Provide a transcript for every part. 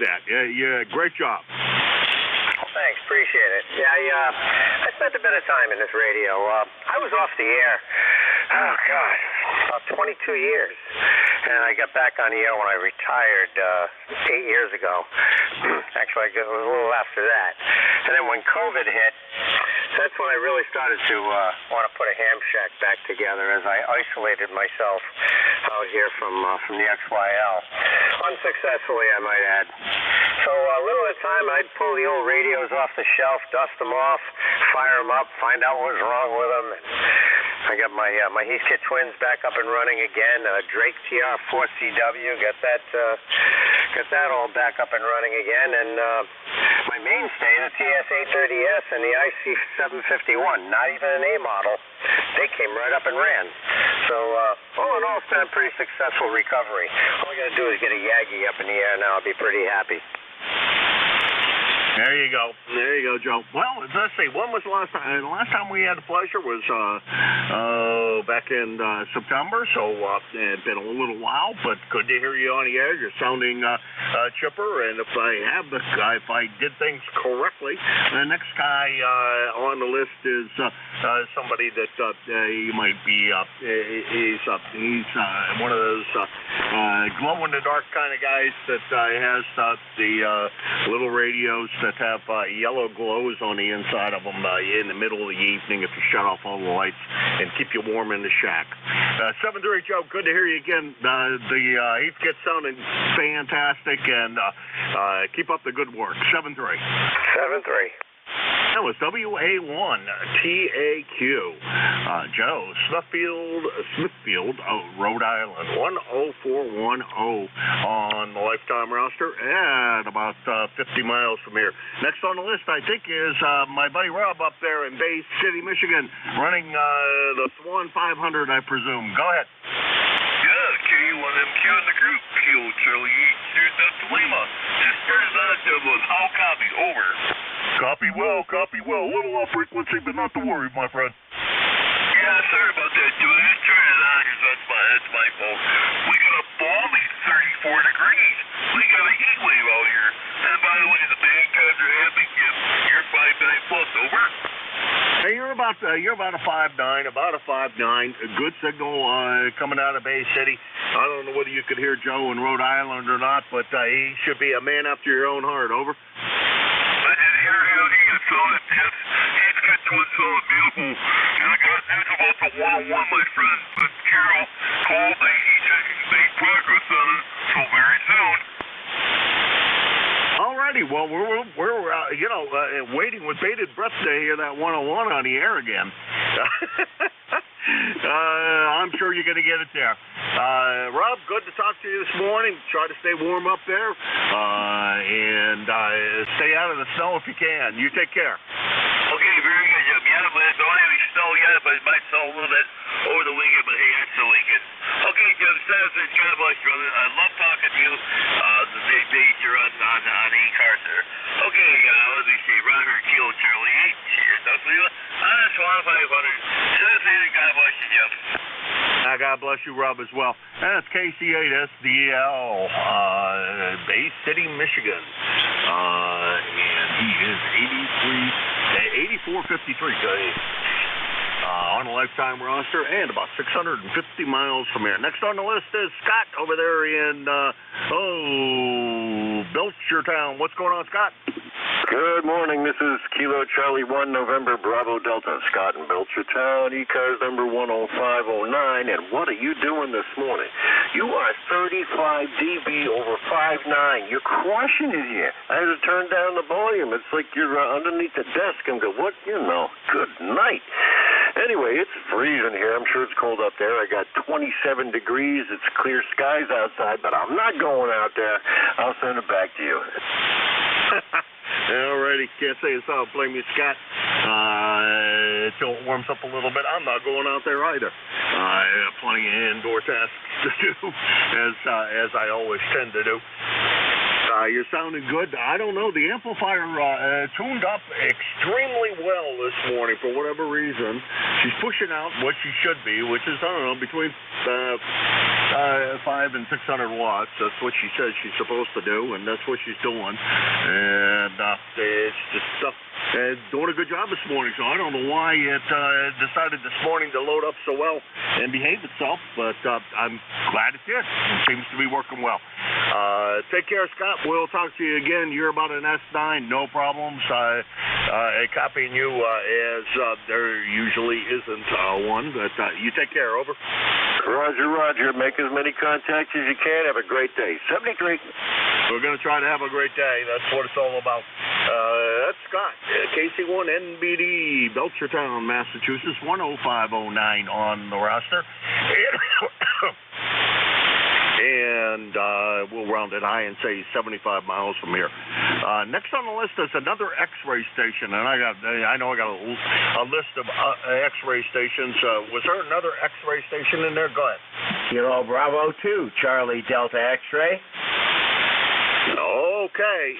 that. Yeah, great job. Thanks, appreciate it. Yeah, I spent a bit of time in this radio. I was off the air, oh gosh, about 22 years. And I got back on the air when I retired 8 years ago. Actually, it was a little after that. And then when COVID hit, that's when I really started to want to put a ham shack back together as I isolated myself out here from the XYL. Unsuccessfully, I might add. So a little at a time, I'd pull the old radios off the shelf, dust them off, fire them up, find out what was wrong with them. I got my Heathkit twins back up and running again. Drake TR4CW, got that all back up and running again. And my mainstay, the TS830S and the IC751, not even an A model, they came right up and ran. So all in all, it's been a pretty successful recovery. All I got to do is get a Yagi up in the air now. I'll be pretty happy. There you go, Joe. Well, let's see. When was the last time? The last time we had the pleasure was back in September. So it's been a little while, but good to hear you on the air. You're sounding chipper, and if I did things correctly, the next guy on the list is somebody that you might be. He's one of those glow in the dark kind of guys that has the little radios that have yellow glows on the inside of them in the middle of the evening if you shut off all the lights and keep you warm in the shack. 7-3, Joe, good to hear you again. The Heathkit sounding fantastic, and keep up the good work. 7-3. 7-3. That was WA1TAQ. Joe, Smithfield, Rhode Island, 10410 on the lifetime roster, and about 50 miles from here. Next on the list, I think, is my buddy Rob up there in Bay City, Michigan, running the Swan 500, I presume. Go ahead. Yeah, K1MQ in the group. Kilo Charlie 8, here's Dr. Lima. Just started on Dublin. How copy? Over. Copy well. A little off frequency, but not to worry, my friend. Yeah, sorry about that, dude. I just turned it on because that's my fault. We got a balmy 34 degrees. We got a heat wave out here. And by the way, the band guys are happy. You're 5'9 plus, over. Hey, you're about a 5'9", a good signal coming out of Bay City. I don't know whether you could hear Joe in Rhode Island or not, but he should be a man after your own heart. Over. I did hear it's got twins so beautiful. And I got news about the 101, my friend. But Carol called. He made progress on it. So very soon. Alrighty, well, we're waiting with bated breath to hear that 101 on the air again. I'm sure you're going to get it there. Rob, good to talk to you this morning. Try to stay warm up there and stay out of the snow if you can. You take care. Okay, very good, Jim. Yeah, but don't have any snow yet, but it might snow a little bit over the weekend, but hey, that's the weekend. Okay, Jim, God bless you, brother. I love talking to you. The big days you're on ECARS there. Okay, let me see. Roger, Kilo Charlie 8. Cheers. That's what you want. Swan 500. God bless you, Jim. God bless you, Rob, as well. And it's KC8SDL, Bay City, Michigan. And he is 8453. On a lifetime roster and about 650 miles from here. Next on the list is Scott over there in Belchertown. What's going on, Scott? Good morning. This is Kilo Charlie 1 November Bravo Delta. Scott in Belchertown, ECARS number 10509. And what are you doing this morning? You are 35 dB over 5.9. You're crushing it here. I had to turn down the volume. It's like you're underneath the desk and go, what? Good night. Anyway, it's freezing here. I'm sure it's cold up there. I got 27 degrees. It's clear skies outside, but I'm not going out there. I'll send it back to you. Alrighty, can't say it's all blame you, Scott. Until it warms up a little bit, I'm not going out there either. I have plenty of indoor tasks to do, as I always tend to do. You're sounding good. I don't know. The amplifier tuned up extremely well this morning for whatever reason. She's pushing out what she should be, which is, I don't know, between 5 and 600 watts. That's what she says she's supposed to do, and that's what she's doing. And it's just doing a good job this morning. So I don't know why it decided this morning to load up so well and behave itself, but I'm glad it did. It seems to be working well. Take care, Scott. We'll talk to you again. You're about an S9, no problems. Copying you as there usually isn't one, but you take care. Over. Roger, Roger. Make as many contacts as you can. Have a great day. 73. We're going to try to have a great day. That's what it's all about. That's Scott, KC1NBD, Belchertown, Massachusetts, 10509 on the roster. And we'll round it high and say 75 miles from here. Next on the list is another X-ray station, and I know I got a list of X-ray stations. Was there another X-ray station in there? Go ahead. Kilo Bravo 2, Charlie Delta X-ray. Okay.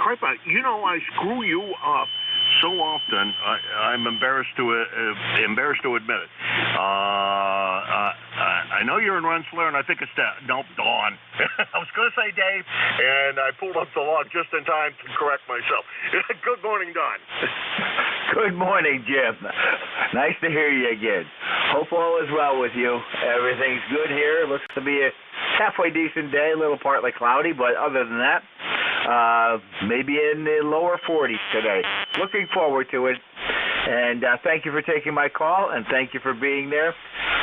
Crap, I screw you up so often. I'm embarrassed to admit it. I know you're in Rensselaer, and I think it's Dawn. I was going to say Dave, and I pulled up the log just in time to correct myself. Good morning, Dawn. Good morning, Jim. Nice to hear you again. Hope all is well with you. Everything's good here. Looks to be a halfway decent day, a little partly cloudy, but other than that, maybe in the lower 40s today. Looking forward to it. And thank you for taking my call, and thank you for being there.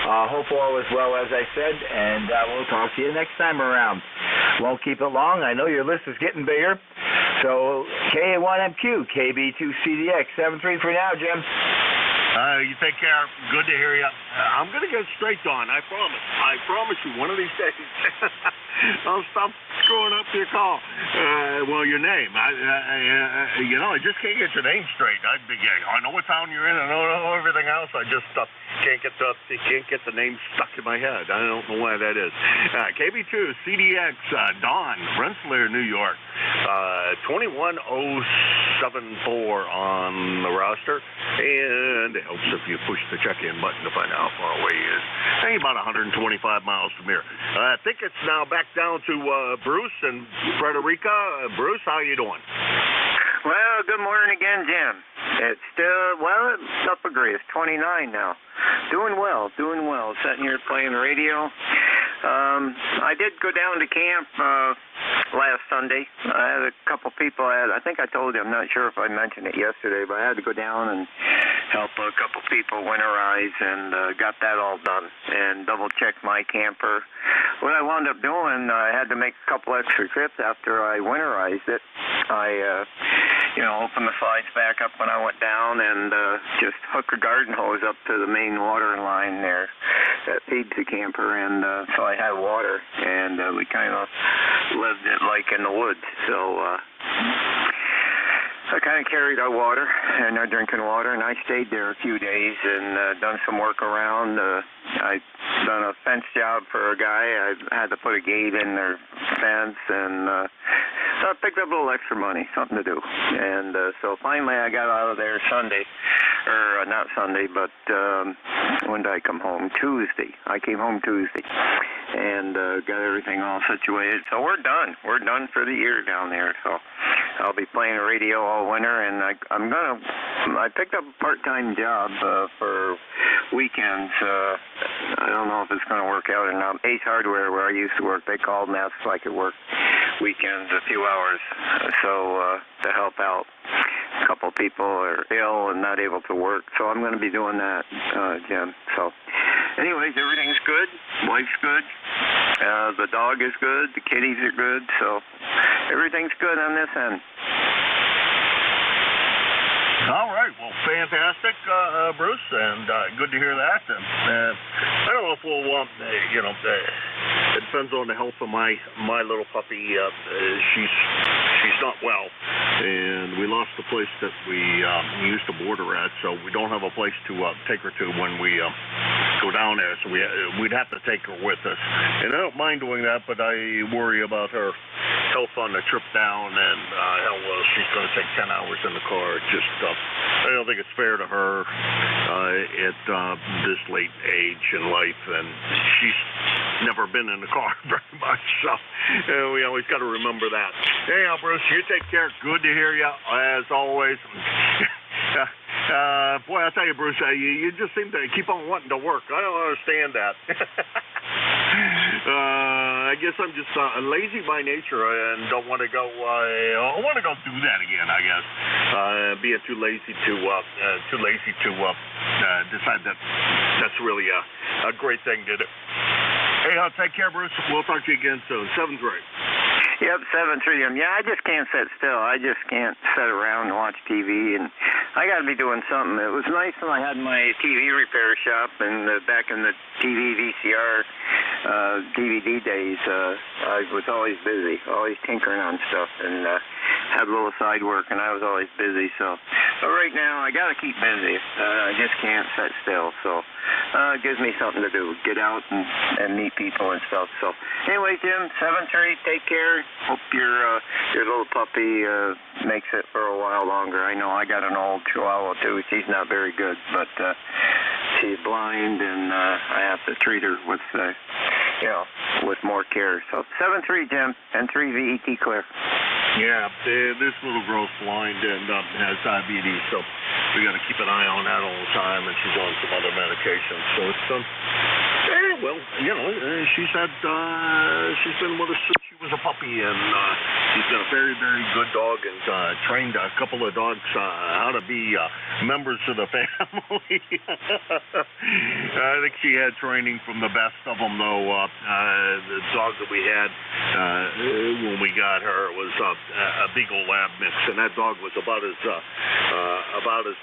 Hope all is well, as I said, and we'll talk to you next time around. Won't keep it long. I know your list is getting bigger. So K1MQ, KB2CDX, 73 for now, Jim. You take care. Good to hear you. I'm going to get straight, Dawn. I promise. I promise you, one of these days, I'll stop screwing up your call. Well, your name. I just can't get your name straight. I know what town you're in. I know everything else. I just can't get the name stuck in my head. I don't know why that is. KB2 CDX, Dawn, Rensselaer, New York. 21074 on the roster, and it helps if you push the check-in button to find out how far away he is. Hey, about 125 miles from here. I think it's now back down to Bruce and Frederica. Bruce, how you doing? Well, good morning again, Jim. It's still, it's up a grade. It's 29 now. Doing well. Sitting here playing the radio. I did go down to camp last Sunday. I had a couple people. I think I told you. I'm not sure if I mentioned it yesterday, but I had to go down and help a couple people winterize, and got that all done and double-checked my camper. What I wound up doing, I had to make a couple extra trips after I winterized it. I opened the slides back up when I went down and just hooked a garden hose up to the main water line there that feeds the camper, and so I had water, and we kind of lived it like in the woods. So I kind of carried our water and our drinking water, and I stayed there a few days and done some work around. I done a fence job for a guy. I had to put a gate in their fence, and so I picked up a little extra money, something to do. And so finally I got out of there Sunday, or not Sunday, but when did I come home? Tuesday. I came home Tuesday and got everything all situated. So we're done. We're done for the year down there. So I'll be playing the radio all winter, and I picked up a part-time job for weekends. I don't know if it's going to work out or not. Ace Hardware, where I used to work, they called and asked if I could work weekends a few hours, to help out. A couple people are ill and not able to work, so I'm going to be doing that, Jim. So anyways, everything's good. Wife's good. The dog is good. The kitties are good. So everything's good on this end. All right, well, fantastic, Bruce, and good to hear that. And I don't know if we'll, it depends on the health of my little puppy. She's not well, and we lost the place that we used to board her at, so we don't have a place to take her to when we go down there. So we'd have to take her with us, and I don't mind doing that, but I worry about her. health on the trip down, and hell, she's going to take 10 hours in the car. Just, I don't think it's fair to her at this late age in life, and she's never been in the car very much, so we always got to remember that. Anyhow, Bruce, you take care. Good to hear you, as always. Boy, I'll tell you, Bruce, you just seem to keep on wanting to work. I don't understand that. I guess I'm just lazy by nature and don't want to go. I want to go do that again. I guess being too lazy to decide that that's really a great thing to do. Hey, take care, Bruce. We'll talk to you again soon. 7-3. Yep, 7-3. Yeah, I just can't sit still. I just can't sit around and watch TV, and I got to be doing something. It was nice when I had my TV repair shop, and back in the TV VCR DVD days, I was always busy, always tinkering on stuff, and had a little side work, and I was always busy. So right now, I got to keep busy. I just can't sit still. So it gives me something to do, get out and meet people and stuff. So anyway, Jim, 7-3. Take care. Hope your little puppy makes it for a while longer. I know I got an old Chihuahua too. She's not very good, but she's blind, and I have to treat her with with more care. So 7-3, Jim, and 3 VET clear. Yeah, this little girl's blind and has diabetes, so we got to keep an eye on that all the time, and she's on some other medications. So it's well, she's been with us since she was a puppy, and she's been a very, very good dog, and trained a couple of dogs how to be members of the family. I think she had training from the best of them, though. The dog that we had when we got her was a Beagle Lab mix, and that dog was about as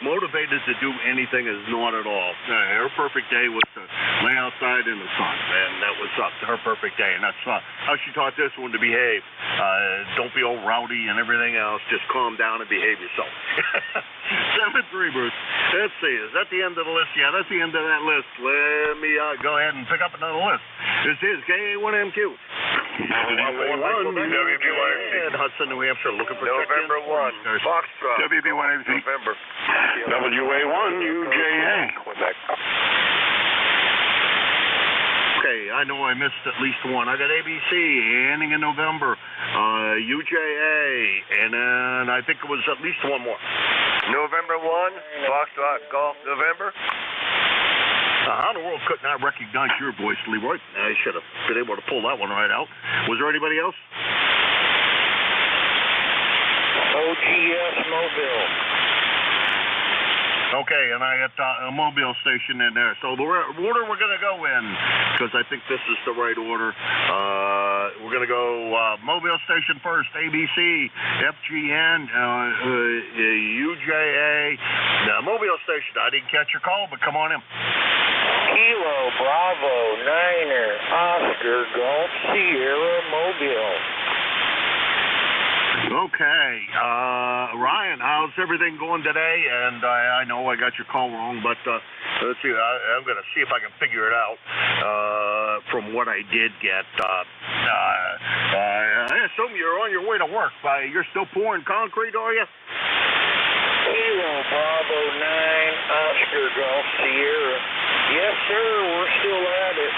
motivated to do anything as not at all. Her perfect day was to lay outside in the sun, and that was her perfect day, and that's how she taught this one to behave. Don't be all rowdy and everything else. Just calm down and behave yourself. 7-3, Bruce. Let's see. Is that the end of the list? Yeah, that's the end of that list. Let me go ahead and pick up another list. This is KA1MQ. WB1MC. Hudson, New Hampshire, looking for November 1. Foxtrot. WB1MC. November. WA1 UJA. Quebec. Okay, I know I missed at least one. I got ABC ending in November, UJA, and then I think it was at least one more. November 1, Foxtrot Golf, November. How in the world couldn't I recognize your voice, Leroy? I should have been able to pull that one right out. Was there anybody else? OGS Mobile. Okay, and I got a Mobile station in there. So the order we're going to go in, because I think this is the right order, we're going to go Mobile station first, ABC, FGN, UJA, Mobile station. I didn't catch your call, but come on in. Kilo, Bravo, Niner, Oscar, Golf, Sierra, Mobile. Okay, Ryan, how's everything going today? And I know I got your call wrong, but let's see. I'm going to see if I can figure it out from what I did get. I assume you're on your way to work. You're still pouring concrete, are you? Kilo, Bravo, 9, Oscar, Golf, Sierra. Yes, sir, we're still at it.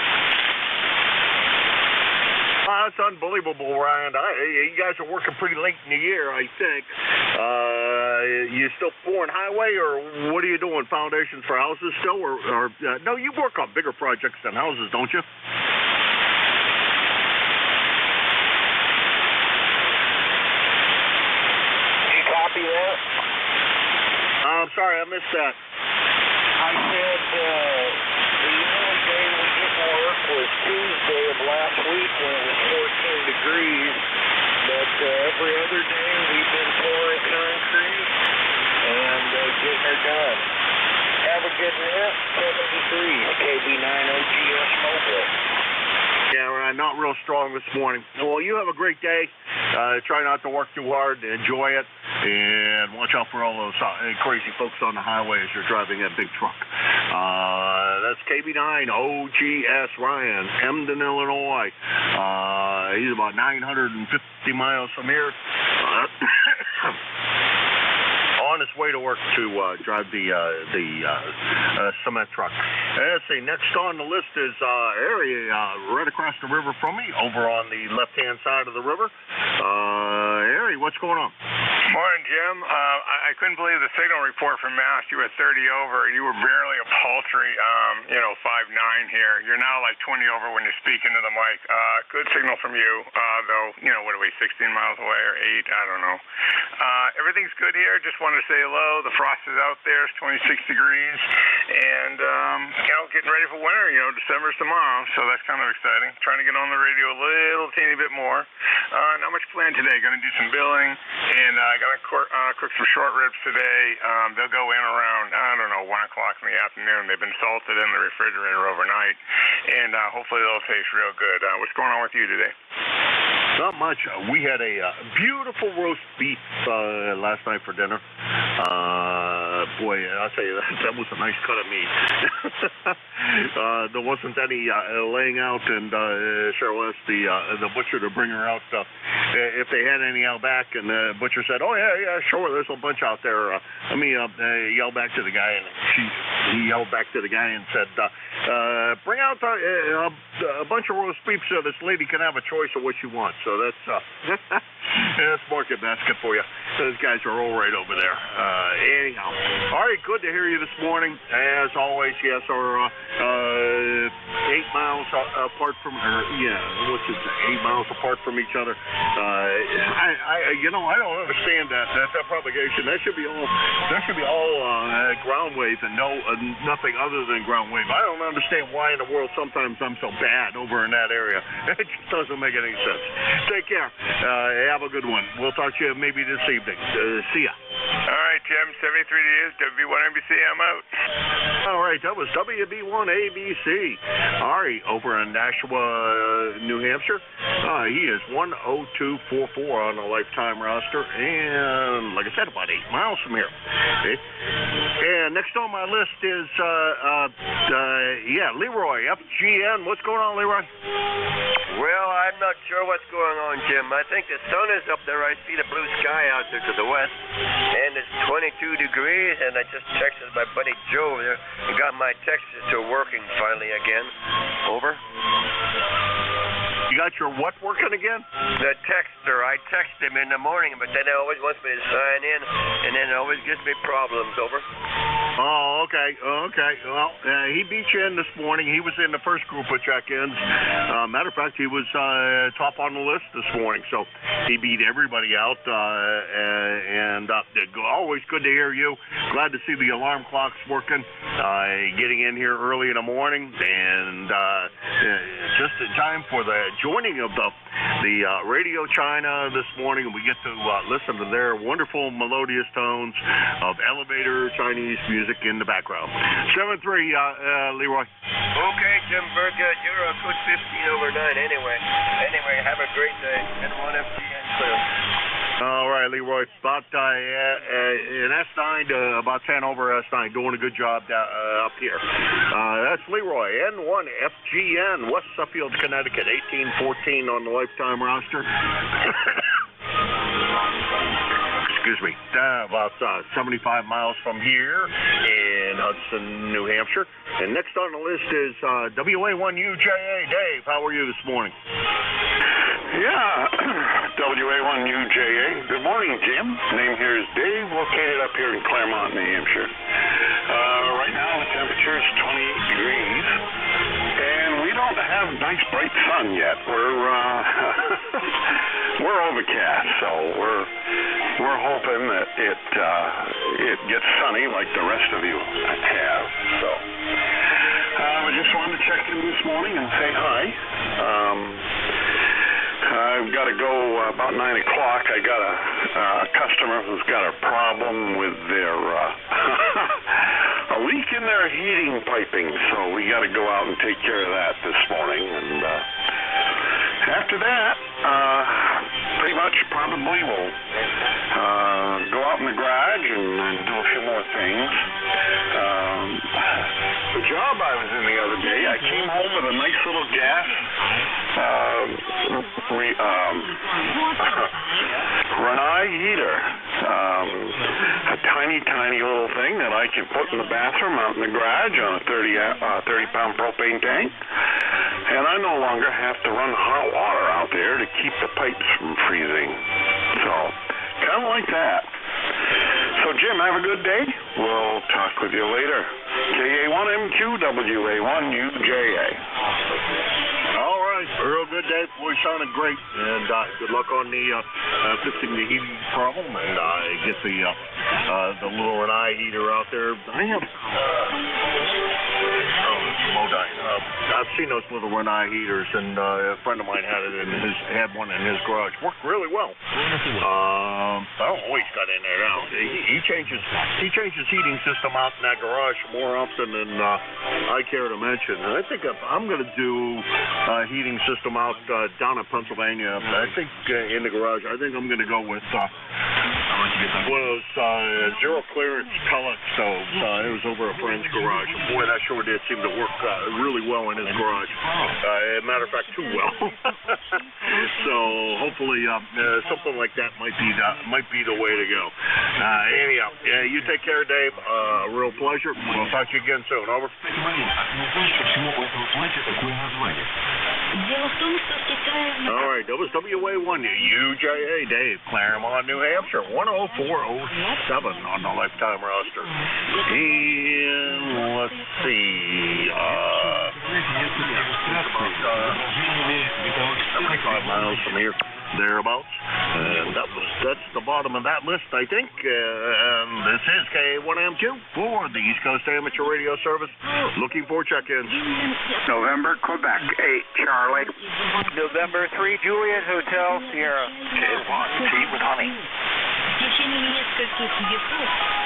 That's unbelievable, Ryan. You guys are working pretty late in the year, I think. You still pouring highway, or what are you doing? Foundations for houses still, or no? You work on bigger projects than houses, don't you? Did you copy that? I'm sorry, I missed that. I said the only day we didn't work was Tuesday of last week when it was 14 degrees, but every other day we've been pouring concrete and getting her done. Have a good night. 73, KB9 OGS Mobile. Yeah, Ryan, not real strong this morning. Well, you have a great day. Try not to work too hard. Enjoy it. And watch out for all those crazy folks on the highway as you're driving that big truck. That's KB9 OGS Ryan, Emden, Illinois. He's about 950 miles from here. On his way to work to drive the cement truck. Let's see, next on the list is Harry, right across the river from me, over on the left-hand side of the river. Harry, what's going on? Morning, Jim. I couldn't believe the signal report from Mass. You were 30 over. You were barely a paltry, 5'9" here. You're now like 20 over when you're speaking to the mic. Good signal from you, though, what are we, 16 miles away or 8? I don't know. Everything's good here. Just wanted to say hello. The frost is out there. It's 26 degrees. And, getting ready for winter. December's tomorrow, so that's kind of exciting. Trying to get on the radio a little teeny bit more. Not much planned today. Going to do some billing, and I got to cook some short ribs today. They'll go in around, 1 o'clock in the afternoon. They've been salted in the refrigerator overnight, and hopefully they'll taste real good. What's going on with you today? Not much. We had a beautiful roast beef last night for dinner. Boy, I'll tell you, that was a nice cut of meat. There wasn't any laying out, and Cheryl asked the butcher to bring her out if they had any out back, and the butcher said, "Oh yeah, sure, there's a bunch out there." Let me yell back to the guy, and he yelled back to the guy and said, "Bring out a bunch of roast beef so this lady can have a choice of what she wants." So that's market basket for you. Those guys are all right over there. Anyhow, all right, good to hear you this morning. As always, yes, our 8 miles apart from, 8 miles apart from each other. I don't understand that propagation. That should be all ground wave and nothing other than ground wave. I don't understand why in the world sometimes I'm so bad over in that area. It just doesn't make any sense. Take care. Have a good one. We'll talk to you maybe this evening. See ya. All right, Jim. 73 to you. WB1ABC, I'm out. All right, that was WB1ABC. Ari over in Nashua, New Hampshire. He is 10244 on the lifetime roster, and like I said, about 8 miles from here. Okay. And next on my list is Leroy, FGN. What's going on, Leroy? Well, I'm not sure what's going on, Jim. I think the sun is up there. I see the blue sky out there to the west, and it's 22 degrees, and I just texted my buddy Joe there and got my texter working finally again. Over. You got your what working again? The texter. I text him in the morning, but then it always wants me to sign in, and then it always gives me problems. Over. Oh, okay. Well, he beat you in this morning. He was in the first group of check-ins. Matter of fact, he was top on the list this morning, so he beat everybody out. And always good to hear you. Glad to see the alarm clocks working. Getting in here early in the morning, and just in time for the joining of the Radio China this morning, and we get to listen to their wonderful melodious tones of elevator Chinese music in the background. 7-3, Leroy. Okay, Jim, very good. You're a good 15 over 9 anyway. Anyway, have a great day. And 1FGN clear. All right, Leroy. About in S9 to about 10 over S9. Doing a good job up here. That's Leroy, N1FGN, West Suffield, Connecticut, 1814 on the lifetime roster. Excuse me. About 75 miles from here in Hudson, New Hampshire. And next on the list is WA1UJA. Dave, how are you this morning? Yeah, WA1UJA. Good morning, Jim. Name here is Dave, located up here in Claremont, New Hampshire. Right now the temperature is 28 degrees, and we don't have nice bright sun yet. We're overcast, so we're hoping that it gets sunny like the rest of you have. So I just wanted to check in this morning and say hi. I've got to go about 9 o'clock. I got a customer who's got a problem with their a leak in their heating piping, so we got to go out and take care of that this morning. And after that, pretty much probably we'll go out in the garage and do a few more things. the job I was in the other day, I came home with a nice little gas Renai heater. A tiny little thing that I can put in the bathroom out in the garage on a 30-pound propane tank. And I no longer have to run hot water out there to keep the pipes from freezing. So, kind of like that. So, Jim, have a good day. We'll talk with you later. KA1MQWA1UJA. All right, real good, Dave. Boy, sounded great, and good luck on the fixing the heating problem, and get the little Renai heater out there. I have I've seen those little Renai heaters, and a friend of mine had one in his garage. Worked really well. I don't know what he's got in there now. He changes heating system out in that garage more often than I care to mention. And I think I'm going to do a heating system out down in Pennsylvania. I think in the garage. I think I'm going to go with one of those zero clearance pellet stoves. It was over a friend's garage. And boy, that sure did seem to work really well in his garage. As a matter of fact, too well. So hopefully something like that might be the way to go. Anyhow, you take care, Dave. Real pleasure. We'll talk to you again soon. Over. All right, WA1 UJA, Dave, Claremont, New Hampshire, 10407 on the lifetime roster. And let's see, about 75 miles from here, thereabouts. And that's the bottom of that list, I think. And this is KA1MQ for the East Coast Amateur Radio Service. Looking for check-ins. November, Quebec, 8, Charlie. November 3, Juliet Hotel, Sierra. Tea with honey.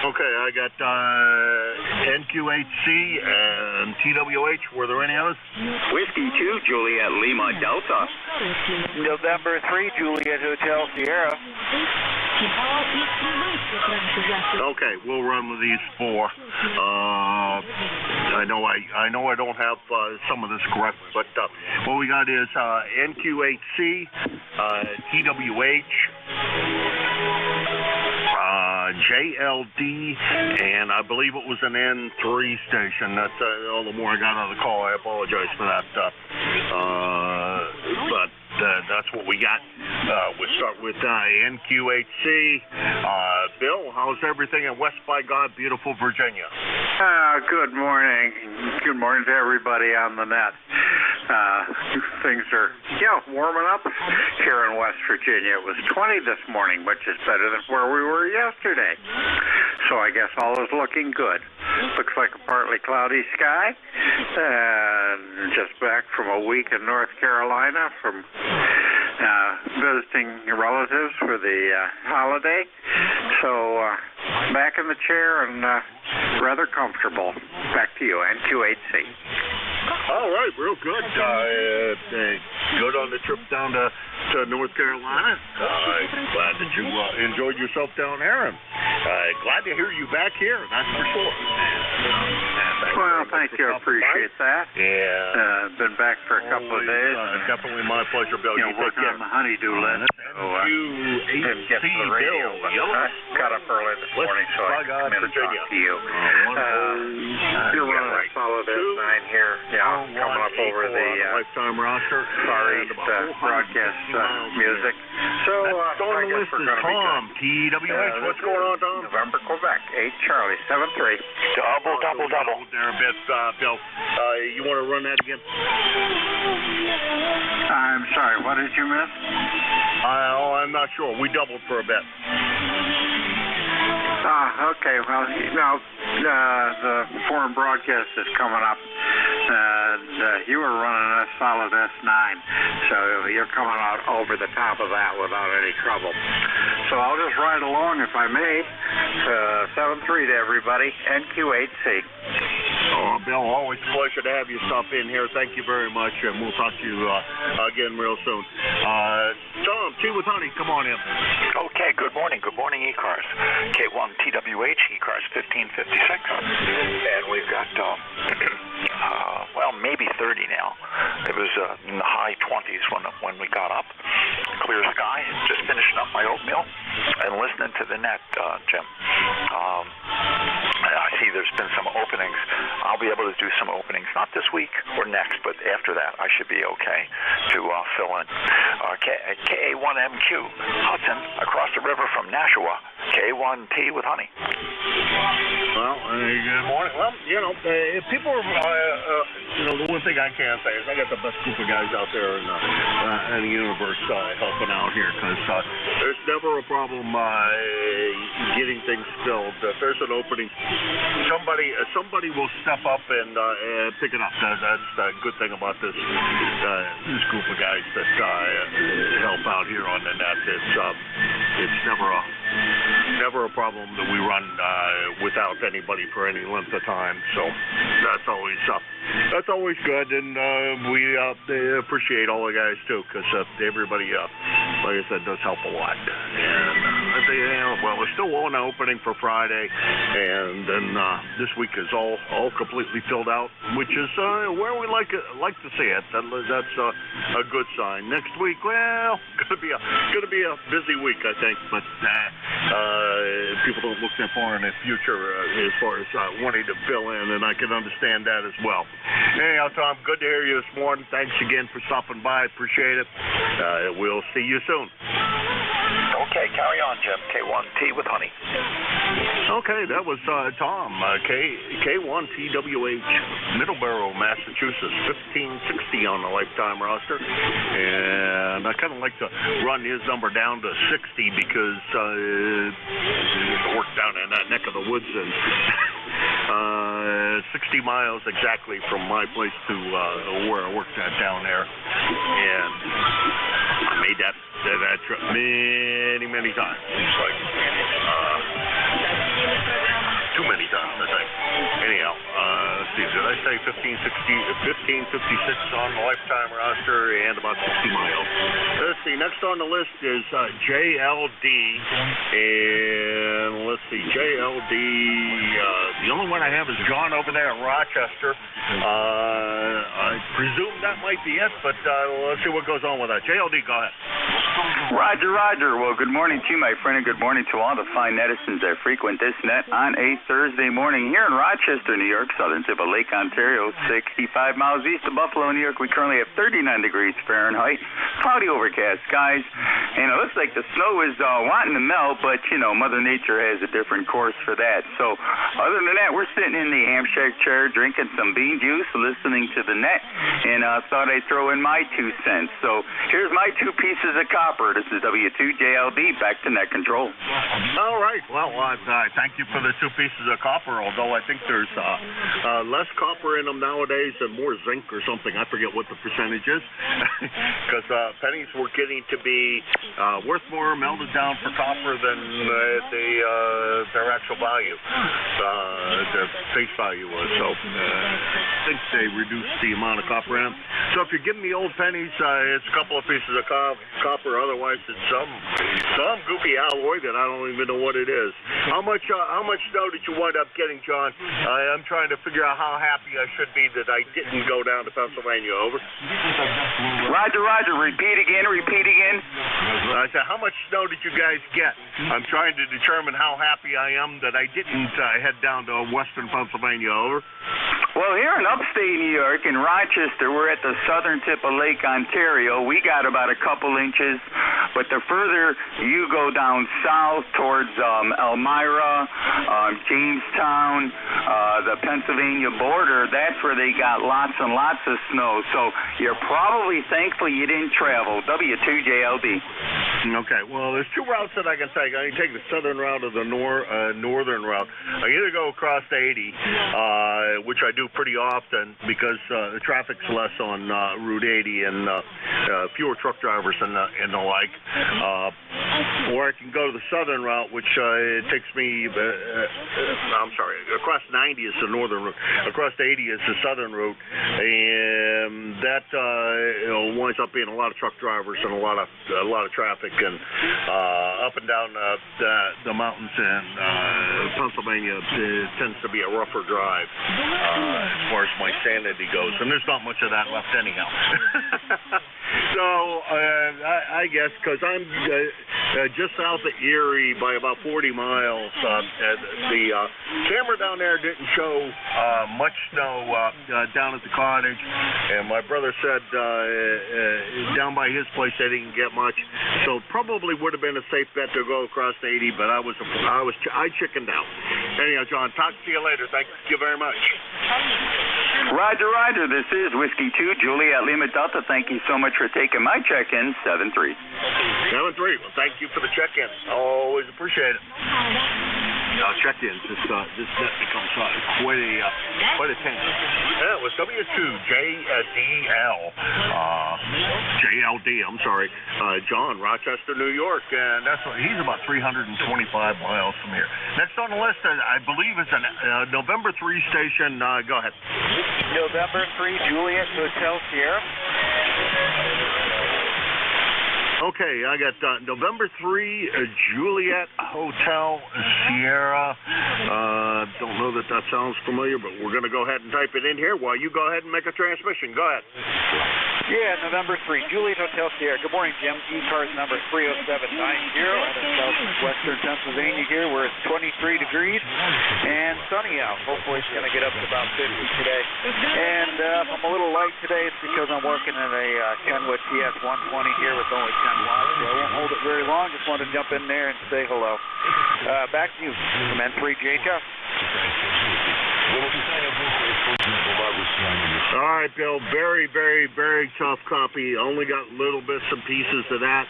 Okay, I got NQ8C and TWH. Were there any others? Whiskey 2, Juliet Lima Delta. November 3, Juliet Hotel, Sierra. Okay, we'll run with these four. I know I don't have some of this correct, but what we got is NQ8C, TWH, JLD, and I believe it was an N3 station. That's all the more I got out of the call. I apologize for that. But that's what we got. We'll start with NQ8C. Bill, how's everything in West by God, beautiful Virginia? Good morning. Good morning to everybody on the net. Things are, warming up here in West Virginia. It was 20 this morning, which is better than where we were yesterday. So I guess all is looking good. Looks like a partly cloudy sky. And just back from a week in North Carolina from visiting relatives for the holiday. So back in the chair and rather comfortable. Back to you, NQ8C. All right, real good. Good on the trip down to North Carolina. Glad that you enjoyed yourself down there. And glad to hear you back here, that's for sure. Well, thank you. I appreciate that. Yeah. Been back for a couple of days. Definitely my pleasure, Bill. You take working care. on the honey-do list. Didn't get to the radio. I got up early this morning, so I come in and talk to you. You're running a solid S9 here. Yeah, coming up over the lifetime roster. Far East broadcast music. So on the list is Tom, TWH. What's going on, Tom? November, Quebec, 8 Charlie, 73. Double. There a bit, Bill. You want to run that again? I'm sorry, what did you miss? I'm not sure. We doubled for a bit. Okay. Well, the foreign broadcast is coming up, and you were running a solid S9, so you're coming out over the top of that without any trouble. So I'll just ride along if I may. 7-3 to everybody, NQ8C. Oh, Bill, always a pleasure to have you stop in here. Thank you very much, and we'll talk to you again real soon. Tom, Tea with Honey, come on in. Okay, good morning. Good morning, ECARS. K1TWH, ECARS 1556. And we've got, maybe 30 now. It was in the high 20s when we got up. Clear sky, just finishing up my oatmeal and listening to the net, Jim. I see there's been some openings. I'll be able to do some openings, not this week or next, but after that I should be okay to fill in. KA1MQ, Hudson, across the river from Nashua, K1T with Honey. Well, good morning. Well, if people are, the one thing I can say is I got the best group of guys out there in the universe helping out here, because there's never a problem getting things filled. If there's an opening, somebody will step up and pick it up. That's the good thing about this group of guys that help out here on the net. It's never a problem that we run without anybody for any length of time. So that's always good, and we appreciate all the guys too, because everybody, like I said, does help a lot. And we're still on an opening for Friday, and then this week is all completely filled out, which is where we like to see it. That's a good sign. Next week, well, gonna be a busy week, I think, but people don't look that far in the future as far as wanting to fill in, and I can understand that as well. Anyhow, Tom, good to hear you this morning. Thanks again for stopping by. Appreciate it. We'll see you soon. Okay, carry on, Jim. K1T with Honey. Okay, that was Tom, K1TWH, Middleborough, Massachusetts, 1560 on the lifetime roster. And I kind of like to run his number down to 60 because he used to work down in that neck of the woods, and 60 miles exactly from my place to where I worked at down there. And I made that trip many times. It's like too many times, I think. Anyhow, let's see, did I say 1556 on the lifetime roster and about 60 miles? Let's see, next on the list is JLD, and let's see, JLD, the only one I have is John over there in Rochester. I presume that might be it, but let's see what goes on with that. JLD, go ahead. Roger. Well, good morning to you, my friend, and good morning to all the fine netizens that frequent this net on a Thursday morning here in Rochester, New York, southern tip of Lake Ontario, 65 miles east of Buffalo, New York. We currently have 39 degrees Fahrenheit, cloudy overcast skies, and it looks like the snow is wanting to melt, but, Mother Nature has a different course for that. So, other than that, we're sitting in the ham shack chair drinking some bean juice, listening to the net, and thought I'd throw in my 2 cents. So, here's my 2 pieces of copper. This is W2JLD, back to net control. All right. Well, thank you for the 2 pieces of copper, although I think there's less copper in them nowadays and more zinc or something. I forget what the percentage is, because pennies were getting to be worth more melted down for copper than their actual value, their face value was. So I think they reduced the amount of copper in them. So if you're giving me old pennies, it's a couple of pieces of copper. Otherwise, it's some goofy alloy that I don't even know what it is. How much snow did you wind up getting, John? I'm trying to figure out how happy I should be that I didn't go down to Pennsylvania. Over. Roger. Repeat again. I said, how much snow did you guys get? I'm trying to determine how happy I am that I didn't head down to western Pennsylvania. Over. Well, here in upstate New York, in Rochester, we're at the southern tip of Lake Ontario. We got about a couple inches, but the further you go down south towards Elmira, Jamestown, the Pennsylvania border, that's where they got lots and lots of snow. So you're probably thankful you didn't travel. W2JLD. Okay, well, there's 2 routes that I can take. I can take the southern route or the northern route. I either go across 80, which I do pretty often because the traffic's less on Route 80 and fewer truck drivers and the like. Or I can go to the southern route, which it takes me, I'm sorry, across 90 is the northern route. Across 80 is the southern route. And that winds up being a lot of truck drivers and a lot of traffic, and up and down the mountains in Pennsylvania, it tends to be a rougher drive as far as my sanity goes, and there's not much of that left anyhow. So I guess because I'm just south of Erie by about 40 miles, the camera down there didn't show much snow down at the cottage, and my brother said down by his place they didn't get much, so probably would have been a safe bet to go across 80, but I chickened out. Anyhow, John, talk to you later. Thank you very much. Roger, Roger. This is Whiskey 2, Juliet Lima Delta. Thank you so much for taking my check-in, 7-3. 7-3. Well, thank you for the check-in. Always appreciate it. Check-ins. This net becomes quite a thing. Yeah, it was W2JDL. JLD, I'm sorry. John, Rochester, New York, and he's about 325 miles from here. Next on the list, I believe, is a November 3 station. Go ahead. November 3, Juliet Hotel Sierra. Okay, I got November 3, Juliet Hotel Sierra. Don't know that sounds familiar, but we're going to go ahead and type it in here while you go ahead and make a transmission. Go ahead. Yeah, November 3, Juliet Hotel Sierra. Good morning, Jim. ECARS number 30790 out of southwestern Pennsylvania here, where it's 23 degrees and sunny out. Hopefully it's going to get up to about 50 today. And if I'm a little light today, it's because I'm working in a Kenwood TS120 here with only 10 watts, so I won't hold it very long. Just wanted to jump in there and say hello. Back to you from N3JHF. All right, Bill. Very, very, very tough copy. Only got little bits and pieces of that.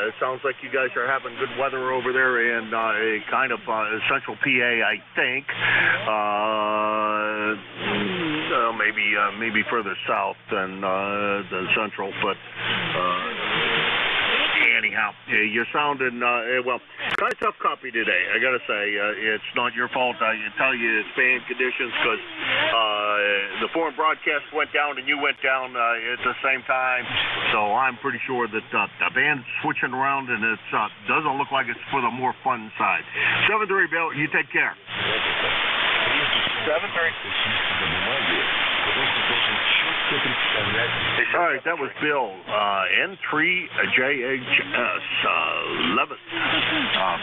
It sounds like you guys are having good weather over there in kind of central PA, I think. Maybe further south than central, but. Anyhow, you're sounding, well, kind of tough copy today. I got to say, it's not your fault. I tell you it's band conditions because the foreign broadcast went down and you went down at the same time. So I'm pretty sure that the band's switching around and it doesn't look like it's for the more fun side. 7-3, Bill. You take care. 7-3. All right, that was Bill, N3JHS, 11,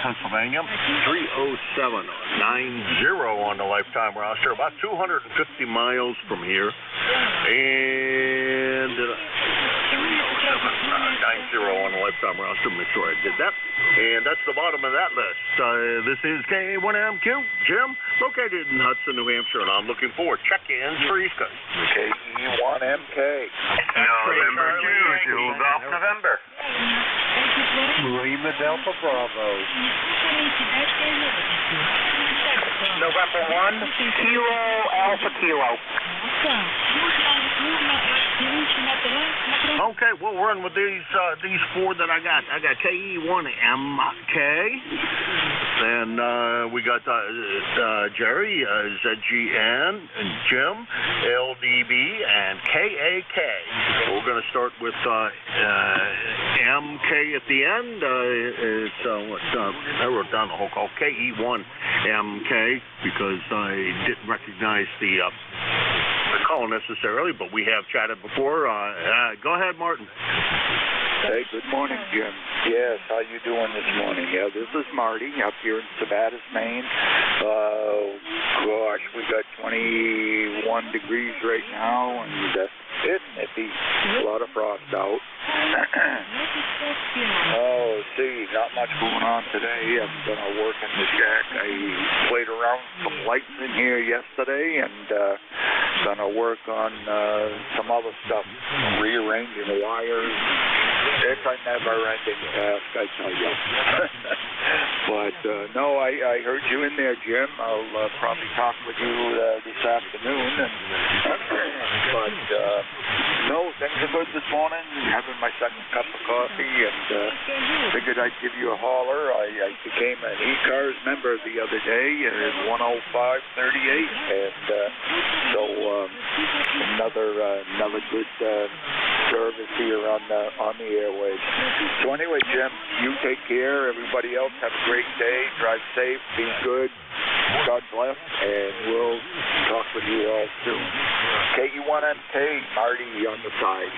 Pennsylvania, 30790 on the lifetime roster, about 250 miles from here, and 30790 on the lifetime roster. Make sure I did that, and that's the bottom of that list. This is K1MQ, Jim, located in Hudson, New Hampshire, and I'm looking for check-ins for East Coast. K1MK. November 2, Golf November. Lima Delta Bravo. November 1, Kilo Alpha Kilo. Okay, we'll run with these four that I got. I got KE1MK, then we got Jerry, ZGN, and Jim, LDB, and KAK. We're going to start with MK at the end. I wrote down the whole call, KE1MK, because I didn't recognize the call necessarily, but we have chatted before. Go ahead, Martin. Hey, good morning, Jim. Yes, how you doing this morning? Yeah, this is Marty up here in Sabattis, Maine. Gosh, we got 21 degrees right now, and it's nippy. A lot of frost out. Not much going on today. I'm going to work in the shack. I played around with some lights in here yesterday, and going to work on some other stuff, rearranging wires. It's a never-ending task, I tell you. But no, I heard you in there, Jim. I'll probably talk with you this afternoon. But no, things are good this morning. Having my second cup of coffee, and figured I'd give you a holler. I became an ECARS member the other day at 105.38, and so another good service here on the airwaves. So anyway, Jim, you take care. Everybody else have a great day. Drive safe. Be good. God bless. And we'll talk with you all soon. KU1MK, Marty on the side.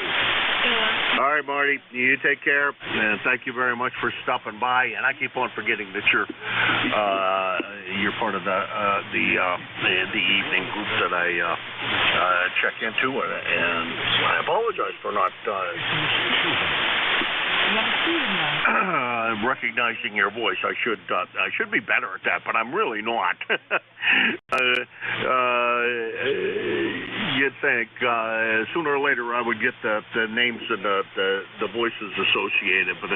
All right, Marty. You take care, and thank you very much for stopping by. And I keep on forgetting that you're part of the evening group that I check into, and I apologize for not recognizing your voice. I should be better at that, but I'm really not. You'd think sooner or later I would get the names and the voices associated, but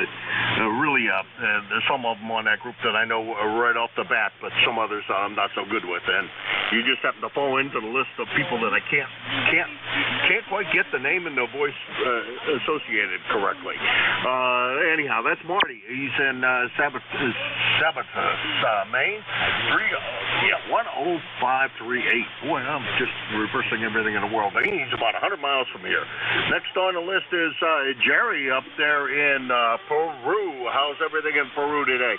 really there's some of them on that group that I know right off the bat, but some others I'm not so good with. And you just happen to fall into the list of people that I can't quite get the name and the voice associated correctly. Anyhow, that's Marty. He's in Sabbath, Maine. 10538. Boy, I'm just reversing everything in the world. He's about 100 miles from here. Next on the list is Jerry up there in Peru. How's everything in Peru today?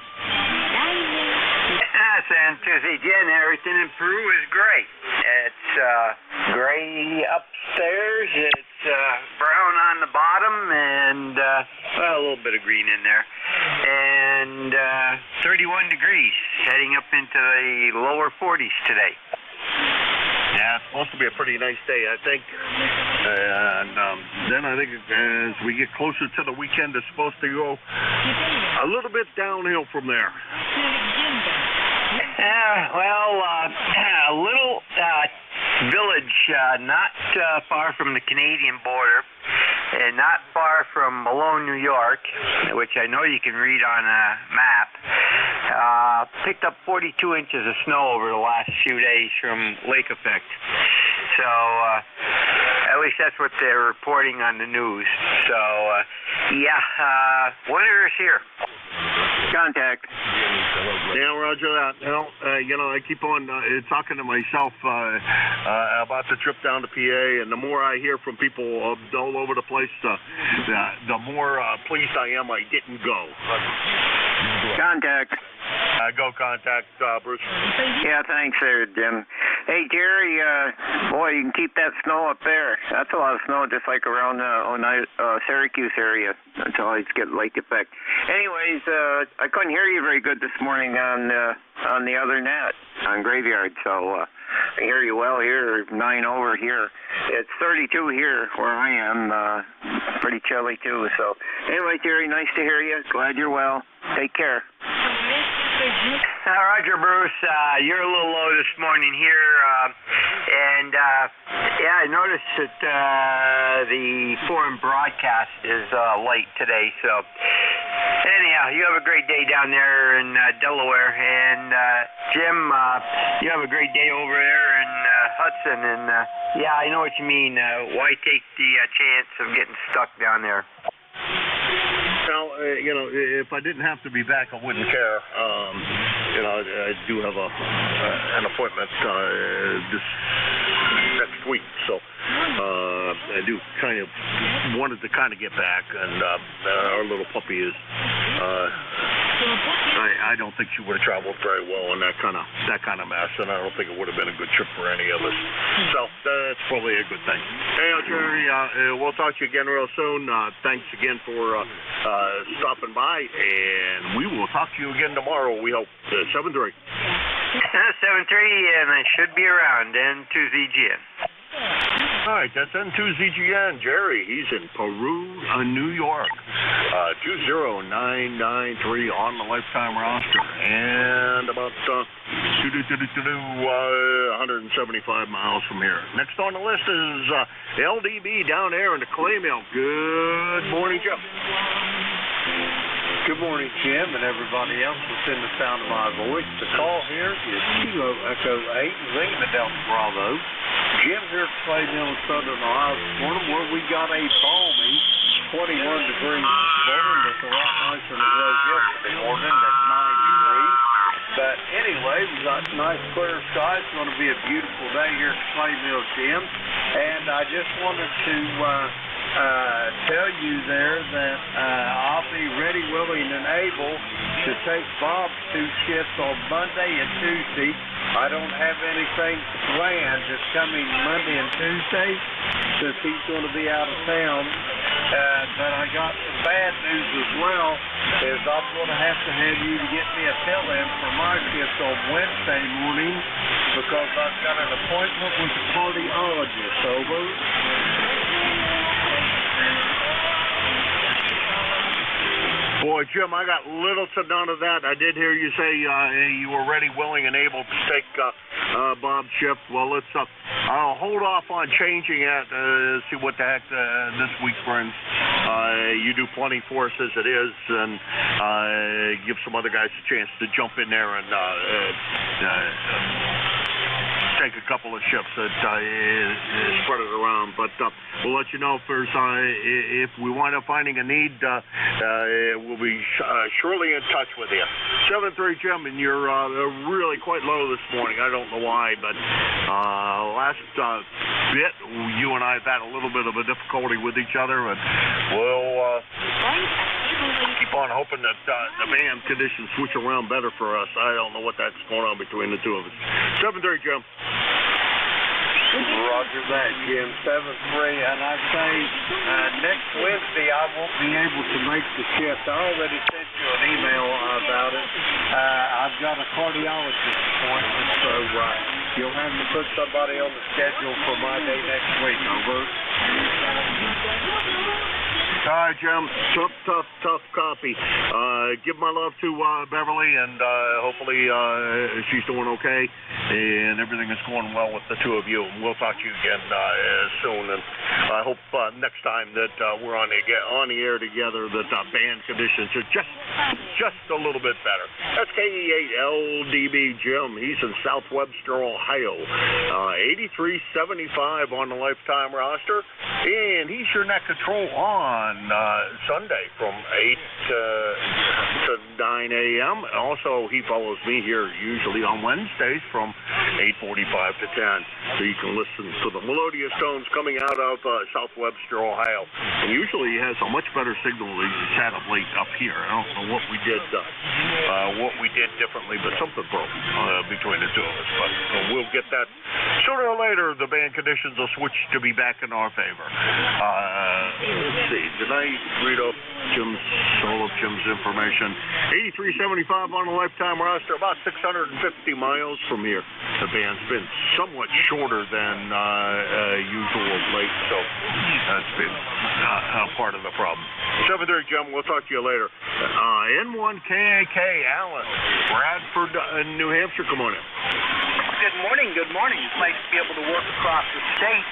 San Jen, everything in Peru is great. It's gray upstairs. It's brown on the bottom, and a little bit of green in there. And 31 degrees, heading up into the lower 40s today. Yeah, it's supposed to be a pretty nice day, I think. And then I think as we get closer to the weekend, it's supposed to go a little bit downhill from there. A little village not far from the Canadian border and not far from Malone, New York, which I know you can read on a map, picked up 42 inches of snow over the last few days from lake effect. So at least that's what they're reporting on the news. So, winter is here. Contact. Yeah, roger that. I keep on talking to myself about the trip down to PA, and the more I hear from people all over the place, the more pleased I am I didn't go. Contact. Go contact Bruce. Yeah, thanks there, Jim. Hey, Jerry, boy, you can keep that snow up there. That's a lot of snow, just like around Syracuse area until I get lake effect. Anyways, I couldn't hear you very good this morning on the other net on Graveyard, so I hear you well here, 9 over here. It's 32 here where I am, pretty chilly too. So anyway, Jerry, nice to hear you. Glad you're well. Take care. Roger, Bruce. You're a little low this morning here, and I noticed that the foreign broadcast is late today. So anyhow, you have a great day down there in Delaware, and Jim, you have a great day over there in Hudson. And I know what you mean. Why take the chance of getting stuck down there? Well, if I didn't have to be back, I wouldn't care. I do have an appointment this next week, so I do wanted to get back, and our little puppy is. I don't think she would have traveled very well in that kind of mess, and I don't think it would have been a good trip for any of us. So that's probably a good thing. Hey, Jerry, we'll talk to you again real soon. Thanks again for stopping by, and we will talk to you again tomorrow. We hope 7-3. 7-3, and I should be around N2ZGN. All right, that's N2ZGN. Jerry, he's in Peru, New York. 20993 on the lifetime roster, and about 175 miles from here. Next on the list is LDB down there in the Clay Mill. Good morning, Jeff. Good morning, Jim, and everybody else that's in the sound of my voice. The call here is Kilo Echo 8, Lima Delta Bravo. Jim here at Clay Mill in Southern Ohio this morning, where we got a balmy 21 degrees this morning. That's a lot nicer than it was yesterday morning at 9 degrees. But anyway, we got nice clear skies. It's going to be a beautiful day here at Clay Mill, Jim. And I just wanted to tell you there that I'll be ready, willing, and able to take Bob's 2 shifts on Monday and Tuesday. I don't have anything planned this coming Monday and Tuesday since he's going to be out of town. But I got some bad news as well, is I'm going to have you to get me a fill-in for my shift on Wednesday morning because I've got an appointment with the cardiologist. Over. Boy, Jim, I got little to none of that. I did hear you say you were ready, willing, and able to take Bob's shift. Well, let's I'll hold off on changing it, see what the heck this week brings. You do plenty for us as it is, and give some other guys a chance to jump in there and take a couple of shifts and spread it around. But we'll let you know if we wind up finding a need. We'll be surely in touch with you. 7-3, Jim, and you're really quite low this morning. I don't know why, but last bit, you and I have had a little bit of a difficulty with each other, and we'll keep on hoping that the band conditions switch around better for us. I don't know what that's going on between the two of us. 7-3, Jim. Roger that, Jim. 7-3, and I say next Wednesday I won't be able to make the shift. I already sent you an email about it. I've got a cardiologist appointment, so you'll have to put somebody on the schedule for my day next week. Over. All right, Jim. Tough copy. Give my love to Beverly, and hopefully she's doing okay, and everything is going well with the two of you. And we'll talk to you again soon. And I hope next time that we're on the air together, that band conditions are just a little bit better. That's KE8LDB Jim. He's in South Webster, Ohio. 8375 on the lifetime roster, and he's your net control on Sunday from 8 to 9 a.m. Also, he follows me here usually on Wednesdays from 8:45 to 10. So you can listen to the melodious tones coming out of South Webster, Ohio. And usually he has a much better signal than he's had of late up here. I don't know what we did differently, but something broke between the two of us. But we'll get that sooner or later. The band conditions will switch to be back in our favor. Let's see. Did I read off all of Jim's information? 8375 on the lifetime roster, about 650 miles from here. The band's been somewhat shorter than usual of late, so that's been part of the problem. 7-3, Jim. We'll talk to you later. N1KAK, Alan, Bradford, New Hampshire. Come on in. Good morning. It's nice to be able to work across the state.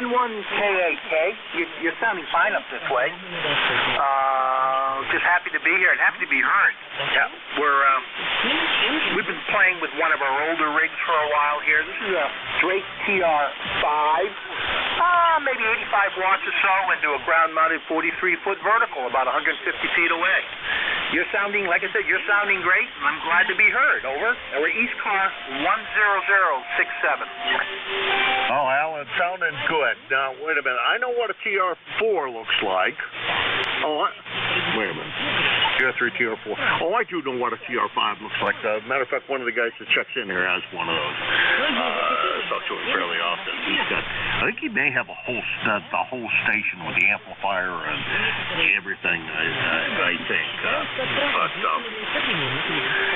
N1KAK, you're sounding fine up this way. Just happy to be here and happy to be heard. Yeah, we've been playing with one of our older rigs for a while here. This is a Drake TR5, maybe 85 watts or so, into a ground-mounted 43-foot vertical, about 150 feet away. You're sounding, like I said, you're sounding great, and I'm glad to be heard. Over. We're ECARS 10067. Oh, Alan, sounding good. Now, wait a minute. I know what a TR4 looks like. Wait a minute. TR3, TR4. Oh, I do know what a TR5 looks like. Matter of fact, one of the guys that checks in here has one of those. I talk to him fairly often. I think he may have the whole station with the amplifier and everything, I think. But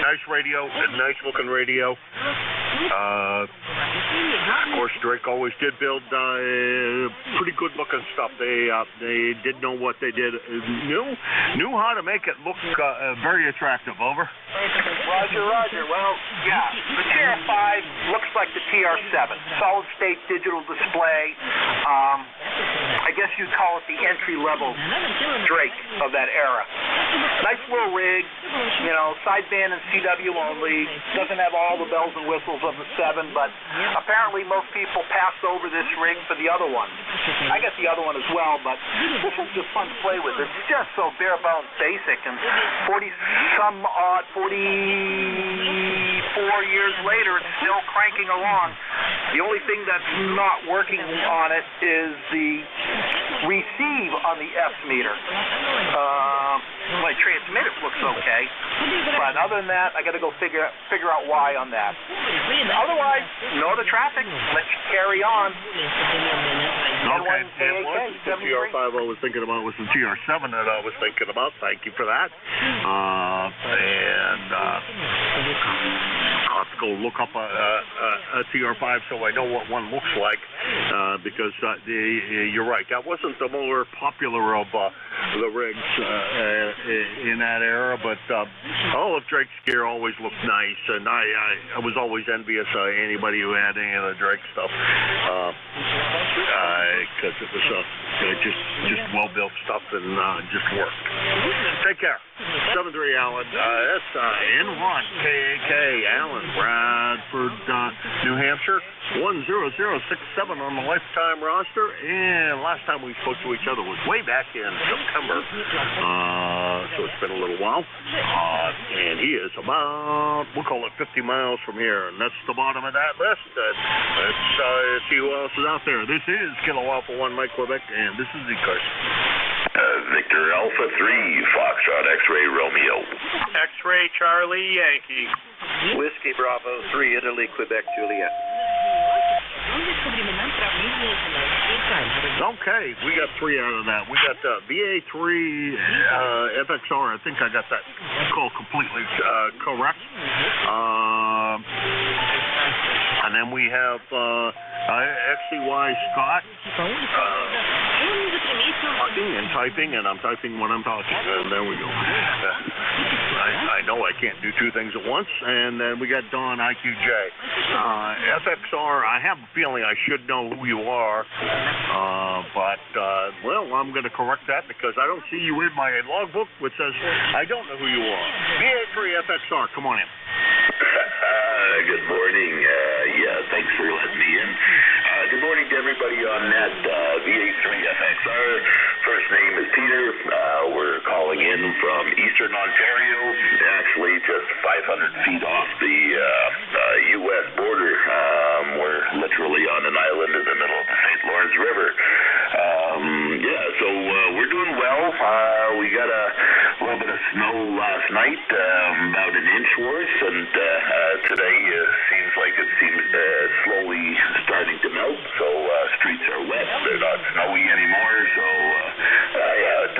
nice radio, nice looking radio. Of course, Drake always did build pretty good looking stuff. They did know what they did. Knew how to make it look very attractive. Over. Roger. Well, yeah, the TR5 looks like the TR7. Solid state digital display. I guess you'd call it the entry-level Drake of that era. Nice little rig, sideband and CW only. Doesn't have all the bells and whistles of the 7, but apparently most people passed over this rig for the other one. I got the other one as well, but this is just fun to play with. It's just so bare bones basic, and 44 years later, it's still cranking along. The only thing that's not working on it is the receive on the S meter. When I transmit, it looks okay, but other than that, I got to go figure out why on that. Otherwise, no other traffic. Let's carry on. Okay, and what's the TR5 I was thinking about was the TR7 that I was thinking about. Thank you for that. I'll have to go look up a TR5 so I know what one looks like, because you're right. That wasn't the more popular of the rigs in that era, but Olive Drake's gear always looked nice, and I was always envious of anybody who had any of the Drake stuff, because it was just well-built stuff and just worked. Take care. 7-3 Alan. That's N1 KAK Alan, Bradford, New Hampshire. 10067 on the lifetime roster, and last time we spoke to each other was way back in September, so it's been a little while, and he is about, we'll call it 50 miles from here, and that's the bottom of that list. Let's see who else is out there. This is Kilo Alpha 1 Mike Quebec, and this is ECARS. Victor Alpha 3, Foxtrot X-Ray Romeo. X-Ray Charlie Yankee. Whiskey Bravo 3, Italy, Quebec, Juliet. Okay, we got 3 out of that. We got VA3 FXR. I think I got that call completely correct. And then we have XCY Scott talking and typing, and I'm typing when I'm talking. And there we go. I know I can't do two things at once. And then we got Don IQJ. FXR, I have a feeling I should know who you are, but I'm going to correct that because I don't see you in my logbook, which says I don't know who you are. VA3 FXR, come on in. Good morning. Thanks for letting me in. Good morning to everybody on that VA3 FXR. First name is Peter. We're calling in from Eastern Ontario, actually just 500 feet off the U.S. border. We're literally on an island in the middle of the St. Lawrence River. So we're doing well. We got a little bit of snow last night, about an inch worth, and today seems like it seems slowly starting to melt, so streets are wet. They're not snowy anymore, so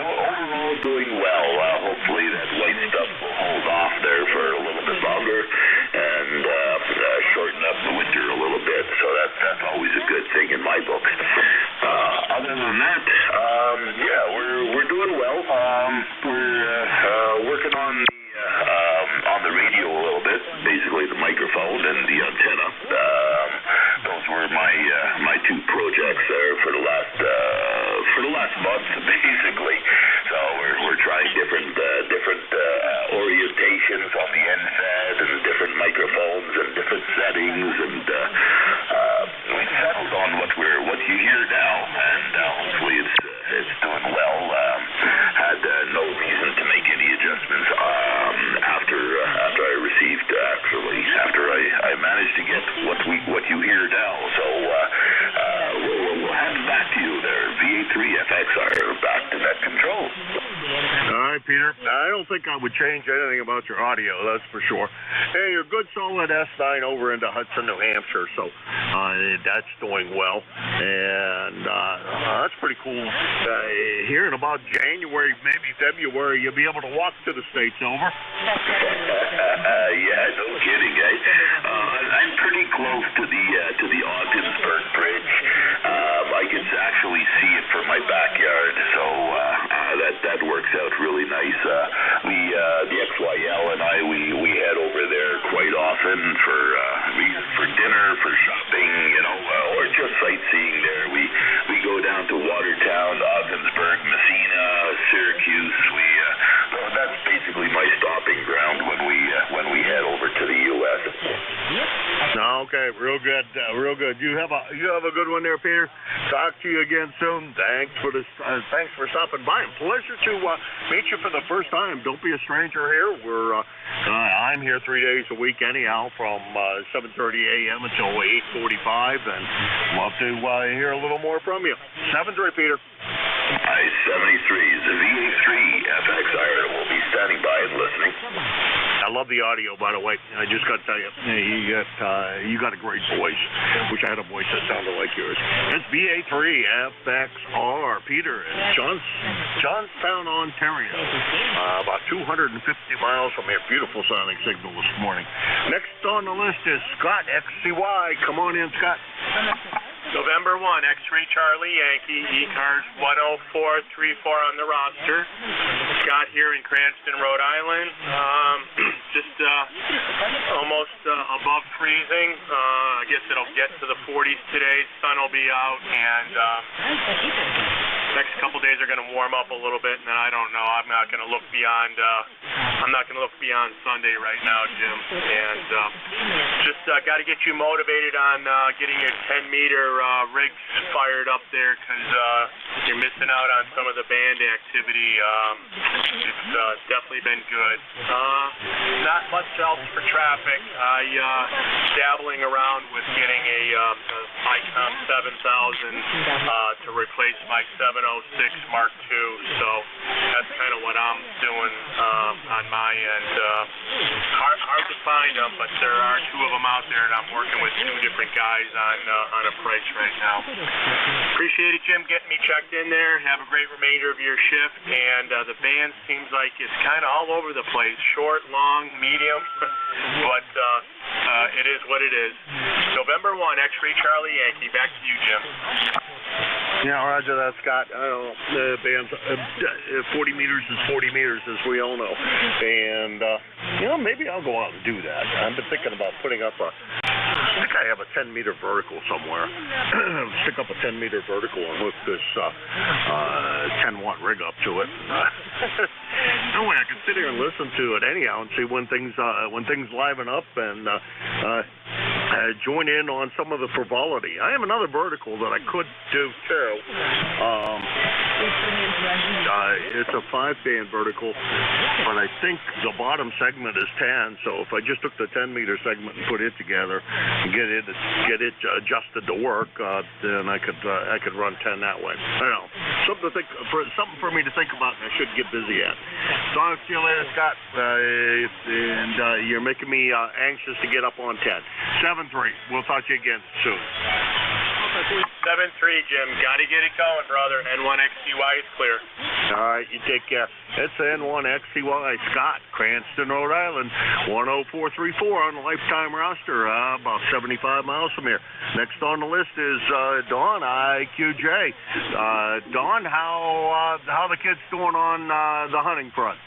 overall doing well. Hopefully that white stuff will hold off there for a little bit longer and shorten up the winter a little bit, so that's always a good thing in my book. Other than that, we're doing well. We're working on the radio a little bit, basically the microphone and the antenna. Those were my two projects there for the last month, basically. So we're trying different orientations on the NFED and different microphones and different settings, and we settled on what you hear now, and hopefully it's doing well. Had no reason to make any adjustments after I received, after I managed to get what you hear now. So we'll hand it back to you there. VA3 FXR, back to net control. All right, Peter. I don't think I would change anything about your audio, that's for sure. Hey, you're good solid S9 over into Hudson, New Hampshire, so that's doing well. And that's pretty cool. Here in about January, maybe February, you'll be able to walk to the States, over. Yeah, no kidding, guys. I'm pretty close to the Ogdensburg Bridge. I can actually see it from my backyard, so that works out really nice. The XYL and I, we head over there quite often for dinner, for shopping, or just sightseeing there. We go down to Okay, real good, real good. You have a good one there, Peter. Talk to you again soon. Thanks for stopping by. Pleasure to meet you for the first time. Don't be a stranger here. I'm here 3 days a week anyhow, from 7:30 a.m. until 8:45, and love to hear a little more from you. 7-3, Peter. I-73, the VA3 FX Iron will be standing by and listening. I love the audio, by the way. I just got to tell you, you got a great voice. Wish I had a voice that sounded like yours. It's VA3 FXR, Peter, in Johnstown, Ontario. About 250 miles from your beautiful sonic signal this morning. Next on the list is Scott, XCY. Come on in, Scott. November 1, X-Ray Charlie Yankee, ECARS 10434 on the roster. Scott here in Cranston, Rhode Island. Just almost above freezing. I guess it'll get to the 40s today. Sun will be out, and next couple days are going to warm up a little bit, and then I don't know. I'm not going to look beyond Sunday right now, Jim. And just got to get you motivated on getting your 10-meter rigs fired up there, because you're missing out on some of the band activity. It's definitely been good. Not much else for traffic. Dabbling around with getting a ICOM 7000 to replace my 706 Mark II. So that's kind of what I'm doing on my end. Hard to find them, but there are two of them out there, and I'm working with two different guys on a price right now. Appreciate it, Jim, getting me checked in there. Have a great remainder of your shift. And the band seems like it's kind of all over the place. Short, long, medium. But it is what it is. November 1, X-Ray Charlie Yankee. Back to you, Jim. Yeah, roger that, Scott. The band's 40 meters is 40 meters, as we all know. And, maybe I'll go out and do that. I've been thinking about putting up I think I have a 10-meter vertical somewhere. Stick up a 10-meter vertical and hook this 10-watt rig up to it. No way, I can sit here and listen to it anyhow and see when things liven up and join in on some of the frivolity. I have another vertical that I could do too. It's a 5-band vertical, but I think the bottom segment is 10. So if I just took the 10-meter segment and put it together and get it adjusted to work, then I could run 10 that way. I don't know, something for me to think about, and I should get busy at. Talk to you later, Scott. And you're making me anxious to get up on 10. 7-3. We'll talk to you again soon. 7-3, Jim. Got to get it going, brother. N1XCY is clear. All right, you take care. It's N1XCY, Scott, Cranston, Rhode Island, 10434 on the lifetime roster, about 75 miles from here. Next on the list is Dawn, IQJ. Dawn, how the kids doing on the hunting front?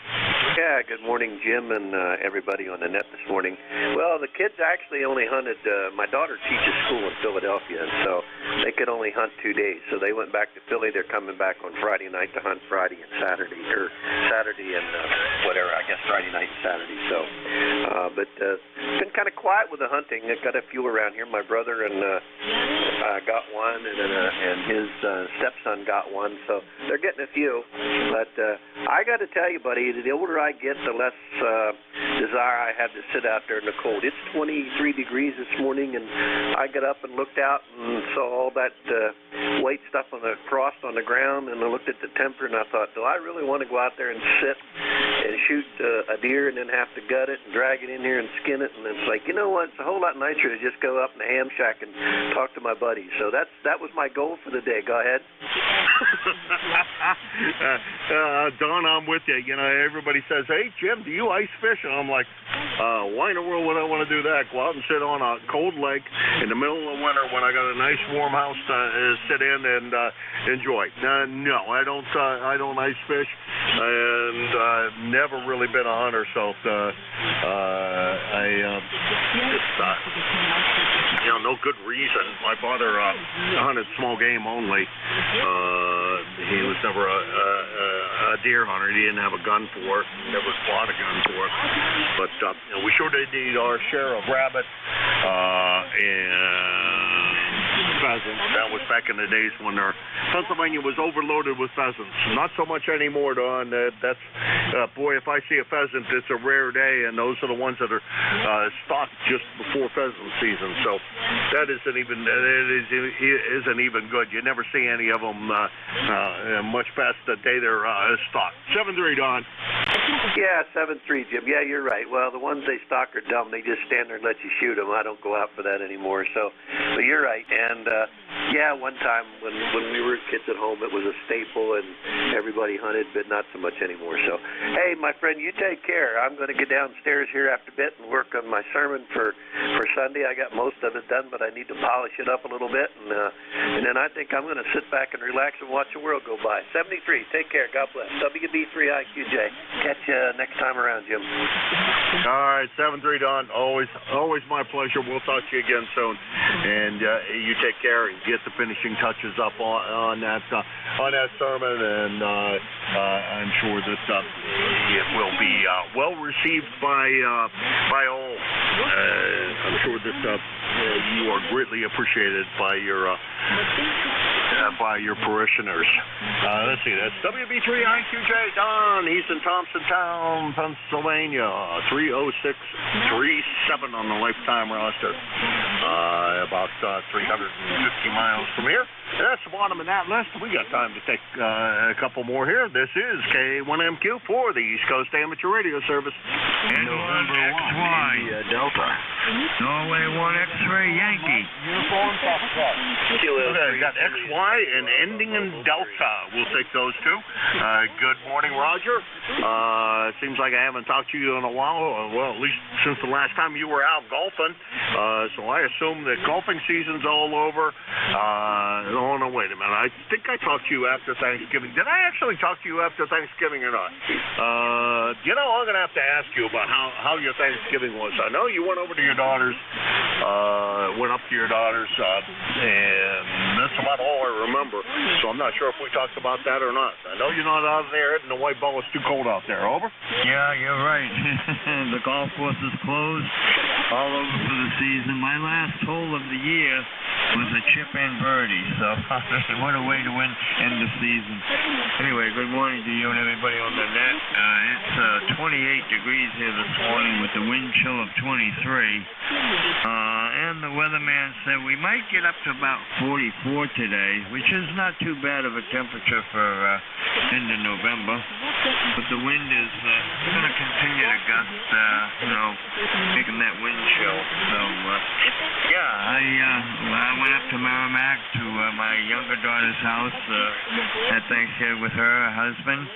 Yeah, good morning, Jim, and everybody on the net this morning. Well, the kids actually only hunted, my daughter teaches school in Philadelphia, and so they could only hunt 2 days. So they went back to Philly. They're coming back on Friday night to hunt Friday and Saturday, or Saturday and whatever, I guess Friday night and Saturday. So, but it's been kind of quiet with the hunting. I've got a few around here. My brother and got one, and his stepson got one. So they're getting a few. But I got to tell you, buddy, the older I get, the less desire I have to sit out there in the cold. It's 23 degrees this morning, and I got up and looked out and saw all that white stuff on the frost on the ground, and I looked at the temperature, and I thought, do I really want to go out there and sit and shoot a deer and then have to gut it and drag it in here and skin it? And it's like, you know what, it's a whole lot nicer to just go up in the ham shack and talk to my buddies. So that was my goal for the day. Go ahead. Don, I'm with you. You know, everybody says, hey, Jim, do you ice fish? And I'm like, why in the world would I want to do that? Go out and sit on a cold lake in the middle of winter when I got a nice warm house to sit in and enjoy. No, I don't ice fish, and I've never really been a hunter, so no good reason. My father hunted small game only. He was never a a deer hunter. He didn't have a gun for it. Never bought a gun for it. But we sure did need our share of rabbit and pheasants. That was back in the days when Pennsylvania was overloaded with pheasants. Not so much anymore, Don. That's boy, if I see a pheasant, it's a rare day, and those are the ones that are stocked just before pheasant season. So that isn't even good. You never see any of them much past the day they're stocked. 7-3, Don. Yeah, 7-3, Jim. Yeah, you're right. Well, the ones they stock are dumb. They just stand there and let you shoot them. I don't go out for that anymore. So, but you're right. And yeah, one time when we were kids at home, it was a staple, and everybody hunted, but not so much anymore. So, hey, my friend, you take care. I'm going to get downstairs here after a bit and work on my sermon for Sunday. I got most of it done, but I need to polish it up a little bit, and then I think I'm going to sit back and relax and watch the world go by. 73. Take care. God bless. WB3IQJ. Catch you next time around, Jim. All right, 7-3, Don. Always my pleasure. We'll talk to you again soon. And you take care and get the finishing touches up on that sermon, and I'm sure that it will be well received by all. I'm sure that you are greatly appreciated by your parishioners. Let's see, that's WB3IQJ Don. He's in Thompsontown, Pennsylvania. 30637 on the lifetime roster. About 350 miles from here. That's the bottom of that list. We got time to take a couple more here. This is K1MQ for the East Coast Amateur Radio Service. N1XY Delta. Norway 1 X-ray Yankee. Okay, we got XY and ending in Delta. We'll take those two. Good morning, Roger. It seems like I haven't talked to you in a while. Well, at least since the last time you were out golfing. So I assume that golfing season's all over. Oh, no, wait a minute. I think I talked to you after Thanksgiving. Did I actually talk to you after Thanksgiving or not? I'm going to have to ask you about how your Thanksgiving was. I know you went over to your daughter's, went up to your daughter's, and that's about all I remember. So I'm not sure if we talked about that or not. I know you're not out there hitting the white ball. It's too cold out there. Over? Yeah, you're right. The golf course is closed all over for the season. My last hole of the year was a chip and birdie, so what a way to end the season. Anyway, good morning to you and everybody on the net. It's 28 degrees here this morning with the wind chill of 23. And the weatherman said we might get up to about 44 today, which is not too bad of a temperature for end of November. But the wind is going to continue to gust, making that wind chill. So, I went up to Merrimack to my younger daughter's house, had Thanksgiving with her husband,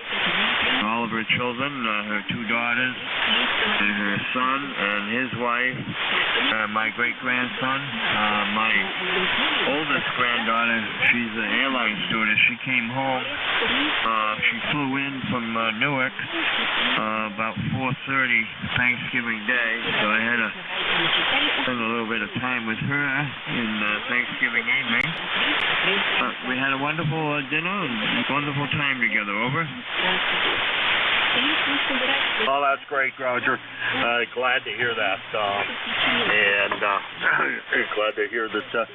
all of her children, her two daughters, and her son and his wife, my great-grandson, my oldest granddaughter, she's an airline stewardess. She came home. She flew in from Newark about 4:30 Thanksgiving Day, so I had to spend a little bit of time with her in Thanksgiving evening. We had a wonderful dinner and wonderful time together. Over. Oh, that's great, Roger. Glad to hear that. And glad to hear that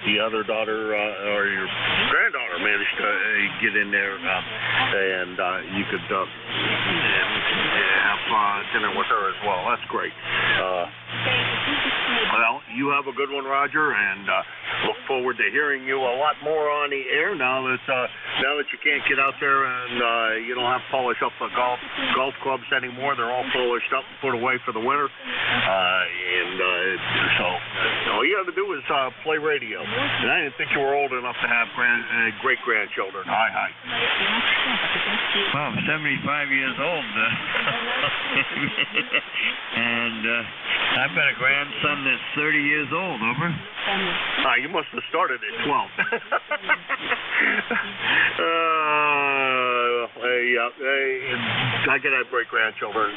the other daughter or your granddaughter managed to get in there and you could have dinner with her as well. That's great. Well, you have a good one, Roger, and look forward to hearing you a lot more on the air now that you can't get out there and you don't have to polish up the golf clubs anymore. They're all polished up and put away for the winter. So all you have to do is play radio. And I didn't think you were old enough to have great-grandchildren. Hi. Well, I'm 75 years old. And I've got a grandson that's 30 years old. Over. You must have started at 12. I can have great-grandchildren.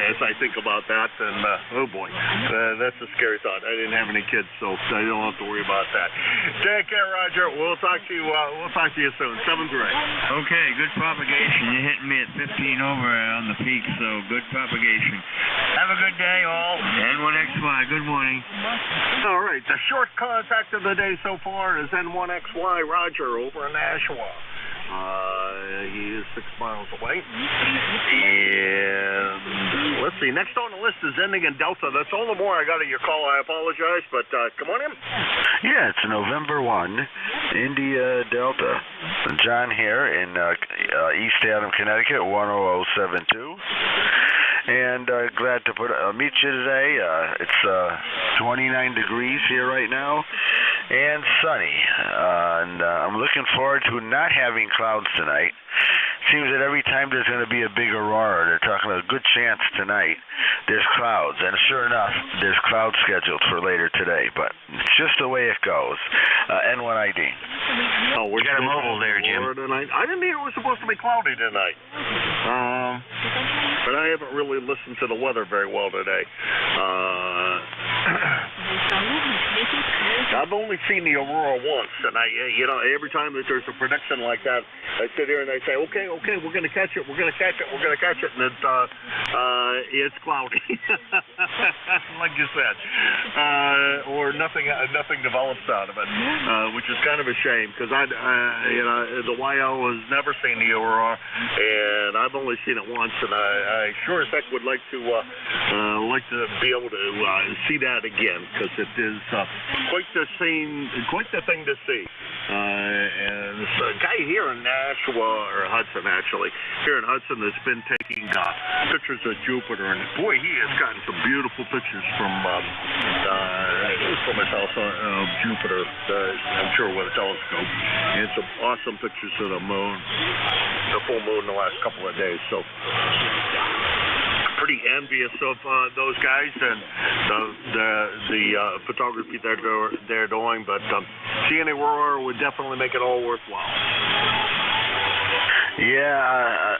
as I think about that, and oh boy, that's a scary thought. I didn't have any kids, so I don't have to worry about that. Take care, Roger. We'll talk to you. We'll talk to you soon. 7-3. Okay, good propagation. You're hitting me at 15 over on the peak, so good propagation. Have a good day, all. N1XY, good morning. All right, the short contact of the day so far is N1XY Roger over in Nashua. He is 6 miles away. And let's see, next on the list is ending in Delta. That's all the more I got of your call. I apologize, but come on in. Yeah, it's November 1, India Delta. John here in East Adam, Connecticut, 10072. And glad to meet you today. It's 29 degrees here right now and sunny. And I'm looking forward to not having clouds tonight. Seems that every time there's going to be a big aurora, they're talking a good chance tonight there's clouds. And sure enough, there's clouds scheduled for later today. But it's just the way it goes. N1ID. Oh, we got a mobile there, Jim. Tonight. I didn't hear it was supposed to be cloudy tonight. But I haven't really listened to the weather very well today. I've only seen the aurora once, and every time that there's a prediction like that, I sit here and I say, okay, we're going to catch it, and it's cloudy, like you said, or nothing develops out of it, which is kind of a shame because the YL has never seen the aurora, and I've only seen it once, and I sure as heck would like to be able to see that again because it is quite the thing to see. And this guy here in Nashua, or Hudson actually, here in Hudson that's been taking pictures of Jupiter, and boy, he has gotten some beautiful pictures from his house on Jupiter, I'm sure with a telescope, and some awesome pictures of the moon, the full moon the last couple of days, so pretty envious of those guys and the photography they're doing, but seeing aurora would definitely make it all worthwhile. Yeah,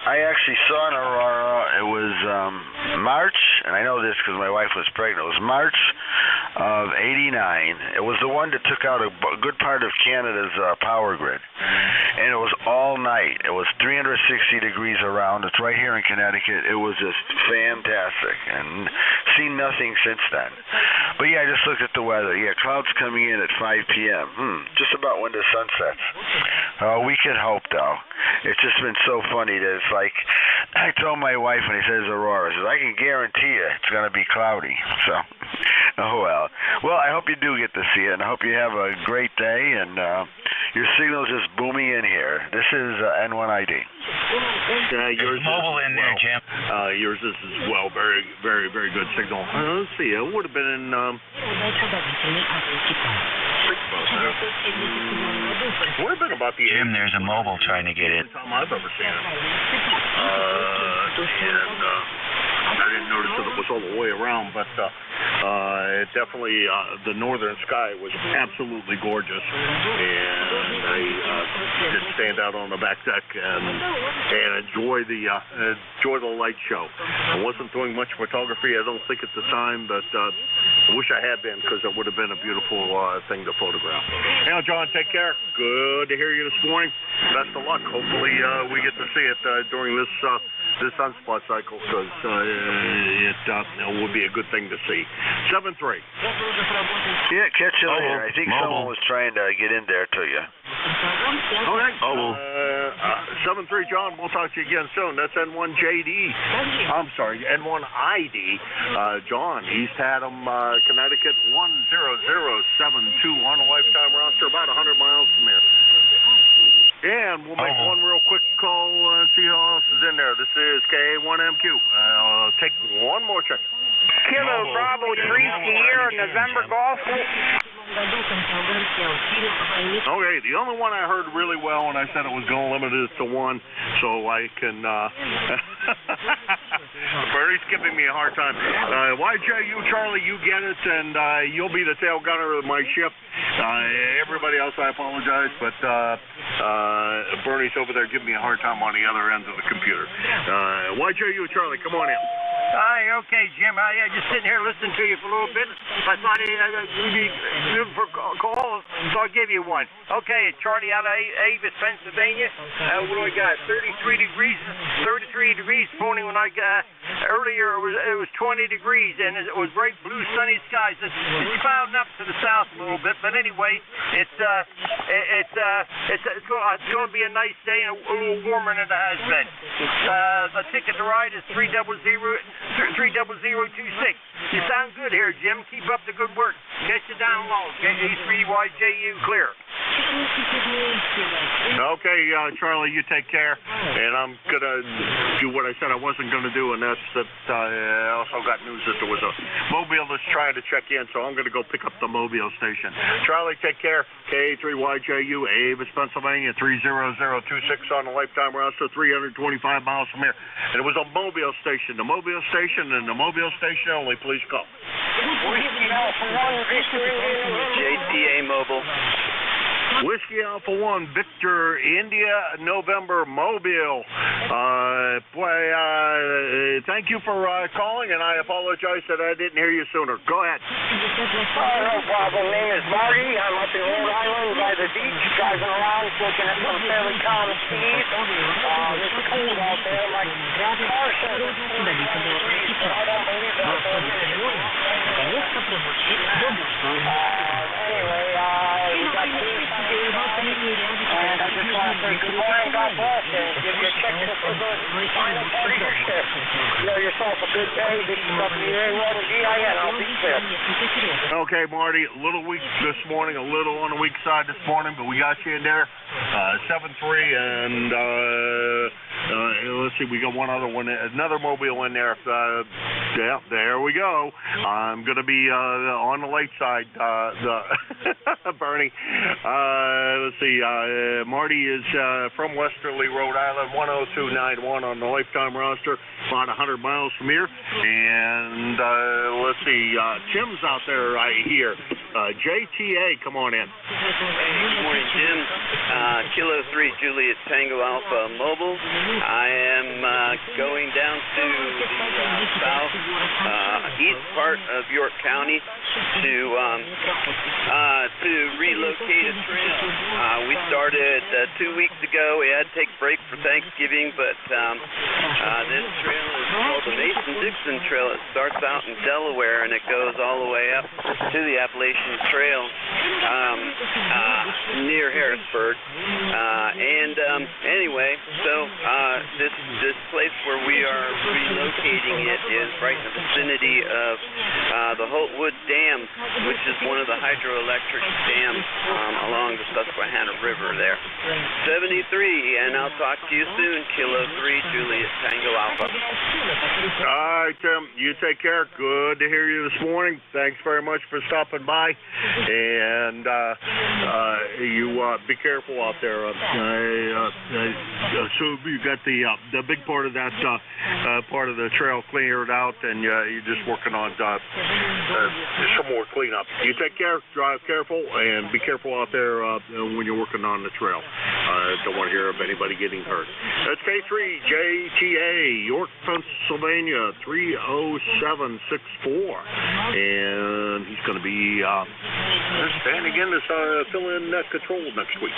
I actually saw an aurora. It was March, and I know this because my wife was pregnant. It was March of '89. It was the one that took out a good part of Canada's power grid, and it was all night. It was 360 degrees around. It's right here in Connecticut. It was just fantastic, and seen nothing since then. But yeah, I just looked at the weather. Yeah, clouds coming in at 5 p.m. Just about when the sun sets. We can hope, though. It's just been so funny that it's like, I told my wife when he says aurora, I says, I can guarantee you it's going to be cloudy. So, oh well. Well, I hope you do get to see it, and I hope you have a great day, and your signal's just booming in here. This is N1ID. Yours mobile in there, Jim. Yours is as well. Very, very, very good signal. Let's see. It would have been in... Would have been about the Jim, there's a mobile trying to get in. Time I've ever seen it. I didn't notice that it was all the way around, but it definitely, the northern sky was absolutely gorgeous, and I did stand out on the back deck and enjoy the light show. I wasn't doing much photography, I don't think at the time, but I wish I had been because it would have been a beautiful thing to photograph. Now, John, take care. Good to hear you this morning. Best of luck. Hopefully, we get to see it during this sunspot cycle because it would be a good thing to see. 7-3. Yeah, catch you later. I think someone was trying to get in there to you. Okay. 7-3, John. We'll talk to you again soon. That's N1JD. I'm sorry, N1ID. John, East Haddam, Connecticut, 10072 on a lifetime roster, about 100 miles from here. And we'll make one real quick call and see who else is in there. This is KA1MQ. I'll take one more check. Kilo Bravo 3 Sierra November Golf. Okay, the only one I heard really well when I said it was going to limit it to one, so I can... Bernie's giving me a hard time. YJU, Charlie, you get it, and you'll be the tail gunner of my ship. Everybody else, I apologize, but Bernie's over there giving me a hard time on the other end of the computer. YJU, Charlie, come on in. Hi, okay, Jim. I just sitting here listening to you for a little bit. I thought you'd be good for a call, so I'll give you one. Okay, Charlie out of Avis, Pennsylvania. What do we got? 33 degrees this morning when I got earlier. It was 20 degrees, and it was bright blue, sunny skies. It's clouding up to the south a little bit, but anyway, it's going to be a nice day and a little warmer than it has been. The ticket to ride is 30026. You sound good here, Jim. Keep up the good work. Get you down low. E3YJU clear. Okay, Charlie, you take care. And I'm going to do what I said I wasn't going to do, and that's that I also got news that there was a mobile that's trying to check in, so I'm going to go pick up the mobile station. Charlie, take care. K3YJU, Avis, Pennsylvania, 30026 on the lifetime roster, 325 miles from here. And it was a mobile station. The mobile station and the mobile station only. Please call. JTA Mobile. Whiskey Alpha 1, Victor, India, November, Mobile. Thank you for calling, and I apologize that I didn't hear you sooner. Go ahead. No problem. Name is Marty. I'm up in Rhode Island by the beach, driving around, looking at some fairly calm speed. It's cold out there. My car says it's 40 degrees, but I don't believe that. Anyway, we got and I just want to say good morning, God bless, and give you a check for the final part of your shift. You know yourself a good day. This is WA1GIN. I'll be there. Okay, Marty, a little weak this morning, a little on the weak side this morning, but we got you in there. 7-3, and let's see, we got one other one, another mobile in there. Yeah, there we go. I'm going to be on the late side, Bernie. Let's see, Marty is from Westerly, Rhode Island, 10291 on the lifetime roster, about 100 miles from here. And let's see, Tim's out there right here. JTA, come on in. Hey, good morning, Jim. Kilo 3 Juliet Tango Alpha Mobile. I am going down to the south east part of York County to relocate a trail. We started 2 weeks ago. We had to take a break for Thanksgiving, but this trail is called the Mason-Dixon Trail. It starts out in Delaware, and it goes all the way up to the Appalachian Trail near Harrisburg. Anyway, so this place where we are relocating it is right in the vicinity of the Holtwood Dam, which is one of the hydroelectric dams along the Susquehanna River there. 73, and I'll talk to you soon. Kilo 3 Juliet Tango Alpha. All right, Tim, you take care. Good to hear you this morning. Thanks very much for stopping by, and you be careful out there. So you got the big part of that part of the trail cleared out, and you're just working on some more cleanup. You take care, drive careful, and be careful out there when you're working on the trail. Don't want to hear of anybody getting hurt. That's K3JTA, York, Pennsylvania, 30764, and he's going to be standing in as fill-in control next week. So,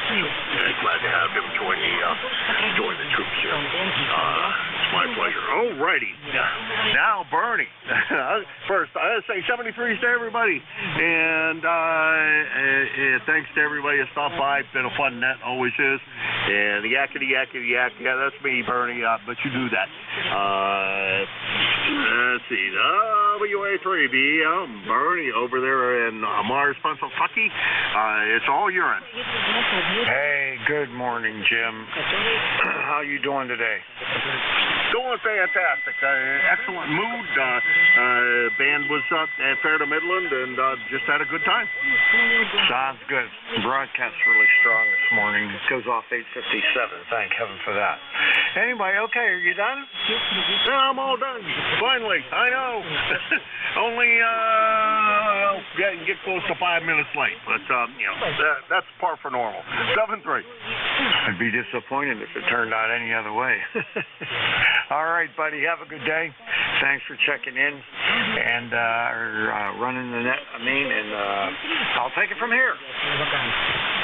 glad to have him join the troops here. It's my pleasure. Alrighty. Now, Bernie. First, I say 73s to everybody, and thanks to everybody that stopped by. It's been a fun net, always is. And the yakety yak. Yeah, that's me, Bernie. But you do that. Let's see. WA3B. Bernie over there in Mars, Pennsylvania. It's all urine. Hey, good morning, Jim. How you doing today? Doing fantastic. Excellent mood. Band was up at Fair to Midland and just had a good time. Sounds good. Broadcast really strong this morning. It goes off 8:57. Thank heaven for that. Anyway, okay, are you done? Yeah, I'm all done. Finally, I know. Only get close to 5 minutes late, but that's par for normal. 7-3. I'd be disappointed if it turned out any other way. All right, buddy. Have a good day. Thanks for checking in and running the net. And I'll take it from here.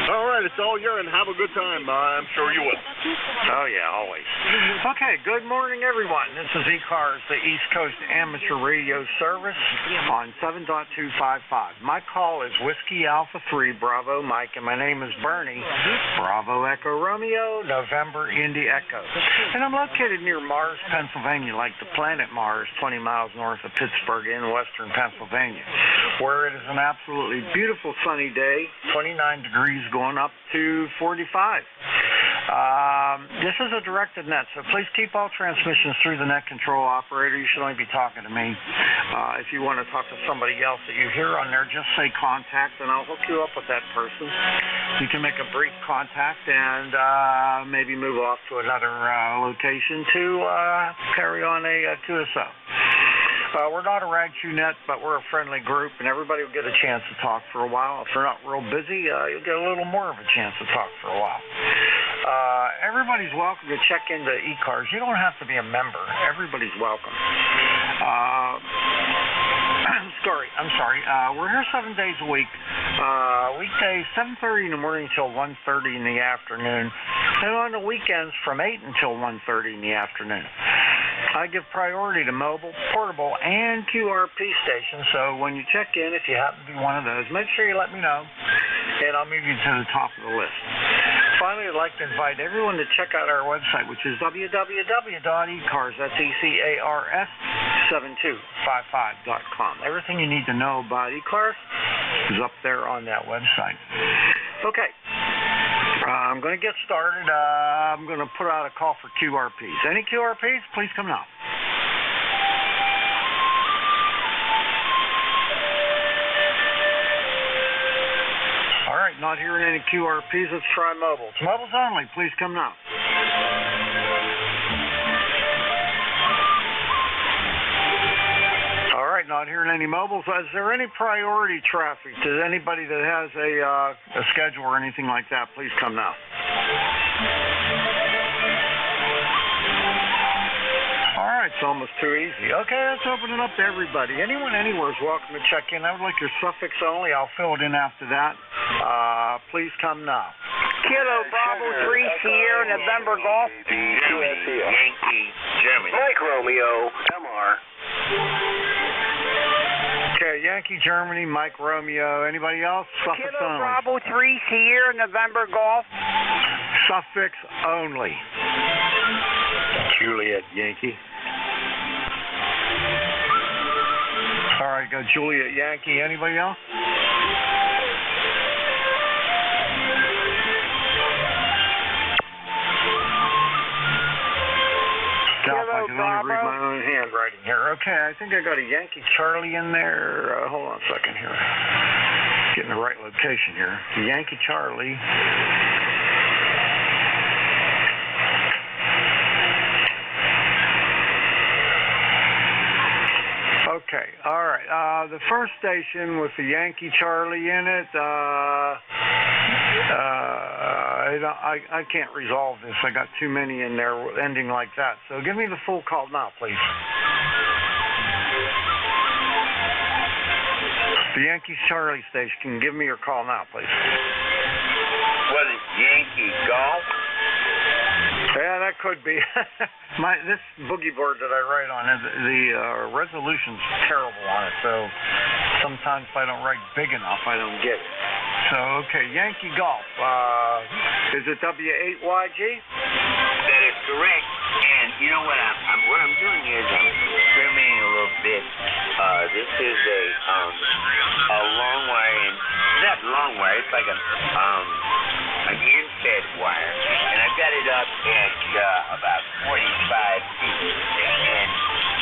All right, it's all yours, and have a good time. I'm sure you will. Oh, yeah, always. Okay, good morning, everyone. This is ECARS, the East Coast Amateur Radio Service on 7.255. My call is Whiskey Alpha 3, Bravo Mike, and my name is Bernie. Bravo Echo Romeo, November Indy Echo. And I'm located near Mars, Pennsylvania, like the planet Mars, 20 miles north of Pittsburgh in western Pennsylvania, where it is an absolutely beautiful sunny day, 29 degrees going up to 45. This is a directed net, so please keep all transmissions through the net control operator. You should only be talking to me. If you want to talk to somebody else that you hear on there, just say contact, and I'll hook you up with that person. You can make a brief contact and maybe move off to another location to carry on a QSO. We're not a rag shoe net, but we're a friendly group, and everybody will get a chance to talk for a while. If they're not real busy, you'll get a little more of a chance to talk for a while. Everybody's welcome to check into ECARS. You don't have to be a member. Everybody's welcome. I'm sorry. We're here 7 days a week. Weekdays, 7:30 in the morning until 1:30 in the afternoon. And on the weekends, from 8 until 1:30 in the afternoon. I give priority to mobile, portable, and QRP stations, so when you check in, if you happen to be one of those, make sure you let me know, and I'll move you to the top of the list. Finally, I'd like to invite everyone to check out our website, which is www.ecars, that's ECARS 7255.com. Everything you need to know about ECARS is up there on that website. Okay. I'm going to get started. I'm going to put out a call for QRPs. Any QRPs, please come now. All right, not hearing any QRPs. Let's try mobiles. Mobiles only, please come now. All right, not hearing any mobiles. Is there any priority traffic? Does anybody that has a schedule or anything like that, please come now. All right, it's almost too easy. Okay, let's open it up to everybody. Anyone anywhere is welcome to check in. I would like your suffix only. I'll fill it in after that. Please come now. Kilo Bravo 3 Sierra November Golf. Yankee, Germany. Mike Romeo, MR. Okay, Yankee, Germany, Mike Romeo. Anybody else? Suffix Kilo only. Bravo 3 Sierra November Golf. Suffix only. Juliet, Yankee. All right, go Juliet, Yankee. Anybody else? I can only read my own handwriting here. Okay, I think I got a Yankee Charlie in there. Hold on a second here. Getting the right location here. Yankee Charlie. Okay, all right. The first station with the Yankee Charlie in it, I can't resolve this. I got too many in there ending like that. So give me the full call now, please. The Yankee Charlie station, give me your call now, please. What is Yankee Golf? Yeah, that could be. This boogie board that I write on, the resolution's terrible on it, so sometimes if I don't write big enough, I don't get it. So, okay, Yankee Golf. Is it W8YG? That is correct. And you know what I'm doing is I'm experimenting a little bit. This is a long wire, and not long wire. It's like an in-fed wire, and I've got it up at about 45 feet, and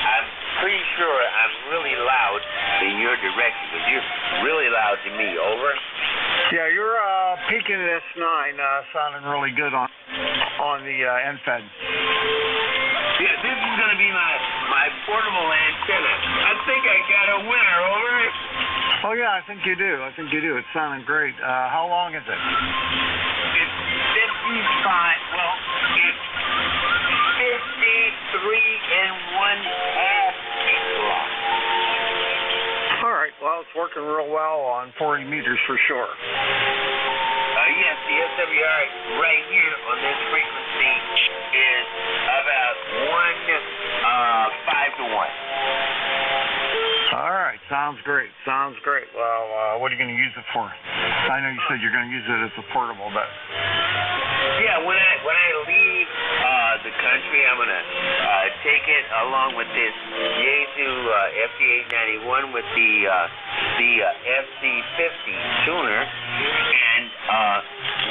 I'm pretty sure I'm really loud in your direction, because you're really loud to me. Over. Yeah, you're peaking at S9, sounding really good on the end-fed. Yeah, this is going to be my portable antenna. I think I got a winner. Over. Oh, yeah, I think you do. It's sounding great. How long is it? It's 15 fine. Well, it's 53 1/2 o'clock. All right. Well, it's working real well on 40 meters for sure. Yes, the SWR right here on this frequency is about 5 to 1. All right. Sounds great. Sounds great. Well, what are you going to use it for? I know you said you're going to use it as a portable, but... Yeah, when I leave the country, I'm gonna take it along with this Yaesu FT891 with the FC50 tuner, and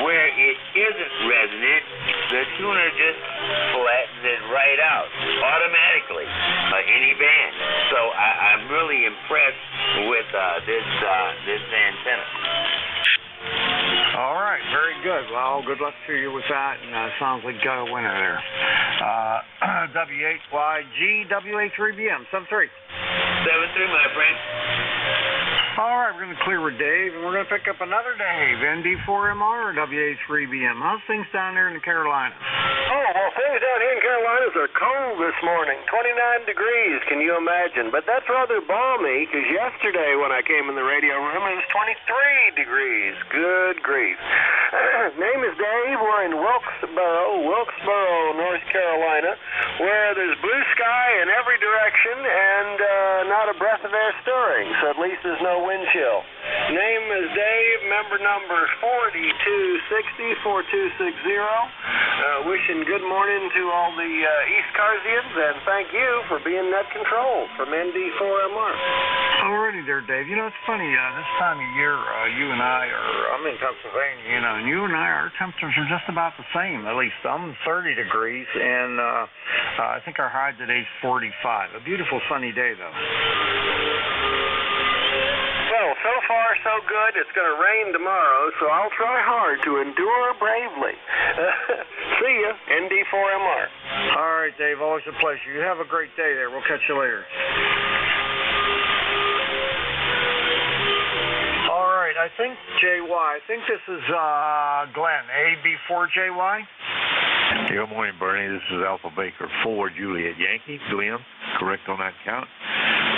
where it isn't resonant, the tuner just flattens it right out automatically, any band. So I'm really impressed with this antenna. All right, very good. Well, good luck to you with that, and sounds like you got a winner there. W8YG, WA3BM, 73. 73, my friend. All right, we're going to clear with Dave, and we're going to pick up another Dave, ND4MR or WA3BM. How's things down there in the Carolinas? Oh, well, things down here in Carolinas are cold this morning, 29 degrees, can you imagine? But that's rather balmy, because yesterday when I came in the radio room, it was 23 degrees. Good grief. Name is Dave. We're in Wilkesboro, North Carolina, where there's blue sky in every direction and not a breath of air stirring, so at least there's no wind chill. Name is Dave, member number 4260-4260. Wishing good morning to all the ECARSians, and thank you for being net control from ND4MR. Alrighty there, Dave. You know, it's funny, this time of year, you and I I'm in Pennsylvania, and you and I, our temperatures are just about the same. At least I'm 30 degrees, and I think our high today is 45. A beautiful sunny day, though. Well, so far so good. It's going to rain tomorrow, so I'll try hard to endure bravely. See ya, ND4MR. All right, Dave, always a pleasure. You have a great day there. We'll catch you later. All right, I think this is Glenn, AB4JY. Good morning, Bernie. This is Alpha Baker 4 Juliet Yankee. Glenn, correct on that count.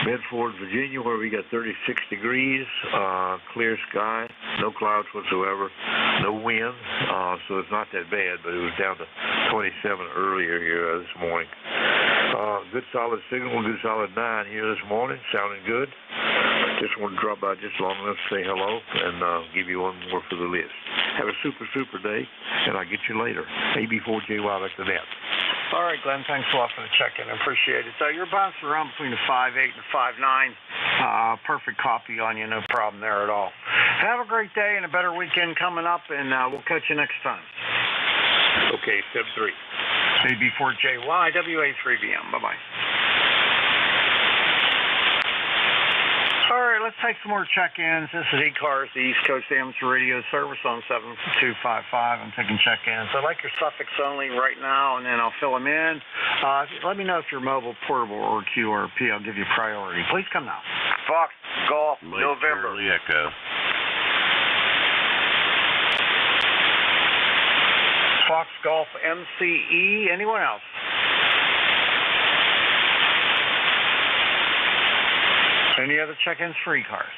Medford, Virginia, where we got 36 degrees, clear sky, no clouds whatsoever, no wind, so it's not that bad, but it was down to 27 earlier here this morning. Good solid signal, good solid 9 here this morning, sounding good. Just want to drop by just long enough to say hello and give you one more for the list. Have a super day, and I'll get you later. AB4JY back to net. All right, Glenn, thanks a lot for the check-in. I appreciate it. So you're bouncing around between the 5.8 and the 5.9. Perfect copy on you, no problem there at all. Have a great day and a better weekend coming up, and we'll catch you next time. Okay, step 3. AB4JY, WA3BM. Bye-bye. All right, let's take some more check-ins. This is ECARS, the East Coast Amateur Radio Service on 7255. I'm taking check-ins. I like your suffix only right now, and then I'll fill them in. Let me know if you're mobile, portable, or QRP. I'll give you priority. Please come now. Fox, Golf, Mike November. Charlie Echo. Fox, Golf, MCE. Anyone else? Any other check-ins for ECARS?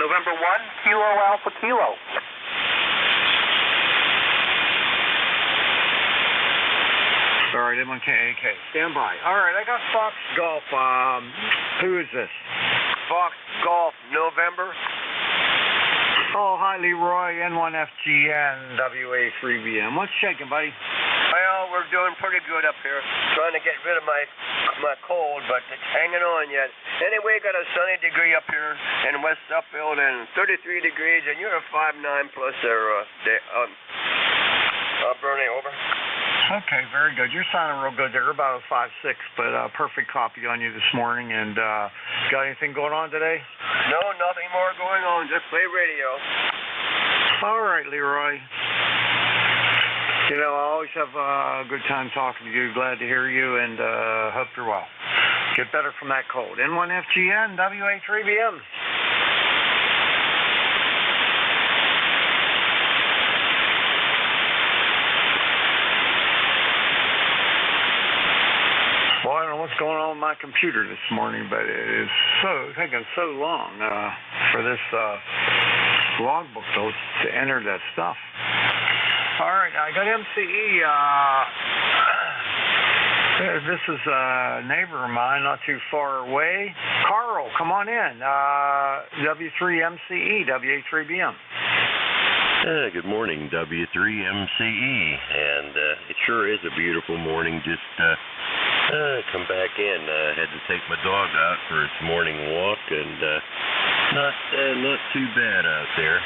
November 1, Kilo Alpha Kilo. All right, M1KAK. Stand by. All right, I got Fox Golf. Who is this? Fox, Golf, November. Oh, hi, Leroy, N1FGN, WA3BM. What's shaking, buddy? Well, we're doing pretty good up here. Trying to get rid of my cold, but it's hanging on yet. Anyway, got a sunny degree up here in West Suffield and 33 degrees, and you're a 5.9 plus there, Bernie, over. Okay, very good. You're sounding real good there. About a 5.6, but perfect copy on you this morning. And got anything going on today? No, nothing more going on. Just play radio. All right, Leroy. You know, I always have a good time talking to you. Glad to hear you, and hope you're well. Get better from that cold. N1FGN, WA3BM. Well, I don't know what's going on with my computer this morning, but it is taking so long for this logbook to enter that stuff. All right, I got MCE. This is a neighbor of mine, not too far away. Carl, come on in. W3MCE, WA3BM. Good morning, W3MCE, and it sure is a beautiful morning. Just come back in. Had to take my dog out for its morning walk, and not too bad out there.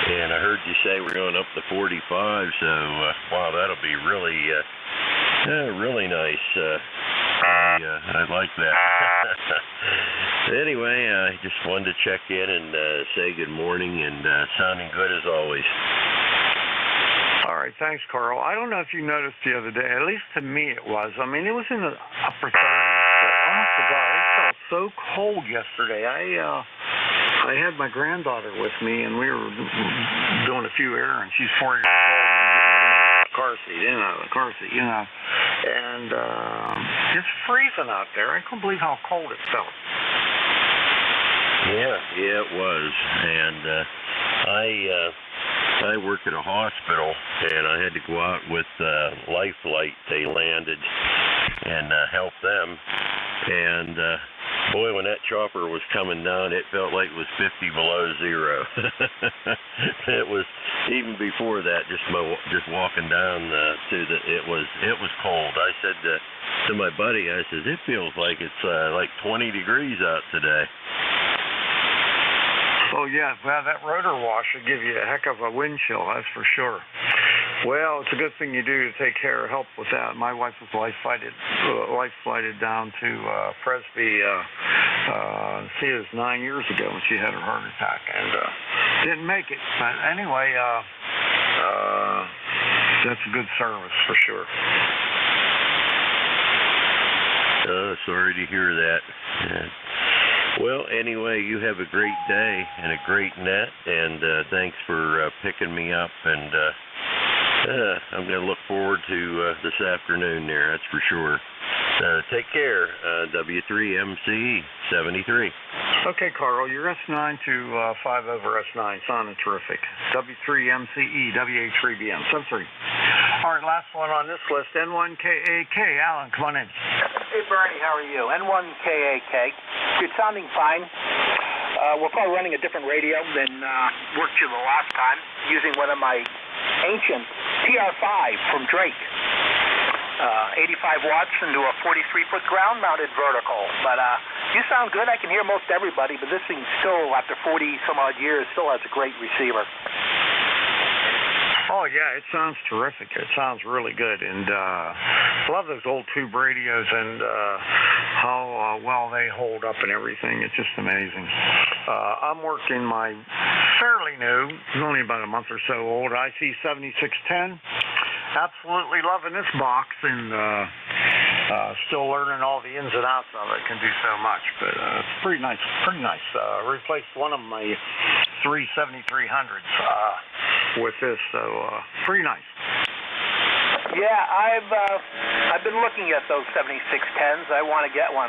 And I heard you say we're going up to 45, so wow, that'll be really nice. I like that. Anyway, I just wanted to check in and say good morning, and sounding good as always. All right, thanks, Carl. I don't know if you noticed the other day, at least to me it was. I mean, it was in the upper 30s, but honest to God, it felt so cold yesterday. I had my granddaughter with me, and we were doing a few errands. She's 4 years old, and out of the car seat, and it's freezing out there. I couldn't believe how cold it felt. Yeah, it was, and I work at a hospital, and I had to go out with Life Flight. They landed and help them, and boy, when that chopper was coming down, it felt like it was 50 below zero. It was, even before that, just walking down it was cold. I said to my buddy, I said, it feels like it's like 20 degrees out today. Oh, yeah, well, that rotor wash would give you a heck of a wind chill, that's for sure. Well, it's a good thing you do to take care of help with that. My wife was life flighted down to Presby, it was 9 years ago when she had her heart attack, and didn't make it. But anyway, that's a good service for sure. Sorry to hear that. Well, anyway, you have a great day and a great net, and thanks for picking me up, and I'm going to look forward to this afternoon there, that's for sure. Take care, W3MCE 73. Okay, Carl, you're S9 to 5 over S9, sounding terrific. W3MCE, WA3BM, sub 3. All right, last one on this list, N1KAK. Alan, come on in. Hey, Bernie, how are you? N1KAK. You're sounding fine. We're probably running a different radio than worked you the last time, using one of my ancient TR5 from Drake. 85 watts into a 43-foot ground-mounted vertical. But you sound good. I can hear most everybody, but this thing still, after 40-some-odd years, still has a great receiver. Oh, yeah, it sounds terrific. It sounds really good. And love those old tube radios and how well they hold up and everything. It's just amazing. I'm working my fairly new, it's only about a month or so old, IC7610. Absolutely loving this box, and still learning all the ins and outs of it. Can do so much, but it's pretty nice. Replaced one of my 37300s with this, so pretty nice. Yeah, I've been looking at those 7610s. I want to get one.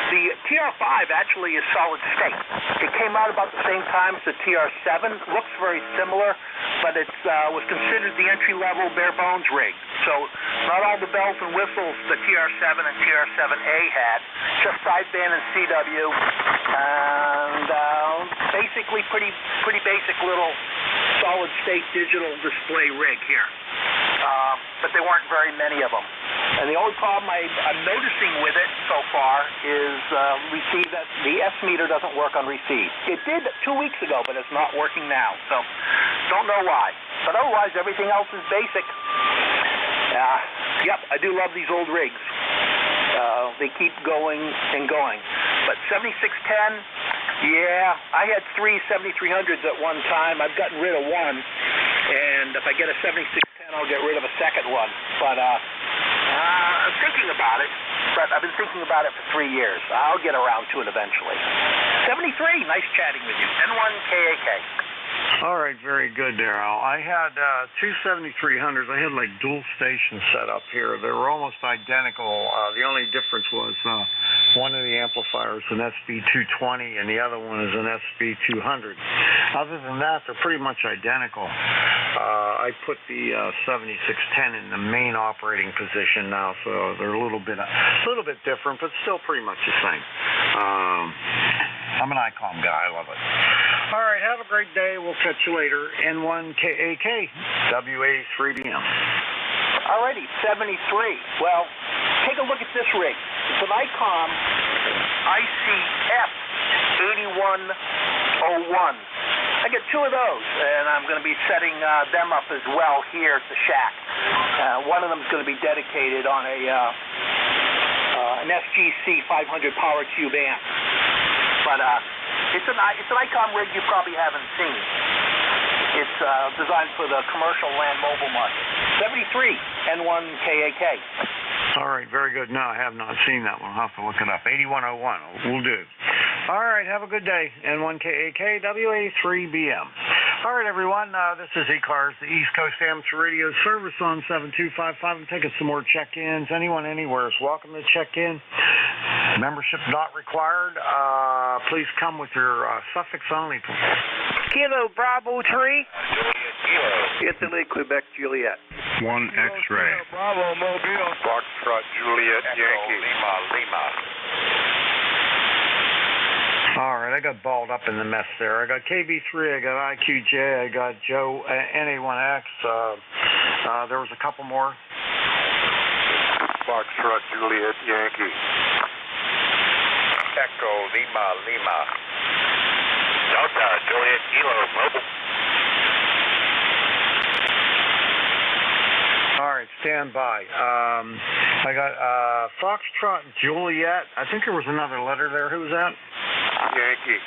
The TR5 actually is solid state. It came out about the same time as the TR7. Looks very similar, but it was considered the entry-level bare-bones rig. So not all the bells and whistles the TR7 and TR7A had, just sideband and CW, and basically pretty basic little solid-state digital display rig here. But there weren't very many of them. And the only problem I'm noticing with it so far is that the S meter doesn't work on receive. It did 2 weeks ago, but it's not working now. So don't know why. But otherwise, everything else is basic. Yep, I do love these old rigs. They keep going and going. But 7610, yeah, I had 3 7300s at one time. I've gotten rid of one. And if I get a 7610, I'll get rid of a second one. But I'm thinking about it. but I've been thinking about it for 3 years. I'll get around to it eventually. 73, nice chatting with you. N1KAK. All right, very good there, Al. I had two 7300s. I had like dual stations set up here. They were almost identical. The only difference was one of the amplifiers is an SB220 and the other one is an SB200. Other than that, they're pretty much identical. I put the 7610 in the main operating position now, so they're a little bit different, but still pretty much the same. I'm an ICOM guy. I love it. All right, have a great day. We'll catch you later. N1KAK, WA3BM. Alrighty, 73. Well, take a look at this rig. It's an ICOM ICF 8101. I get two of those, and I'm going to be setting them up as well here at the shack. One of them is going to be dedicated on an SGC 500 Power Cube amp. But it's an ICOM rig you probably haven't seen. It's designed for the commercial land mobile market. 73, N1KAK. All right, very good. No, I have not seen that one. I'll have to look it up. 8101 will do. All right, have a good day. N1KAK, WA3BM. All right, everyone, this is ECARS, the East Coast Amateur Radio Service on 7255. I'm taking some more check-ins. Anyone, anywhere is welcome to check in. Membership not required. Please come with your suffix only. Kilo Bravo 3. Italy, Quebec, Juliet. 1 X-ray. Bravo, Mobile. Foxtrot, Juliet, Yankee. Lima, Lima. All right, I got balled up in the mess there. I got KB3, I got IQJ, I got Joe NA1X. There was a couple more. Foxtrot, Juliet, Yankee. Echo, Lima, Lima. Delta, Juliet, Kilo, Mobile. All right, stand by. I got Foxtrot, Juliet. I think there was another letter there. Who was that? Yankee.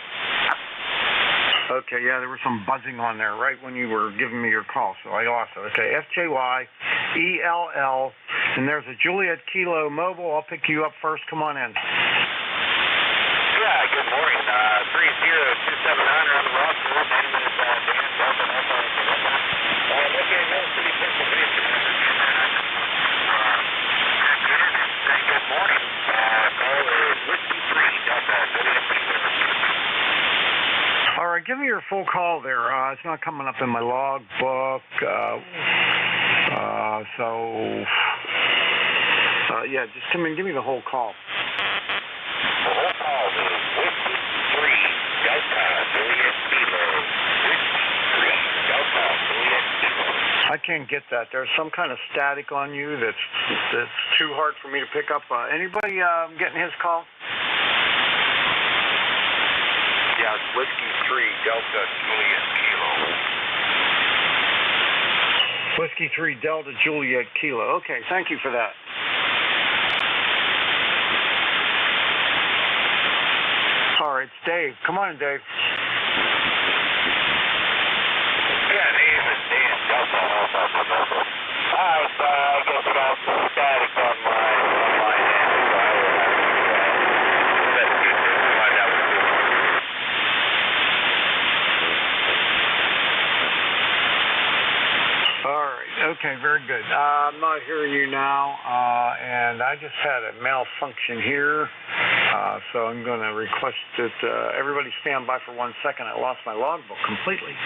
Okay, yeah, there was some buzzing on there right when you were giving me your call, so I lost it. Okay, FJYELL, and there's a Juliet Kilo Mobile. I'll pick you up first. Come on in. Yeah, good morning. 30279 on the roster. My name is Dan Delta Alpha. Located in Mill City, Pennsylvania. Good morning. Call is Whiskey 3 Delta Juliet Kilo. All right, give me your full call there. It's not coming up in my log book. Yeah, just come in. Give me the whole call. The whole call is Whiskey 3 Delta Juliet Kilo. Whiskey 3 Delta Juliet Kilo. I can't get that. There's some kind of static on you that's too hard for me to pick up. Anybody getting his call? Yeah, it's Whiskey 3 Delta Juliet Kilo. Whiskey 3 Delta Juliet Kilo. Okay, thank you for that. All right, it's Dave. Come on, Dave. Yeah, name is Dan Delta Alpha. I guess I got some static on my end, so I will have to investigate this and find out what's going on. All right, okay, very good. I'm not hearing you now, and I just had a malfunction here, so I'm going to request that everybody stand by for 1 second. I lost my logbook completely.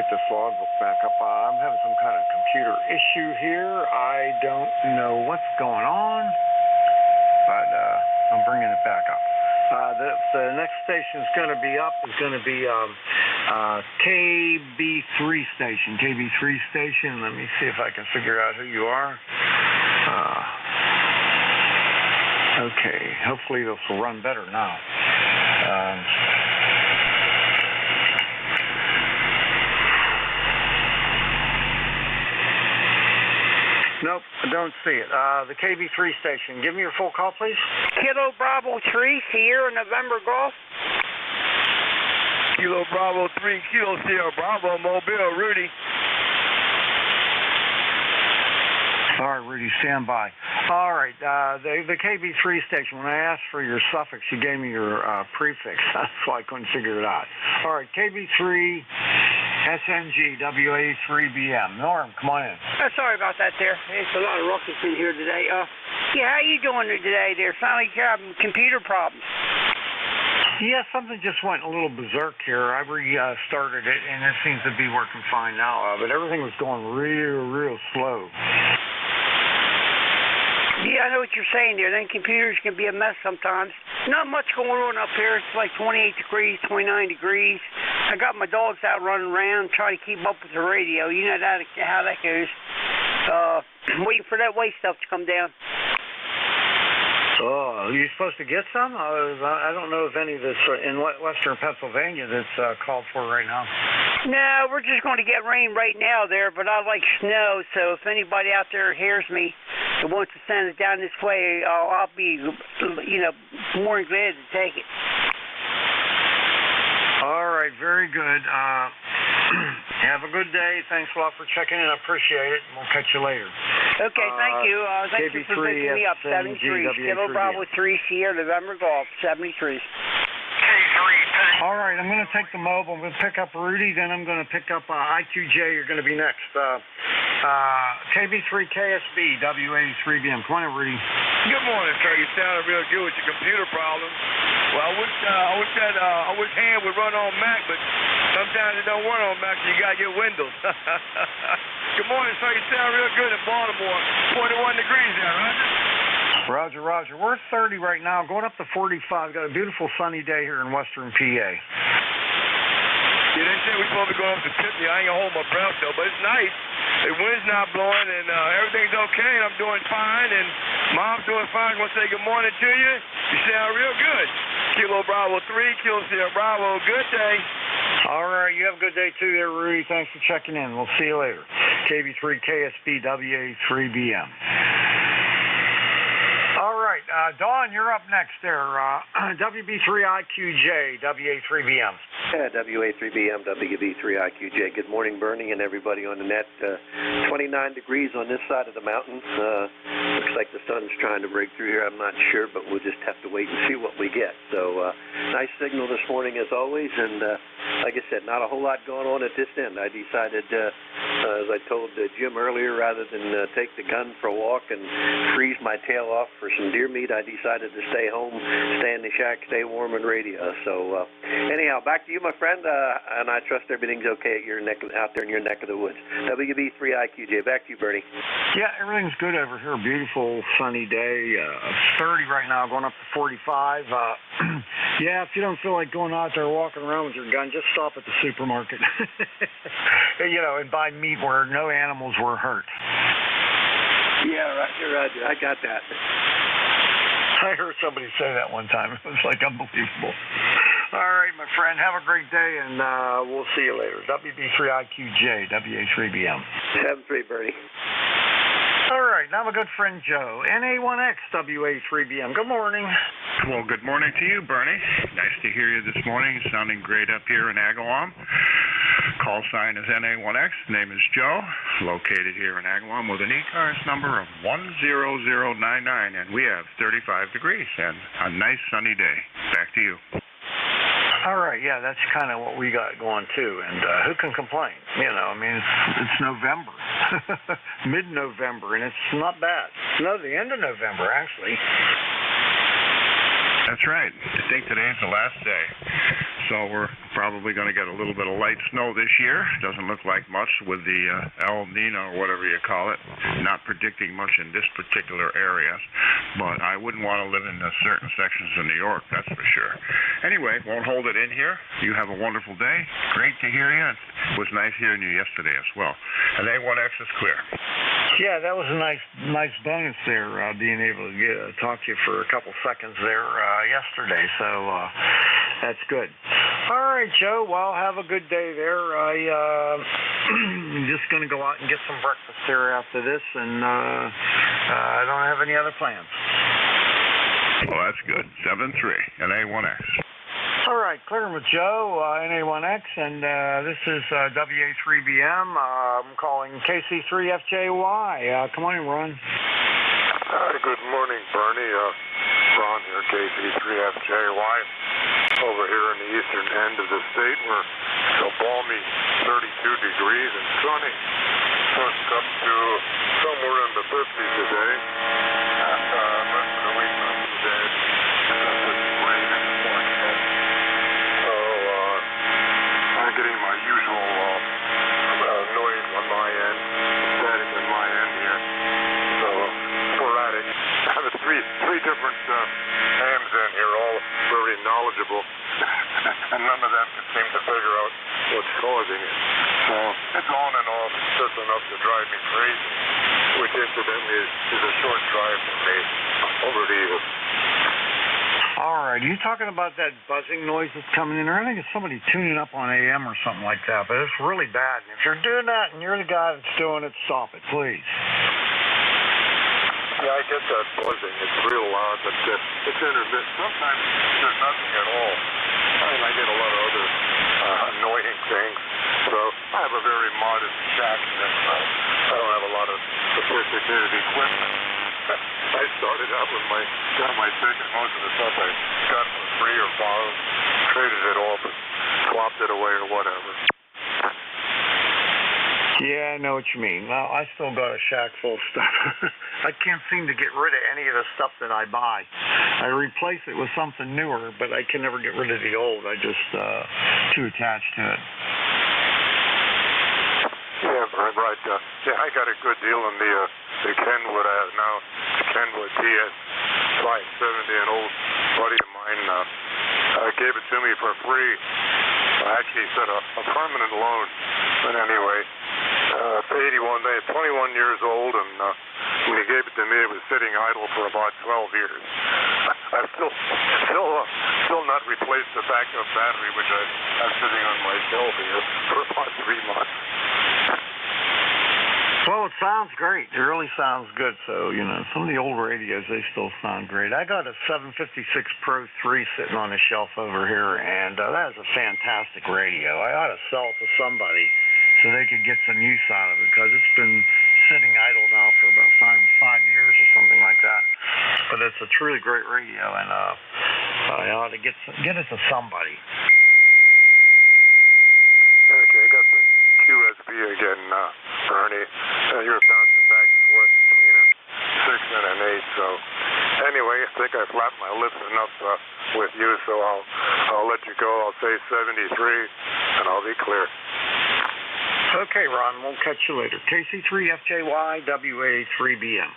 This logbook back up. I'm having some kind of computer issue here. I don't know what's going on, but I'm bringing it back up. The next station is going to be up is going to be KB3 station. Let me see if I can figure out who you are. Okay, hopefully this will run better now. Nope, I don't see it. The KB3 station. Give me your full call, please. Kilo Bravo 3, Sierra November Golf. Kilo Bravo 3, Kilo Sierra Bravo, Mobile, Rudy. All right, Rudy, stand by. All right, the KB3 station, when I asked for your suffix, you gave me your prefix. That's why I couldn't figure it out. All right, KB3, SNG, WA3BM. Norm, come on in. Sorry about that there. It's a lot of ruckus in here today. Yeah, how you doing today there? Sound like you're having computer problems. Yeah, something just went a little berserk here. I restarted it, and it seems to be working fine now. But everything was going real slow. Yeah, I know what you're saying there. Then computers can be a mess sometimes. Not much going on up here. It's like 28 degrees, 29 degrees. I got my dogs out running around, trying to keep up with the radio. You know how that goes. Waiting for that white stuff to come down. Oh, are you supposed to get some? I don't know if any of this in western Pennsylvania that's called for right now. No, we're just going to get rain right now there, but I like snow, so if anybody out there hears me and wants to send it down this way, I'll be, more than glad to take it. All right, very good. Have a good day. Thanks a lot for checking in. I appreciate it. We'll catch you later. Okay, thank you. Thank you for picking me up. 73, Kilo Bravo 3, Sierra November Golf, 73. All right, I'm going to take the mobile. I'm going to pick up Rudy, then I'm going to pick up IQJ. You're going to be next. KB3 KSB, WA3BM. Come on in, Rudy. Good morning, sir. You sounded real good with your computer problems. Well, I wish hand would run on Mac, but sometimes it don't run on Mac, so you got to get Windows. Good morning, sir. You sound real good in Baltimore. 41 degrees there, right? Roger. We're 30 right now, going up to 45. Got a beautiful sunny day here in western PA. Yeah, they said we're supposed to go up to 50. I ain't going to hold my breath, though, but it's nice. The wind's not blowing, and everything's okay, and I'm doing fine, and Mom's doing fine. I'm going to say good morning to you. You sound real good. Kilo Bravo 3, Kilo Sierra Bravo. Good day. All right, you have a good day, too, there, Rudy. Thanks for checking in. We'll see you later. KB3 KSB, WA3BM. All right, Dawn, you're up next there. WB3IQJ, WA3BM. Yeah, WA3BM, WB3IQJ. Good morning, Bernie, and everybody on the net. 29 degrees on this side of the mountain. Looks like the sun's trying to break through here. I'm not sure, but we'll just have to wait and see what we get. So, nice signal this morning as always, and like I said, not a whole lot going on at this end. I decided, as I told Jim earlier, rather than take the gun for a walk and freeze my tail off for some deer meat, I decided to stay home, stay in the shack, stay warm and radio. So anyhow, back to you, my friend, and I trust everything's okay out there in your neck of the woods. WB3IQJ, back to you, Bernie. Yeah, everything's good over here. Beautiful sunny day. It's 30 right now, going up to 45. Yeah, if you don't feel like going out there walking around with your gun, just stop at the supermarket. And buy meat where no animals were hurt. Yeah, right. I got that. I heard somebody say that one time. It was like unbelievable. All right, my friend. Have a great day, and we'll see you later. WB3IQJ, WA3BM. 73, Bernie. All right, now my good friend Joe, NA1X, WA3BM. Good morning. Well, good morning to you, Bernie. Nice to hear you this morning. Sounding great up here in Agawam. Call sign is NA1X. Name is Joe. Located here in Agawam with an ECARS number of 10099, and we have 35 degrees and a nice sunny day. Back to you. All right, yeah, that's kind of what we got going too, and who can complain? It's November, mid-November, and it's not bad. No, the end of November, actually. That's right. I think today's the last day. So we're probably going to get a little bit of light snow this year. Doesn't look like much with the El Nino, or whatever you call it. Not predicting much in this particular area, but I wouldn't want to live in certain sections of New York, that's for sure. Anyway, won't hold it in here. You have a wonderful day. Great to hear you. It was nice hearing you yesterday as well. And A1X is clear. Yeah, that was a nice bonus there, being able to talk to you for a couple seconds there yesterday. So that's good. All right, Joe. Well, have a good day there. I'm just going to go out and get some breakfast here after this, and I don't have any other plans. Well, that's good. 7-3 and A1X. All right, clearing with Joe, NA1X, and this is WA3BM. I'm calling KC3FJY. Come on in, Ron. Good morning, Bernie. Ron here, KC3FJY. Over here in the eastern end of the state, where it's a balmy 32 degrees and sunny. Pushed up to somewhere in the 50s today. And rest of the week, not too bad. I'm getting my usual noise on my end, static on my end here. So sporadic. I have three different hams in here, all very knowledgeable, and none of them can seem to figure out what's causing it. So it's on and off, just enough to drive me crazy, which incidentally is a short drive from me over to you. All right, are you talking about that buzzing noise that's coming in there? I think it's somebody tuning up on AM or something like that, but it's really bad. And if you're doing that and you're the guy that's doing it, stop it, please. Yeah, I get that buzzing. It's real loud, but it's intermittent. Sometimes there's nothing at all. I mean, I get a lot of other annoying things. So I have a very modest shack, and I don't have a lot of sophisticated equipment. I started out with got my ticket. Most of the stuff I got for free or borrowed, traded it off and swapped it away or whatever. Yeah, I know what you mean. Well, I still got a shack full of stuff. I can't seem to get rid of any of the stuff that I buy. I replace it with something newer, but I can never get rid of the old. I just too attached to it. Yeah, right. Yeah, I got a good deal on the Kenwood I have now. The Kenwood TS 570, an old buddy of mine gave it to me for free. Actually, he said a permanent loan. But anyway, it's 21 years old, and when he gave it to me, it was sitting idle for about 12 years. I've still not replaced the backup battery, which I have sitting on my shelf here for about 3 months. Well, it sounds great. It really sounds good. So, some of the old radios, they still sound great. I got a 756 Pro 3 sitting on the shelf over here, and that is a fantastic radio. I ought to sell it to somebody so they could get some use out of it, because it's been sitting idle now for about five years or something like that. But it's a truly great radio, and I ought to get it to somebody. Okay, I got the QSB again, Bernie. You're bouncing back and forth between a 6 and an 8. So anyway, I think I flapped my lips enough with you, so I'll let you go. I'll say 73, and I'll be clear. Okay, Ron, we'll catch you later. KC3FJY, WA3BM.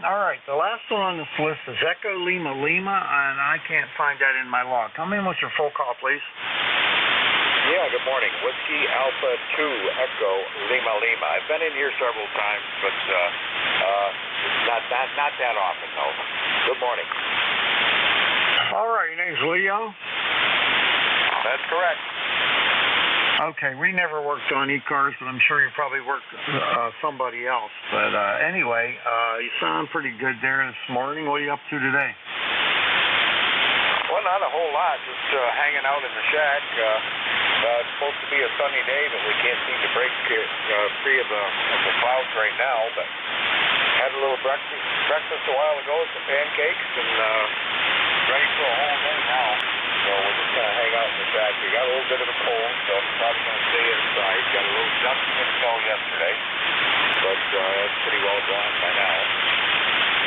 All right, the last one on this list is Echo Lima Lima, and I can't find that in my log. Come in with your full call, please. Yeah, good morning. Whiskey Alpha 2 Echo Lima Lima. I've been in here several times, but not that often, though. Good morning. All right, your name's Leo? That's correct. Okay, we never worked on ECARS, but I'm sure you probably worked somebody else. But anyway, you sound pretty good there this morning. What are you up to today? Well, not a whole lot. Just hanging out in the shack. It's supposed to be a sunny day, but we can't seem to break free of the clouds right now. But had a little breakfast a while ago, some pancakes, and ready for a whole day now. So we're just going to hang out in the shack. We got a little bit of a cold, so I'm probably going to stay inside. Got a little dusting and snow yesterday, but it's pretty well gone by now.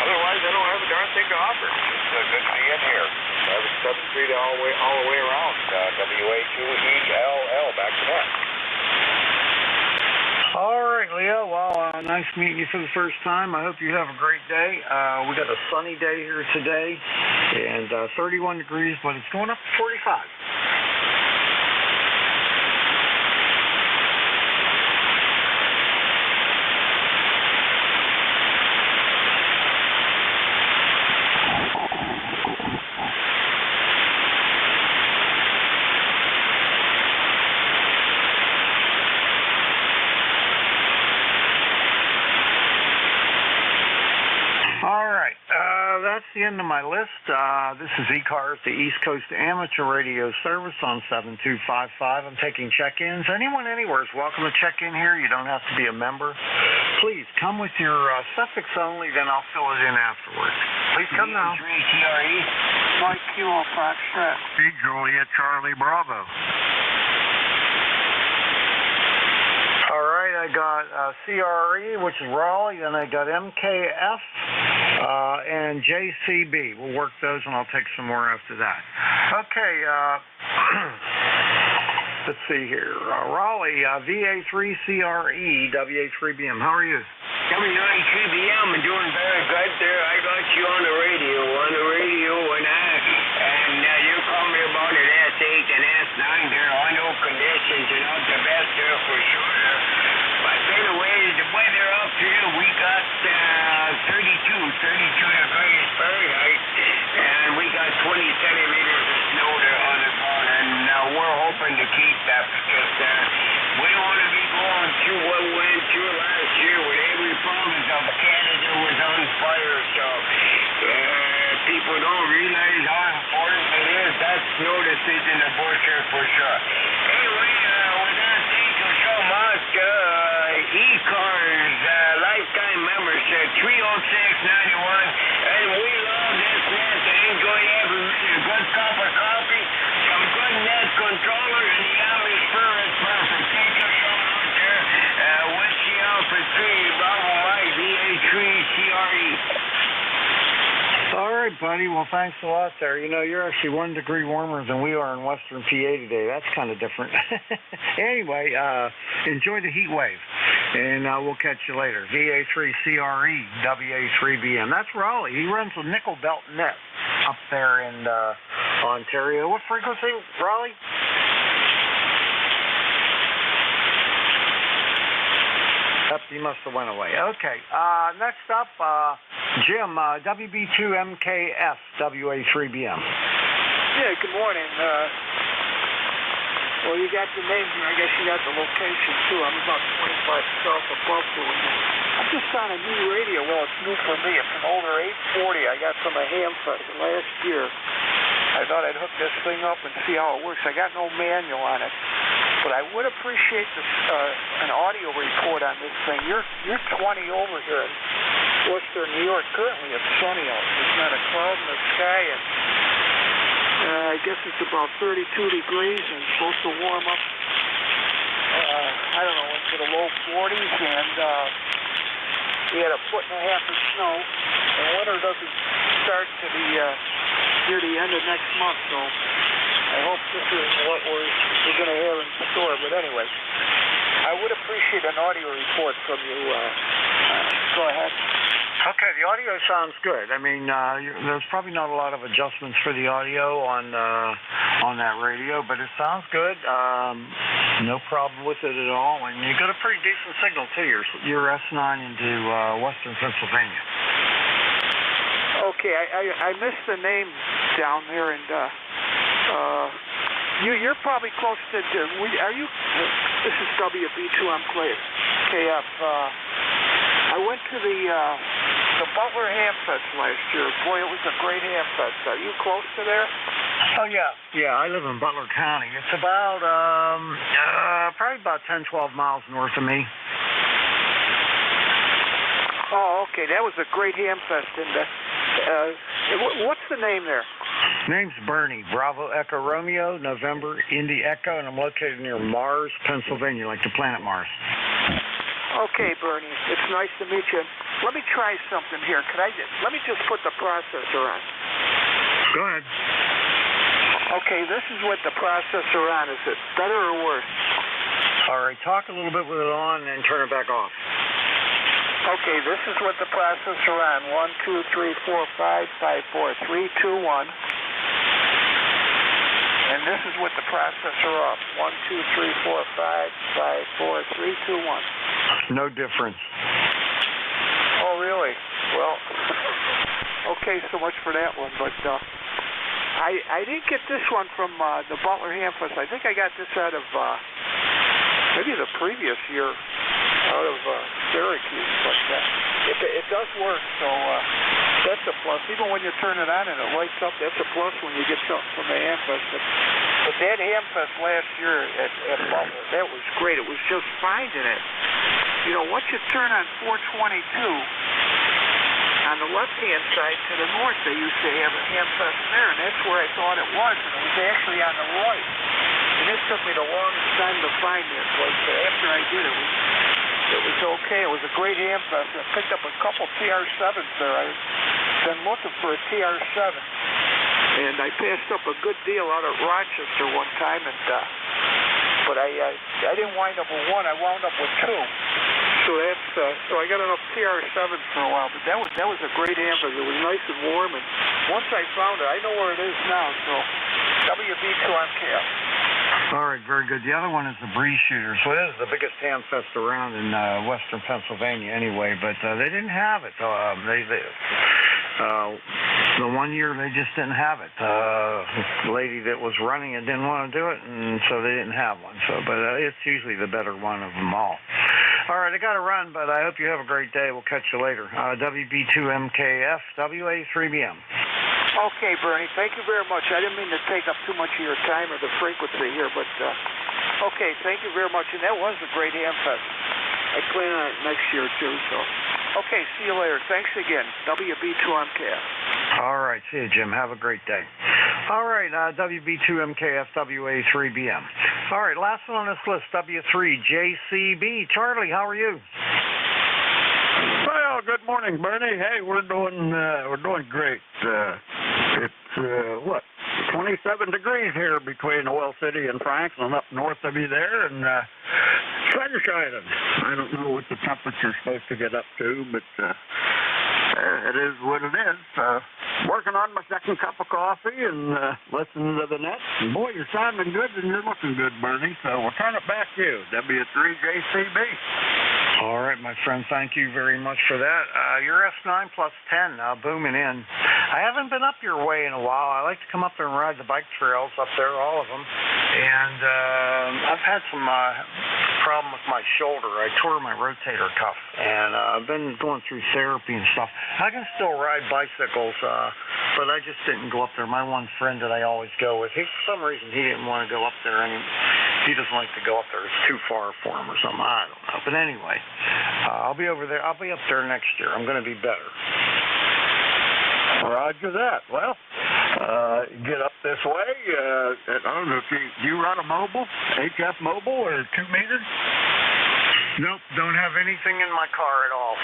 Otherwise, I don't have a darn thing to offer. It's good to be in here. was 7-3 all the way around. WA2ELL, back to that. All right, Leo. Well, nice meeting you for the first time. I hope you have a great day. We got a sunny day here today, and 31 degrees, but it's going up to 45. That's the end of my list. This is ECARS, the East Coast Amateur Radio Service on 7255. I'm taking check-ins. Anyone anywhere is welcome to check in here. You don't have to be a member. Please come with your suffix only, then I'll fill it in afterwards. Please come now. TRE, Mike Kilo Foxtrot. Juliet Charlie Bravo. All right, I got CRE, which is Raleigh, then I got MKF and JCB. We'll work those, and I'll take some more after that. Okay, let's see here. Raleigh, VA3CRE, WA3BM. How are you? WA3BM, I'm doing very good there. I got you on the radio, and you called me about an S8 and S9 there. I know conditions are not the best there for sure. But anyway, the weather up here, we got 32 degrees Fahrenheit, and we got 20 centimeters of snow there on the ground, and we're hoping to keep that because we don't want to be going through what we went through last year when every province of Canada was on fire, so people don't realize how important it is. That snow that's in the bush here for sure. Anyway, with that, thank you so much. ECARS, lifetime membership, 30691, and we love this net to enjoy every minute. Good cup of coffee, some good net controller, and the atmosphere is perfect. Thank you so much there. Wish you out for 3, Bravo Mike, VA3CRE. All right, buddy. Well, thanks a lot there. You know, you're actually 1 degree warmer than we are in Western PA today. That's kind of different. Anyway, enjoy the heat wave, and we'll catch you later. VA3CRE, WA3BM. That's Raleigh. He runs a nickel belt net up there in Ontario. What frequency, Raleigh? He must have went away. Okay. Next up, Jim, WB2MKF, WA3BM. Yeah, good morning. Well, you got the name here. I guess you got the location, too. I'm about 25 south of Buffalo. I'm just on a new radio. Well, it's new for me. It's an older 840 I got from a Hamfest last year. I thought I'd hook this thing up and see how it works. I got no manual on it. But I would appreciate an audio report on this thing. You're 20 over here in Western New York. Currently, it's sunny out. There's not a cloud in the sky, and I guess it's about 32 degrees and supposed to warm up, I don't know, into the low 40s, and we had 1.5 foot of snow, and winter doesn't start to the near the end of next month, so I hope this is what we're going to have in store. But anyway, I would appreciate an audio report from you. Go ahead. Okay, the audio sounds good. I mean, there's probably not a lot of adjustments for the audio on that radio, but it sounds good. No problem with it at all, and you got a pretty decent signal too. Your S9 into Western Pennsylvania. Okay, I missed the name down there, and you're probably close to. Are you? This is WB2. I'm KF. I went to the Butler Hamfest last year. Boy, it was a great Hamfest. Are you close to there? Oh, yeah. Yeah, I live in Butler County. It's about, probably about 10, 12 miles north of me. Oh, okay. That was a great Hamfest. And what's the name there? Name's Bernie. Bravo Echo Romeo, November Indy Echo, and I'm located near Mars, Pennsylvania, like the planet Mars. Okay, Bernie. It's nice to meet you. Let me try something here. Let me just put the processor on. Go ahead. Okay, this is with the processor on. Is it better or worse? All right, talk a little bit with it on and turn it back off. Okay, this is with the processor on. 1, 2, 3, 4, 5, 5, 4, 3, 2, 1. And this is with the processor off. 1, 2, 3, 4, 5, 5, 4, 3, 2, 1. No difference. Oh, really? Well, okay, so much for that one. But I didn't get this one from the Butler Hamfest. I think I got this out of maybe the previous year out of Syracuse. But it does work, so that's a plus. Even when you turn it on and it lights up, that's a plus when you get something from the Hamfest. But that Hamfest last year at Butler, that was great. It was just finding it. You know, once you turn on 422, on the left-hand side to the north, they used to have a Hamfest there, and that's where I thought it was, and it was actually on the right. And it took me the longest time to find that place, but after I did, it was okay. It was a great Hamfest. I picked up a couple TR7s there. I've been looking for a TR7, and I passed up a good deal out at Rochester one time, and but I didn't wind up with one. I wound up with two. So so I got enough TR7s for a while, but that was a great Hamfest. It was nice and warm, and once I found it, I know where it is now. So WB2 on KF. All right, very good. The other one is the Breeze Shooter. So it is the biggest Hamfest around in western Pennsylvania anyway, but they didn't have it. The 1 year they just didn't have it. The lady that was running it didn't want to do it, and so they didn't have one. So, but it's usually the better one of them all. All right, I got to run, but I hope you have a great day. We'll catch you later. WB2MKF, WA3BM. Okay, Bernie, thank you very much. I didn't mean to take up too much of your time or the frequency here, but okay, thank you very much. And that was a great Hamfest. I plan on it next year, too, so. Okay, see you later. Thanks again. WB2MKF. All right, see you, Jim. Have a great day. All right, WB2MKF, WA3BM. All right, last one on this list, W3JCB. Charlie, how are you? Well, good morning, Bernie. Hey, we're doing great. It's what, 27 degrees here between Oil City and Franklin, up north of you there, and sun shining. I don't know what the temperature's supposed to get up to, but it is what it is. Working on my second cup of coffee and listening to the net. And boy, you're sounding good and you're looking good, Bernie. So we'll turn it back to you, W3JCB. All right, my friend, thank you very much for that. You're S9 plus 10 booming in. I haven't been up your way in a while. I like to come up there and ride the bike trails up there, all of them. And I've had some problem with my shoulder. I tore my rotator cuff, and I've been going through therapy and stuff. I can still ride bicycles, but I just didn't go up there. My one friend that I always go with, for some reason, he didn't want to go up there anymore. He doesn't like to go up there. It's too far for him or something. I don't know. But anyway, I'll be over there. I'll be up there next year. I'm going to be better. Roger that. Well, get up this way. I don't know if you run a mobile, HF mobile or 2 meters? Nope, don't have anything in my car at all.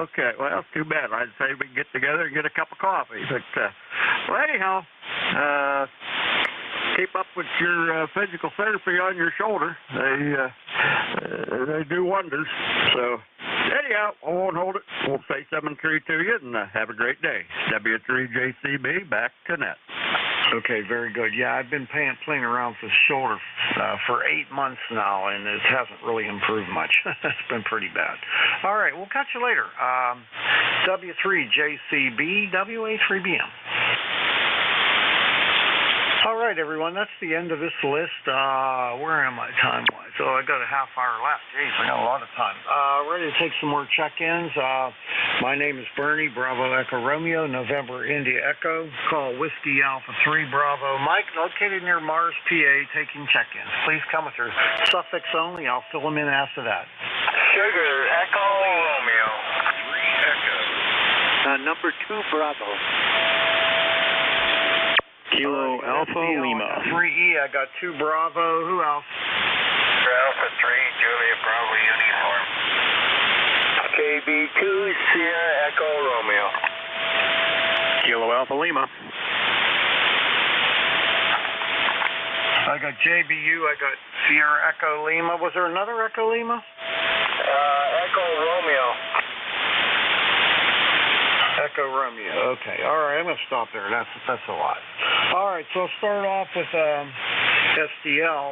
Okay, well, too bad. I'd say we can get together and get a cup of coffee. But, well, anyhow, keep up with your physical therapy on your shoulder. They do wonders. So, anyhow, I won't hold it. We'll say 7-3 to you, and have a great day. W3JCB, back to net. Okay, very good. Yeah, I've been playing around with the shoulder for 8 months now, and it hasn't really improved much. It's been pretty bad. All right, we'll catch you later. W3JCB, WA3BM. All right, everyone, that's the end of this list. Where am I time-wise? So I got a half hour left. Jeez, I got a lot of time. Ready to take some more check-ins. My name is Bernie, Bravo Echo Romeo, November India Echo. Call Whiskey Alpha 3 Bravo Mike, located near Mars, PA, taking check-ins. Please come with your suffix only. I'll fill them in after that. Sugar Echo Romeo. 3 Echo. Number 2 Bravo. Kilo Alpha Lima. 3E, I got 2 Bravo. Who else? Alpha 3, Julia Bravo uniform. KB2 Sierra Echo Romeo. Kilo Alpha Lima. I got JBU, I got Sierra Echo Lima. Was there another Echo Lima? Echo Romeo. Echo Romeo. Okay. All right. I'm going to stop there. That's a lot. All right. So I'll start off with SDL.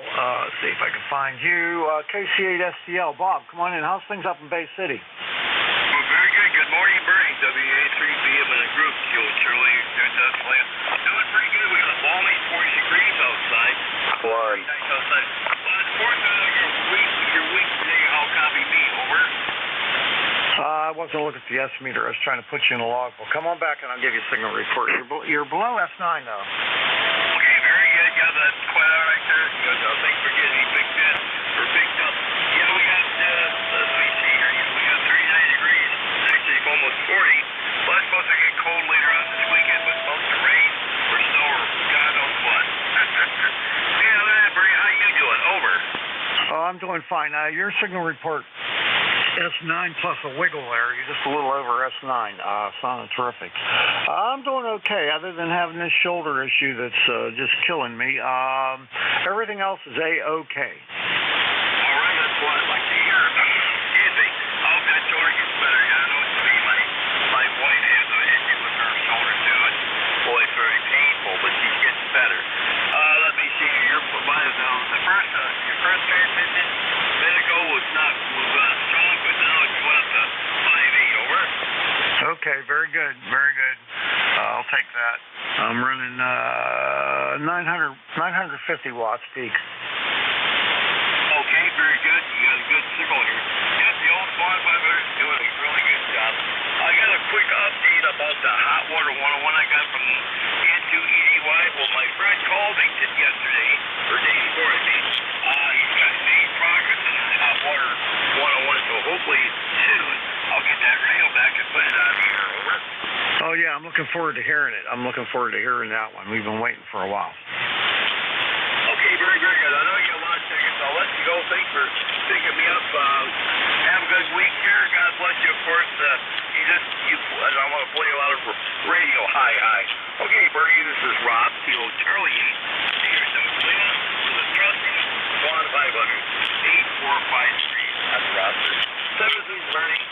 See if I can find you. KC8 SDL. Bob, come on in. How's things up in Bay City? Well, very good. Good morning, Bernie. WA3BM in a group. Charlie, doing pretty good. We got a balmy 40 degrees outside. One. Nice outside. Your week today, how copy me? Over. I wasn't looking at the S meter. I was trying to put you in a logbook. Come on back and I'll give you a signal report. You're below S9 though. Okay, very good. Got that quite all right there. Good. Thanks for getting me picked up. Yeah, we got, let me see here. We got 39 degrees. Actually, almost 40. Well, it's supposed to get cold later on this weekend, but supposed to rain or snow or God knows what. Hey, other than that, Bernie, how you doing? Over. Oh, I'm doing fine. Your signal report. S9 plus a wiggle there. You're just a little over S9. Sounded terrific. I'm doing okay, other than having this shoulder issue that's just killing me. Everything else is A-okay. All right, that's what I'd like to hear. Excuse me. I hope that shoulder gets better. I know it's me. My wife has an issue with her shoulder too, and boy, it's very painful, but she's getting better. Let me see. Your first transmission a minute ago was strong, but now it's went up to 5.8. Over. Okay, very good, very good. I'll take that. I'm running 950 watts peak. Okay, very good. You got a good signal here. Got the old Swan 500 doing a really good job. I got a quick update about the hot water 101 I got from N2EY. Well, my friend called me yesterday, or day before, I mean. He's got made progress in the hot water 101, so hopefully soon I'll get that radio back and put it on the air. Over. Oh, yeah, I'm looking forward to hearing it. I'm looking forward to hearing that one. We've been waiting for a while. Okay, very, very good. I know you got a lot of tickets. I'll let you go. Thanks for picking me up. Have a good week here. God bless you, of course. I want to play a lot of radio. Hi. Okay, Bernie, this is Rob, Kilo Charlie 8. Here's some cleanup for the trusting Swan 500, 8453. That's Rob. 7 Bernie.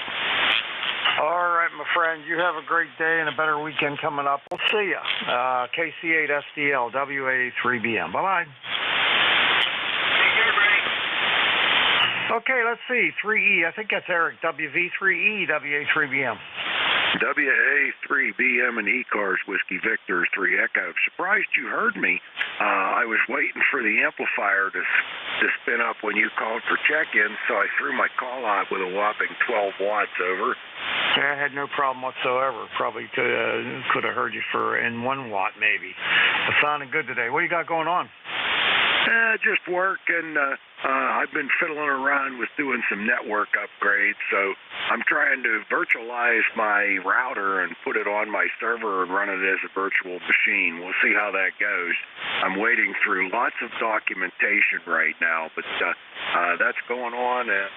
All right, my friend. You have a great day and a better weekend coming up. We'll see ya. KC8 SDL, WA3BM. Bye-bye. Take care, Bernie. Okay, let's see. 3E. I think that's Eric. WV3E, WA3BM. WA3BM and ECARS, Whiskey Victor 3 Echo. Surprised you heard me. I was waiting for the amplifier to spin up when you called for check-in, so I threw my call out with a whopping 12 watts. Over. I had no problem whatsoever. Probably could have heard you in 1 watt, maybe. It sounded good today. What do you got going on? Just work, and I've been fiddling around with doing some network upgrades, so I'm trying to virtualize my router and put it on my server and run it as a virtual machine. We'll see how that goes. I'm wading through lots of documentation right now, but that's going on, and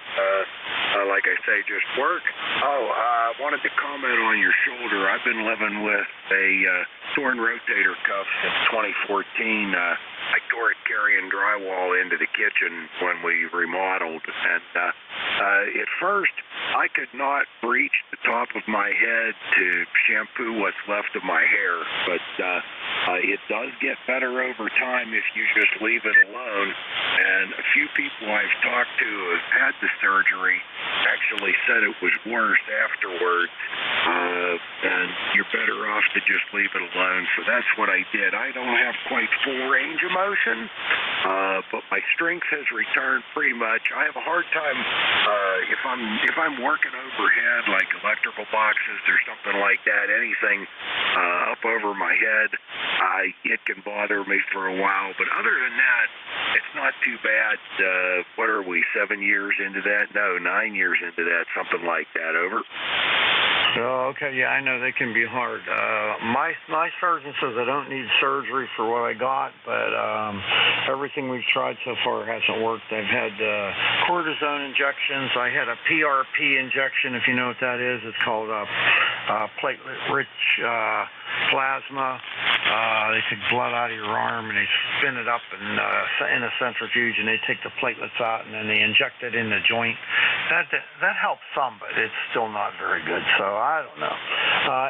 like I say, just work. I wanted to comment on your shoulder. I've been living with a torn rotator cuff since 2014. I tore it carrying drywall into the kitchen when we remodeled, and at first I could not reach the top of my head to shampoo what's left of my hair, but it does get better over time if you just leave it alone. And a few people I've talked to who have had the surgery actually said it was worse afterwards, and you're better off to just leave it alone. So that's what I did. I don't have quite full range of motion, but my strength has returned pretty much. I have a hard time if I'm working overhead, like electrical boxes or something like that, anything up over my head, it can bother me for a while. But other than that, it's not too bad. What are we, 7 years into that? No, 9 years into that, something like that. Over. Oh, okay. Yeah, I know they can be hard. My surgeon says I don't need surgery for what I got, but everything we've tried so far hasn't worked. I've had cortisone injections. I had a PRP injection, if you know what that is. It's called platelet-rich plasma. They take blood out of your arm and they spin it up in a centrifuge, and they take the platelets out and then they inject it in the joint. That helps some, but it's still not very good. So I don't know.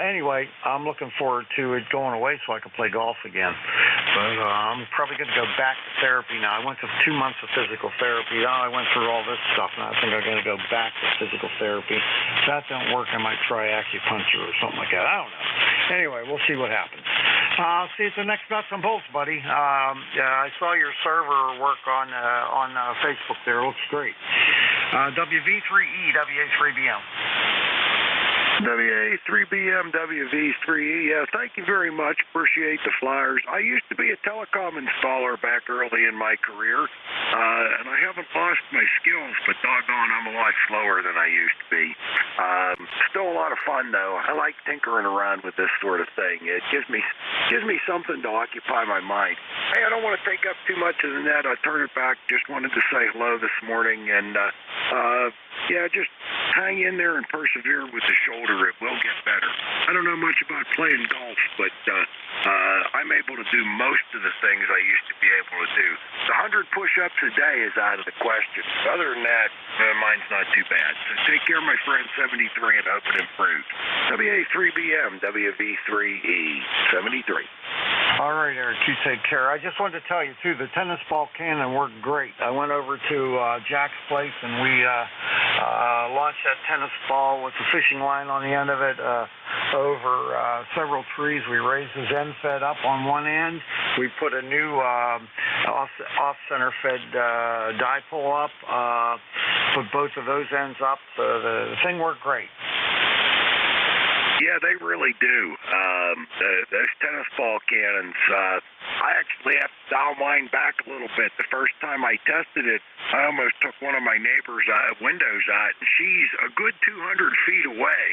Anyway, I'm looking forward to it going away so I can play golf again. But I'm probably going to go back to therapy now. I went to 2 months of physical therapy. Now I went through all this stuff, and I think I'm going to go back to physical therapy. If that don't work, I might try acupuncture or something like that. I don't know. Anyway, we'll see what happens. See you at the next Nuts and Bolts, buddy. I saw your server work on Facebook there. It looks great. WV3E, WA3BM. WA3BM, WV3E. Yeah, thank you very much. Appreciate the flyers. I used to be a telecom installer back early in my career, and I haven't lost my skills, but doggone, I'm a lot slower than I used to be. Still a lot of fun, though. I like tinkering around with this sort of thing. It gives me something to occupy my mind. Hey, I don't want to take up too much of the net. I turn it back. Just wanted to say hello this morning, and yeah, just hang in there and persevere with the shoulder. It will get better. I don't know much about playing golf, but I'm able to do most of the things I used to be able to do. The 100 push-ups a day is out of the question. Other than that, mine's not too bad. So take care, my friend, 73, and hope it improves. WA3BM, WV3E, 73. All right, Eric, you take care. I just wanted to tell you, too, the tennis ball cannon worked great. I went over to Jack's place, and we launched that tennis ball with the fishing line on the end of it over several trees. We raised the Zen fed up on one end. We put a new off-center fed dipole up, put both of those ends up. The thing worked great. Yeah, they really do. Those tennis ball cannons, I actually have to dial mine back a little bit. The first time I tested it, I almost took one of my neighbor's windows out, and she's a good 200 feet away.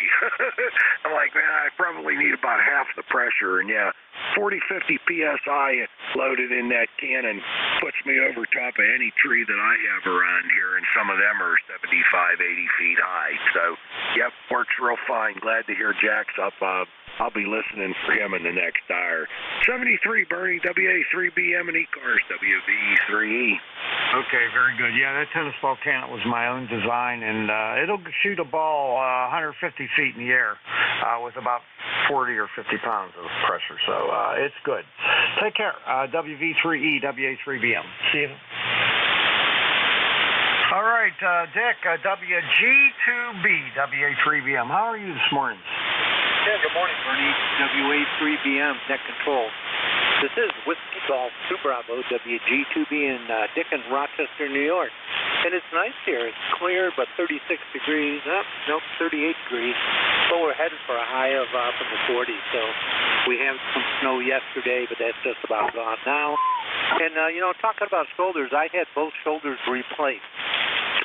I'm like, man, I probably need about half the pressure. And yeah, 40, 50 PSI loaded in that cannon puts me over top of any tree that I have around here, and some of them are 75, 80 feet high. So, yep, works real fine. Glad to hear Jack's up. I'll be listening for him in the next hour. 73, Bernie, WA3BM, and ECARS, WV3E. Okay, very good. Yeah, that tennis ball cannon was my own design, and it'll shoot a ball 150 feet in the air with about 40 or 50 pounds of pressure, so it's good. Take care. WV3E, WA3BM. See you. All right, Dick, WG2B, WA3BM. How are you this morning? Yeah, good morning, Bernie. WA3BM, net control. This is Whiskey Golf 2 Bravo, WG2B in Dick in Rochester, New York. And it's nice here. It's clear, but 36 degrees. Nope, 38 degrees. So we're headed for a high of in the 40s. So we had some snow yesterday, but that's just about gone now. And, talking about shoulders, I had both shoulders replaced.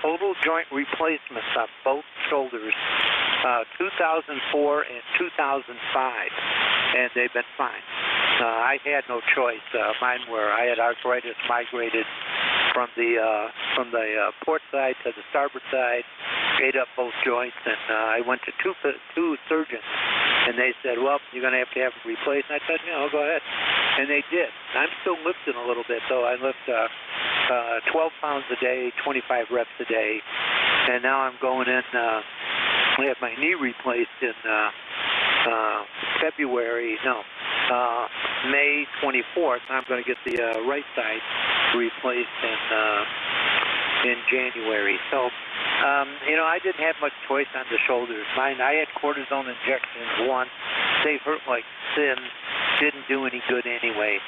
Total joint replacements on both shoulders, 2004 and 2005, and they've been fine. I had no choice. Mine were, I had arthritis migrated from the port side to the starboard side, ate up both joints, and I went to two surgeons, and they said, well, you're going to have them replaced. And I said, no, go ahead. And they did. I'm still lifting a little bit, though. I lift 12 pounds a day, 25 reps a day, and now I'm going in, I had my knee replaced in May 24th. I'm going to get the right side replaced in January. So, I didn't have much choice on the shoulders. Mine, I had cortisone injections once. They hurt like sin. Didn't do any good anyway.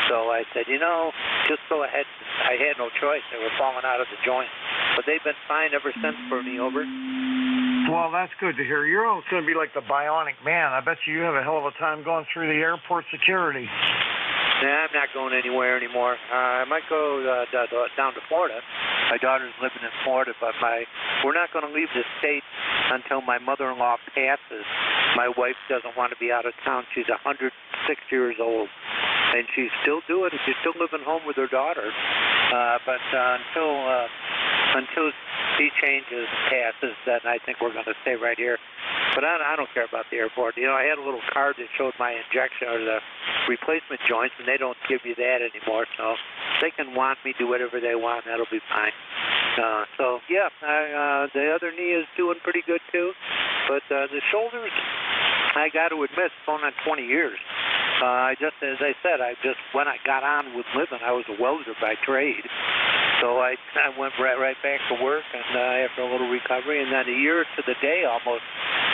So I said, just go ahead. I had no choice. They were falling out of the joint. But they've been fine ever since, Bernie, over. Well, that's good to hear. You're almost going to be like the bionic man. I bet you have a hell of a time going through the airport security. Nah, I'm not going anywhere anymore. I might go down to Florida. My daughter's living in Florida, but we're not going to leave the state until my mother-in-law passes. My wife doesn't want to be out of town. She's 106 years old, and she's still doing it. She's still living home with her daughter. But until she changes, passes, then I think we're going to stay right here. But I don't care about the airport. You know, I had a little card that showed my injection or the replacement joints, and they don't give you that anymore. So they can want me, do whatever they want. That'll be fine. So yeah, the other knee is doing pretty good too. But the shoulders, I got to admit, it's going on 20 years. As I said, when I got on with living, I was a welder by trade. So I went right back to work, and after a little recovery, and then a year to the day almost,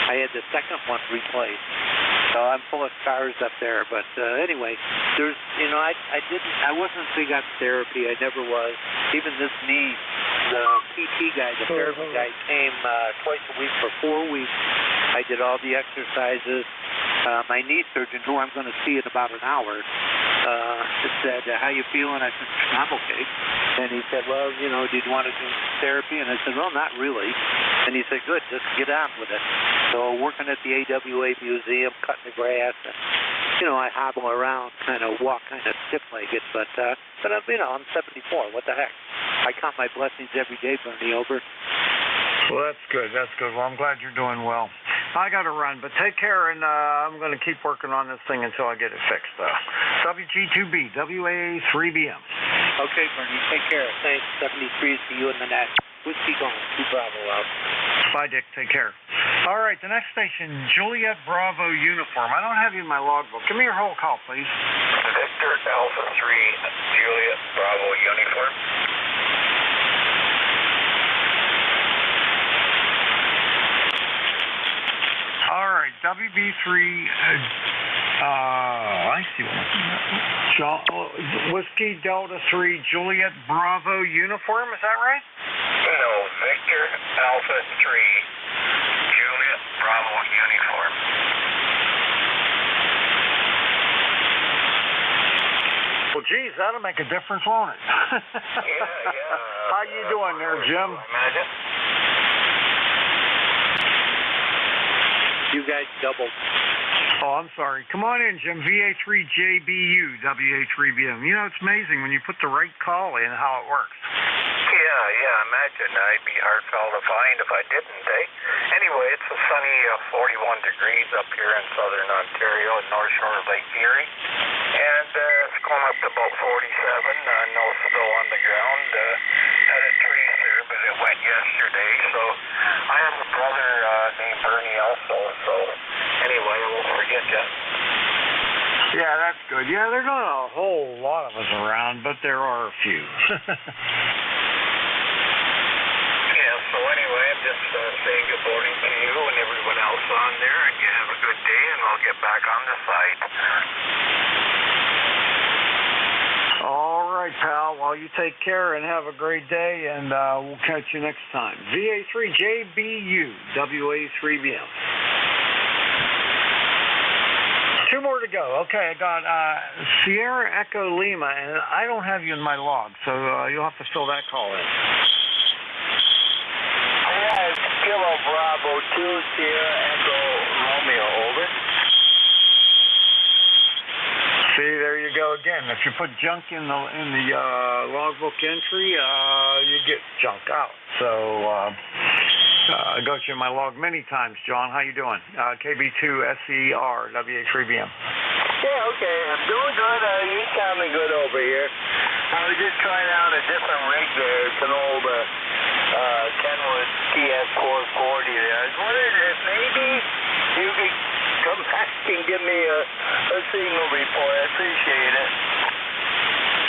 I had the second one replaced. So I'm full of scars up there. But anyway, I wasn't big on therapy. I never was. Even this knee, the PT guy, the therapy guy, came twice a week for 4 weeks. I did all the exercises. My knee surgeon, who I'm going to see in about an hour, said, "How you feeling?" I said, "I'm okay." And he said, "Well, do you want to do therapy?" And I said, "Well, not really." And he said, "Good, just get on with it." So working at the AWA museum, cutting the grass, and, I hobble around, kind of walk kind of stiff-legged, but I'm 74. What the heck? I count my blessings every day, Bernie. Over. Well, that's good. That's good. Well, I'm glad you're doing well. I got to run, but take care, and I'm going to keep working on this thing until I get it fixed, though. WG2B, WA3BM. Okay, Bernie, take care. Thanks. 73 is to you in the net. Whiskey going. 2 Bravo out. Bye, Dick. Take care. All right, the next station, Juliet Bravo Uniform. I don't have you in my logbook. Give me your whole call, please. Victor Alpha 3, Juliet Bravo Uniform. All right, WB3, I see one. Whiskey Delta 3, Juliet Bravo Uniform, is that right? No, Victor Alpha 3, Juliet Bravo Uniform. Well, geez, that'll make a difference, won't it? Yeah. How you doing there, Jim? Imagine. You guys doubled. Oh, I'm sorry. Come on in, Jim. VA3JBU, WA3BM. It's amazing when you put the right call in how it works. Yeah, imagine. I'd be hard fell to find if I didn't, Anyway, it's a sunny 41 degrees up here in southern Ontario, North Shore of Lake Erie. And it's going up to about 47. No snow on the ground. Had a trace here, but it went yesterday. So I have a brother named Bernie also. So anyway, I won't forget you. Yeah, that's good. Yeah, there's not a whole lot of us around, but there are a few. So anyway, I'm just saying good morning to you and everyone else on there, and you have a good day, and I'll get back on the site. All right, pal. Well, you take care and have a great day, and we'll catch you next time. VA3JBU, WA3BM. 2 more to go. Okay, I got Sierra Echo Lima, and I don't have you in my log, so you'll have to fill that call in. Kilo Bravo 2, Sierra Echo Romeo, over. See, there you go again. If you put junk in the logbook entry, you get junk out. So I got you in my log many times, John. How you doing? KB2SER, WA3BM. Yeah, okay. I'm doing good. You sounding good over here. I was just trying out a different rig there. It's an old Kenwood TS440 there. I was wondering if maybe you could come back and give me a signal report. I appreciate it.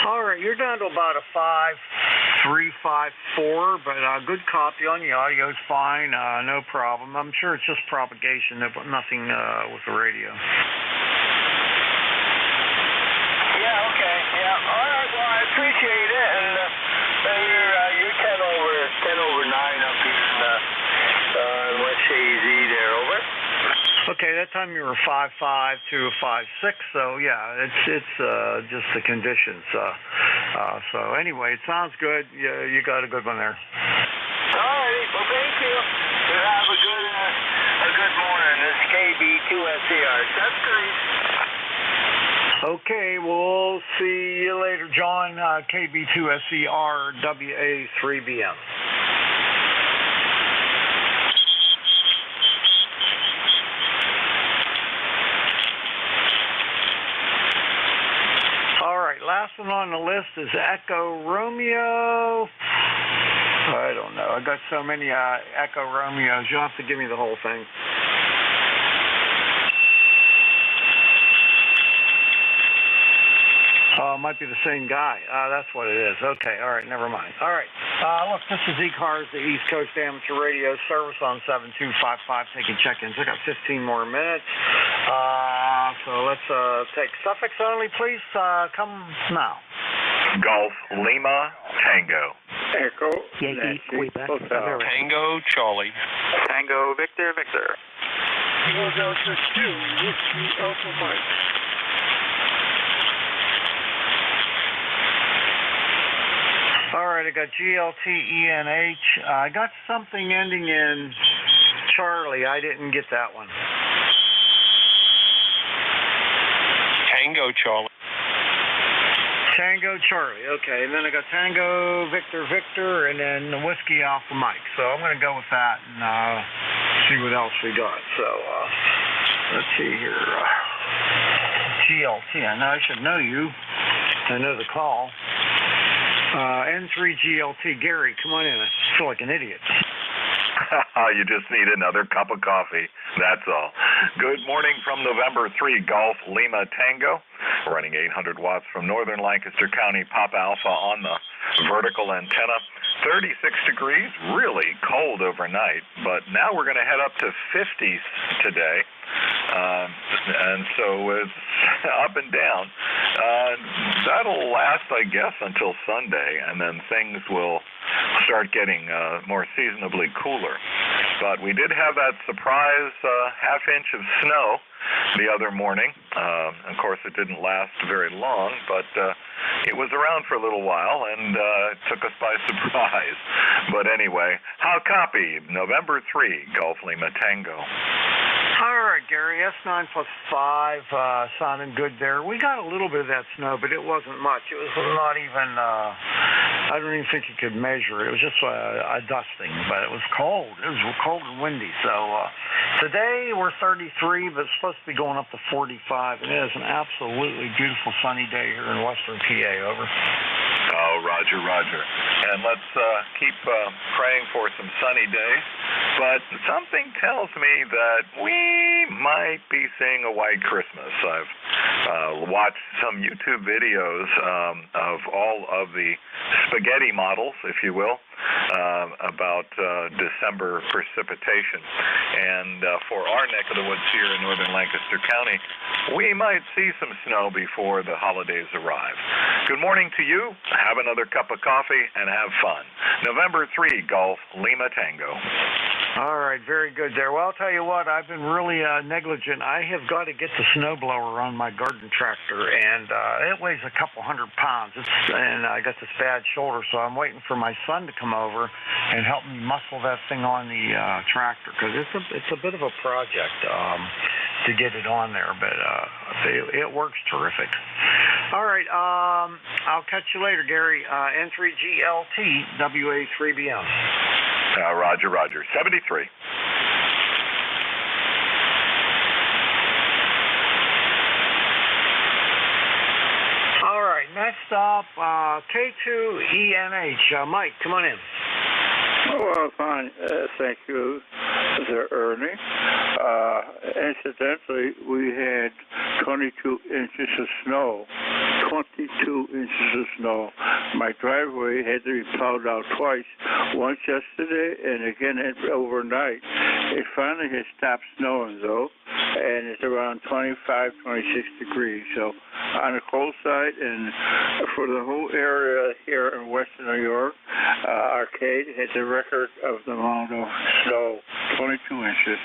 All right, you're down to about a 5.354, but good copy on the audio's fine. No problem. I'm sure it's just propagation, but nothing with the radio. Yeah, okay. Yeah. All right, well, I appreciate it. And you're 10 over 9 up here in West Shazy there, over. Okay, that time you were 5.5 to 5.6, so yeah, it's just the conditions. So anyway, it sounds good. You got a good one there. All righty, well, thank you. You have a good morning. This is KB2SER. That's great. Okay, we'll see you later, John. KB2SER, WA3BM. one on the list is Echo Romeo. I don't know. I got so many Echo Romeos. You'll have to give me the whole thing. Oh, it might be the same guy. That's what it is. Okay, all right, never mind. All right, look, this is ECARS, the East Coast Amateur Radio Service on 7255, taking check-ins. I got 15 more minutes. So let's take suffix only, please. Come now. Golf Lima Tango. Echo Yankee, Quebec, Tango Charlie. Tango Victor Victor. Eagle Delta 2, Whiskey Alpha Mike. All right, I got GLTENH. I got something ending in Charlie. I didn't get that one. Tango Charlie. Tango Charlie. Okay, and then I got Tango Victor Victor, and then Whiskey Alpha Mike. So I'm going to go with that and see what else we got. So let's see here. GLT. I know I should know you. I know the call. N3GLT. Gary, come on in. I feel like an idiot. You just need another cup of coffee. That's all. Good morning from November 3, Golf Lima Tango. Running 800 watts from northern Lancaster County, Pop Alpha on the vertical antenna. 36 degrees, really cold overnight, but now we're going to head up to 50s today. And so it's up and down. That'll last, I guess, until Sunday, and then things will start getting more seasonably cooler. But we did have that surprise half-inch of snow the other morning. Of course, it didn't last very long, but it was around for a little while, and it took us by surprise. But anyway, how copy? November 3, Golf Lima Tango. All right, Gary, S9 plus 5, sounding good there. We got a little bit of that snow, but it wasn't much. It was not even, I don't even think you could measure it. It was just a dusting, but it was cold. It was cold and windy. So today we're 33, but it's supposed to be going up to 45. And it is an absolutely beautiful sunny day here in western PA. Over. Oh, Roger, Roger. And let's keep praying for some sunny days. But something tells me that we might be seeing a white Christmas. I've watched some YouTube videos of all of the spaghetti models, if you will, about December precipitation. And for our neck of the woods here in northern Lancaster County, we might see some snow before the holidays arrive. Good morning to you. Have another cup of coffee and have fun. November 3, Golf Lima Tango. All right, very good there. Well, I'll tell you what, I've been really negligent. I have got to get the snowblower on my garden tractor, and it weighs a couple 100 pounds. And I got this bad shoulder, so I'm waiting for my son to come over and help me muscle that thing on the tractor, because it's a bit of a project to get it on there, but it works terrific. All right, I'll catch you later, Gary. N3GLT, WA3BM. Roger, Roger. 73. All right, next up, K2ENH. Mike, come on in. Oh, well, fine. Thank you, Sir Ernie. Incidentally, we had 22 inches of snow. 22 inches of snow. My driveway had to be plowed out twice, once yesterday and again overnight. It finally has stopped snowing, though, and it's around 25, 26 degrees. So on the cold side, and for the whole area here in western New York, Arcade has a record of the amount of snow, 22 inches.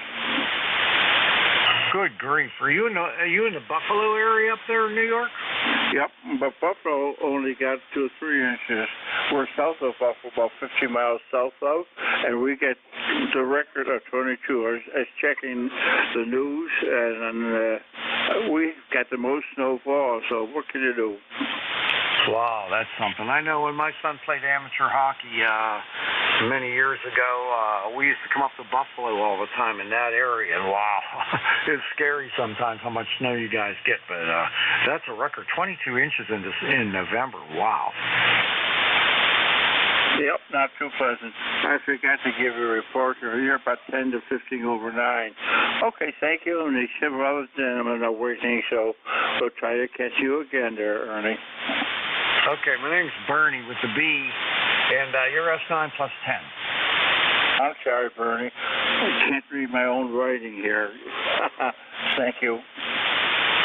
Good grief. Are you in the Buffalo area up there in New York? Yep, but Buffalo only got 2 or 3 inches. We're south of Buffalo, about 50 miles south of, and we get the record of 22. I was checking the news, and we got the most snowfall, so what can you do? Wow, that's something. I know when my son played amateur hockey, many years ago. We used to come up to Buffalo all the time in that area, and wow, it's scary sometimes how much snow you guys get. But that's a record, 22 inches in November. Wow. Yep, not too pleasant. I forgot to give you a report. You're about 10 to 15 over 9. Okay, thank you. And the several other gentlemen are waiting, so we'll try to catch you again there, Ernie. Okay, my name's Bernie with the B, and you're S9 plus 10. I'm sorry, Bernie. I can't read my own writing here. Thank you.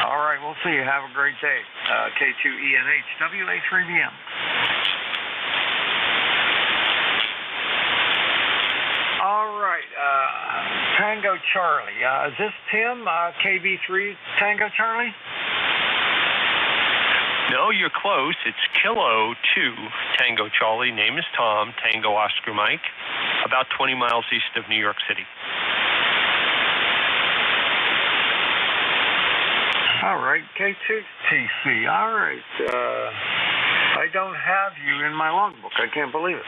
All right, we'll see you. Have a great day. K2ENH, WA3BM. All right, Tango Charlie. Is this Tim, KB3 Tango Charlie? No, you're close. It's Kilo 2 Tango Charlie. Name is Tom, Tango Oscar Mike, about 20 miles east of New York City. All right, K2TC. All right. I don't have you in my logbook. I can't believe it.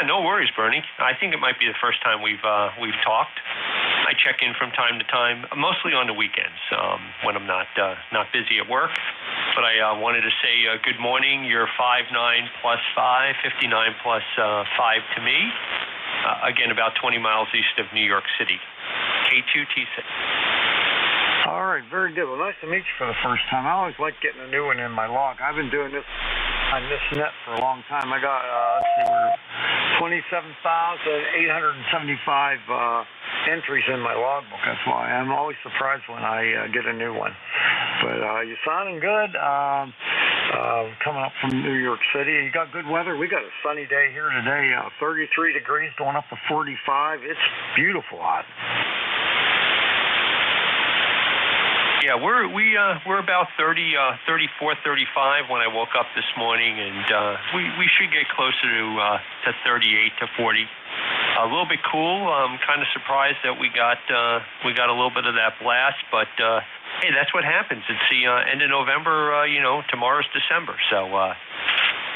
No worries, Bernie. I think it might be the first time we've talked. I check in from time to time, mostly on the weekends when I'm not busy at work. But I wanted to say good morning. You're 59 plus 5, 59 plus 5 to me. Again, about 20 miles east of New York City. K2T6. All right, very good. Well, nice to meet you for the first time. I always like getting a new one in my log. I've been doing this on this net for a long time. I got, 27,875 entries in my logbook. That's why I'm always surprised when I get a new one. But you're sounding good. Coming up from New York City. You got good weather. We got a sunny day here today. 33 degrees going up to 45. It's beautiful out. Yeah, we're about 34, 35 when I woke up this morning, and we should get closer to 38 to 40. A little bit cool. I'm kind of surprised that we got a little bit of that blast, but hey, that's what happens. It's the end of November. Tomorrow's December, so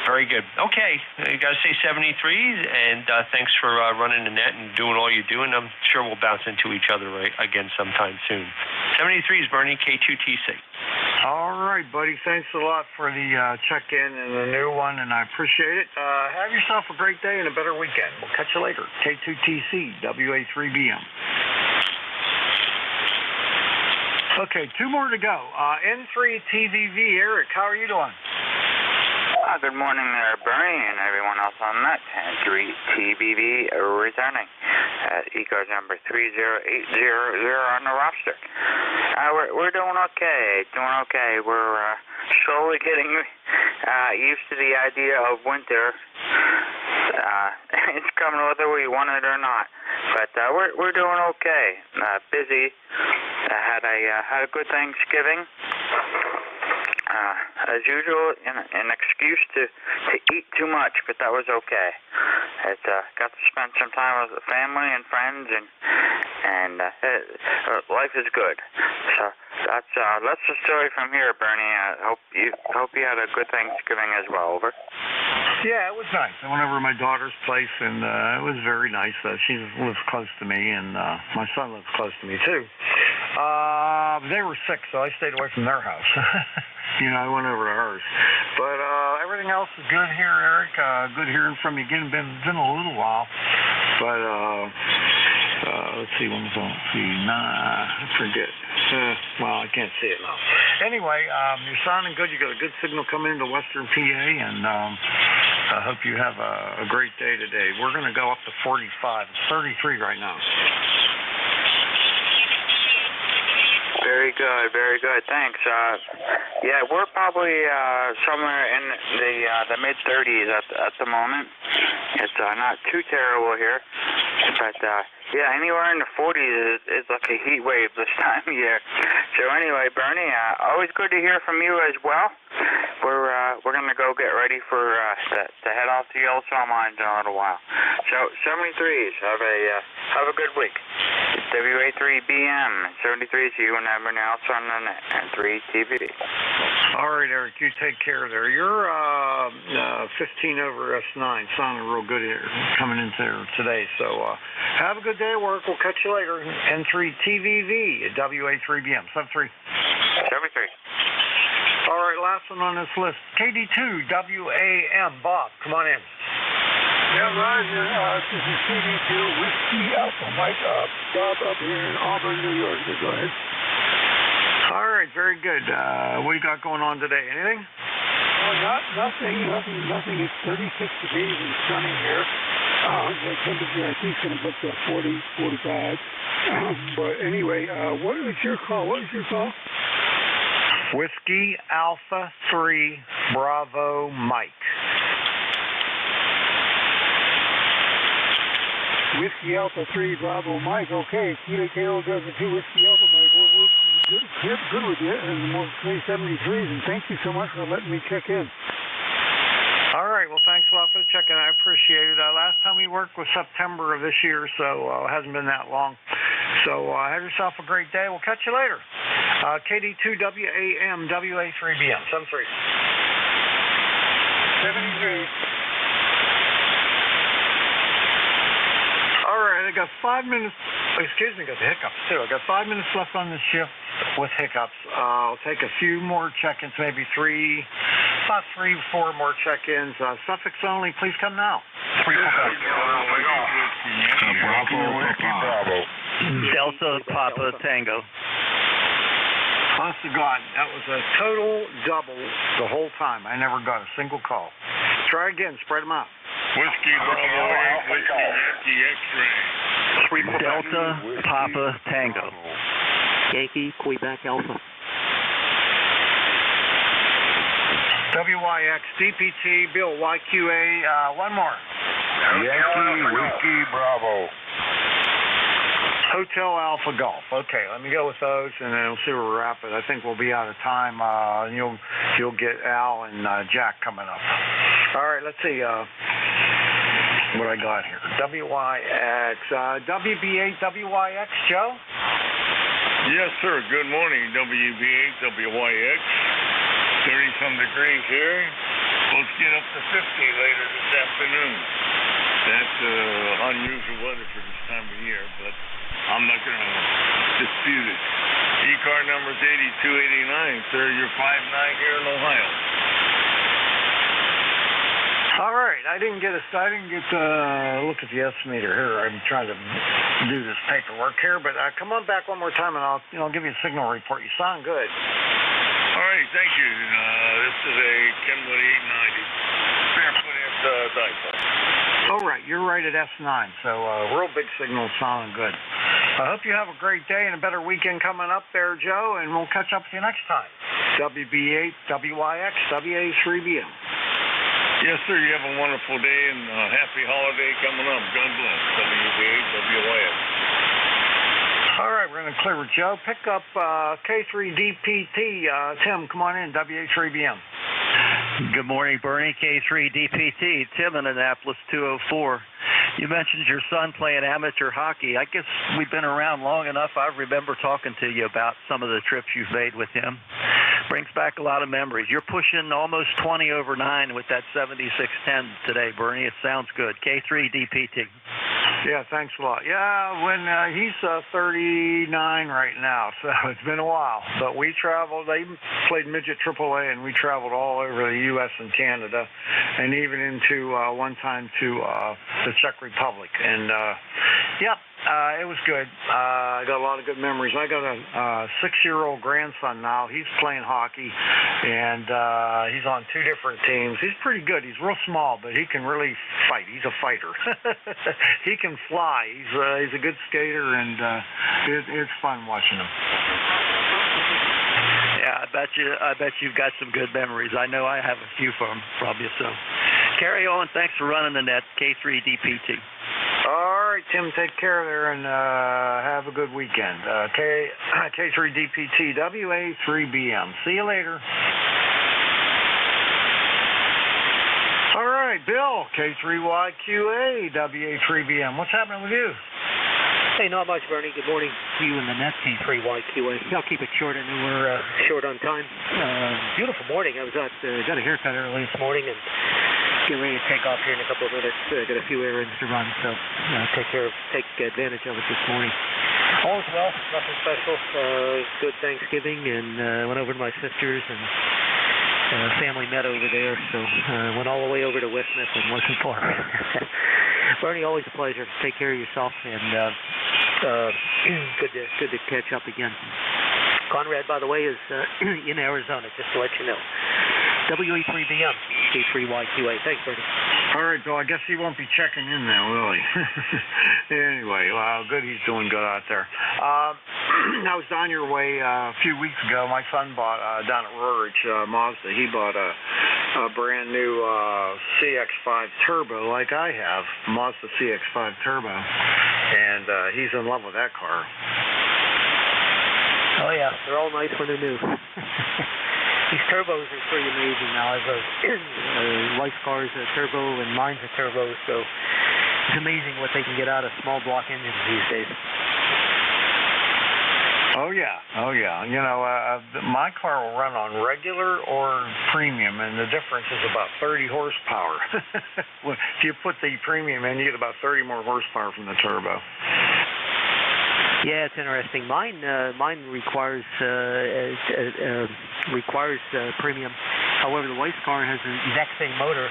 very good. Okay, you got to say 73, and thanks for running the net and doing all you're doing. I'm sure we'll bounce into each other again sometime soon. 73 is Bernie, K2TC. All right, buddy. Thanks a lot for the check-in and the new one, and I appreciate it. Have yourself a great day and a better weekend. We'll catch you later. K2TC, WA3BM. Okay, 2 more to go. N3TVV, Eric, how are you doing? Good morning there, Bernie, and everyone else on that. N3TVV returning. ECARS number 30800 on the roster. We're doing okay. We're slowly getting used to the idea of winter. It's coming whether we want it or not. But we're doing okay. Busy. Had a good Thanksgiving. As usual, an excuse to eat too much, but that was okay. Got to spend some time with the family and friends, and life is good. So that's the story from here, Bernie. I hope you had a good Thanksgiving as well. Over. Yeah, it was nice. I went over to my daughter's place, and it was very nice. She lives close to me, and my son lives close to me too. They were sick, so I stayed away from their house. I went over to hers. But everything else is good here, Eric. Good hearing from you again. Been a little while. But let's see, when was it? Let's see, I forget. Well, I can't see it now. Anyway, you're sounding good. You got a good signal coming into Western PA, and I hope you have a great day today. We're going to go up to 45. It's 33 right now. Very good. Thanks. Yeah, we're probably somewhere in the mid-30s at the moment. It's not too terrible here, but yeah, anywhere in the 40s is like a heat wave this time of year. So anyway, Bernie, always good to hear from you as well. We're gonna go get ready for to head off to Yellowstone Mines in a little while. So 73s, have a good week. It's WA3BM, 73 is you and everyone else on the net, and 3 TV. All right, Eric, you take care there. You're 15 over S9, sounding real good here coming into there today. So have a good day at work. We'll catch you later. N3TVV at WA3BM, 73. 73. All right, last one on this list. KD2WAM, Bob, come on in. Yeah, Roger. This is KD2 Whiskey Alpha Mike Bob up here in Auburn, New York. So go ahead. All right, very good. What you got going on today? Anything? Nothing. It's 36 degrees and sunny here. The temperature I think is going to go to 40, 45. But anyway, what was your call? Whiskey Alpha 3 Bravo Mike. Whiskey Alpha 3 Bravo Mike. Okay, Kilo Kilo Delta 2 Whiskey Alpha Mike. We're good with you, and more 373s, and thank you so much for letting me check in. All right, well, thanks a lot for the check-in. I appreciate it. Last time we worked was September of this year, so it hasn't been that long. So have yourself a great day. We'll catch you later. KD2WAM, WA3BM, 73. 73. All right, I got 5 minutes. Excuse me, got the hiccups, too. I got 5 minutes left on the shift with hiccups. I'll take a few more check-ins, maybe about 3-4 more check-ins. Suffix only, please come now. Bravo. Delta Papa Tango. Honest to God, that was a total double the whole time. I never got a single call. Try again, spread them out. Whiskey Bravo 8, Whiskey Yankee X-ray. Delta Papa Tango. Yankee Quebec Alpha. WYX DPT Bill YQA. One more. Yankee Whiskey Bravo. Hotel Alpha Golf. Okay, let me go with those, and then we'll see where we're at. But I think we'll be out of time. You'll get Al and Jack coming up. All right, let's see what I got here. WYX, WB8 WYX, Joe. Yes, sir. Good morning, WB8 WYX. 30-some degrees here. Let's get up to 50 later this afternoon. That's unusual weather for this time of year, but I'm not going to dispute it. ECAR number is 8289, sir. You're 5'9" here in Ohio. All right, I didn't get to look at the estimator here. I'm trying to do this paperwork here, but come on back one more time, and I'll give you a signal report. You sound good. All right, thank you. This is a Kenwood 890. Barefoot dipole. All right, you're right at S9, so real big signal, sounding good. I hope you have a great day and a better weekend coming up there, Joe, and we'll catch up with you next time. WB8, WYX, WA3BM. Yes, sir. You have a wonderful day and a happy holiday coming up. God bless. WB8, WYX. All right, we're going to clear with Joe. Pick up K3DPT. Tim, come on in, WA3BM. Good morning, Bernie. K3DPT. Tim in Annapolis, 204. You mentioned your son playing amateur hockey. I guess we've been around long enough. I remember talking to you about some of the trips you've made with him. Brings back a lot of memories. You're pushing almost 20 over 9 with that 7610 today, Bernie. It sounds good. K3DPT. Yeah, thanks a lot. Yeah, when he's 39 right now, so it's been a while. But we traveled. They played midget AAA, and we traveled all over the U.S. and Canada, and even into one time to the Czech Republic. And it was good. I got a lot of good memories. I got a 6-year-old grandson now. He's playing hockey, and he's on 2 different teams. He's pretty good. He's real small, but he can really fight. He's a fighter. He can fly. He's a good skater, and it's fun watching him. Yeah, I bet you've got some good memories. I know I have a few from you. So carry on. Thanks for running the net. K3DPT. All right, Tim, take care there and have a good weekend. K3DPT, WA3BM. See you later. All right, Bill, K3YQA, WA3BM. What's happening with you? Hey, not much, Bernie. Good morning. You and the net team. K3YQA. I'll keep it short. I know we're short on time. Beautiful morning. I was out, got a haircut early this morning and getting ready to take off here in a couple of minutes. Got a few errands to run, so take advantage of it this morning. All's well, nothing special. Good Thanksgiving, and went over to my sister's, and family met over there, so went all the way over to West Smith and wasn't far. Bernie, always a pleasure. Take care of yourself, and good to catch up again. Conrad, by the way, is in Arizona, just to let you know. WA3BM, K3YQA. Thanks, Bernie. All right, Bill, I guess he won't be checking in now, will he? Anyway, well, good he's doing good out there. I was down your way a few weeks ago. My son bought, down at Rurich Mazda, he bought a brand new CX-5 Turbo like I have, Mazda CX-5 Turbo, and he's in love with that car. Oh, yeah, they're all nice when they're new. These turbos are pretty amazing now. I have a wife's car is a turbo and mine's a turbo, so it's amazing what they can get out of small block engines these days. Oh, yeah. You know, my car will run on regular or premium, and the difference is about 30 horsepower. If you put the premium in, you get about 30 more horsepower from the turbo. Yeah, it's interesting. Mine requires premium. However, the wife's car has the exact same motor,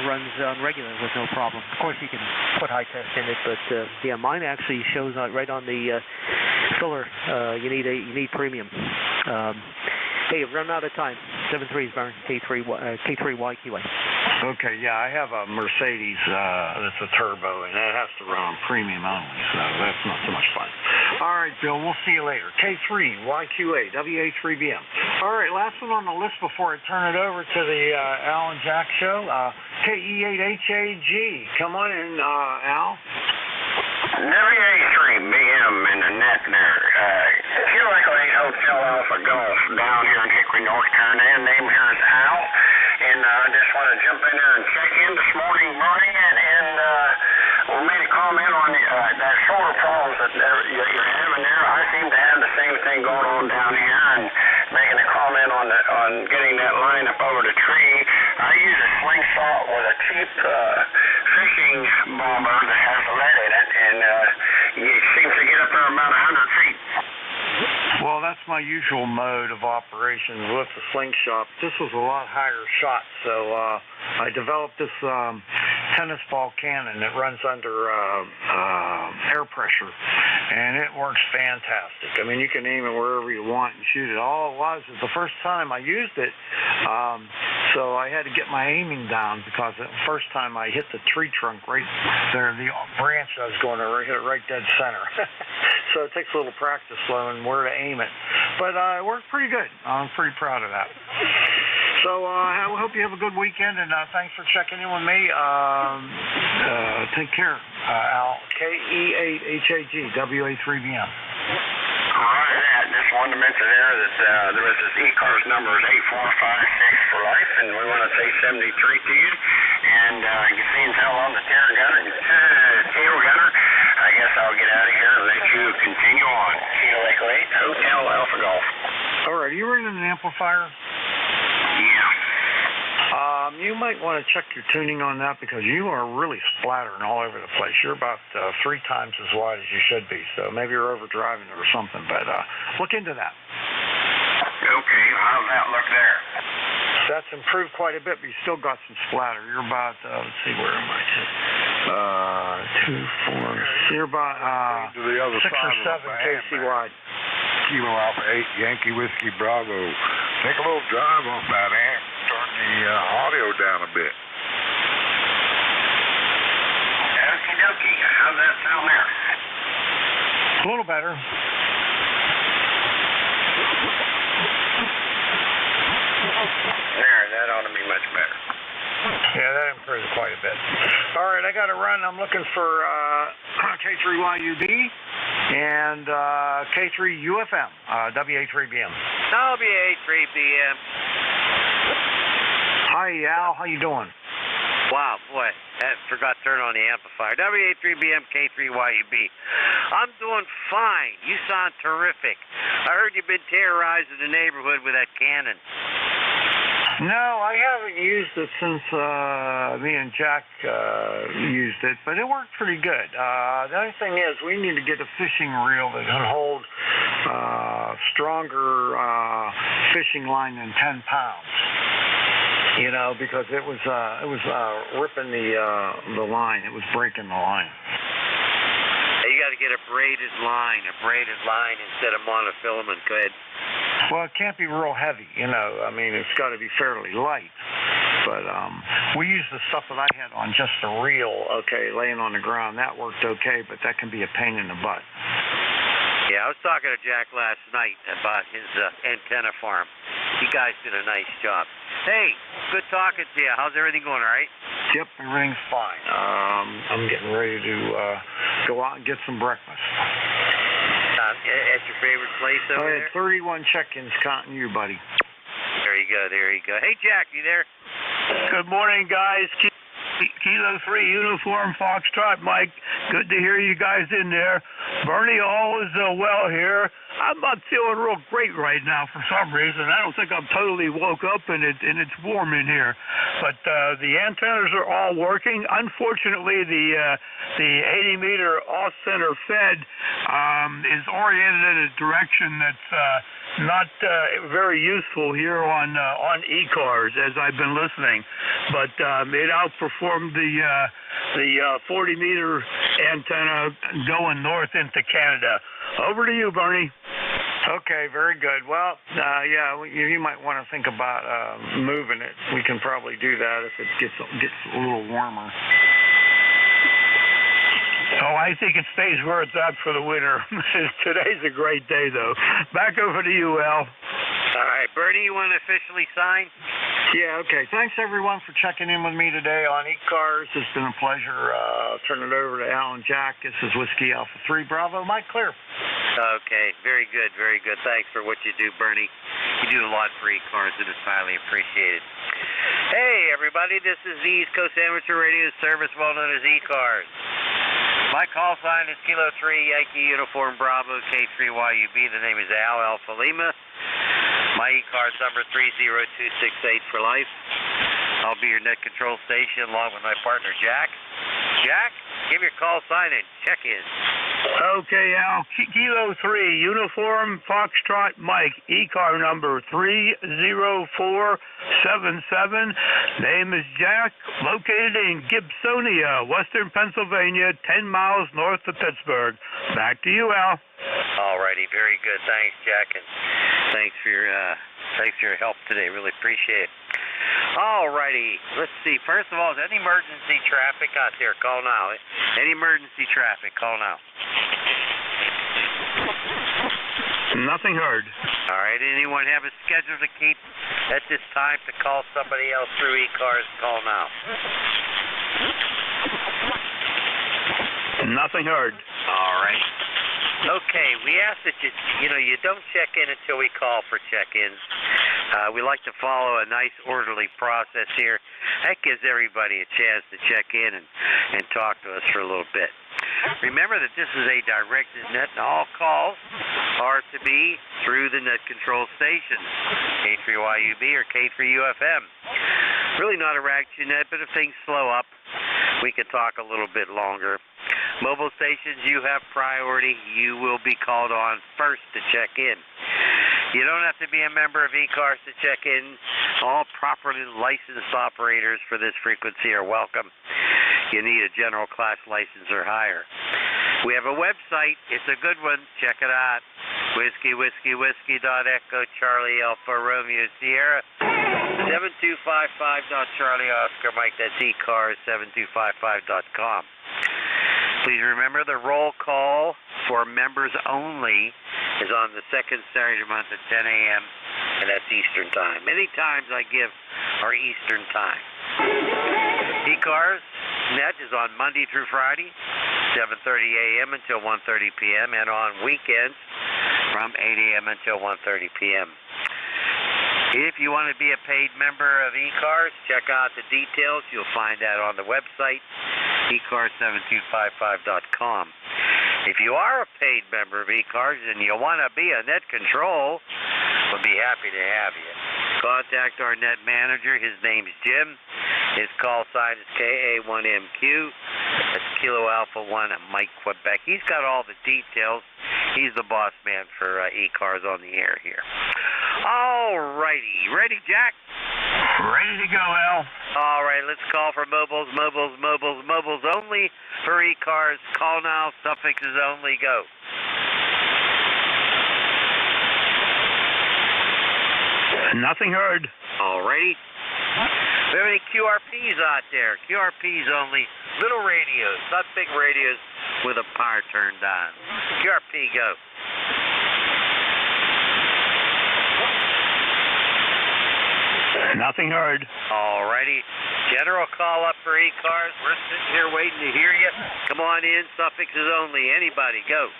runs on regular with no problem. Of course, you can put high test in it, but yeah, mine actually shows right on the filler. You need premium. Hey, you've run out of time. 7-3 is Burn, K3YQA. Okay, yeah, I have a Mercedes that's a turbo, and that has to run on premium only, so that's not so much fun. All right, Bill, we'll see you later. K3YQA, WA3BM. All right, last one on the list before I turn it over to the Al and Jack show. KE8HAG. Come on in, Al. WA3BM in the net there. Kilo Echo 8 Hotel Alpha Golf down here in Hickory, North Carolina. Name here is Al. And I just want to jump in there and check in this morning, Bernie, and we made a comment on that shoulder problems that you're having there. I seem to have the same thing going on down here, and making a comment on getting that line up over the tree. I use a slingshot with a cheap fishing bobber that has lead in it, and it seems to get up there about 100 feet. Well, that's my usual mode of operation with the slingshot. This was a lot higher shot, so I developed this tennis ball cannon that runs under air pressure, and it works fantastic. I mean, you can aim it wherever you want and shoot it. All it was is the first time I used it, so I had to get my aiming down, because the first time I hit the tree trunk right there, the branch I was going to hit it right dead center. So it takes a little practice learning where to aim it. But it worked pretty good. I'm pretty proud of that. So I hope you have a good weekend, and thanks for checking in with me. Take care, Al. KE8HAG, WA3BM. All right, just wanted to mention there that there was this ECARS number is 8456 for life, and we want to say 73 to you. And you seen how long the tail gunner. I guess I'll get out of here and let you continue on. Kilo Echo 8, Hotel Alpha Golf. All right, are you running an amplifier? Yeah. You might want to check your tuning on that, because you are really splattering all over the place. You're about 3 times as wide as you should be, so maybe you're overdriving it or something, but look into that. Okay, how's that look there? That's improved quite a bit, but you still got some splatter. You're about, let's see, where am I? 2, 4, you're about 6 or 7 KC wide. Kilo Alpha 8, Yankee Whiskey Bravo. Take a little drive off that amp. Turn the audio down a bit. Okie dokie. How's that sound there? A little better. There, that ought to be much better. Yeah, that improved quite a bit. All right, I got to run. I'm looking for K3YUD and K3UFM, WA3BM. WA3BM. Hi, Al. How you doing? Wow, boy, I forgot to turn on the amplifier. WA3BM K3YUB. I'm doing fine. You sound terrific. I heard you've been terrorizing the neighborhood with that cannon. No, I haven't used it since me and Jack used it, but it worked pretty good. The only thing is we need to get a fishing reel that can hold stronger fishing line than 10 pounds. You know, because it was ripping the line. It was breaking the line. You got to get a braided line instead of monofilament. Go ahead. Well, it can't be real heavy, you know. I mean, it's got to be fairly light. But we used the stuff that I had on just the reel, okay, laying on the ground. That worked okay, but that can be a pain in the butt. Yeah, I was talking to Jack last night about his antenna farm. You guys did a nice job. Hey, good talking to you. How's everything going, all right? Yep, everything's fine. I'm getting ready to go out and get some breakfast. At your favorite place over there? I had 31 check-ins counting you, buddy. There you go, there you go. Hey, Jack, you there? Good morning, guys. Kilo 3 Uniform Foxtrot Mike. Good to hear you guys in there. Bernie, all is well here. I'm not feeling real great right now for some reason. I don't think I'm totally woke up and it's warm in here. But the antennas are all working. Unfortunately, the 80-meter off-center fed is oriented in a direction that's not very useful here on ECARS as I've been listening. But it outperformed the 40-meter antenna going north into Canada. Over to you, Bernie. Okay, very good. Well, yeah, you might want to think about moving it. We can probably do that if it gets a little warmer. Oh, I think it stays where it's at for the winter. Today's a great day, though. Back over to you, Al. All right, Bernie, you want to officially sign? Yeah, okay. Thanks, everyone, for checking in with me today on ECARS. It's been a pleasure. Turn it over to Al and Jack. This is Whiskey Alpha 3 Bravo. Mike Clear. Okay, very good, very good. Thanks for what you do, Bernie. You do a lot for ECARS, and it's highly appreciated. Hey, everybody, this is the East Coast Amateur Radio Service, well known as ECARS. My call sign is Kilo 3 Yankee Uniform Bravo K3YUB. The name is Al Alpha Lima. My ECARS number 30268 for life. I'll be your net control station along with my partner Jack. Jack, give your call sign and check in. Okay, Al. Kilo 3 Uniform Foxtrot Mike. ECAR number 30477. Name is Jack. Located in Gibsonia, Western Pennsylvania, 10 miles north of Pittsburgh. Back to you, Al. All righty, very good. Thanks, Jack, and thanks for your help today. Really appreciate it. All righty, let's see. First of all, is any emergency traffic out there? Call now. Any emergency traffic? Call now. Nothing heard. All right. Anyone have a schedule to keep at this time to call somebody else through ECARS? Call now. Nothing heard. All right. Okay, we ask that you don't check in until we call for check-ins. We like to follow a nice orderly process here. That gives everybody a chance to check in and talk to us for a little bit. Remember that this is a directed net, and all calls are to be through the net control stations, K3YUB or K3UFM. Really not a ratchet net, but if things slow up, we can talk a little bit longer. Mobile stations, you have priority. You will be called on first to check in. You don't have to be a member of ECARS to check in. All properly licensed operators for this frequency are welcome. You need a general class license or higher. We have a website. It's a good one. Check it out. Whiskey.echo Charlie Alpha Romeo Sierra 7255.Charlie Oscar Mike. That's ECARS7255.com. Please remember the roll call for members only is on the second Saturday of the month at 10 a.m. and that's Eastern Time. Many times I give our Eastern Time. ECARS Net is on Monday through Friday, 7:30 a.m. until 1:30 p.m. and on weekends from 8 a.m. until 1:30 p.m. If you want to be a paid member of ECARS, check out the details. You'll find that on the website, ECARS7255.com. If you are a paid member of ECARS and you want to be a net control, we'll be happy to have you. Contact our net manager. His name's Jim. His call sign is KA1MQ. That's Kilo Alpha 1 at Mike, Quebec. He's got all the details. He's the boss man for ECARS on the air here. All righty. Ready, Jack? Ready to go, Al. All right, let's call for mobiles only for ECARS. Call now, suffixes only, go. Nothing heard. All righty. We have any QRPs out there? QRPs only. Little radios, not big radios with a power turned on. QRP, go. Nothing heard. All righty. General call up for ECARS. We're sitting here waiting to hear you. Come on in. Suffixes only. Anybody, go.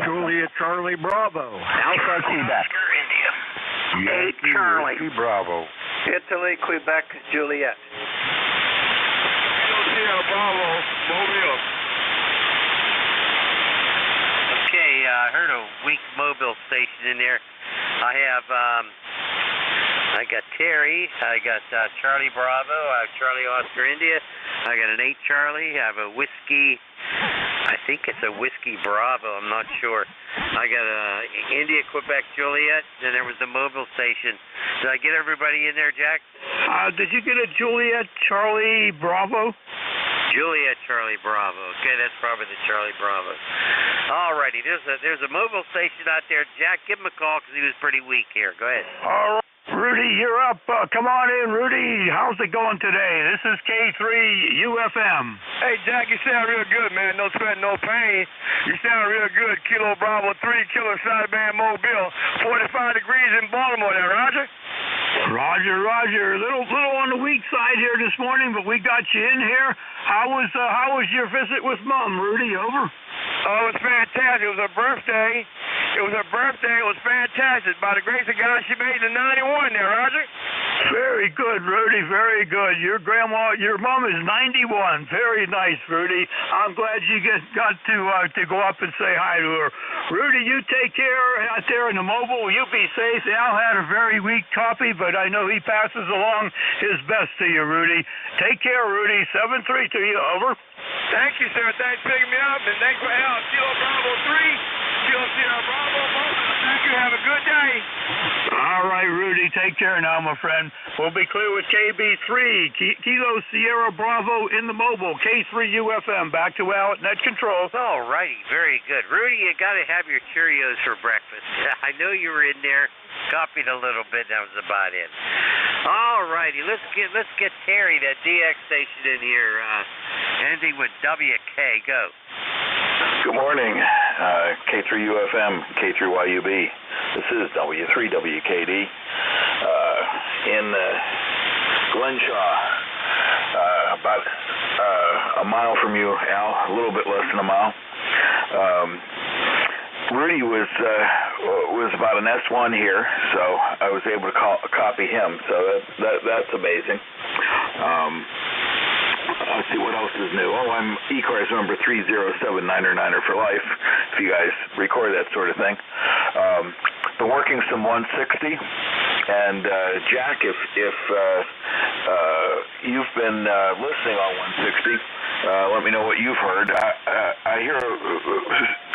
Juliet Charlie Bravo. Alpha Quebec. India. 8 Charlie. Bravo. Italy, Quebec, Juliet. Bravo, Mobile. Okay, I heard a weak mobile station in there. I got Terry, I got Charlie Bravo, I have Charlie Oscar India, I got an 8 Charlie, I have a whiskey, I think it's a whiskey Bravo, I'm not sure. I got India, Quebec, Juliet, then there was the mobile station. Did I get everybody in there, Jack? Did you get a Juliet Charlie Bravo? Juliet Charlie Bravo. Okay, that's probably the Charlie Bravo. All righty, there's a mobile station out there. Jack, give him a call because he was pretty weak here. Go ahead. All right. Rudy, you're up. Come on in, Rudy. How's it going today? This is K3UFM. Hey, Jack, you sound real good, man. No sweat, no pain. You sound real good. Kilo Bravo 3, Kilo Sideband Mobile. 45 degrees in Baltimore there, Roger? Roger. Little on the weak side here this morning, but we got you in here. How was your visit with Mom, Rudy? Over. Oh, it was fantastic. It was her birthday. It was fantastic. By the grace of God, she made the 91 there, Roger. Very good, Rudy. Very good. Your mom is 91. Very nice, Rudy. I'm glad you got to go up and say hi to her. Rudy, you take care out there in the mobile. You be safe. Al had a very weak copy, but I know he passes along his best to you, Rudy. Take care, Rudy. 7-3 to you. Over. Thank you, sir. Thanks for picking me up, and thanks for Al. Kilo Bravo 3, Kilo Sierra Bravo. Thank you. Have a good day. All right, Rudy. Take care now, my friend. We'll be clear with KB3, Kilo Sierra Bravo in the mobile, K3UFM. Back to Al at Net Controls. All righty. Very good. Rudy, you got to have your Cheerios for breakfast. I know you were in there. Copied a little bit. That was about it. All righty. Let's get Terry, that DX station in here. Ending with WK. Go. Good morning, K3UFM, K3YUB. This is W3WKD in Glenshaw, about a mile from you, Al, a little bit less than a mile. Rudy was about an S1 here, so I was able to copy him. So that's amazing. Let's see, what else is new? Oh, I'm ECARS number 30799er for life, if you guys record that sort of thing. Been working some 160, and Jack, if you've been listening on 160, let me know what you've heard. I hear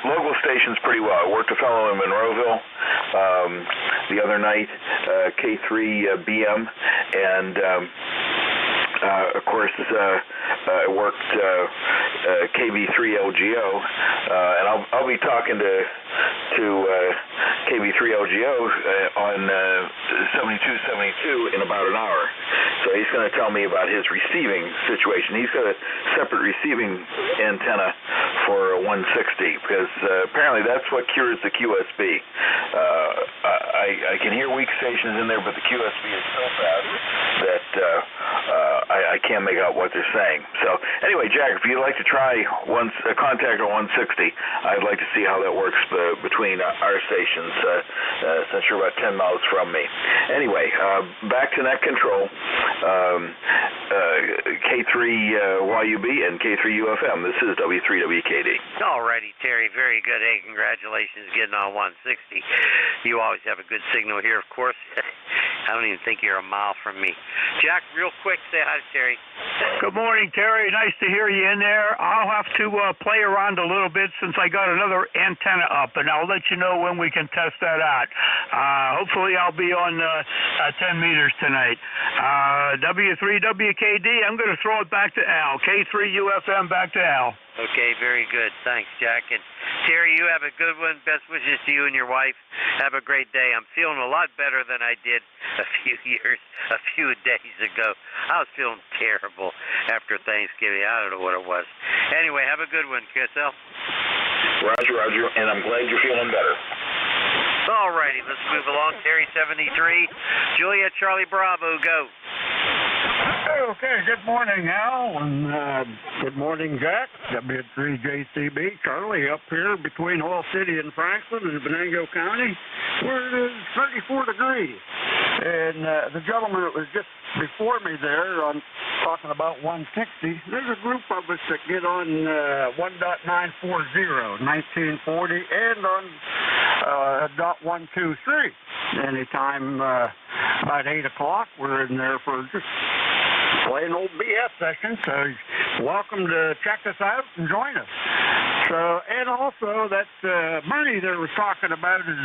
local stations pretty well. I worked a fellow in Monroeville the other night, K3BM, and of course, I worked KB3LGO, and I'll be talking to KB3LGO on 7272 in about an hour. So he's going to tell me about his receiving situation. He's got a separate receiving antenna for 160 because apparently that's what cures the QSB. I can hear weak stations in there, but the QSB is so fast that I I can't make out what they're saying. So anyway, Jack, if you'd like to try contact on 160, I'd like to see how that works between our stations, since you're about 10 miles from me. Anyway, back to net control. K3YUB and K3UFM. This is W3WKD. All righty, Terry. Very good. Hey, congratulations getting on 160. You always have a good signal here, of course. I don't even think you're a mile from me. Jack, real quick, say hi to Terry. Good morning, Terry. Nice to hear you in there. I'll have to play around a little bit since I got another antenna up, and I'll let you know when we can test that out. Hopefully I'll be on 10 meters tonight. W3WKD, I'm going to throw it back to Al. K3UFM back to Al. Okay, very good. Thanks, Jack. And Terry, you have a good one. Best wishes to you and your wife. Have a great day. I'm feeling a lot better than I did a few days ago. I was feeling terrible after Thanksgiving. I don't know what it was. Anyway, have a good one, KSL. Roger, and I'm glad you're feeling better. All righty, let's move along. Terry 73, Juliet Charlie Bravo, go. Okay, good morning, Al, and good morning, Jack. W3JCB, Charlie, up here between Oil City and Franklin in Venango County, where it is 34 degrees. And the gentleman that was just before me there on talking about 160, there's a group of us that get on 1.940, 1940, and on .123. Anytime about 8 o'clock, we're in there for just plain old BS session, so welcome to check us out and join us. So, and also that Bernie there was talking about his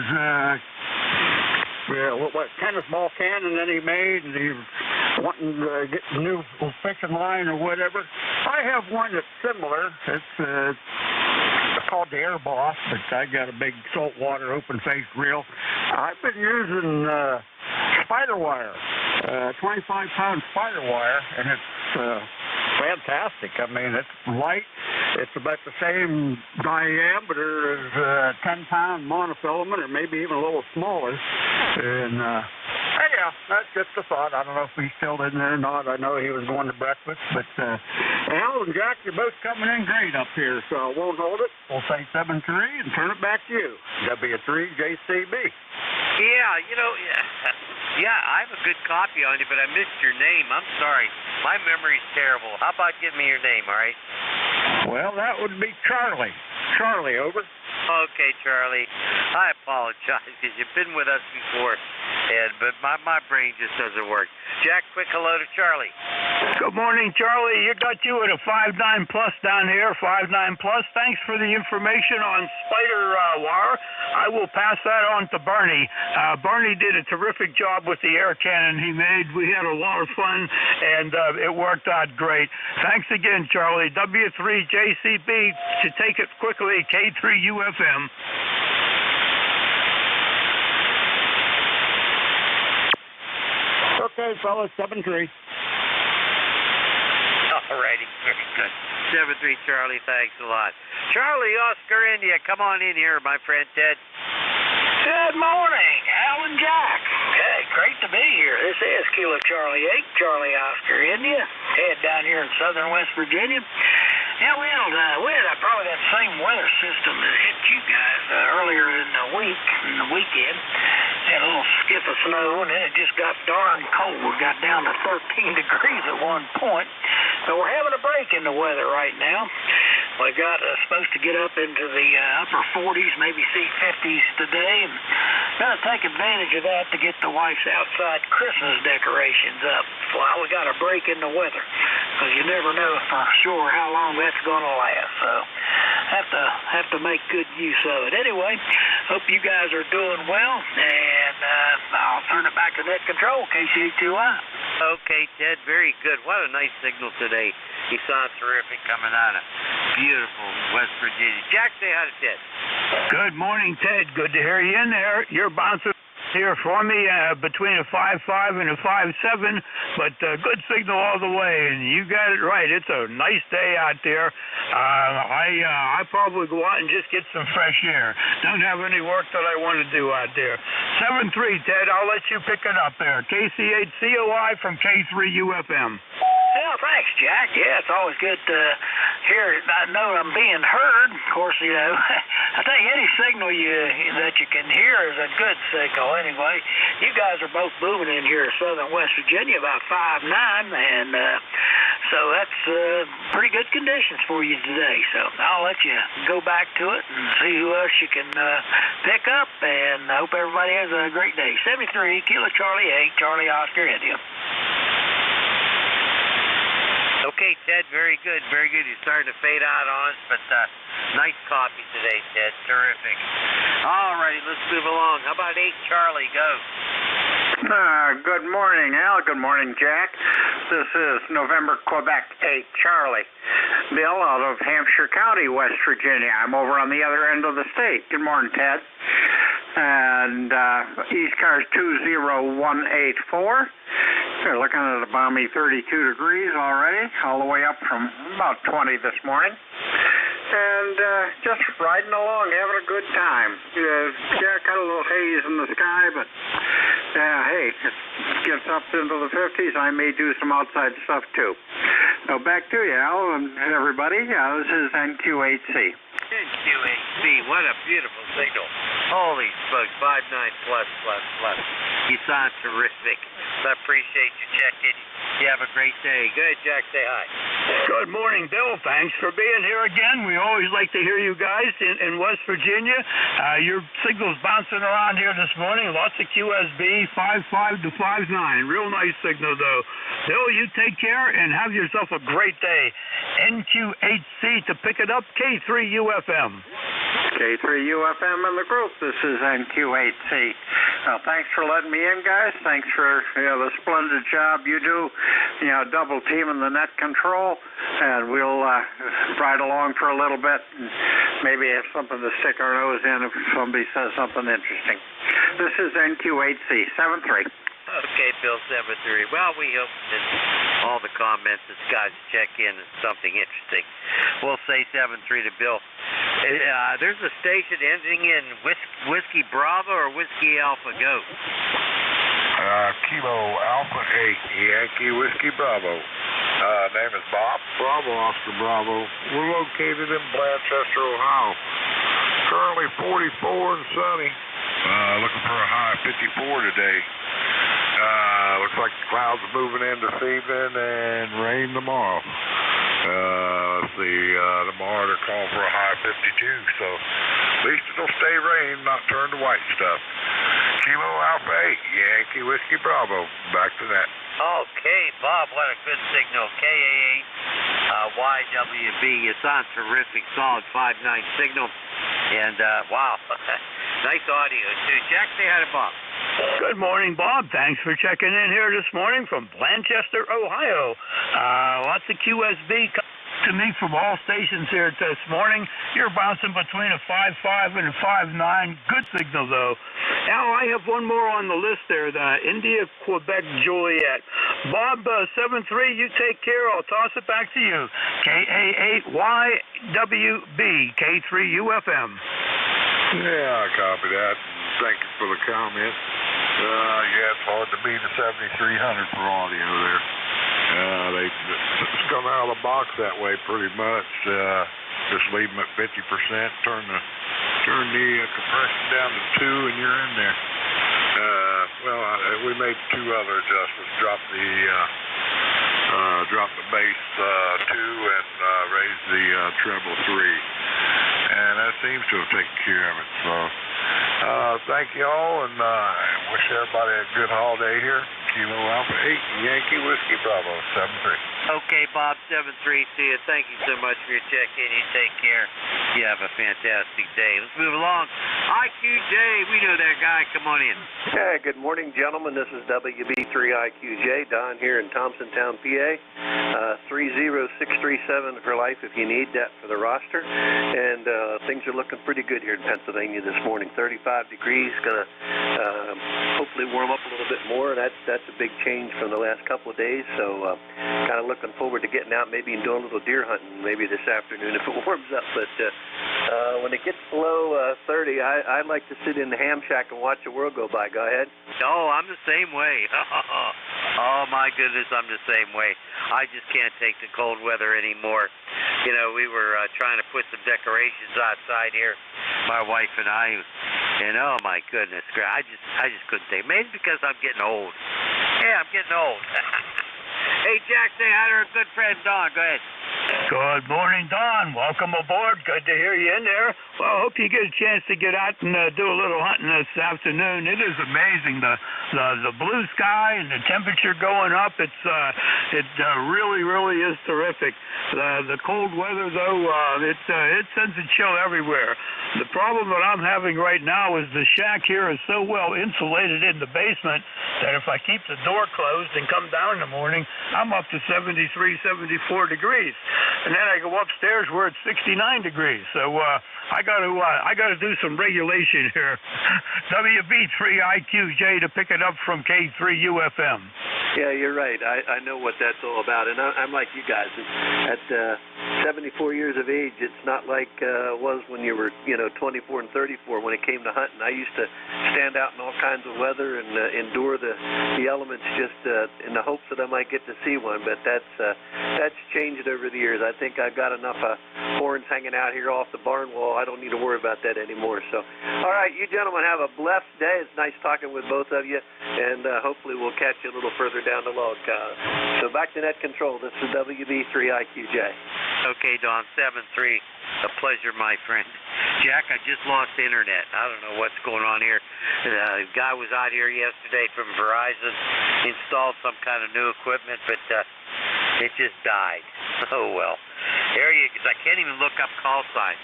what tennis ball cannon that he made, and he was wanting to get a new fishing line or whatever. I have one that's similar. It's called the Air Boss, but I got a big saltwater open-faced reel. I've been using spider wire, 25-pound spider wire, and it's fantastic. I mean, it's light. It's about the same diameter as a 10-pound monofilament, or maybe even a little smaller. And yeah, that's just a thought. I don't know if he's still in there or not. I know he was going to breakfast, but Al and Jack, you're both coming in great up here, so I won't hold it. We'll say 7-3 and turn it back to you. W3JCB. Yeah, I have a good copy on you, but I missed your name. I'm sorry. My memory's terrible. How about giving me your name, all right? Well, that would be Charlie. Charlie, over. Okay, Charlie. I apologize because you've been with us before, but my brain just doesn't work. Jack, quick hello to Charlie. Good morning, Charlie. You got you at a 5.9 plus down here, 5.9 plus. Thanks for the information on spider wire. I will pass that on to Bernie. Bernie did a terrific job with the air cannon he made. We had a lot of fun, and it worked out great. Thanks again, Charlie. W3JCB, to take it quickly, K3UFM. Okay, fellas, 7-3. All righty, very good. 7-3, Charlie, thanks a lot. Charlie, Oscar, India, come on in here, my friend Ted. Good morning, Al and Jack. Hey, great to be here. This is Kilo Charlie 8, Charlie Oscar, India. Ted down here in southern West Virginia. Yeah, we had probably that same weather system that hit you guys earlier in the weekend. Had a little skip of snow, and then it just got darn cold. We got down to 13 degrees at one point. So we're having a break in the weather right now. We got supposed to get up into the upper 40s, maybe see 50s today, and gotta take advantage of that to get the wife's outside Christmas decorations up while we got a break in the weather, because you never know for sure how long that's gonna last. So have to make good use of it. Anyway, hope you guys are doing well, and I'll turn it back to net control, KC2I. Okay, Ted, very good. What a nice signal today. You saw terrific coming out of beautiful West Virginia. Jack, say hi to Ted. Good morning, Ted. Good to hear you in there. You're bouncing here for me between a 5.5 and a 5.7, but good signal all the way, and you got it right. It's a nice day out there. I probably go out and just get some fresh air. Don't have any work that I want to do out there. 7-3, Ted. I'll let you pick it up there. KC8COI from K3UFM. Yeah, thanks, Jack. Yeah, it's always good to hear. I know I'm being heard. Of course, you know, I think any signal that you can hear is a good signal. Anyway, you guys are both moving in here, southern West Virginia, about 5'9", and so that's pretty good conditions for you today. So I'll let you go back to it and see who else you can pick up. And I hope everybody has a great day. 73 Kilo Charlie 8, Charlie Oscar, India. Okay, Ted, very good, very good. You're starting to fade out on us, but nice copy today, Ted. Terrific. All righty, let's move along. How about 8 Charlie, go. Good morning, Al. Good morning, Jack. This is November Quebec 8 Charlie. Bill out of Hampshire County, West Virginia. I'm over on the other end of the state. Good morning, Ted. And ECARS 20184. They're looking at a balmy 32 degrees already, all the way up from about 20 this morning. And just riding along, having a good time. Yeah, got a little haze in the sky, but hey, it gets up into the 50s. I may do some outside stuff too. So back to you, Al, and everybody. Yeah, this is NQ8C. NQ8C, what a beautiful signal. Holy smokes, 59 plus. You sound terrific. I appreciate you checking. You have a great day. Go ahead, Jack, say hi. Good morning, Bill. Thanks for being here again. We always like to hear you guys in West Virginia. Your signal's bouncing around here this morning. Lots of QSB, 55 to 59. Real nice signal, though. Bill, you take care and have yourself a great day. NQ8C to pick it up, K3UFM. K3UFM in the group. This is NQ8C. Thanks for letting me in, guys. Thanks for the splendid job you do, double teaming the net control, and we'll ride along for a little bit and maybe have something to stick our nose in if somebody says something interesting. This is NQ8C, 73. Okay, Bill 73. Well, we hope that all the comments that guys check in is something interesting. We'll say 73 to Bill. There's a station ending in Whiskey Bravo or Whiskey Alpha. Go. Kilo Alpha 8, Yankee Whiskey Bravo. Name is Bob. Bravo, Oscar Bravo. We're located in Blanchester, Ohio. Currently 44 and sunny. Looking for a high 54 today. Looks like the clouds are moving in this evening and rain tomorrow. Let's see, tomorrow they're calling for a high 52, so at least it'll stay rain, not turn to white stuff. Kilo Alpha 8, Yankee Whiskey Bravo. Back to that. Okay, Bob, what a good signal. KA8 YWB. It's on terrific, solid 5.9 signal. And, wow, nice audio, too. Jack, say hi to Bob. Good morning, Bob. Thanks for checking in here this morning from Blanchester, Ohio. Lots of QSB to me from all stations here this morning. You're bouncing between a 5.5 and a 5.9. Good signal, though. Now, I have one more on the list there, the India, Quebec, Juliet. Bob, 73, you take care. I'll toss it back to you. KA8YWB, K3UFM. Yeah, I copy that. Thank you for the comment. Yeah, it's hard to beat a 7300 for audio there. They just come out of the box that way pretty much. Just leave them at 50%. Turn the compression down to 2, and you're in there. We made 2 other adjustments. Drop the bass 2 and raise the treble 3. And that seems to have taken care of it. So, thank you all, and wish everybody a good holiday here. Kilo Alpha 8, Yankee Whiskey Bravo, 73. Okay, Bob, 73 to you. Thank you so much for your check-in. You take care. You have a fantastic day. Let's move along. IQJ, we know that guy. Come on in. Hey, good morning, gentlemen. This is WB3IQJ, Don here in Thompsontown, PA. 30637 for life if you need that for the roster. And things are looking pretty good here in Pennsylvania this morning. 35 degrees, going to hopefully warm up a little bit more. That's a big change from the last couple of days. So kind of looking forward to getting out maybe and doing a little deer hunting maybe this afternoon if it warms up. But when it gets below 30, I like to sit in the ham shack and watch the world go by. Go ahead. Oh, I'm the same way. Oh, my goodness, I'm the same way. I just can't take the cold weather anymore. You know, we were trying to put some decorations outside here, my wife and I, and oh, my goodness, I just couldn't take it. Maybe because I'm getting old. Yeah, I'm getting old. Hey, Jack, say hi to our good friend, Don. Go ahead. Good morning, Don. Welcome aboard. Good to hear you in there. Well, I hope you get a chance to get out and do a little hunting this afternoon. It is amazing, the blue sky and the temperature going up. It really is terrific. The cold weather, though, it sends a chill everywhere. The problem that I'm having right now is the shack here is so well insulated in the basement that if I keep the door closed and come down in the morning, I'm up to 73, 74 degrees. And then I go upstairs where it's 69 degrees. So I got to do some regulation here. WB3IQJ to pick it up from K3UFM. Yeah, you're right. I know what that's all about, and I'm like you guys. At 74 years of age, it's not like it was when you were 24 and 34 when it came to hunting. I used to stand out in all kinds of weather and endure the elements just in the hopes that I might get to see one. But that's changed over the years. I think I've got enough horns hanging out here off the barn wall. I don't need to worry about that anymore. So, all right, you gentlemen have a blessed day. It's nice talking with both of you, and hopefully we'll catch you a little further down the log. So back to net control. This is WB3IQJ. Okay, Don, 7-3. A pleasure, my friend. Jack, I just lost internet. I don't know what's going on here. The guy was out here yesterday from Verizon, installed some kind of new equipment, but it just died. Oh, well. There you go. I can't even look up call signs.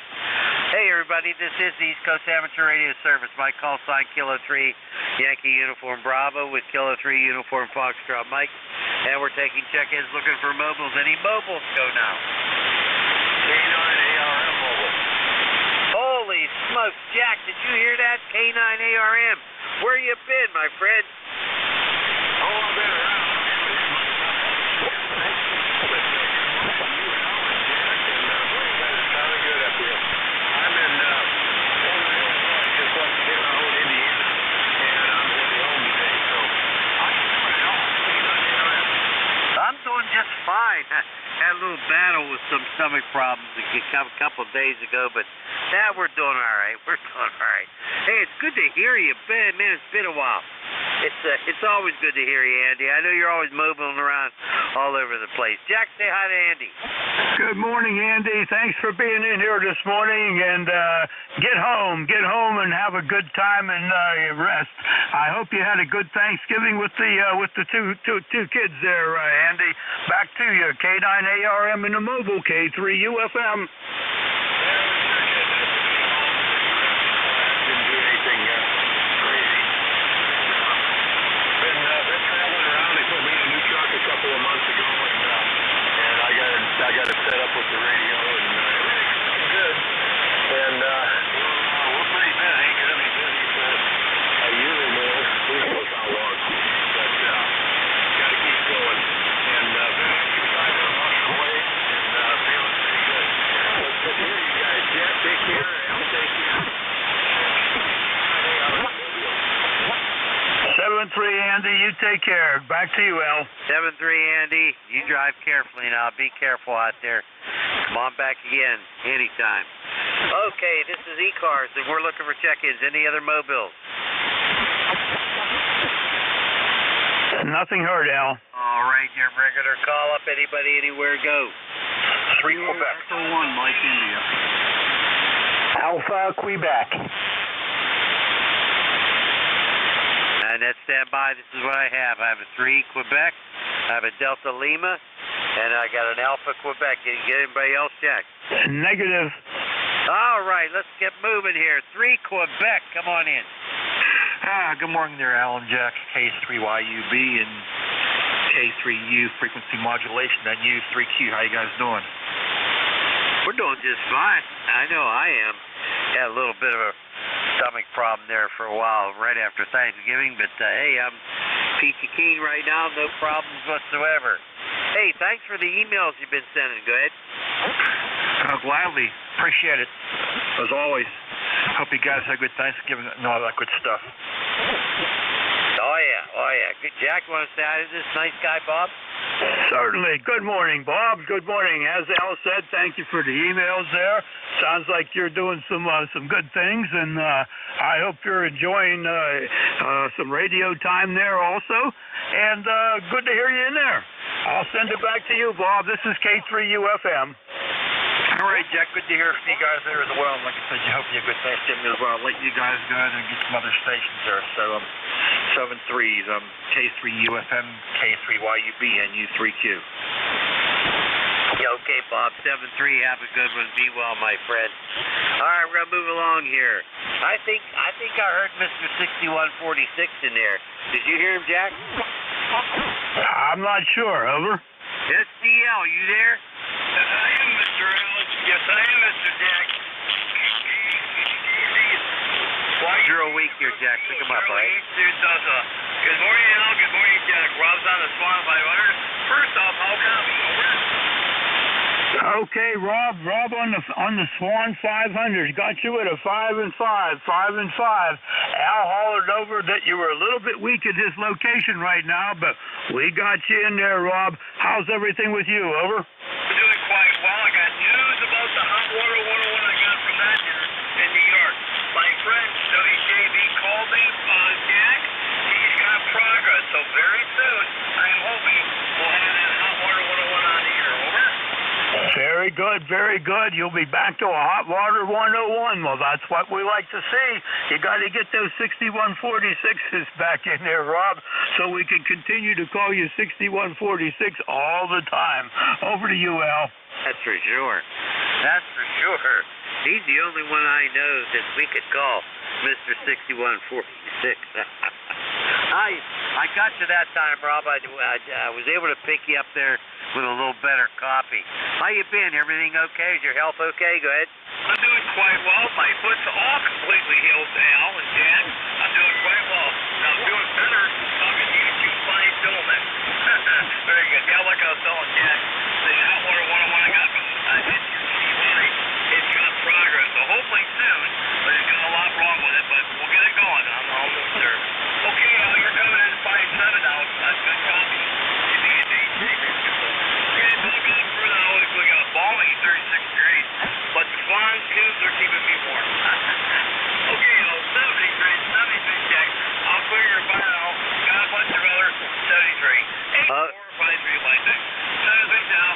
Hey, everybody, this is the East Coast Amateur Radio Service. My call sign, Kilo 3, Yankee Uniform Bravo with Kilo 3 Uniform Foxtrot Mike. And we're taking check-ins looking for mobiles. Any mobiles? Go now. K9 ARM mobile. Holy smokes, Jack, did you hear that? K9 ARM. Where you been, my friend? Oh, I've been around. Just fine. Had a little battle with some stomach problems a couple of days ago, but now we're doing all right. We're doing all right. Hey, it's good to hear you. Man, it's been a while. It's always good to hear you, Andy. I know you're always moving around all over the place. Jack, say hi to Andy. Good morning, Andy. Thanks for being in here this morning, and get home and have a good time and rest. I hope you had a good Thanksgiving with the two kids there, Andy. Back to you, K9 ARM in the mobile, K3 UFM. I got it set up with the radio, and everything's good. And we're pretty busy. Going to be busy for a year or more. Who knows how long? But got to keep going. And been exercising a bunch of weight and feeling pretty good. Let's get here, you guys. Jack, take care. I'll take care. 7-3, Andy, you take care. Back to you, Al. 7-3, Andy. You drive carefully now. Be careful out there. Come on back again anytime. Okay, this is ECARS, and we're looking for check-ins. Any other mobiles? Nothing heard, Al. All right, your regular call up. Anybody, anywhere, go. 3 Quebec. Echo 1, Mike India. Alpha Quebec. And that's standby. This is what I have. I have a 3 Quebec. I have a Delta Lima. And I got an Alpha Quebec. Can you get anybody else, Jack? Negative. All right, let's get moving here. 3 Quebec. Come on in. Good morning there, Alan Jack, K3YUB and K3U frequency modulation and U3Q. How you guys doing? We're doing just fine. I know I am. Had a little bit of a stomach problem there for a while right after Thanksgiving, but hey, I'm peachy keen right now, no problems whatsoever. Hey, thanks for the emails you've been sending. Go ahead. Gladly. Appreciate it. As always. Hope you guys had a good Thanksgiving and all that good stuff. Oh, yeah. Oh, yeah. Good. Jack, want to say hi to this nice guy, Bob? Certainly. Good morning, Bob. Good morning. As Al said, thank you for the emails there. Sounds like you're doing some good things, and I hope you're enjoying some radio time there also. And good to hear you in there. I'll send it back to you, Bob. This is K3UFM. All right, Jack, good to hear from you guys there as well. And like I said, you hope you have a good Thanksgiving as well. I'll let you guys go ahead and get some other stations there. So 7-3s, K3UFM, K3YUB, and U3Q. Yeah, okay, Bob. 7-3, have a good one. Be well, my friend. All right, we're going to move along here. I think I heard Mr. 6146 in there. Did you hear him, Jack? I'm not sure. Over. SDL, you there? Yes, I am, Mr. Allen. Yes, I am, Mr. Jack. You're a week here, Jack. Pick him up, all right? Good morning, Al. Good morning, Jack. Rob's on the Swan 500. First off, how copy? Over. Okay, Rob on the Swan 500 got you at a 5 and 5. Al hollered over that you were a little bit weak at his location right now, but we got you in there, Rob. How's everything with you? Over. We're doing quite well. I got news about the hot water 101 I got from that here in New York. My friend WJB called me, Jack. He's got progress, so very soon I'm hoping we'll have that hot water 101 on the air. Over. Very good, very good. You'll be back to a hot water 101. Well, that's what we like to see. You got to get those 6146s back in there, Rob, so we can continue to call you 6146 all the time. Over to you, Al. That's for sure. That's for sure. He's the only one I know that we could call Mr. 6146. I got you that time, Rob. I was able to pick you up there with a little better copy. How you been? Everything okay? Is your health okay? Go ahead. I'm doing quite well. My foot's all completely healed, Al and Jack. I'm doing quite well. Now I'm doing better talking to you two fine gentlemen. Very good. Yeah, like I was telling Jack, the hot water 101 I got from NJ2US, it's got progress. So hopefully soon, but it's got a lot wrong with it, but we'll get it going. I'm almost there. Okay, Al, you're coming in 5-7 now. That's good copy. You think it's 8-6? Okay, so we'll go further now. We got a balmy 36 degrees, but the Swan tubes are keeping me warm. Okay, Al, 73, Jack. I'll clear your file now. Got a bunch of other 73. 8453, like that. 73 now.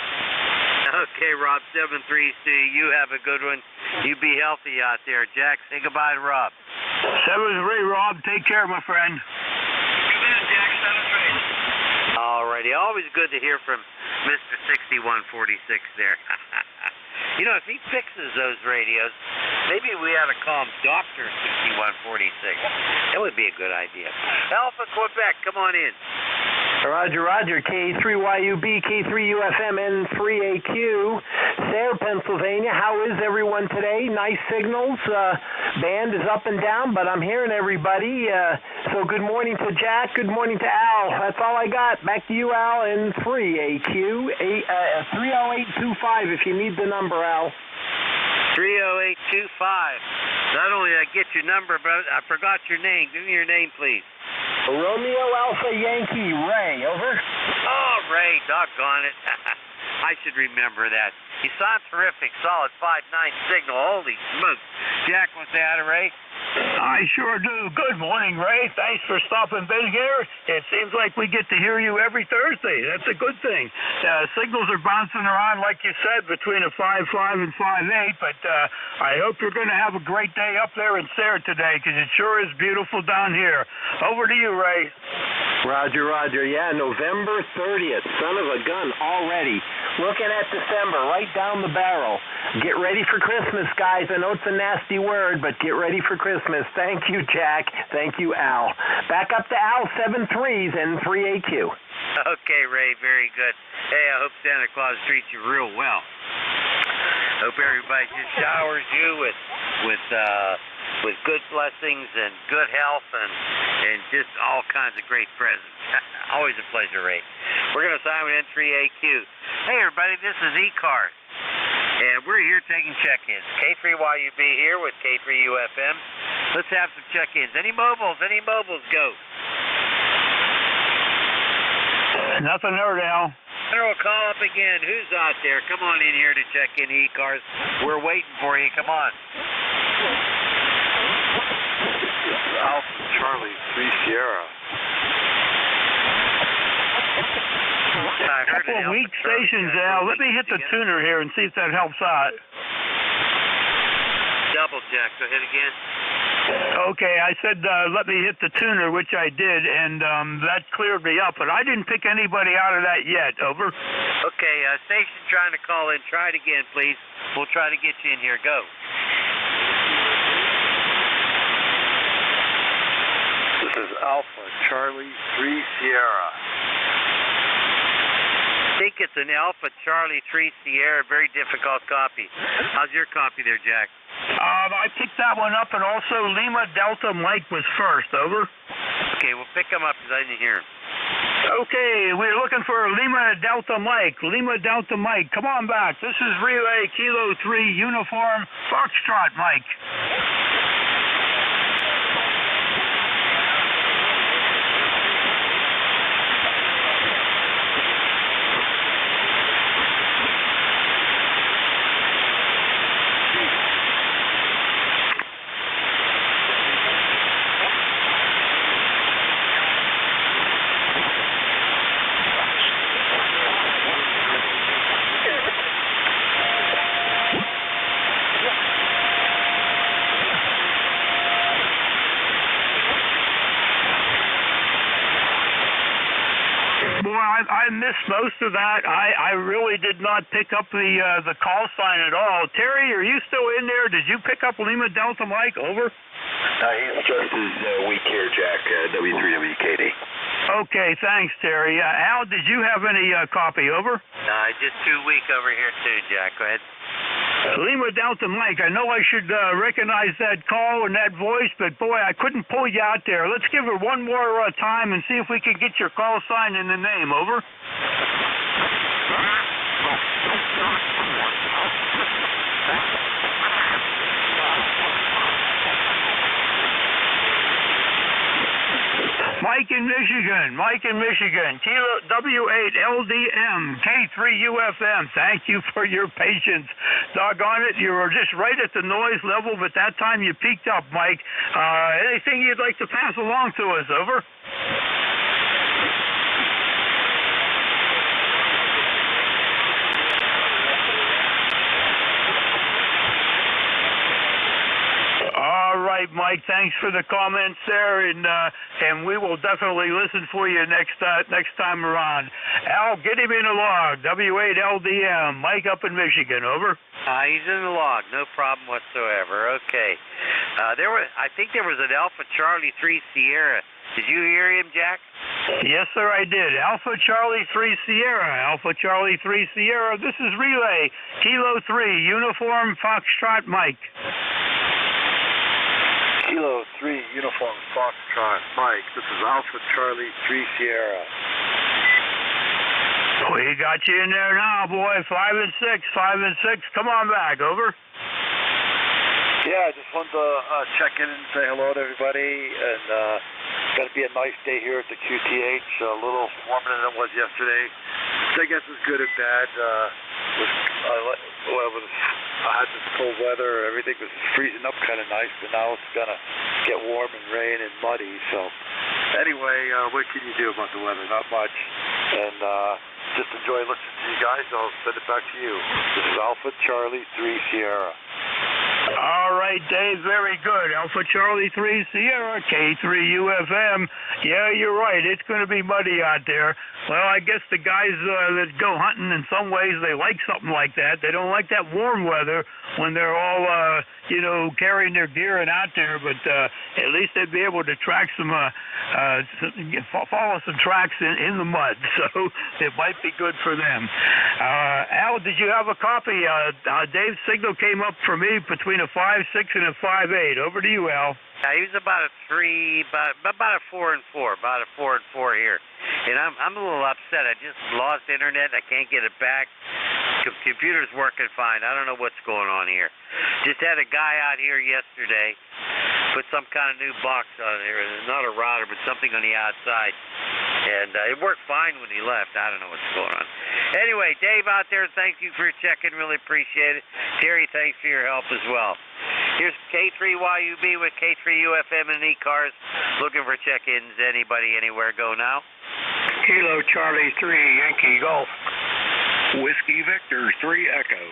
Okay, Rob, 7-3, see you. Have a good one. You be healthy out there. Jack, say goodbye to Rob. 7-3, Rob. Take care, my friend. You bet, Jack. 7-3. All righty. Always good to hear from Mr. 6146 there. You know, if he fixes those radios, maybe we ought to call him Dr. 6146. That would be a good idea. Alpha Quebec, come on in. Roger, K3YUB, K3UFM, N3AQ, Sayre, Pennsylvania. How is everyone today? Nice signals. Band is up and down, but I'm hearing everybody. So good morning to Jack. Good morning to Al. That's all I got. Back to you, Al, N3AQ, 30825 if you need the number, Al. 30825. Not only did I get your number, but I forgot your name. Give me your name, please. Romeo Alpha Yankee, Ray, over. Oh, Ray, doggone it. I should remember that. You sound terrific. Solid 5.9 signal. Holy smokes. Jack, what's that, Ray? I sure do. Good morning, Ray. Thanks for stopping by here. It seems like we get to hear you every Thursday. That's a good thing. Signals are bouncing around, like you said, between a 5.5 and 5.8, but I hope you're going to have a great day up there in Sayre today, because it sure is beautiful down here. Over to you, Ray. Roger. Yeah, November 30th. Son of a gun already. Looking at December, right down the barrel. Get ready for Christmas, guys. I know it's a nasty word, but get ready for Christmas. Thank you, Jack. Thank you, Al. Back up to Al, 7-3s and 3AQ. Okay, Ray, very good. Hey, I hope Santa Claus treats you real well. Hope everybody just showers you with good blessings and good health and just all kinds of great presents. Always a pleasure, Ray. We're going to sign with N3AQ. Hey, everybody, this is ECARS, and we're here taking check-ins. K3YUB here with K3UFM. Let's have some check-ins. Any mobiles? Go. Nothing heard, Al. General, call up again. Who's out there? Come on in here to check in ECARS. We're waiting for you. Come on. Alpha Charlie 3 Sierra. I heard couple of weak stations, Al. Let me hit the tuner here and see if that helps out. Double check. Go ahead again. Okay, I said let me hit the tuner, which I did, and that cleared me up, but I didn't pick anybody out of that yet. Over. Okay, station trying to call in. Try it again, please. We'll try to get you in here. Go. This is Alpha Charlie 3 Sierra. I think it's an Alpha Charlie 3 Sierra. Very difficult copy. How's your copy there, Jack? I picked that one up, and also Lima Delta Mike was first. Over. Okay, we'll pick him up because I didn't hear him. Okay, we're looking for Lima Delta Mike. Lima Delta Mike, come on back. This is Relay Kilo 3 Uniform Foxtrot Mike. I missed most of that. I really did not pick up the call sign at all. Terry, are you still in there? Did you pick up Lima Delta Mike? Over. He's just as weak here, Jack. W3WKD. Okay, thanks, Terry. Al, did you have any copy? Over. Just too weak over here too, Jack. Go ahead. Lima Delta Mike, I know I should recognize that call and that voice, but boy, I couldn't pull you out there. Let's give it one more time and see if we can get your call sign in the name. Over. Mike in Michigan, Kilo W8LDM, K3UFM. Thank you for your patience. Doggone it, you were just right at the noise level, but that time you peaked up, Mike. Anything you'd like to pass along to us? Over. All right, Mike. Thanks for the comments there, and we will definitely listen for you next time around. Al, get him in the log. W8LDM. Mike up in Michigan. Over. He's in the log. No problem whatsoever. Okay. I think there was an Alpha Charlie 3 Sierra. Did you hear him, Jack? Yes, sir, I did. Alpha Charlie 3 Sierra. Alpha Charlie 3 Sierra. This is Relay Kilo 3 Uniform Foxtrot Mike. Kilo 3 Uniform Foxtrot Mike. This is Alpha Charlie 3 Sierra. We got you in there now, boy. 5 and 6. Come on back. Over. Yeah, I just wanted to check in and say hello to everybody. And it's going to be a nice day here at the QTH. A little warmer than it was yesterday. So I guess it's good and bad. I had this cold weather. Everything was freezing up kind of nice, but now it's going to get warm and rain and muddy. So anyway, what can you do about the weather? Not much. And just enjoy listening to you guys. I'll send it back to you. This is Alpha Charlie 3 Sierra. All right, Dave, very good. Alpha Charlie 3 Sierra, K3UFM. Yeah, you're right. It's going to be muddy out there. Well, I guess the guys that go hunting, in some ways, they like something like that. They don't like that warm weather when they're all, carrying their gear and out there, but at least they'd be able to track follow some tracks in the mud, so it might be good for them. Al, did you have a copy? Dave's signal came up for me between a 5.6 and a 5.8. Over to you, Al. He was about a 3, about a 4 and 4, about a 4 and 4 here. And I'm a little upset. I just lost internet. I can't get it back. Computer's working fine. I don't know what's going on here. Just had a guy out here yesterday put some kind of new box on here. Not a router, but something on the outside. And it worked fine when he left. I don't know what's going on. Anyway, Dave out there, thank you for your check-in. Really appreciate it. Terry, thanks for your help as well. Here's K3YUB with K3UFM and ECARS. Looking for check-ins. Anybody, anywhere, go now. Kilo Charlie 3, Yankee Golf. Whiskey Victor 3 Echo.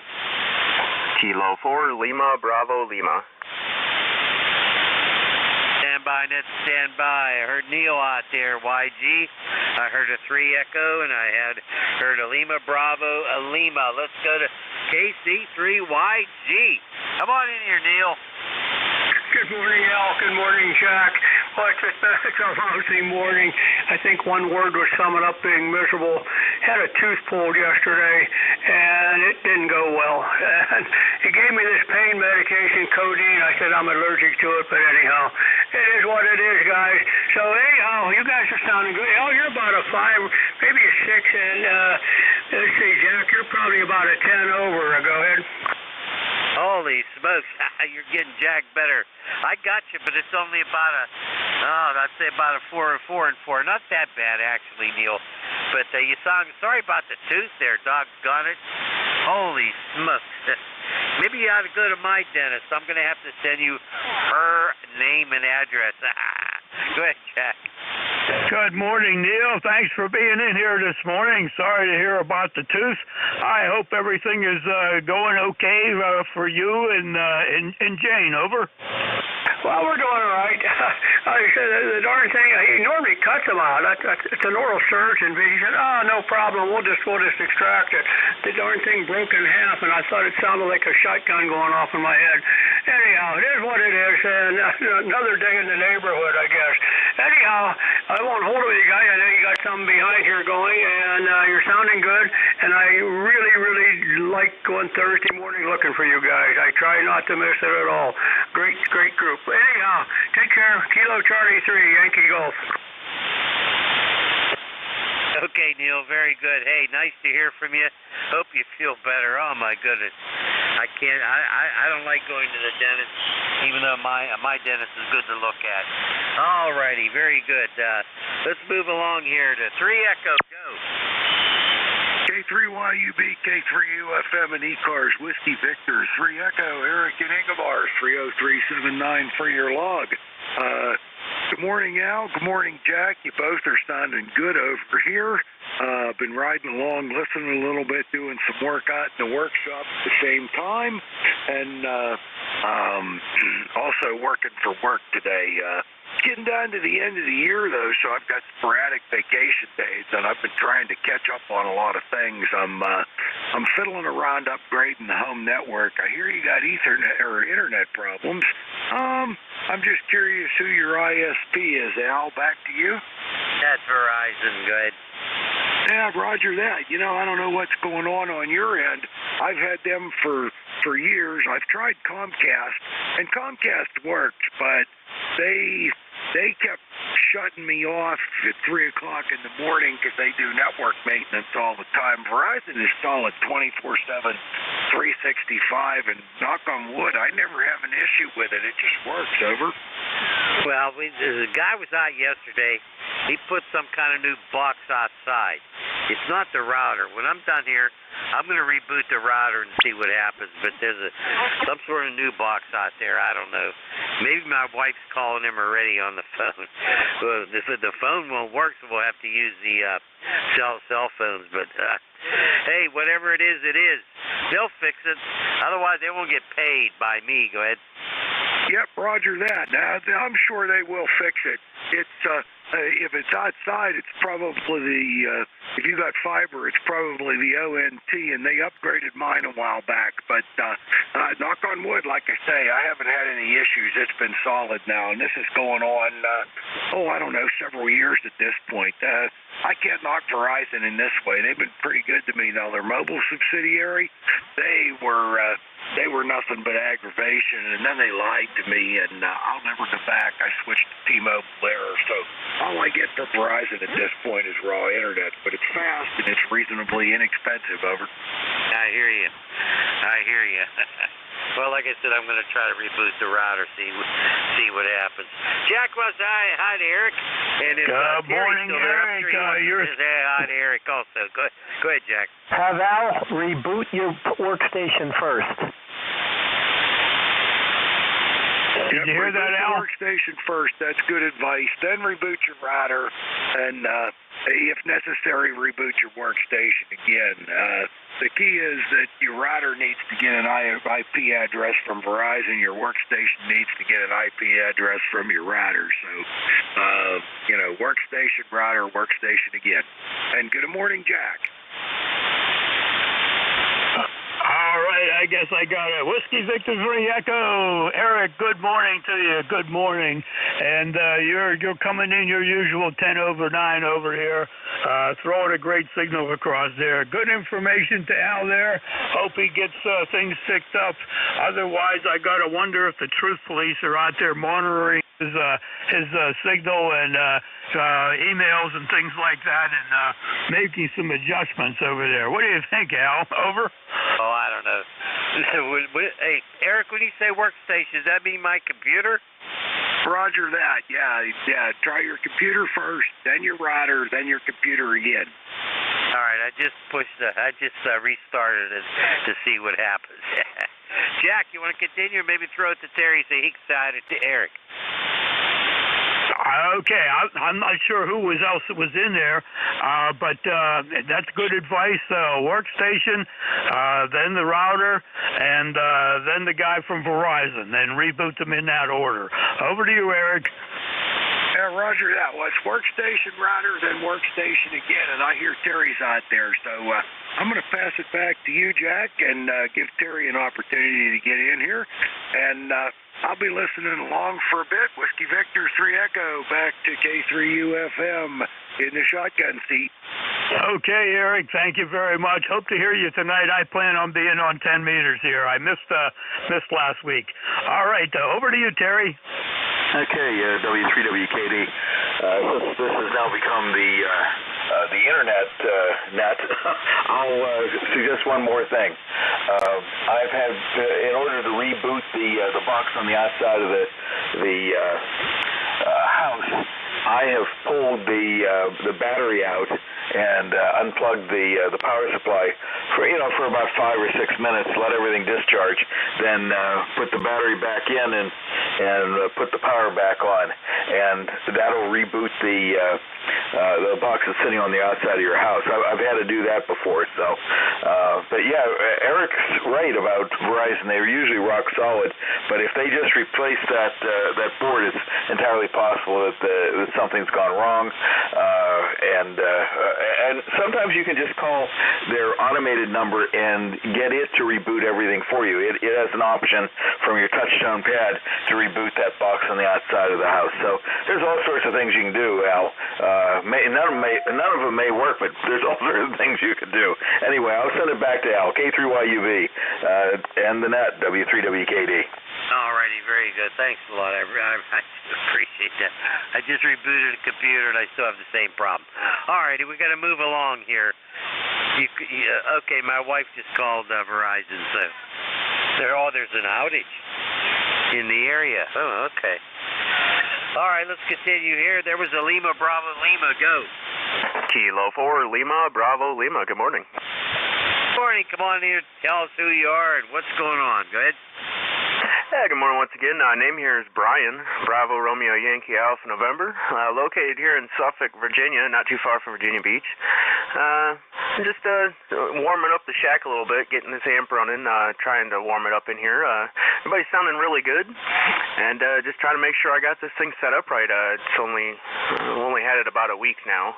Kilo 4, Lima Bravo Lima. Stand by, net, stand by. I heard Neil out there, YG. I heard a 3 Echo, and I heard a Lima Bravo, a Lima. Let's go to KC3YG. Come on in here, Neil. Good morning, Al. Good morning, Jack. Well, it's a lousy morning. I think one word would sum it up, being miserable. Had a tooth pulled yesterday, and it didn't go well. And he gave me this pain medication, codeine. I said I'm allergic to it, but anyhow, it is what it is, guys. So anyhow, you guys are sounding good. Al, you're about a 5, maybe a 6, and let's see, Jack, you're probably about a 10 over. Go ahead. Holy smokes, you're getting jacked better. I got you, but it's only about I'd say about a 4 and 4 and 4. Not that bad, actually, Neil. But you sound, sorry about the tooth there, doggone it. Holy smokes. Maybe you ought to go to my dentist. I'm going to have to send you her name and address. Go ahead, Jack. Good morning, Neil. Thanks for being in here this morning. Sorry to hear about the tooth. I hope everything is going okay for you and Jane. Over. Well, we're doing all right. The darn thing, he normally cuts them out. It's an oral surgeon, but he said, "Oh, no problem. We'll just extract it." The darn thing broke in half, and I thought it sounded like a shotgun going off in my head. Anyhow, it is what it is, and another day in the neighborhood, I guess. Anyhow, I won't hold it with you guys. I know you got something behind here going, and you're sounding good, and I really, really like going Thursday morning looking for you guys. I try not to miss it at all. Great group. Anyhow, take care. Kilo Charlie 3, Yankee Golf. Okay, Neil, very good. Hey, nice to hear from you. Hope you feel better. Oh my goodness, I don't like going to the dentist, even though my dentist is good to look at. All righty, very good. Let's move along here to 3 Echo. Go. K3YUB, K3UFM, and ECARS, Whiskey Victor, 3 Echo, Eric and Ingemar, 30379 for your log. Good morning, Al. Good morning, Jack. You both are sounding good over here. Been riding along, listening a little bit, doing some work out in the workshop at the same time, and also working for work today. Getting down to the end of the year, though, so I've got sporadic vacation days, and I've been trying to catch up on a lot of things. I'm fiddling around upgrading the home network. I hear you got Ethernet or internet problems. I'm just curious who your ISP is, Al. Back to you. That's Verizon. Good. Yeah, roger that. You know, I don't know what's going on your end. I've had them for years. I've tried Comcast, and Comcast worked, but they kept shutting me off at 3 o'clock in the morning because they do network maintenance all the time. Verizon is solid 24/7, 365, and knock on wood, I never have an issue with it. It just works. Over. Well, the guy was out yesterday. He put some kind of new box outside. It's not the router. When I'm done here, I'm going to reboot the router and see what happens. But there's some sort of new box out there. I don't know. Maybe my wife's calling him already on the phone. Well, if the phone won't work, so we'll have to use the cell phones. But hey, whatever it is, they'll fix it. Otherwise, they won't get paid by me. Go ahead. Yep, roger that. Now, I'm sure they will fix it. It's if it's outside, it's probably if you got fiber, it's probably the ONT, and they upgraded mine a while back. But knock on wood, like I say, I haven't had any issues. It's been solid now, and this is going on, I don't know, several years at this point. I can't knock Verizon in this way. They've been pretty good to me. Now, their mobile subsidiary, they were nothing but aggravation, and then they lied to me, and I'll never go back. I switched to T-Mobile there, so all I get for Verizon at this point is raw internet, but it's fast and it's reasonably inexpensive. Over. Nice. hear you. Well, like I said, I'm going to try to reboot the router, see what happens. Jack wants to say hi to Eric. And if, Good morning, Eric. You're say hi to Eric also. Go ahead, Jack. Have Al reboot your workstation first. Did you hear that, Al? Workstation first. That's good advice. Then reboot your router, and if necessary, reboot your workstation again. The key is that your router needs to get an IP address from Verizon. Your workstation needs to get an IP address from your router. So, workstation, router, workstation again. And good morning, Jack. All right, I guess I got it. Whiskey Victor 3 Echo. Eric, good morning to you. Good morning. And you're coming in your usual 10 over 9 over here, throwing a great signal across there. Good information to Al there. Hope he gets things picked up. Otherwise, I got to wonder if the truth police are out there monitoring his signal and emails and things like that, and making some adjustments over there. What do you think, Al? Over? Oh, I don't know. Hey, Eric, when you say workstation, does that mean my computer? Roger that. Yeah. Try your computer first, then your router, then your computer again. All right, I just restarted it to see what happens. Jack, you want to continue, or maybe throw it to Terry so he can side it to Eric? Okay, I'm not sure who else was in there, but that's good advice. Workstation, then the router, and then the guy from Verizon. Then reboot them in that order. Over to you, Eric. Yeah, roger that. Well, it's workstation, router, then workstation again, and I hear Terry's out there, so I'm going to pass it back to you, Jack, and give Terry an opportunity to get in here, and I'll be listening along for a bit. Whiskey Victor 3 Echo, back to K3UFM in the shotgun seat. Okay, Eric, thank you very much. Hope to hear you tonight. I plan on being on 10 meters here. I missed last week. All right, over to you, Terry. Okay, W3WKD. Since this has now become the internet net, I'll suggest one more thing. I've had, in order to reboot the box on the outside of the house, I have pulled the battery out and unplugged the power supply for about 5 or 6 minutes, let everything discharge, then put the battery back in and put the power back on, and that'll reboot the box that's sitting on the outside of your house. I've had to do that before, so but yeah, Eric's right about Verizon. They're usually rock solid, but if they just replace that board, it's entirely possible that something's gone wrong, and sometimes you can just call their automated number and get it to reboot everything for you. It has an option from your touchtone pad to reboot that box on the outside of the house. So there's all sorts of things you can do, Al. None of them may work, but there's all sorts of things you can do. Anyway, I'll send it back to Al, K3YUV, and the net, W3WKD. All righty, very good. Thanks a lot. I appreciate that. I just rebooted the computer, and I still have the same problem. All righty, we got to move along here. Okay, my wife just called Verizon, so there's an outage in the area. Oh, okay. All right, let's continue here. There was a Lima Bravo Lima. Go. Kilo 4 Lima Bravo Lima. Good morning. Good morning. Come on here. Tell us who you are and what's going on. Go ahead. Yeah, good morning once again. Name here is Brian, Bravo Romeo Yankee Alpha November, located here in Suffolk, Virginia, not too far from Virginia Beach. Just warming up the shack a little bit, getting this amp running, trying to warm it up in here. Everybody's sounding really good, and just trying to make sure I got this thing set up right. It's only had it about a week now,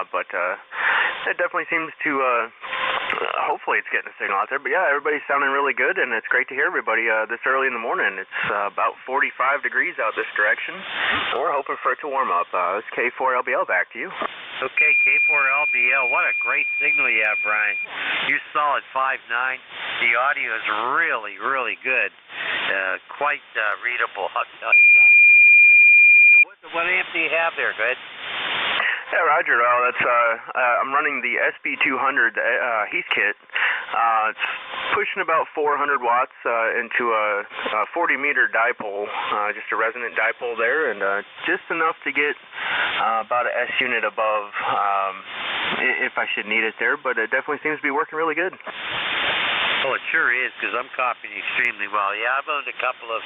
but it definitely seems to. Hopefully it's getting a signal out there. But yeah, everybody's sounding really good, and it's great to hear everybody this early in the morning. It's about 45 degrees out this direction, so we're hoping for it to warm up. It's K4LBL, back to you. Okay, K4LBL, what a great signal you have, Brian. You're solid 5.9. The audio is really, really good. Quite readable. I'll tell you, it sounds really good. What amp do you have there? Go ahead. Yeah, Roger. Well, that's I'm running the SB200 Heath kit It's pushing about 400 watts into a 40-meter dipole, just a resonant dipole there, and just enough to get about an S unit above if I should need it there, but it definitely seems to be working really good. Well, it sure is, because I'm copying extremely well. Yeah, I've owned a couple of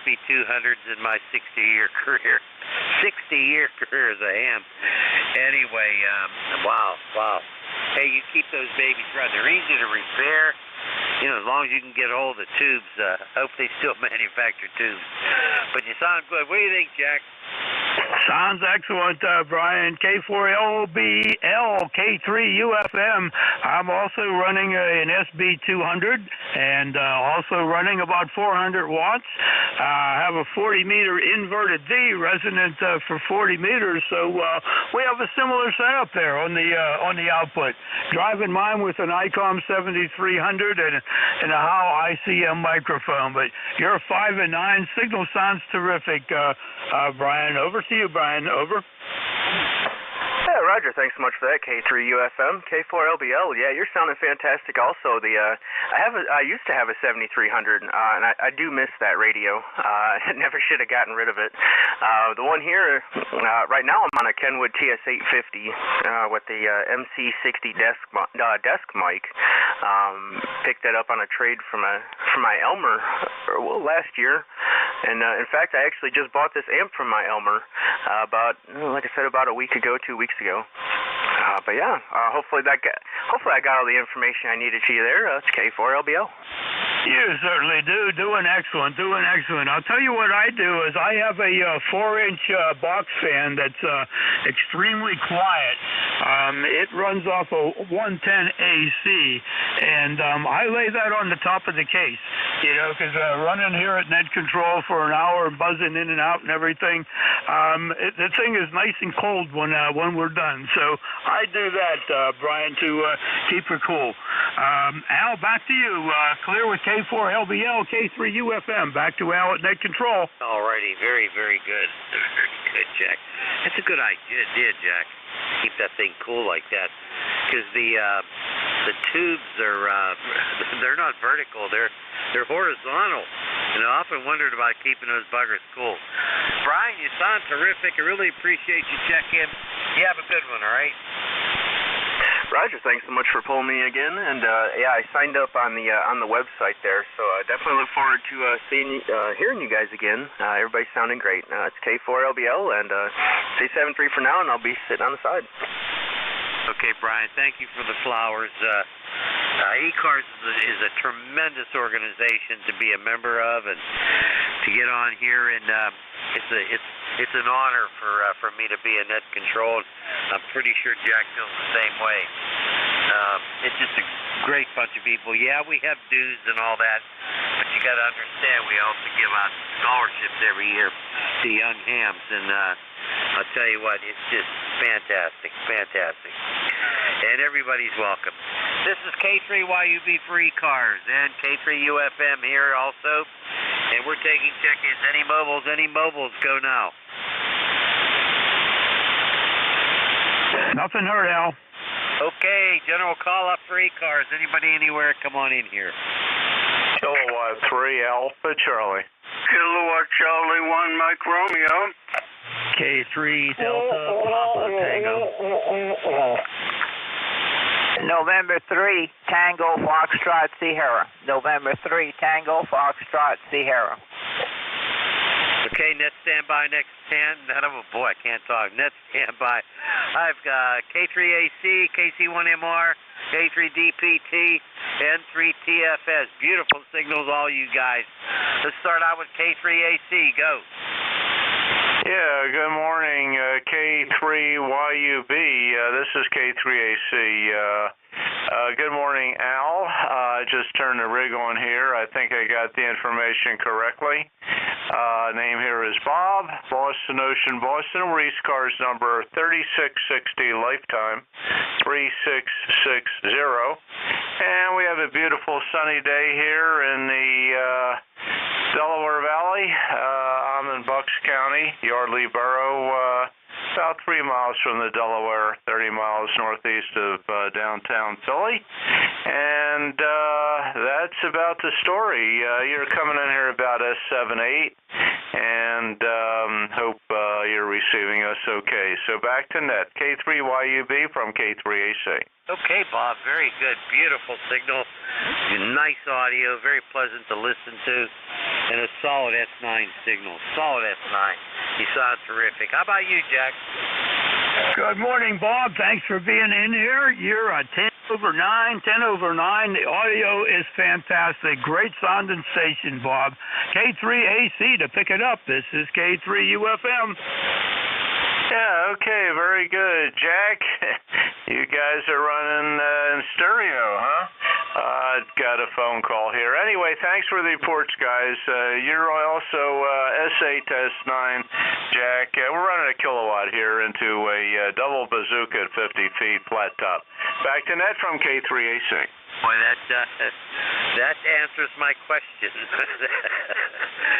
SB200s in my 60-year career. 60-year career as a ham. Anyway, wow. Hey, you keep those babies running. They're easy to repair. You know, as long as you can get hold of the tubes. Hope they still manufacture tubes. But you sound good. What do you think, Jack? Sounds excellent, Brian. K4LBL, K3UFM. I'm also running an SB200 and also running about 400 watts. I have a 40-meter inverted D resonant for 40 meters, so we have a similar setup there on the output. Driving mine with an ICOM 7300 and a Howe ICM microphone. But your 5 and 9 signal sounds terrific, Brian. Over to you, Brian. Over. Yeah, Roger. Thanks so much for that. K3UFM, K4LBL. Yeah, you're sounding fantastic. Also, I used to have a 7300, and I do miss that radio. I never should have gotten rid of it. The one here, right now, I'm on a Kenwood TS850 with the MC60 desk mic. Picked that up on a trade from my Elmer last year, and in fact, I actually just bought this amp from my Elmer like I said, about a week ago, 2 weeks ago. But yeah, hopefully I got all the information I needed to you there. It's K4LBL. You certainly do. Doing excellent. I'll tell you what I do is I have a 4-inch box fan that's extremely quiet. It runs off a 110 AC, and I lay that on the top of the case, because running here at Net Control for an hour, buzzing in and out and everything, the thing is nice and cold when we're done. So I do that, Brian, to keep it cool. Al, back to you. Clear with K4LBL, K3UFM. Back to Al at Net Control. All righty. Very, very good. Very good, Jack. That's a good idea, Jack. Keep that thing cool like that, because the tubes they're not vertical. They're horizontal. And I often wondered about keeping those buggers cool. Brian, you sound terrific. I really appreciate you checking in. You have a good one, all right? Roger, thanks so much for pulling me again, and yeah, I signed up on the website there, so I definitely look forward to hearing you guys again. Everybody's sounding great. It's K4LBL, and say 7-3 for now, and I'll be sitting on the side. Okay, Brian, thank you for the flowers. ECARS is a tremendous organization to be a member of, and to get on here, and it's an honor for me to be a Net Control. I'm pretty sure Jack feels the same way. It's just a great bunch of people. Yeah, we have dues and all that, but you got to understand we also give out scholarships every year to young hams, and I'll tell you what, it's just fantastic. And everybody's welcome. This is K3YUB for ECARS and K3UFM here also, and we're taking check-ins. Any mobiles, go now. Nothing heard, Al. Okay, general call up for ECARS. Anybody anywhere, come on in here. Kilowatt 3 Alpha Charlie. Kilowatt Charlie 1 Mike Romeo. K3 Delta Papa Tango. November 3 Tango Foxtrot Sierra. November 3 Tango Foxtrot Sierra. Okay, net standby, next 10. Oh boy, I can't talk. Net standby. I've got K3AC, KC1MR, K3DPT, N3TFS. Beautiful signals, all you guys. Let's start out with K3AC. Go. Yeah, good morning, K3YUB. This is K3AC. Good morning, Al. I just turned the rig on here. I think I got the information correctly. Name here is Bob, Boston Ocean, Boston. We're ECARS number 3660, lifetime 3660. And we have a beautiful sunny day here in the Delaware Valley. I'm in Bucks County, Yardley Borough about 3 miles from the Delaware, 30 miles northeast of downtown Philly. And that's about the story. You're coming in here about S78, and hope you're receiving us okay. So back to net, K3YUB from K3AC. Okay, Bob, very good. Beautiful signal. Nice audio, very pleasant to listen to, and a solid S9 signal. Solid S9. You sound terrific. How about you, Jack? Good morning, Bob. Thanks for being in here. You're 10/9. The audio is fantastic. Great sounding station, Bob. K3AC to pick it up. This is K3UFM. Yeah, okay, very good. Jack, you guys are running in stereo, huh? Got a phone call here. Anyway, thanks for the reports, guys. You're also S8 to S9, Jack. We're running a kilowatt here into a double bazooka at 50 feet, flat top. Back to net from K3AC. Boy, that answers my question.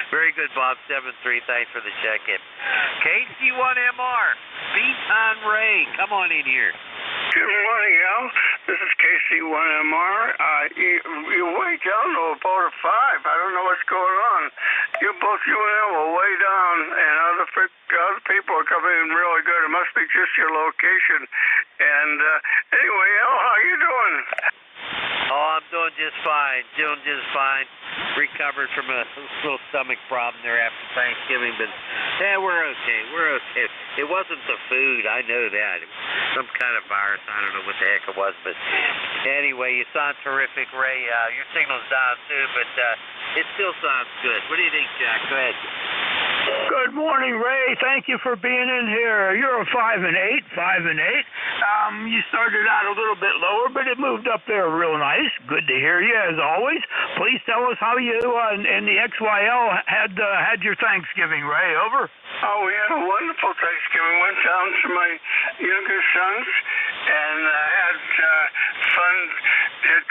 Very good, Bob. 7-3. Thanks for the check-in. KC1MR, beat on Ray. Come on in here. Good morning, Al. This is KC1MR. You're way down to about a 5. I don't know what's going on. Both you and I were way down, and other people are coming in really good. It must be just your location. And anyway, Al, how you doing? Oh, I'm doing just fine. Doing just fine. Recovered from a little stomach problem there after Thanksgiving, but yeah, we're okay. We're okay. It wasn't the food. I know that. It was some kind of virus. I don't know what the heck it was, but anyway, you sound terrific, Ray. Your signal's down too, but it still sounds good. What do you think, Jack? Go ahead. Good morning, Ray. Thank you for being in here. You're a 5 and 8. You started out a little bit lower, but it moved up there real nice. Good to hear you, as always. Please tell us how you and the XYL had your Thanksgiving, Ray. Over. Oh, we had a wonderful Thanksgiving. Went down to my younger sons and had fun. Had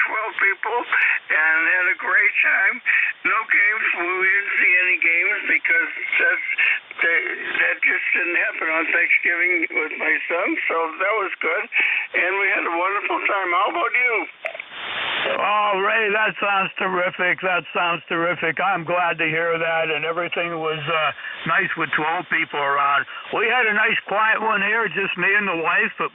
12 people and had a great time. No games. We didn't see any games because that just didn't happen on Thanksgiving with my son, so that was good. And we had a wonderful time. How about you? Oh, Ray, that sounds terrific. I'm glad to hear that, and everything was nice with 12 people around. We had a nice quiet one here, just me and the wife, but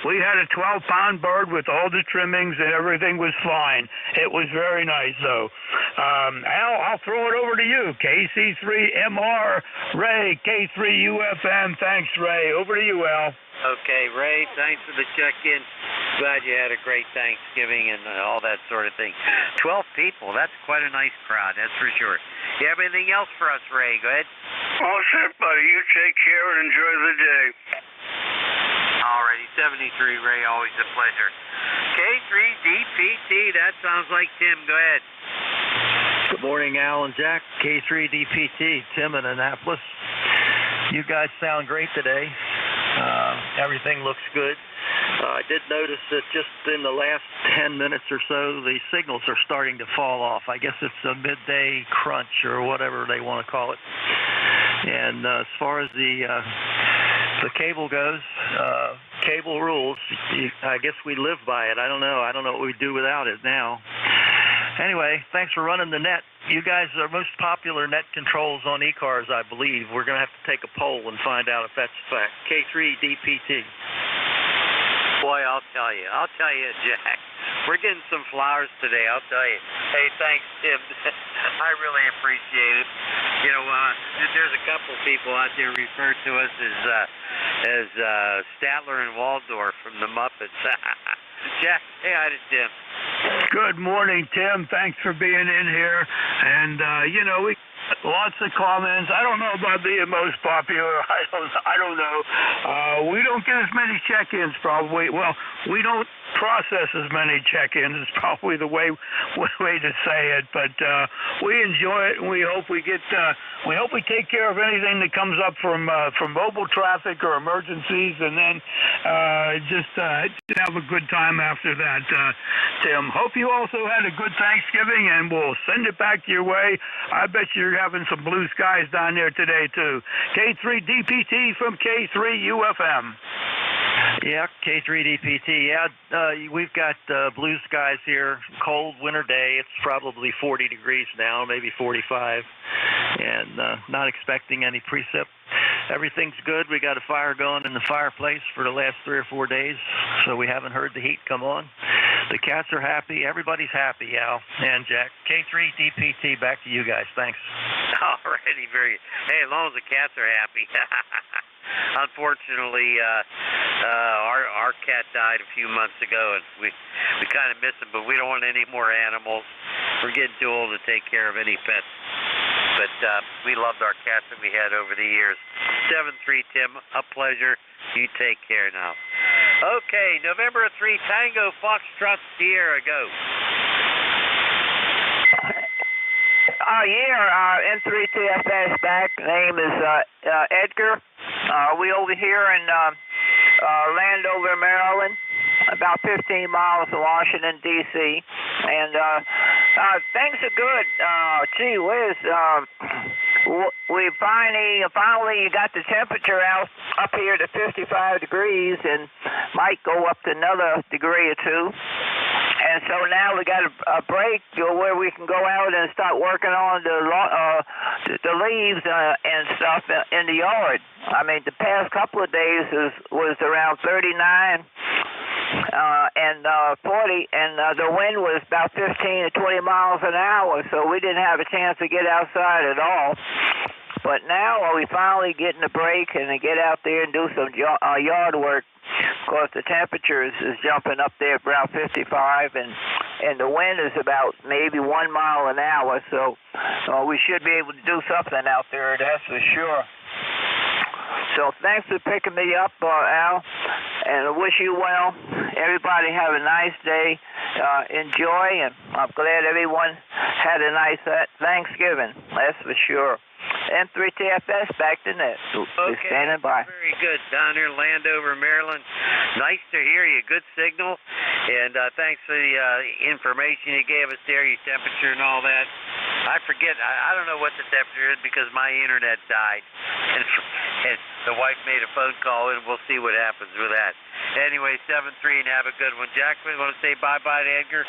we had a 12-pound bird with all the trimmings, and everything was fine. It was very nice, though. Al, I'll throw it over to you. KC3MR, Ray, K3UFM. Thanks, Ray. Over to you, Al. Okay, Ray, thanks for the check-in. Glad you had a great Thanksgiving and all that sort of thing. 12 people, that's quite a nice crowd, that's for sure. You have anything else for us, Ray? Go ahead. All set, buddy. You take care and enjoy the day. Alrighty, 73, Ray, always a pleasure. K3DPT, that sounds like Tim. Go ahead. Good morning, Al and Jack. K3DPT, Tim in Annapolis. You guys sound great today. Everything looks good. I did notice that just in the last 10 minutes or so, the signals are starting to fall off. I guess it's a midday crunch or whatever they want to call it. And as far as the cable goes, cable rules. I guess we live by it. I don't know what we do without it now. Anyway, thanks for running the net. You guys are most popular net controls on ECARS, I believe. We're going to have to take a poll and find out if that's a fact. K3DPT. Boy, I'll tell you, Jack. We're getting some flowers today, I'll tell you. Hey, thanks, Tim. I really appreciate it. You know, there's a couple people out there refer to us as Statler and Waldorf from the Muppets. Jack, say hi to Tim. Good morning, Tim. Thanks for being in here. And, we lots of comments. I don't know about being most popular. I don't know. We don't get as many check-ins, probably. Well, we don't process as many check-ins. Is probably the way to say it. But we enjoy it, and we hope we take care of anything that comes up from mobile traffic or emergencies, and then just have a good time after that. Tim, hope you also had a good Thanksgiving, and we'll send it back your way. I bet you're having some blue skies down there today, too. K3DPT from K3UFM. Yeah, K3DPT. Yeah, we've got blue skies here. Cold winter day. It's probably 40 degrees now, maybe 45, and not expecting any precip. Everything's good. We got a fire going in the fireplace for the last 3 or 4 days, so we haven't heard the heat come on. The cats are happy. Everybody's happy, Al and Jack. K3DPT, back to you guys. Thanks. Alrighty, very. Hey, as long as the cats are happy. Unfortunately, our cat died a few months ago, and we kind of miss him, but we don't want any more animals. We're getting too old to take care of any pets. But we loved our cats that we had over the years. 7-3, Tim, a pleasure. You take care now. Okay, November 3, Tango Foxtrot Sierra, go. N3TFS back. Name is Edgar. We over here in Landover, Maryland, about 15 miles from Washington, D.C. And things are good. Gee whiz, we finally got the temperature up here to 55 degrees and might go up to another degree or two. And so now we got a break where we can go out and start working on the leaves and stuff in the yard. I mean, the past couple of days was around 39 and 40, and the wind was about 15 to 20 miles an hour, so we didn't have a chance to get outside at all. But now we finally getting a break and get out there and do some yard work. Of course, the temperature is jumping up there around 55, and the wind is about maybe 1 mile an hour, so we should be able to do something out there, that's for sure. So thanks for picking me up, Al, and I wish you well. Everybody have a nice day. Enjoy, and I'm glad everyone had a nice Thanksgiving, that's for sure. N3TFS back to net. We're standing by. Very good. Down here in Landover, Maryland. Nice to hear you. Good signal. And thanks for the information you gave us there, your temperature and all that. I forget. I don't know what the temperature is because my internet died. And the wife made a phone call, and we'll see what happens with that. Anyway, 7-3, and have a good one. Jack, we want to say bye-bye to Edgar?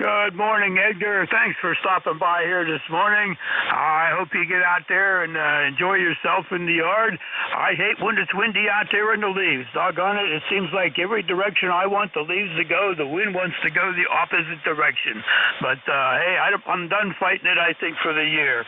Good morning, Edgar. Thanks for stopping by here this morning. I hope you get out there and enjoy yourself in the yard. I hate when it's windy out there in the leaves. Doggone it, it seems like every direction I want the leaves to go, the wind wants to go the opposite direction. But, hey, I'm done fighting it, I think, for the year.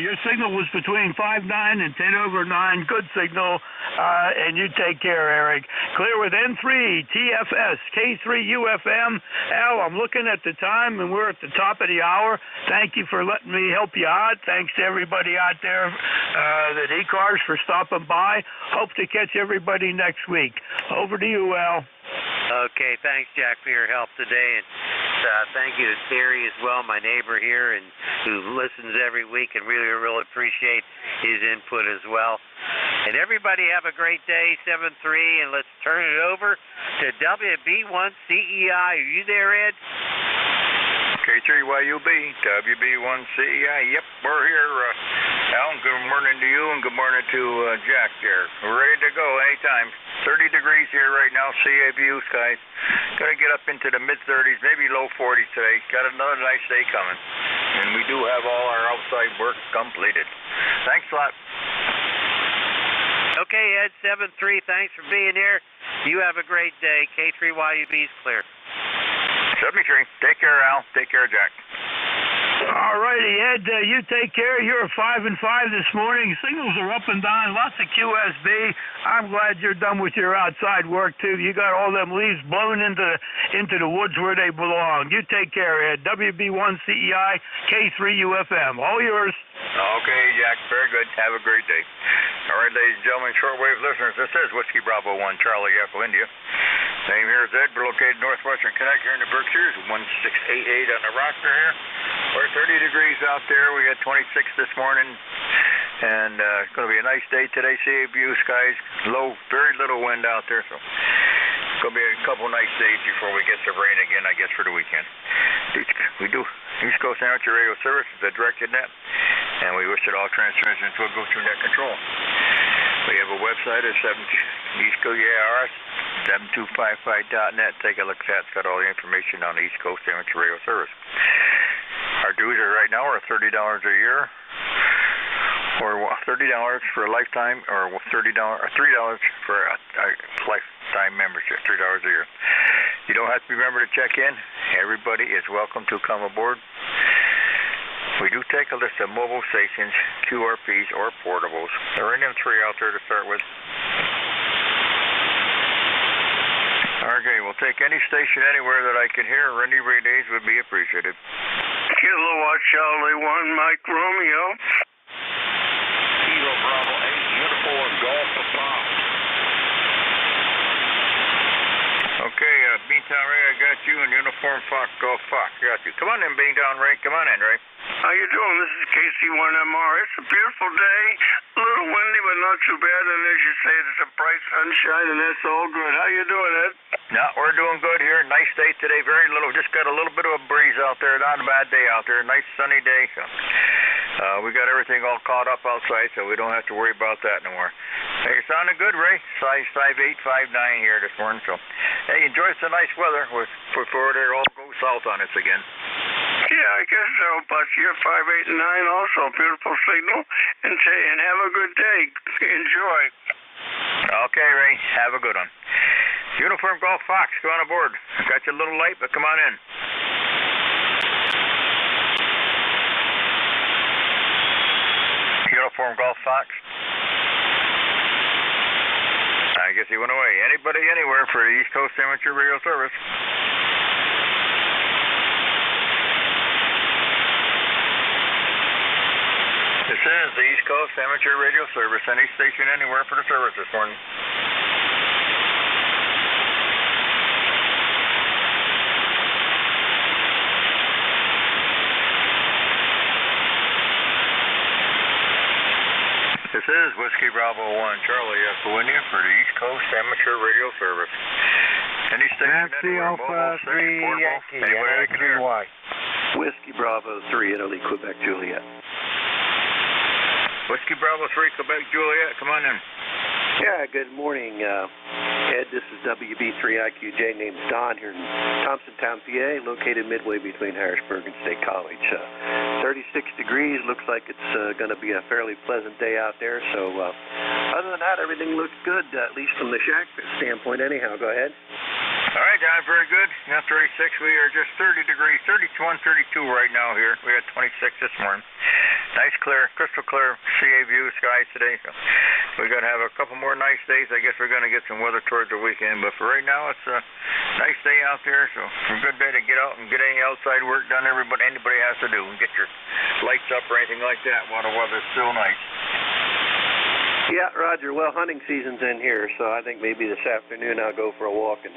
Your signal was between 5-9 and 10/9. Good signal, and you take care, Eric. Clear with N3, TFS, K3UFM. Al, I'm looking at the time, and we're at the top of the hour. Thank you for letting me help you out. Thanks to everybody out there at ECARS for stopping by. Hope to catch everybody next week. Over to you, Al. Okay, thanks, Jack, for your help today, and thank you to Terry as well, my neighbor here, and who listens every week, and really appreciate his input as well. And everybody have a great day, 7-3, and let's turn it over to WB1CEI. Are you there, Ed? K3YUB, WB1CEI. Yep, we're here. Alan, good morning to you, and good morning to Jack there. We're ready to go anytime. 30 degrees here right now, CA view skies. Gonna get up into the mid-30s, maybe low 40s today. Got another nice day coming. And we do have all our outside work completed. Thanks a lot. Okay, Ed, 7-3, thanks for being here. You have a great day. K3YUB's clear. 73. Take care, Al. Take care, Jack. All righty, Ed, you take care. You're 5-5 this morning. Signals are up and down. Lots of QSB. I'm glad you're done with your outside work, too. You got all them leaves blown into the woods where they belong. You take care, Ed. WB1CEI, K3UFM. All yours. Okay, Jack. Very good. Have a great day. All right, ladies and gentlemen, shortwave listeners, this is Whiskey Bravo 1, Charlie Echo, India. Name here is Ed. We're located northwestern Connecticut here in the Berkshires, 1688 on the roster here. We're 30 degrees out there. We had 26 this morning, and it's going to be a nice day today. Sea view skies, low, very little wind out there, so it's going to be a couple nice days before we get some rain again, I guess, for the weekend. We do East Coast Amateur Radio Service, the directed net. and we wish that all transmissions will go through net control. We have a website at ECARS 7255.net. Take a look at that. It's got all the information on the East Coast Amateur Radio Service. Our dues right now are $30 a year, or $30 for a lifetime, or $3 for a lifetime membership, $3 a year. You don't have to remember to check in. Everybody is welcome to come aboard. We do take a list of mobile stations, QRPs, or portables. There are them three out there to start with. Okay, we'll take any station anywhere that I can hear, or any relays would be appreciated. Kilowatt Charlie 1, Mike Romeo. Kilo Bravo 8, Uniform Golf Papa. Okay, Beantown Ray, I got you, and Uniform Fox Golf Fox, got you. Come on in, Beantown Ray, come on in, Ray. How you doing? This is KC1MR. It's a beautiful day, a little windy, but not too bad, and as you say, it's a bright sunshine, and that's all good. How you doing, Ed? No, we're doing good here. Nice day today, very little, just got a little bit of a breeze out there, not a bad day out there, nice sunny day. So. We got everything all caught up outside, so we don't have to worry about that no more. Hey, you're sounding good, Ray. Size 5'8", 5'9" here this morning. So, hey, enjoy some nice weather before it all goes south on us again. Yeah, I guess so. But you're 5'8" and 9" also. Beautiful signal. And have a good day. Enjoy. Okay, Ray. Have a good one. Uniform Golf Fox, go on aboard. Got you a little late, but come on in. Uniform Golf Fox. I guess he went away. Anybody, anywhere for the East Coast Amateur Radio Service. This is the East Coast Amateur Radio Service. Any station, anywhere for the service this morning. This is Whiskey Bravo 1, Charlie Echo India for the East Coast Amateur Radio Service. Any station, Nancy Alpha 3 Yankee, NJ2US. Whiskey Bravo 3, Italy, Quebec, Juliet. Whiskey Bravo 3, Quebec, Juliet, come on in. Yeah, good morning, Ed. This is WB3IQJ. Name's Don here in Thompsontown, PA, located midway between Harrisburg and State College. 36 degrees. Looks like it's going to be a fairly pleasant day out there. So other than that, everything looks good, at least from the shack standpoint anyhow. Go ahead. All right, Don, very good. Now 36, we are just 30 degrees, 31, 32 right now here. We had 26 this morning. Nice, clear, crystal clear CA view skies today. So we're going to have a couple more nice days. I guess we're going to get some weather towards the weekend. But for right now, it's a nice day out there. So it's a good day to get out and get any outside work done anybody has to do. And get your lights up or anything like that while the weather's still nice. Yeah, Roger. Well, hunting season's in here, so I think maybe this afternoon I'll go for a walk and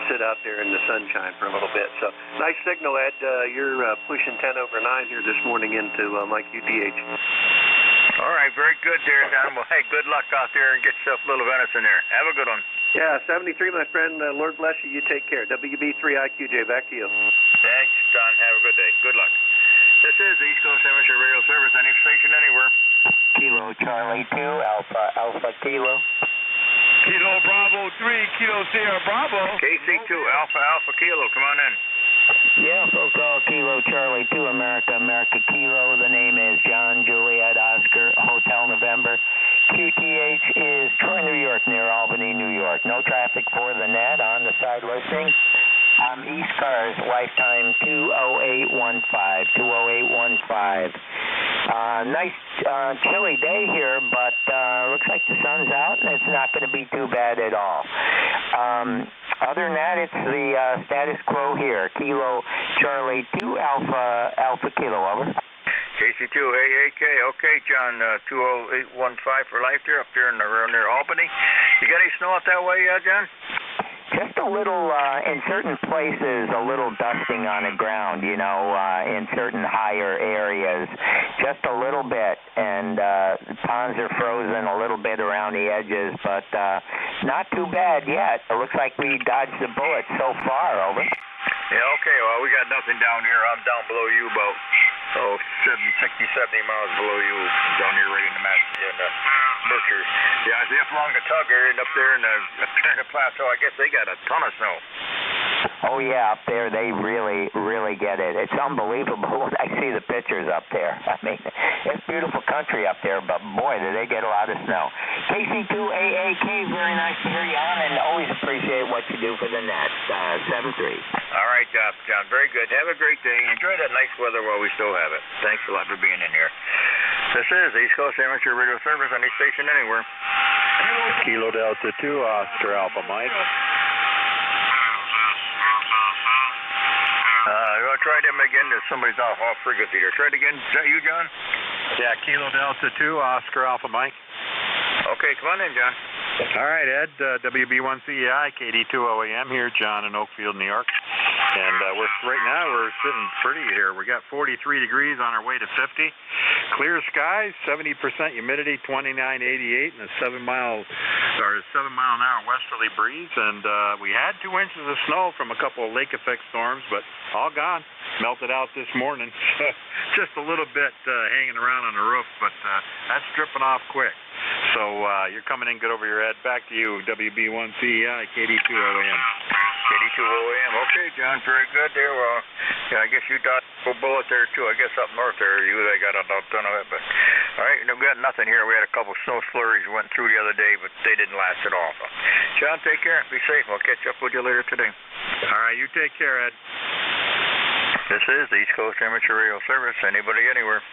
sit out there in the sunshine for a little bit. So nice signal, Ed. You're pushing 10 over 9 here this morning into Mike UTH. All right, very good there, Don. Well, hey, good luck out there and get yourself a little venison there. Have a good one. Yeah, 73, my friend. Lord bless you. You take care. WB3IQJ, back to you. Thanks, Don. Have a good day. Good luck. This is the East Coast Amateur Radio Service. Any station anywhere. Kilo Charlie 2, Alpha Kilo. Kilo Bravo 3, Kilo Sierra Bravo. KC2, Alpha Kilo, come on in. Yeah, so-called Kilo Charlie 2, America Kilo. The name is John Juliet Oscar, Hotel November. QTH is Troy, New York, near Albany, New York. No traffic for the net on the side listing. ECARS, lifetime 20815. Nice chilly day here, but looks like the sun's out and it's not going to be too bad at all. Other than that, it's the status quo here. Kilo Charlie 2 Alpha Kilo, over. KC2 AAK, okay, John, 20815 for life there, up there around near Albany. You got any snow out that way, John? Just a little, in certain places, a little dusting on the ground, you know, in certain higher areas. Just a little bit, and ponds are frozen a little bit around the edges, but not too bad yet. It looks like we dodged the bullet so far, over. Yeah, okay, well, we got nothing down here. I'm down below you about 60, 70 miles below you down here right in the Berkshire. Yeah, I see up along the Tug area and up there in the plateau. I guess they got a ton of snow. Oh yeah, up there they really get it. It's unbelievable when I see the pictures up there. I mean, it's beautiful country up there, but boy, do they get a lot of snow. KC2AAK, very nice to hear you on, and always appreciate what you do for the net. 7-3. All right, John, very good. Have a great day. Enjoy that nice weather while we still have it. Thanks a lot for being in here. This is East Coast Amateur Radio Service on any station anywhere. Kilo Delta 2, Oscar Alpha Mike. I'll try them again. Somebody's off frequency there. Try it again. Is that you, John? Yeah, Kilo Delta 2, Oscar Alpha Mike. Okay, come on in, John. All right, Ed, WB1CEI, KD2OAM here, John in Oakfield, New York. And right now we're sitting pretty here. We got 43 degrees on our way to 50. Clear skies, 70% humidity, 2988, and a 7 mile an hour westerly breeze. And we had 2 inches of snow from a couple of lake effect storms, but all gone. Melted out this morning. Just a little bit hanging around on the roof, but that's dripping off quick. So you're coming in good over your head. Back to you, WB1CEI, KD2OAM. KD2OAM. Okay, John, very good there. Well, yeah, I guess you dodged a bullet there, too. I guess up north there, they got a ton of it. But, all right, we got nothing here. We had a couple snow flurries went through the other day, but they didn't last at all. So, John, take care. Be safe. We'll catch up with you later today. All right, you take care, Ed. This is the East Coast Amateur Radio Service. Anybody, anywhere.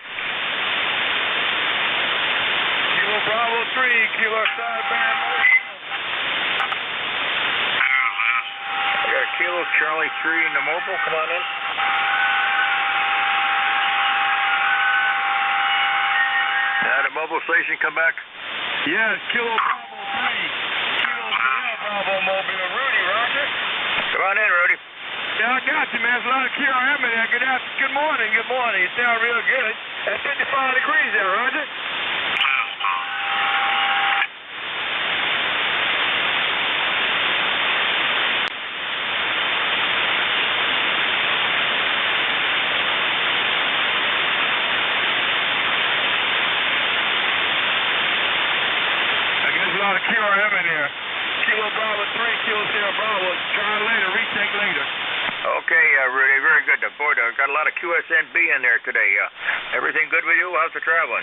Kilo Bravo 3, Kilo Sideman. I got a Kilo Charlie 3 in the mobile. Come on in. The mobile station, come back. Yes, Kilo Bravo 3, Kilo Bravo Mobile. Rudy, Roger. Come on in, Rudy. Yeah, I got you, man. There's a lot of QRM in there. Good morning. You sound real good. At 55 degrees there, Roger. A lot of QRM in there. Kilo Bravo 3, Kilo Sierra Bravo. Try later, retake later. Okay, Rudy, very good. Boy, got a lot of QSNB in there today. Everything good with you? How's the traveling?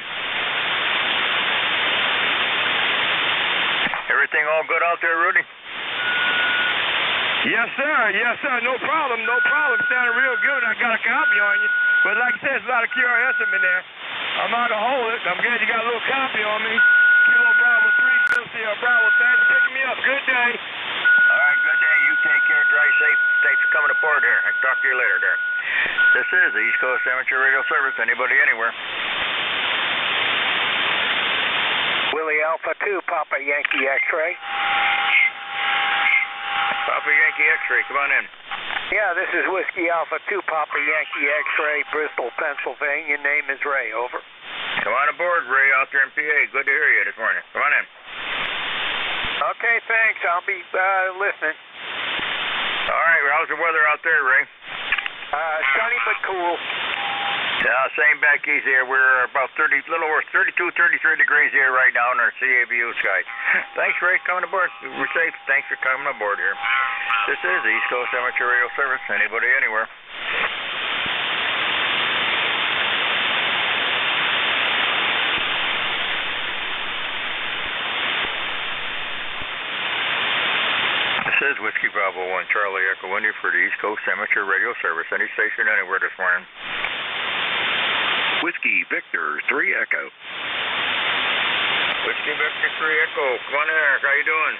Everything all good out there, Rudy? Yes, sir. Yes, sir. No problem. Sounding real good. I got a copy on you. But like I said, there's a lot of QRS in there. I'm not going to hold it. I'm glad you got a little copy on me. Kilo Bravo 3, Kilo Sierra Bravo. Thanks for picking me up. Good day. All right, good day. You take care. Drive safe. Thanks for coming aboard here. I'll talk to you later there. This is the East Coast Amateur Radio Service. Anybody, anywhere. Willie Alpha 2, Papa Yankee X-Ray. Papa Yankee X-Ray, come on in. Yeah, this is Whiskey Alpha 2, Papa Yankee X-Ray, Bristol, Pennsylvania. Name is Ray, over. Come on aboard, Ray, out there in PA. Good to hear you this morning. Come on in. Okay, thanks. I'll be listening. All right, how's the weather out there, Ray? Sunny but cool. Yeah, same back east here. We're about 32, 33 degrees here right now in our CABU sky. Thanks, Ray, coming aboard. We're safe. Thanks for coming aboard here. This is the East Coast Amateur Radio Service. Anybody, anywhere. This is Whiskey Bravo 1, Charlie Echo India for the East Coast Amateur Radio Service. Any station anywhere this morning. Whiskey Victor 3 Echo. Whiskey Victor 3 Echo. Come on in, Eric. How you doing?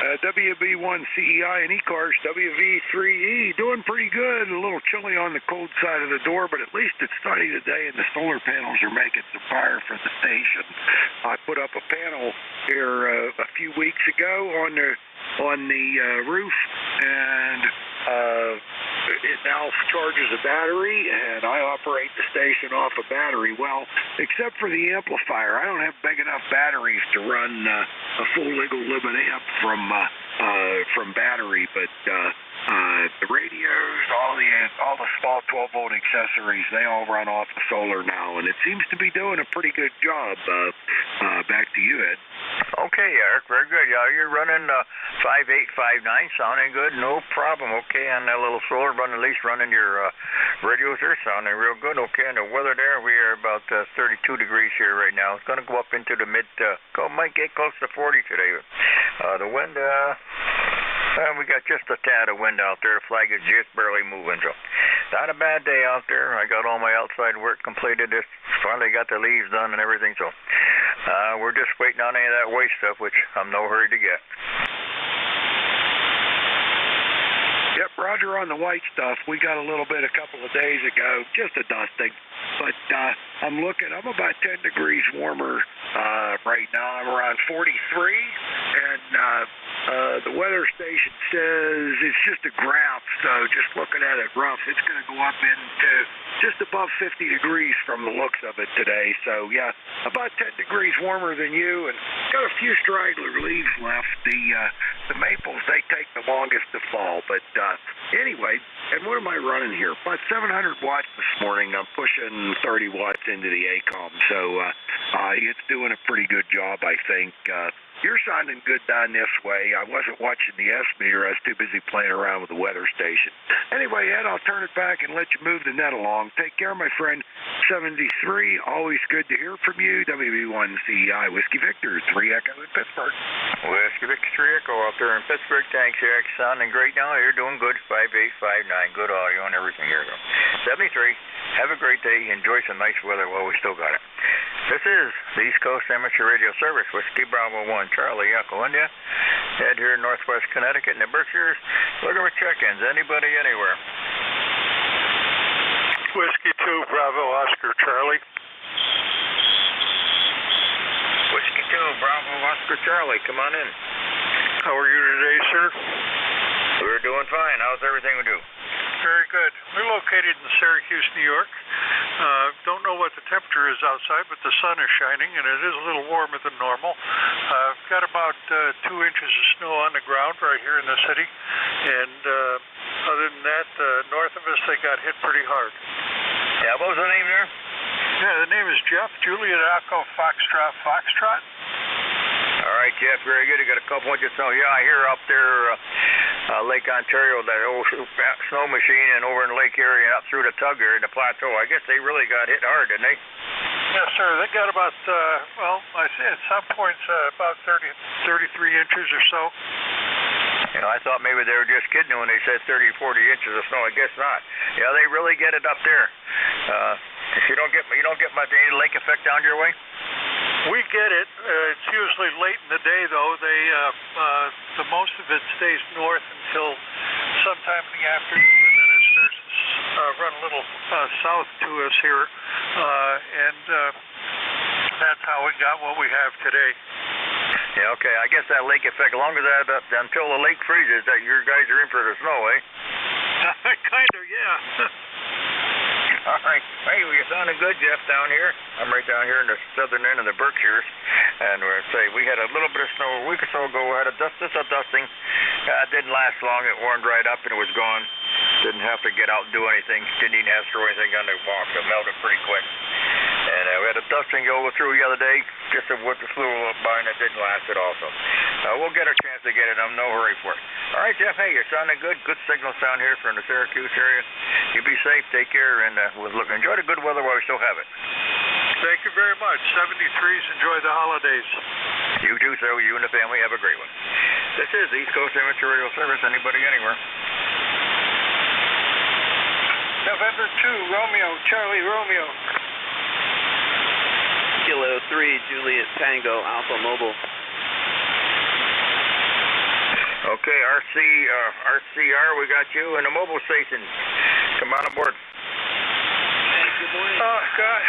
WB1CEI and ECARS WV3E doing pretty good. A little chilly on the cold side of the door, but at least it's sunny today and the solar panels are making some fire for the station. I put up a panel here a few weeks ago on the roof, and it now charges a battery, and I operate the station off a battery. Well, except for the amplifier, I don't have big enough batteries to run a full legal limit amp from battery, but The radios, all the small 12-volt accessories, they all run off the solar now, and it seems to be doing a pretty good job. Back to you, Ed. Okay, Eric, very good. Yeah, you're running 5859, sounding good, no problem. Okay, on that little solar, at least running your radios there, sounding real good. Okay, and the weather there, we are about 32 degrees here right now. It's going to go up into the might get close to 40 today. The wind, we got just a tad of wind out there. The flag is just barely moving, so not a bad day out there. I got all my outside work completed. Just finally got the leaves done and everything, so we're just waiting on any of that waste stuff, which I'm no hurry to get. Yep, Roger on the white stuff. We got a little bit a couple of days ago, just a dusting. But I'm about 10 degrees warmer right now. I'm around 43, and the weather station says it's just a graph, so just looking at it rough, it's going to go up into just above 50 degrees from the looks of it today. So, yeah, about 10 degrees warmer than you, and got a few straggler leaves left. The maples, they take the longest to fall. But anyway, and what am I running here? About 700 watts this morning. I'm pushing 30 watts into the ACOM, so it's doing a pretty good job, I think. You're sounding good down this way. I wasn't watching the S meter. I was too busy playing around with the weather station. Anyway, Ed, I'll turn it back and let you move the net along. Take care, my friend. 73, always good to hear from you. WB1CI Whiskey Victor, 3 Echo in Pittsburgh. Whiskey Victor 3 Echo out there in Pittsburgh. Thanks, Eric. Sounding great now. You're doing good. 5859. Good audio and everything here. 73. Have a great day. Enjoy some nice weather while we still got it. This is the East Coast Amateur Radio Service, Whiskey Bravo 1, Charlie Echo India. Head here in Northwest Connecticut in the Berkshires. Looking for check-ins. Anybody, anywhere? Whiskey 2, Bravo, Oscar, Charlie. Whiskey 2, Bravo, Oscar, Charlie. Come on in. How are you today, sir? We're doing fine. How's everything we do? Very good. We're located in Syracuse, New York. Don't know what the temperature is outside, but the sun is shining, and it is a little warmer than normal. Got about 2 inches of snow on the ground right here in the city, and other than that, north of us, they got hit pretty hard. Yeah, what was the name there? Yeah, the name is Jeff, Juliet Echo Foxtrot. All right, Jeff, very good. You got a couple inches of snow. Yeah, I hear up there, Lake Ontario, that old snow machine, and over in Lake Erie and up through the Tug area, the plateau. I guess they really got hit hard, didn't they? Yes, sir. They got about, I say at some points about 33 inches or so. You know, I thought maybe they were just kidding when they said 30, 40 inches of snow. I guess not. Yeah, they really get it up there. If you don't get much lake effect down your way? We get it. It's usually late in the day, though. The most of it stays north until sometime in the afternoon, and then it starts to run a little south to us here, and that's how we got what we have today. Yeah, okay. I guess that lake effect, as long as that until the lake freezes, that your guys are in for the snow, eh? Kind of, yeah. All right. Hey, well, you're sounding good, Jeff, down here. I'm right down here in the southern end of the Berkshires. And we had a little bit of snow a week or so ago. We had just a dusting. It didn't last long. It warmed right up and it was gone. Didn't have to get out and do anything. Didn't even have to throw anything on the walk. It melted pretty quick. And we had a dusting go through the other day, just what the flew by, and it didn't last at all. So we'll get a chance to get it. I'm no hurry for it. All right, Jeff, hey, you're sounding good. Good signals down here from the Syracuse area. You be safe, take care, and enjoy the good weather while we still have it. Thank you very much. 73s, enjoy the holidays. You too, sir. You and the family have a great one. This is the East Coast Amateur Radio Service. Anybody, anywhere. November 2, Romeo, Charlie Romeo. Kilo 3, Juliet Tango, Alpha Mobile. Okay, RCR, we got you in the mobile station. Come on aboard. Good morning. Oh, God,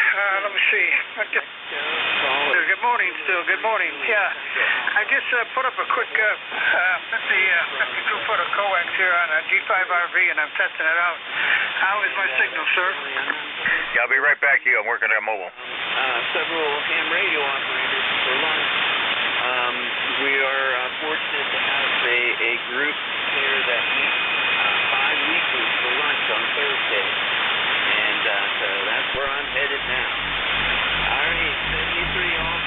let me see. Good morning still, good morning. Yeah, I just put up a quick 52-foot of coax here on a G5RV, and I'm testing it out. How is my signal, sir? Yeah, I'll be right back to you. I'm working on mobile. Several ham radio operators for lunch. We are fortunate to have a group here that meets seafood for lunch on Thursday. And so that's where I'm headed now. All right, 73 off.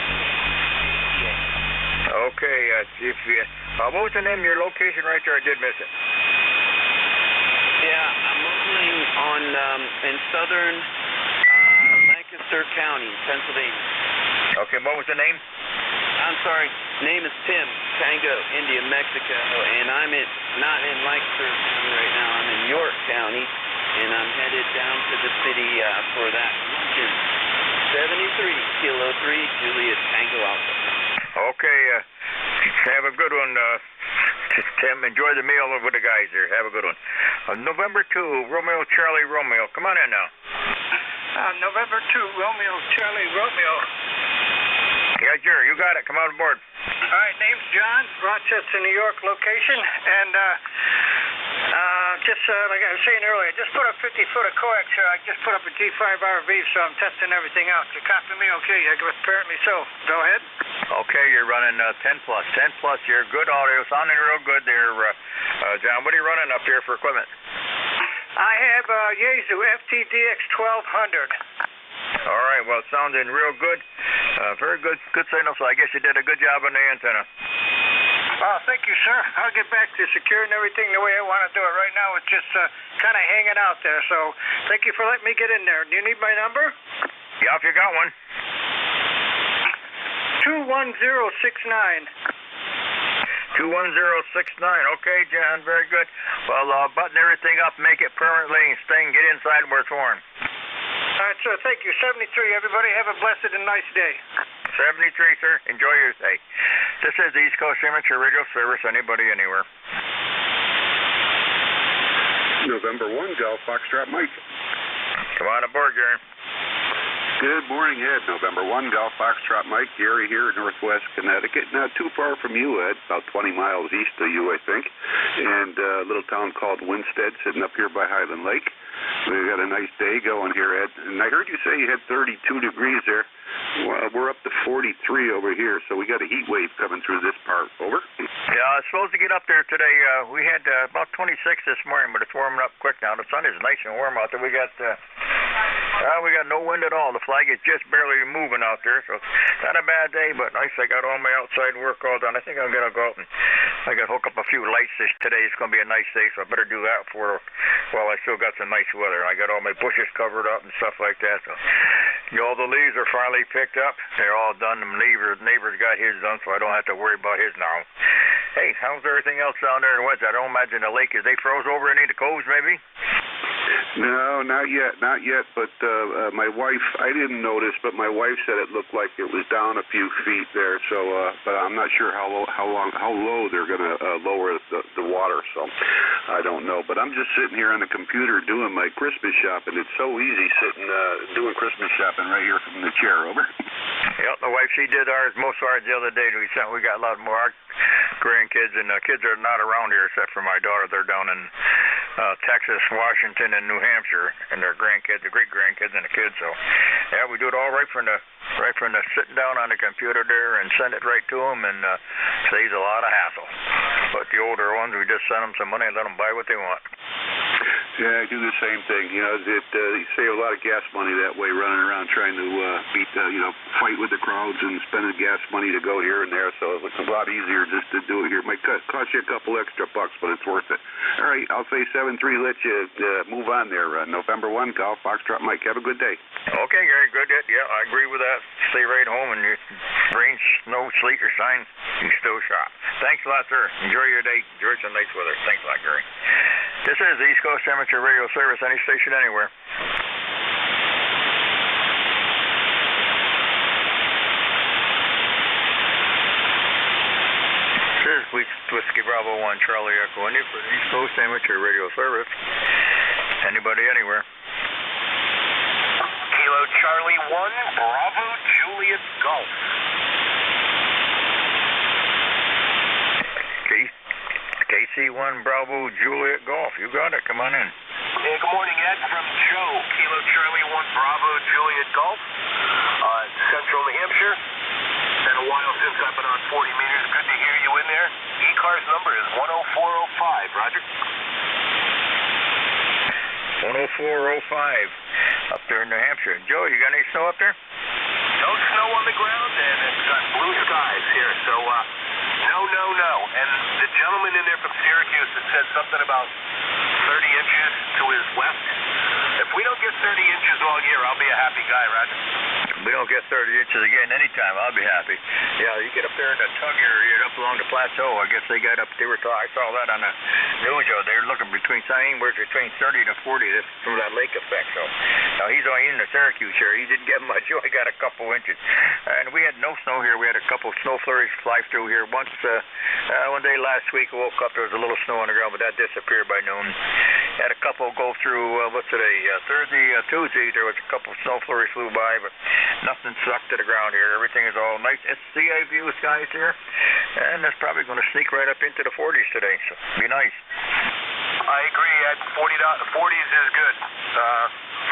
Yeah. Okay, what was the name of your location right there? I did miss it. Yeah, I'm locating on in southern Lancaster County, Pennsylvania. Okay, what was the name? I'm sorry, name is Tim, Tango, India, Mexico, and I'm not in Lancaster County right now. I'm in York County, and I'm headed down to the city for that luncheon. 73, Kilo 3, Juliet, Tango Alpha. Okay, have a good one, Tim. Enjoy the meal with the guys there. Have a good one. November 2, Romeo, Charlie, Romeo. Come on in now. November 2, Romeo, Charlie, Romeo. Yeah, sure. You got it. Come on board. All right, name's John, Rochester, New York location, and just like I was saying earlier, just put up 50 foot of coax. I just put up a G5 RV, so I'm testing everything out. You copy me? Okay, apparently so. Go ahead. Okay, you're running 10 plus. 10 plus. You're good audio, sounding real good there, John. What are you running up here for equipment? I have Yaesu FTDX 1200. All right, well, sounding real good. Very good signal, so I guess you did a good job on the antenna. Oh, thank you, sir. I'll get back to securing everything the way I want to do it. Right now, it's just kind of hanging out there, so thank you for letting me get in there. Do you need my number? Yeah, if you got one. 21069. 21069. Okay, John, very good. Well, button everything up, make it permanently, get inside where it's warm. All right, sir. Thank you. 73. Everybody have a blessed and nice day. 73, sir. Enjoy your day. This is the East Coast Amateur Radio Service. Anybody, anywhere. November 1, Golf Foxtrot Mike. Come on aboard, Gary. Good morning, Ed. November 1, Golf Foxtrot Mike. Gary here in Northwest Connecticut. Not too far from you, Ed. About 20 miles east of you, I think. And a little town called Winstead, sitting up here by Highland Lake. We've got a nice day going here, Ed. And I heard you say you had 32 degrees there. Well, we're up to 43 over here, so we got a heat wave coming through this part. Over. Yeah, I was supposed to get up there today. We had about 26 this morning, but it's warming up quick now. The sun is nice and warm out there. We got no wind at all. The flag is just barely moving out there, so not a bad day, but nice. I got all my outside work all done. I think I'm gonna go out and I got to hook up a few lights today. It's gonna be a nice day, so I better do that while I still got some nice weather. I got all my bushes covered up and stuff like that. So, all the leaves are finally picked up. They're all done. The neighbor's got his done, so I don't have to worry about his now. Hey, how's everything else down there in West? I don't imagine the lake, is they froze over any of the coves maybe? No, not yet. But my wife, I didn't notice, but my wife said it looked like it was down a few feet there. So, but I'm not sure how low they're going to lower the water. So, I don't know. But I'm just sitting here on the computer doing my Christmas shopping. It's so easy sitting doing Christmas shopping right here from the chair. Over. Yep, the wife, she did most of ours the other day. We got a lot more grandkids, and kids are not around here except for my daughter. They're down in Texas, Washington, and New Hampshire, and their grandkids, the great grandkids, and the kids. So, yeah, we do it all right from the sitting down on the computer there and send it right to them, and saves a lot of hassle. But the older ones, we just send them some money and let them buy what they want. Yeah, I do the same thing. You save a lot of gas money that way, running around trying to fight with the crowds and spending gas money to go here and there. So it's a lot easier just to do it here. It might cost you a couple extra bucks, but it's worth it. All right, I'll say 7-3. Let you move on there. November 1, Golf Foxtrot Mike. Have a good day. Okay, Gary. Good. Yeah, I agree with that. Stay right home, and rain, snow, sleet, or shine, you can still shop. Thanks a lot, sir. Enjoy your day. Enjoy some nice weather. Thanks a lot, Gary. This is the East Coast Amateur Radio Service, any station, anywhere. This is Whiskey Bravo 1 Charlie Echo, India for the East Coast Amateur Radio Service. Anybody, anywhere. Kilo Charlie 1, Bravo Juliet Golf. KC1 Bravo Juliet Golf. You got it. Come on in. Hey, good morning, Ed. From Joe. Kilo Charlie 1 Bravo Juliet Golf. Central New Hampshire. Been a while since I've been on 40 meters. Good to hear you in there. ECARS number is 10405. Roger. 104.05 up there in New Hampshire. Joe, you got any snow up there? No snow on the ground, and it's got blue skies here, so no. And the gentleman in there from Syracuse that said something about 30 inches to his west. If we don't get 30 inches all year, I'll be a happy guy, Roger. We don't get 30 inches again anytime, I'll be happy. Yeah, you get up there in the Tug area, up along the plateau, I guess they got up, I saw that on the news, they were looking between 30 to 40, that's from that lake effect, so. Now, he's in the Syracuse area, he didn't get much, he only got a couple inches. And we had no snow here, we had a couple snow flurries fly through here. Once, one day last week, I woke up, there was a little snow on the ground, but that disappeared by noon. Had a couple go through, what's today, Tuesday, there was a couple snow flurries flew by, but nothing stuck to the ground here. Everything is all nice. It's CA view skies here, and it's probably going to sneak right up into the 40s today, so be nice. I agree, Ed. 40s is good.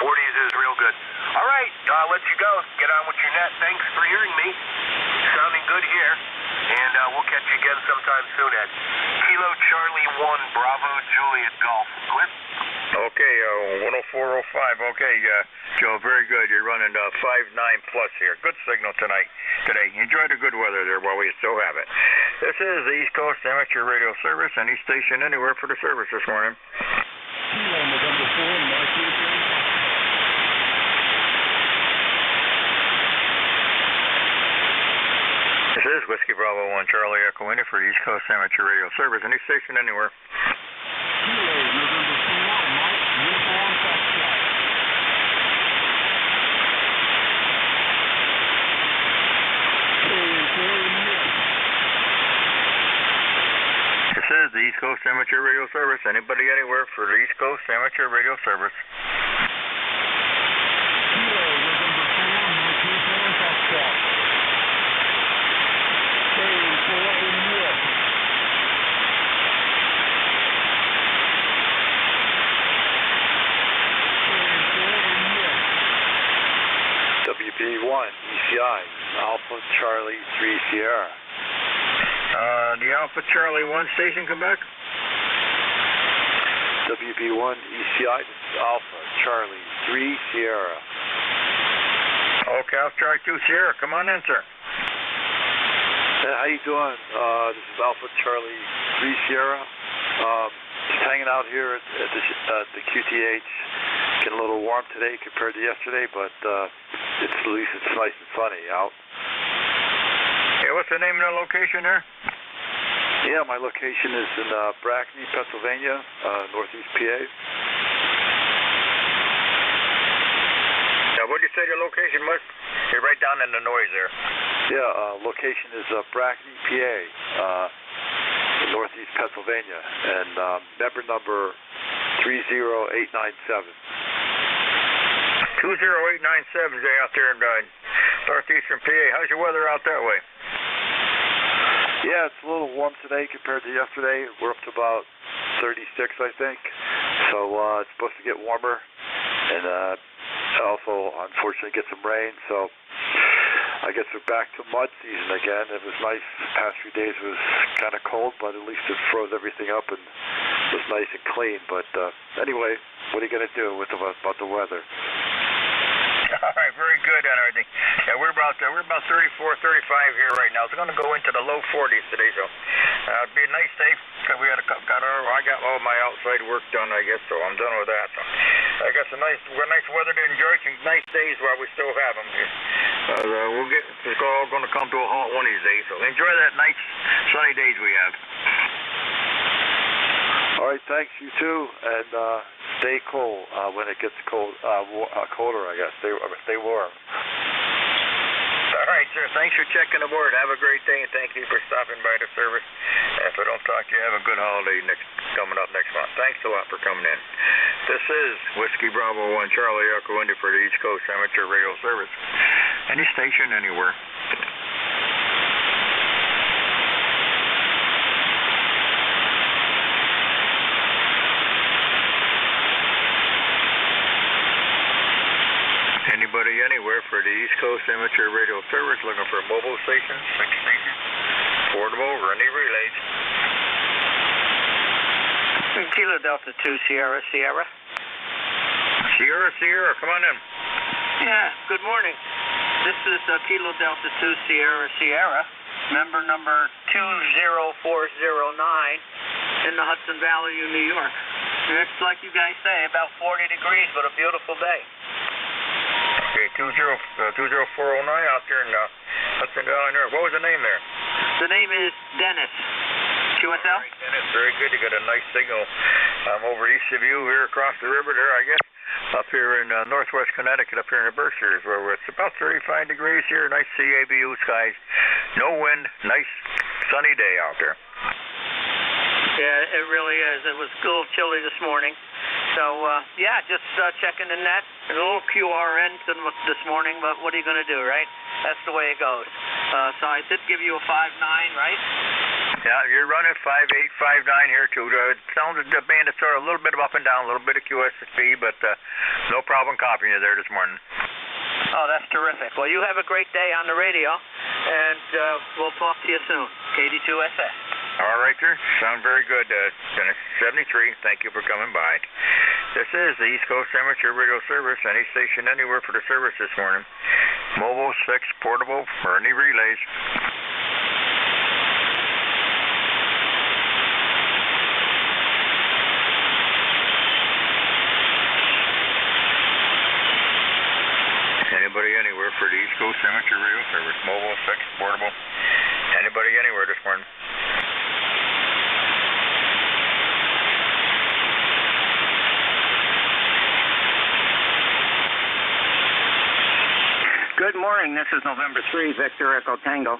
40s is real good. All right, I'll let you go. Get on with your net. Thanks for hearing me. Sounding good here. And we'll catch you again sometime soon, Ed. Kilo Charlie 1, Bravo Juliet Golf. Cliff? Okay, 104.05. Okay, Joe, very good. You're running 5.9 plus here. Good signal today. Enjoy the good weather there while we still have it. This is the East Coast Amateur Radio Service. Any station anywhere for the service this morning. This is Whiskey Bravo 1 Charlie Echo India for the East Coast Amateur Radio Service. Any station anywhere. This is the East Coast Amateur Radio Service. Anybody anywhere for the East Coast Amateur Radio Service. WB1 ECI Alpha Charlie 3 Sierra. The Alpha Charlie 1 station come back? WB1 ECI Alpha Charlie 3 Sierra. Okay, Alpha Charlie 2 Sierra. Come on in, sir. Hey, how you doing? This is Alpha Charlie 3 Sierra. Just hanging out here at the QTH. Getting a little warm today compared to yesterday, but at least it's nice and sunny out. Yeah, what's the name of the location there? Yeah, my location is in Brackney, Pennsylvania, northeast PA. Now, what did you say your location was? You're right down in the noise there. Yeah, location is Brackney, PA, northeast Pennsylvania, and member number 30897. 20897, Jay, out there in northeastern PA. How's your weather out that way? Yeah, it's a little warm today compared to yesterday. We're up to about 36, I think. So it's supposed to get warmer, and also, unfortunately, get some rain. So I guess we're back to mud season again. It was nice. The past few days was kind of cold, but at least it froze everything up and was nice and clean. But anyway, what are you going to do about the weather? All right, very good on everything. Yeah, we're about 34, 35 here right now. It's going to go into the low 40s today, so it'll be a nice day. We had I got all my outside work done, I guess, so I'm done with that. So I guess we're nice weather to enjoy some nice days while we still have them. It's all going to come to a halt one of these days, so enjoy that nice sunny days we have. All right, thanks, you too, and stay cool when it gets colder, I guess. Stay warm. All right, sir. Thanks for checking the board. Have a great day, and thank you for stopping by the service. If I don't talk to you, have a good holiday coming up next month. Thanks a lot for coming in. This is Whiskey Bravo 1 Charlie Echo India for the East Coast Amateur Radio Service. Any station, anywhere. Anybody anywhere for the East Coast Amateur Radio Service looking for a mobile station, fixed station, portable, or any relays? Kilo Delta 2 Sierra. Sierra, come on in. Yeah, good morning. This is Kilo Delta 2 Sierra, member number 20409 in the Hudson Valley, New York. It's like you guys say, about 40 degrees, but a beautiful day. Okay, 20409 out there in Hudson Valley, New York. What was the name there? The name is Dennis. QSL? Right, Dennis, very good. You got a nice signal over east of you here across the river there, I guess. Up here in northwest Connecticut, up here in the Berkshires, where it's about 35 degrees here, nice CABU skies, no wind, nice sunny day out there. Yeah, it really is. It was a little chilly this morning. So, yeah, just checking the net. A little QRN this morning, but what are you going to do, right? That's the way it goes. So I did give you a 5.9, right? Yeah, you're running 5.8, 5.9 here, too. It sounds like the bandits are a little bit of up and down, a little bit of QSSP, but no problem copying you there this morning. Oh, that's terrific. Well, you have a great day on the radio, and we'll talk to you soon. KD2SS. All right, sir. Sound very good. 73. Thank you for coming by. This is the East Coast Amateur Radio Service. Any station anywhere for the service this morning. Mobile, fixed, portable, or any relays. Anybody anywhere for the East Coast Amateur Radio Service. Mobile, fixed, portable. Anybody anywhere this morning. Good morning. This is November 3, Victor Echo Tango.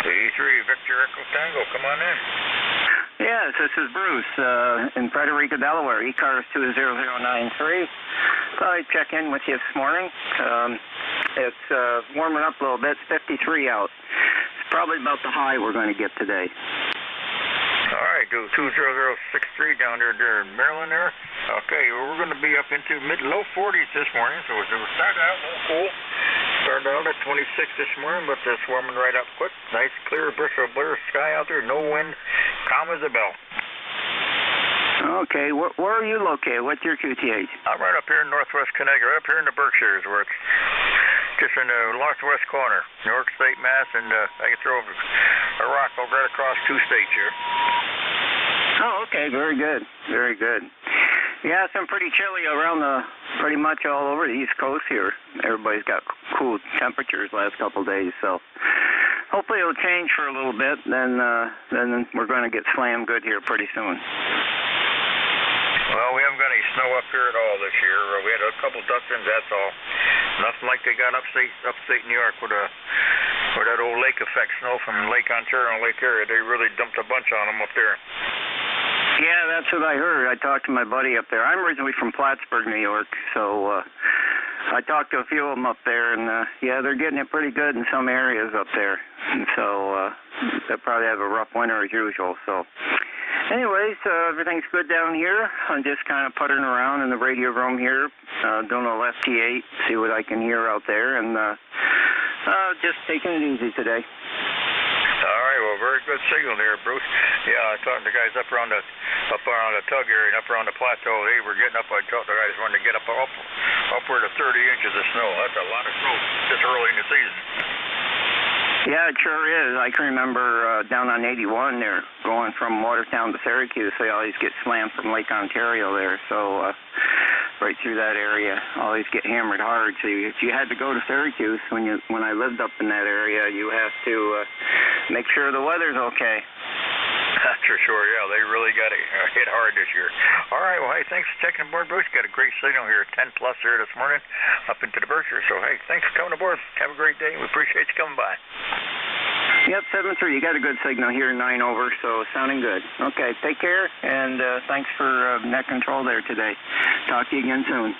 C3, Victor Echo Tango, come on in. Yes, this is Bruce in Frederica, Delaware, ECARS 20093. Thought I'd check in with you this morning. It's warming up a little bit. It's 53 out. It's probably about the high we're going to get today. All right, do 20063 down there in Maryland there. Okay, well, we're going to be up into low 40s this morning, so it started out a little cool. Started out at 26 this morning, but it's warming right up quick. Nice, clear, blue sky out there, no wind, calm as a bell. Okay, where are you located? What's your QTH? I'm right up here in northwest Connecticut, right up here in the Berkshires, where it's just in the northwest corner, New York State, Mass, and I can throw a rock over right across 2 states here. Oh, okay, very good, very good. Yeah, it's been pretty chilly around pretty much all over the East Coast here. Everybody's got cool temperatures last couple of days, so hopefully it'll change for a little bit. Then we're going to get slammed good here pretty soon. Well, we haven't got any snow up here at all this year. We had a couple dust-ins, that's all. Nothing like they got upstate New York with that old lake effect snow from Lake Ontario and Lake Erie. They really dumped a bunch on them up there. Yeah, that's what I heard. I talked to my buddy up there. I'm originally from Plattsburgh, New York, so I talked to a few of them up there, and yeah, they're getting it pretty good in some areas up there. And so they'll probably have a rough winter as usual. So anyways, everything's good down here. I'm just kind of puttering around in the radio room here, doing a left T8, see what I can hear out there, and just taking it easy today. All right, well, very good signal there, Bruce. Yeah, I talked to the guys up around the Tug area and up around the plateau. They were getting up. I told the guys wanted to get upward of 30 inches of snow. That's a lot of snow this early in the season. Yeah, it sure is. I can remember down on 81 there, going from Watertown to Syracuse, they always get slammed from Lake Ontario there. So right through that area, always get hammered hard. So if you had to go to Syracuse when I lived up in that area, you have to make sure the weather's okay. That's for sure, yeah. They really got hit hard this year. All right, well, hey, thanks for checking aboard, Bruce. Got a great signal here, 10 plus here this morning, up into the Berkshires. So, hey, thanks for coming aboard. Have a great day. We appreciate you coming by. Yep, 7-3. You got a good signal here, 9 over, so sounding good. Okay, take care, and thanks for net control there today. Talk to you again soon.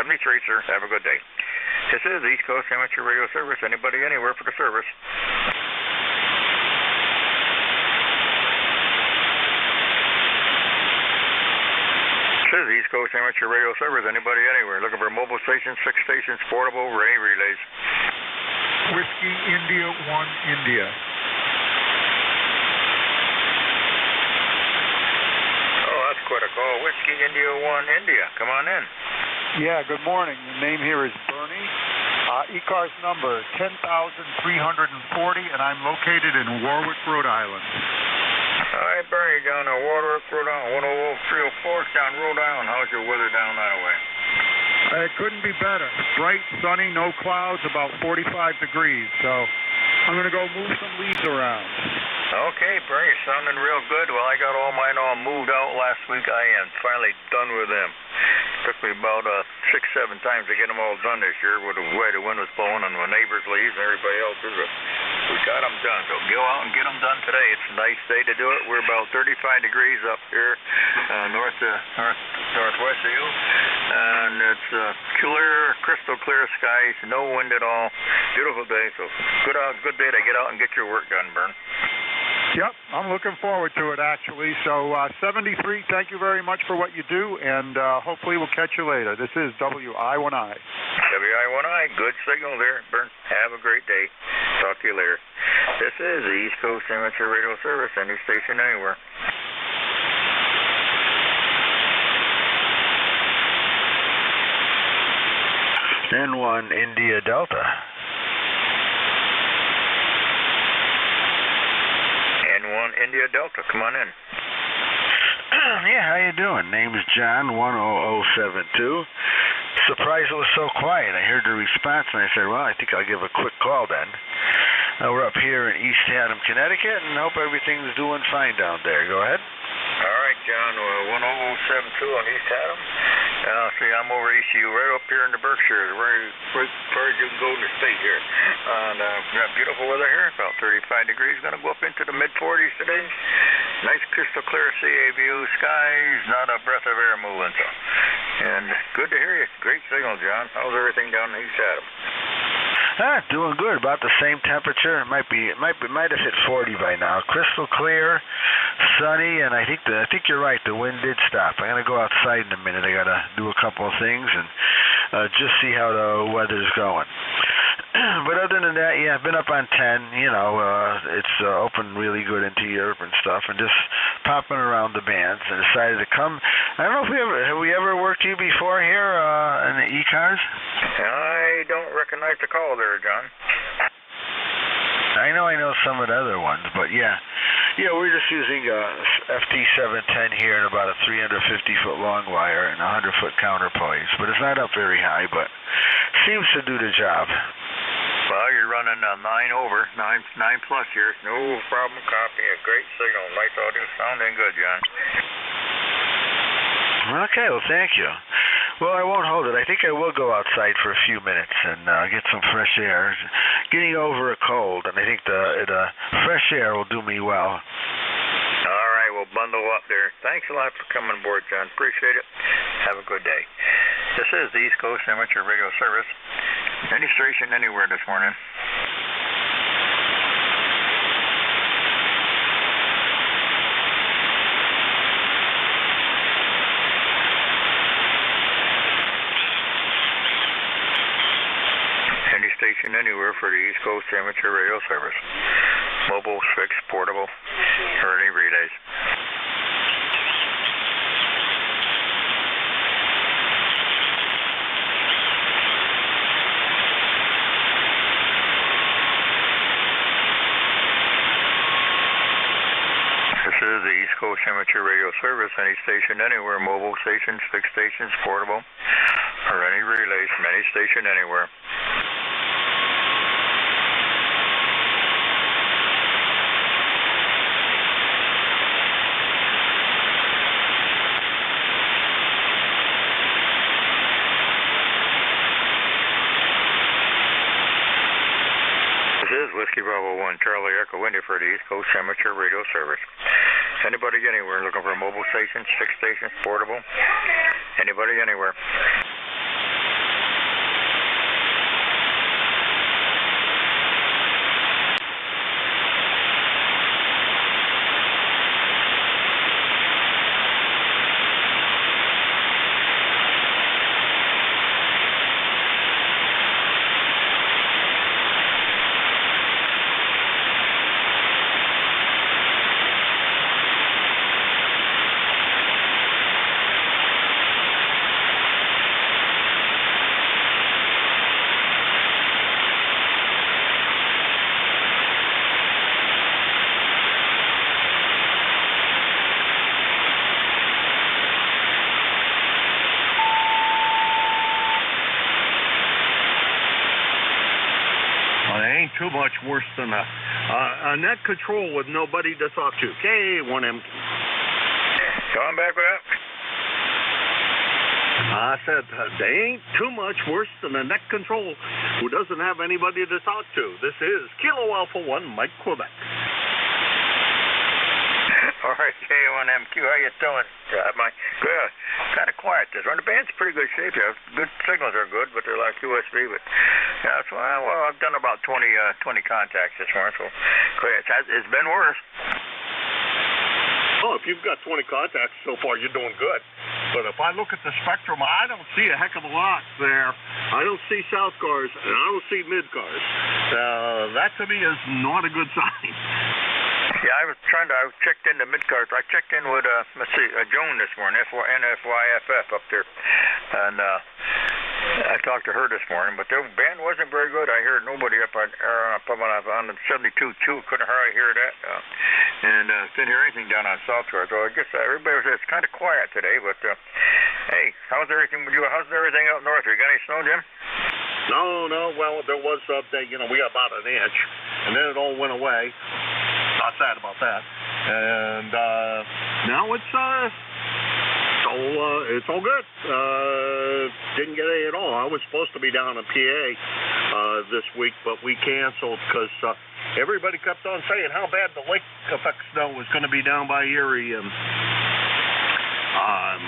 73, sir. Have a good day. This is the East Coast Amateur Radio Service. Anybody anywhere for the service. This is East Coast Amateur Radio Service. Anybody anywhere looking for mobile stations, fixed stations, portable, ray relays. Whiskey India 1 India. Whiskey India 1 India. Come on in. Yeah, good morning. The name here is Bernie. ECARS number 10,340, and I'm located in Warwick, Rhode Island. All right, Bernie, down in Warwick, Rhode Island, 10304 down Rhode Island. How's your weather down that way? It couldn't be better. Bright, sunny, no clouds, about 45 degrees. So I'm going to go move some leaves around. Okay, Bernie, sounding real good. Well, I got all mine all moved out last week. I am finally done with them. Took me about 6-7 times to get them all done this year with the way the wind was blowing and my neighbors' leaves and everybody else's. We got them done. So go out and get them done today. It's a nice day to do it. We're about 35 degrees up here northwest of you. And it's clear, crystal clear skies, no wind at all. Beautiful day. So good day to get out and get your work done, Bern. Yep, I'm looking forward to it, actually. So 73, thank you very much for what you do, and hopefully we'll catch you later. This is WI1I. WI1I, good signal there, Bern. Have a great day. Talk to you later. This is the East Coast Amateur Radio Service, any station anywhere. N1 India Delta. N1 India Delta, come on in. Yeah, how you doing? Name's John, 10072. Surprised it was so quiet. I heard the response and I said, well, I think I'll give a quick call then. We're up here in East Haddam, Connecticut, and hope everything's doing fine down there. Go ahead. All right, John, 10072 on East Haddam. See, I'm over ECU, right up here in the Berkshires, right as far as you can go in the state here. And we got beautiful weather here, about 35 degrees. Going to go up into the mid-40s today. Nice crystal clear CA view, skies, not a breath of air moving. So, and good to hear you. Great signal, John. How's everything down in East Haddam? Doing good. About the same temperature. It might have hit 40 by now. Crystal clear, sunny, and I think you're right. The wind did stop. I'm gonna go outside in a minute. I gotta do a couple of things and just see how the weather's going. But other than that, yeah, I've been up on 10. You know, it's opened really good into Europe and stuff, and just popping around the bands. And decided to come. I don't know if have we ever worked you before here in the ECARS? I don't recognize the call there, John. I know some of the other ones, but yeah, we're just using FT710 here and about a 350-foot long wire and a 100-foot counterpoise. But it's not up very high, but seems to do the job. Well, you're running 9 plus here. No problem copying. A great signal. Nice audio. Sounding good, John. Okay, well, thank you. Well, I won't hold it. I think I will go outside for a few minutes and get some fresh air. Getting over a cold, and I think the fresh air will do me well. All right, we'll bundle up there. Thanks a lot for coming aboard, John. Appreciate it. Have a good day. This is the East Coast Amateur Radio Service. Any station, anywhere this morning. Any station, anywhere for the East Coast Amateur Radio Service. Mobile, fixed, portable, or any relays. This is the East Coast Amateur Radio Service. Any station, anywhere, mobile stations, fixed stations, portable, or any relays from any station, anywhere. This is Whiskey Bravo 1, Charlie Echo India for the East Coast Amateur Radio Service. Anybody anywhere looking for mobile stations, fixed stations, portable? Anybody anywhere? too much worse than a net control with nobody to talk to. K1M. Going back with that? I said, they ain't too much worse than a net control who doesn't have anybody to talk to. This is Kilo Alpha 1, Mike, Quebec. All right, K1MQ, how you doing? Mike, good. Kind of quiet this one. The band's pretty good shape here. Good signals are good, but they're like USB. But yeah, that's why. Well, I've done about 20 contacts this morning, so it's been worse. Oh, if you've got 20 contacts so far, you're doing good. But if I look at the spectrum, I don't see a heck of a lot there. I don't see south cars, and I don't see mid cars. That to me is not a good sign. Yeah, I checked into mid-cars. I checked in with, Joan this morning, NFYFF up there. And I talked to her this morning, but their band wasn't very good. I heard nobody up on the 72-2. Couldn't hardly hear that. And didn't hear anything down on South Shore. So I guess everybody was kind of quiet today. But, hey, how's everything with you? How's everything out north? You got any snow, Jim? No. Well, there was, we got about an inch, and then it all went away. Not sad about that. And now it's all good. Didn't get any at all. I was supposed to be down in PA this week, but we canceled because everybody kept on saying how bad the lake effect snow was going to be down by Erie. And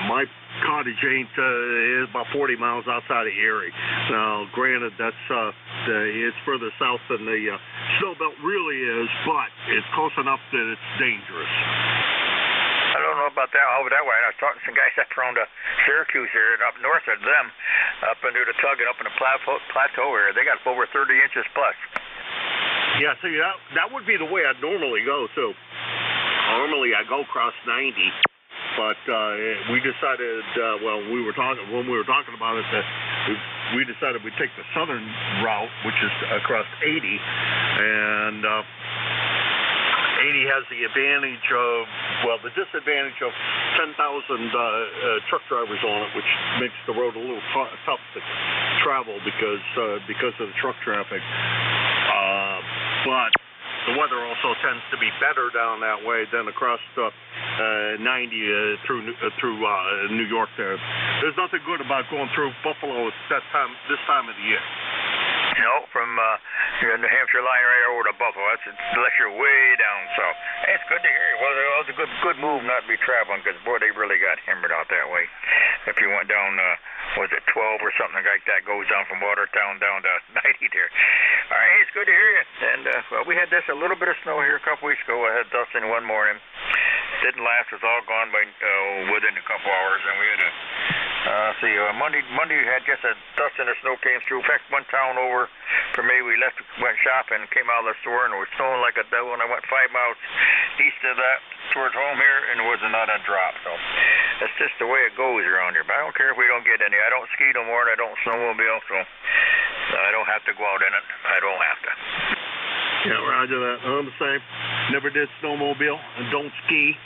my cottage is about 40 miles outside of Erie. Now, granted, it's further south than the snow belt really is, but it's close enough that it's dangerous. I don't know about that over that way. I was talking to some guys up around Syracuse here and up north of them, up into the Tug and up in the plateau area. They got over 30 inches plus. Yeah, see, that would be the way I'd normally go, too. Normally, I go across 90. But we decided, when we were talking about it, that we decided we'd take the southern route, which is across 80, and 80 has the advantage of, the disadvantage of 10,000 truck drivers on it, which makes the road a little tough to travel because of the truck traffic. But the weather also tends to be better down that way than across 90 through New York. There's nothing good about going through Buffalo at this time of the year. From New Hampshire line right over to Buffalo. Unless you're way down south. Hey, it's good to hear you. Well, it was a good move not to be traveling because, boy, they really got hammered out that way. If you went down, was it 12 or something like that, goes down from Watertown down to 90 there. All right, hey, it's good to hear you. And, we had a little bit of snow here a couple weeks ago. I had dusting one morning. Didn't last. It was all gone by within a couple hours. And we had Monday we had just a dust and the snow came through. In fact, one town over for me, we went shopping, came out of the store, and it was snowing like a devil. And I went 5 miles east of that towards home here, and it was not a drop. So that's just the way it goes around here. But I don't care if we don't get any. I don't ski no more, and I don't snowmobile, so I don't have to go out in it. I don't have to. Yeah, roger that. I'm the same. Never did snowmobile and don't ski,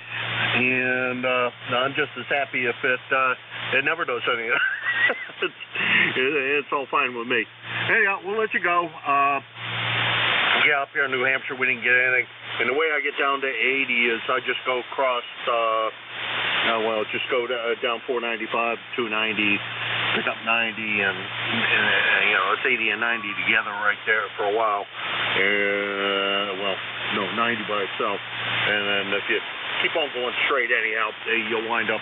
and I'm just as happy if it never does anything. It's all fine with me. Anyhow, we'll let you go. Up here in New Hampshire, we didn't get anything. And the way I get down to 80 is I just go across, just go down 495, 290, pick up 90, and it's 80 and 90 together right there for a while. 90 by itself. And then if you keep on going straight anyhow, you'll wind up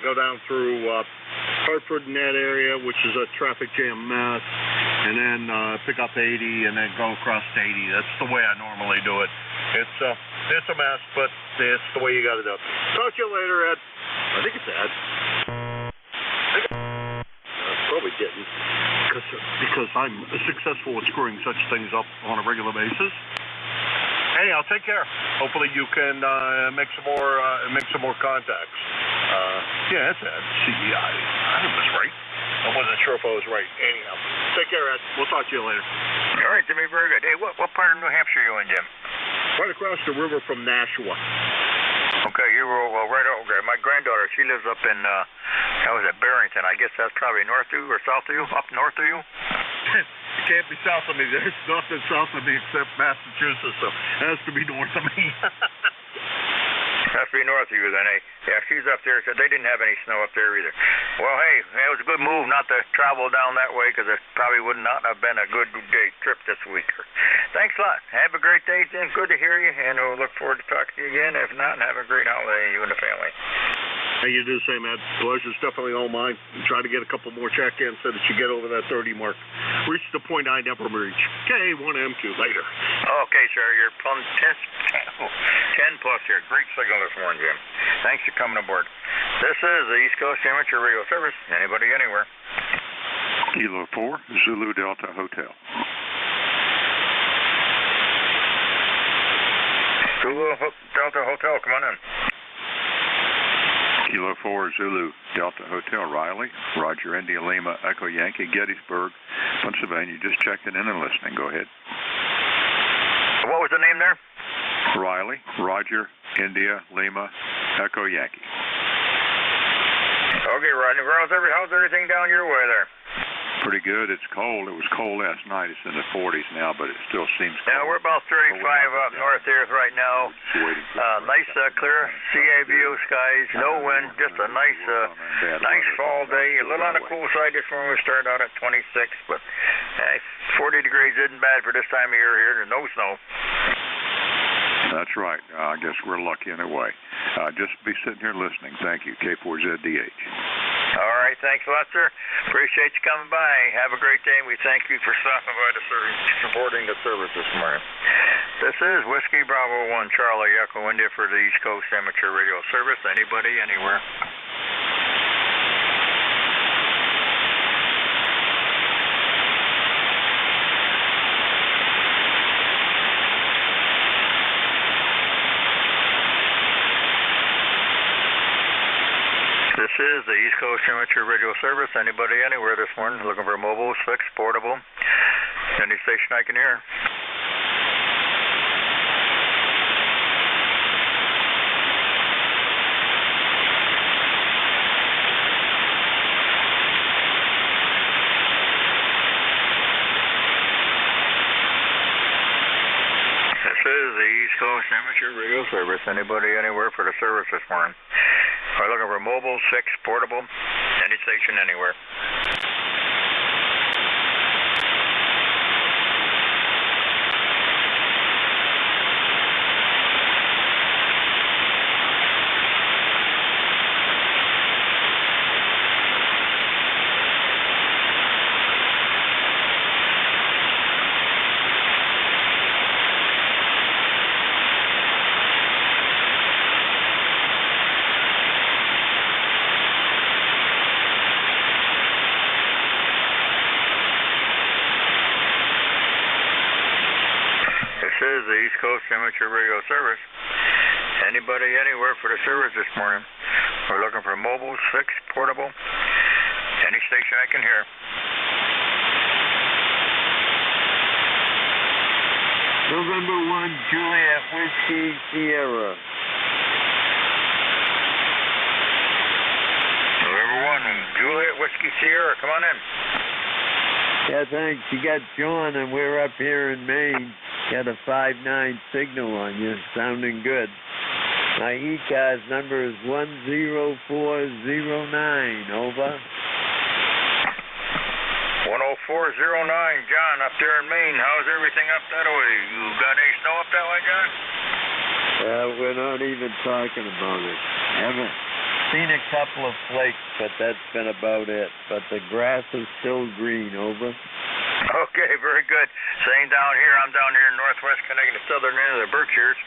go down through Hartford in that area, which is a traffic jam mess, and then pick up 80 and then go across to 80. That's the way I normally do it. It's a mess, but it's the way you got to do it. Talk to you later, Ed. I think it's Ed. Probably didn't, because I'm successful at screwing such things up on a regular basis. Anyhow, take care. Hopefully you can make some more contacts. Yeah, that's Ed. I was right. I wasn't sure if I was right. Anyhow, take care, Ed. We'll talk to you later. All right, Jimmy. Very good. Hey, what part of New Hampshire are you in, Jim? Right across the river from Nashua. Okay, you were right over. Okay, my granddaughter, she lives up in, how was it, Barrington? I guess that's probably north of you or south of you? Up north of you? It can't be south of me. There's nothing south of me except Massachusetts, so it has to be north of me. Has to be north of you then, eh? Yeah, she's up there. So they didn't have any snow up there either. Well, hey, it was a good move not to travel down that way because it probably would not have been a good day trip this week. Thanks a lot. Have a great day, Jim. Good to hear you, and we'll look forward to talking to you again. If not, have a great holiday, you and the family. Hey, you do the same, Ed. Pleasure's definitely all mine. Try to get a couple more check-ins so that you get over that 30 mark. Reach the point I never reach. K1MQ later. Okay, sir. You're 10 plus here. Great signal this morning, Jim. Thanks for coming aboard. This is the East Coast Amateur Radio Service. Anybody, anywhere. Kilo 4, Zulu Delta Hotel. Zulu Delta Hotel, come on in. Kilo 4, Zulu Delta Hotel, Riley. Roger, India, Lima, Echo Yankee, Gettysburg, Pennsylvania. Just checking in and listening. Go ahead. What was the name there? Riley, Roger, India, Lima, Echo Yankee. Okay, Rodney. How's everything down your way there? Pretty good. It's cold. It was cold last night. It's in the 40s now, but it still seems cold. Yeah, we're about 35 up north here right now. Nice, clear CA view skies, no wind, just a nice fall day. A little on the cool side this morning. We started out at 26, but 40 degrees isn't bad for this time of year here. There's no snow. That's right. I guess we're lucky in a way. Just be sitting here listening. Thank you. K4ZDH. All right. Thanks a lot, sir. Appreciate you coming by. Have a great day, and we thank you for stopping by to supporting the service this morning. This is Whiskey Bravo 1 Charlie Echo India for the East Coast Amateur Radio Service. Anybody, anywhere. This is the East Coast Amateur Radio Service. Anybody, anywhere this morning looking for mobile, fixed, portable, any station I can hear. This is the East Coast Amateur Radio Service. Anybody, anywhere for the service this morning. We're looking for mobile, fixed, portable, any station, anywhere. This is the East Coast Amateur Radio Service. Anybody, anywhere for the service this morning. We're looking for mobile, fixed, portable, any station I can hear. November 1, Juliet Whiskey Sierra. November 1, Juliet Whiskey Sierra. Come on in. Yeah, thanks. You got John, and we're up here in Maine. Got a 5-9 signal on you, sounding good. My ECARS number is 10409. Over. 10409, John, up there in Maine. How's everything up that way? You got any snow up that way, John? We're not even talking about it. Haven't seen a couple of flakes, but that's been about it. But the grass is still green. Over. Okay, very good. Same down here. I'm down here in northwest Connecticut, the southern end of the Berkshires,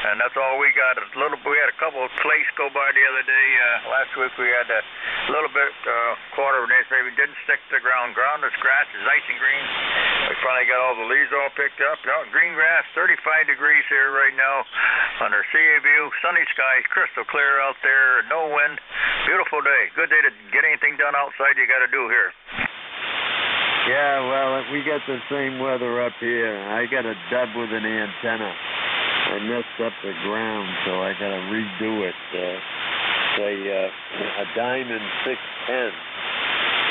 and that's all we got. We had a couple of flakes go by the other day. Last week we had a little bit quarter of an inch, maybe didn't stick to the ground. Groundless grass is nice and green. We finally got all the leaves all picked up. Now, green grass, 35 degrees here right now under CA view. Sunny skies, crystal clear out there. No wind. Beautiful day. Good day to get anything done outside you got to do here. Yeah, well, we got the same weather up here. I got a dub with an antenna, and this up the ground, so I got to redo it. A diamond 610,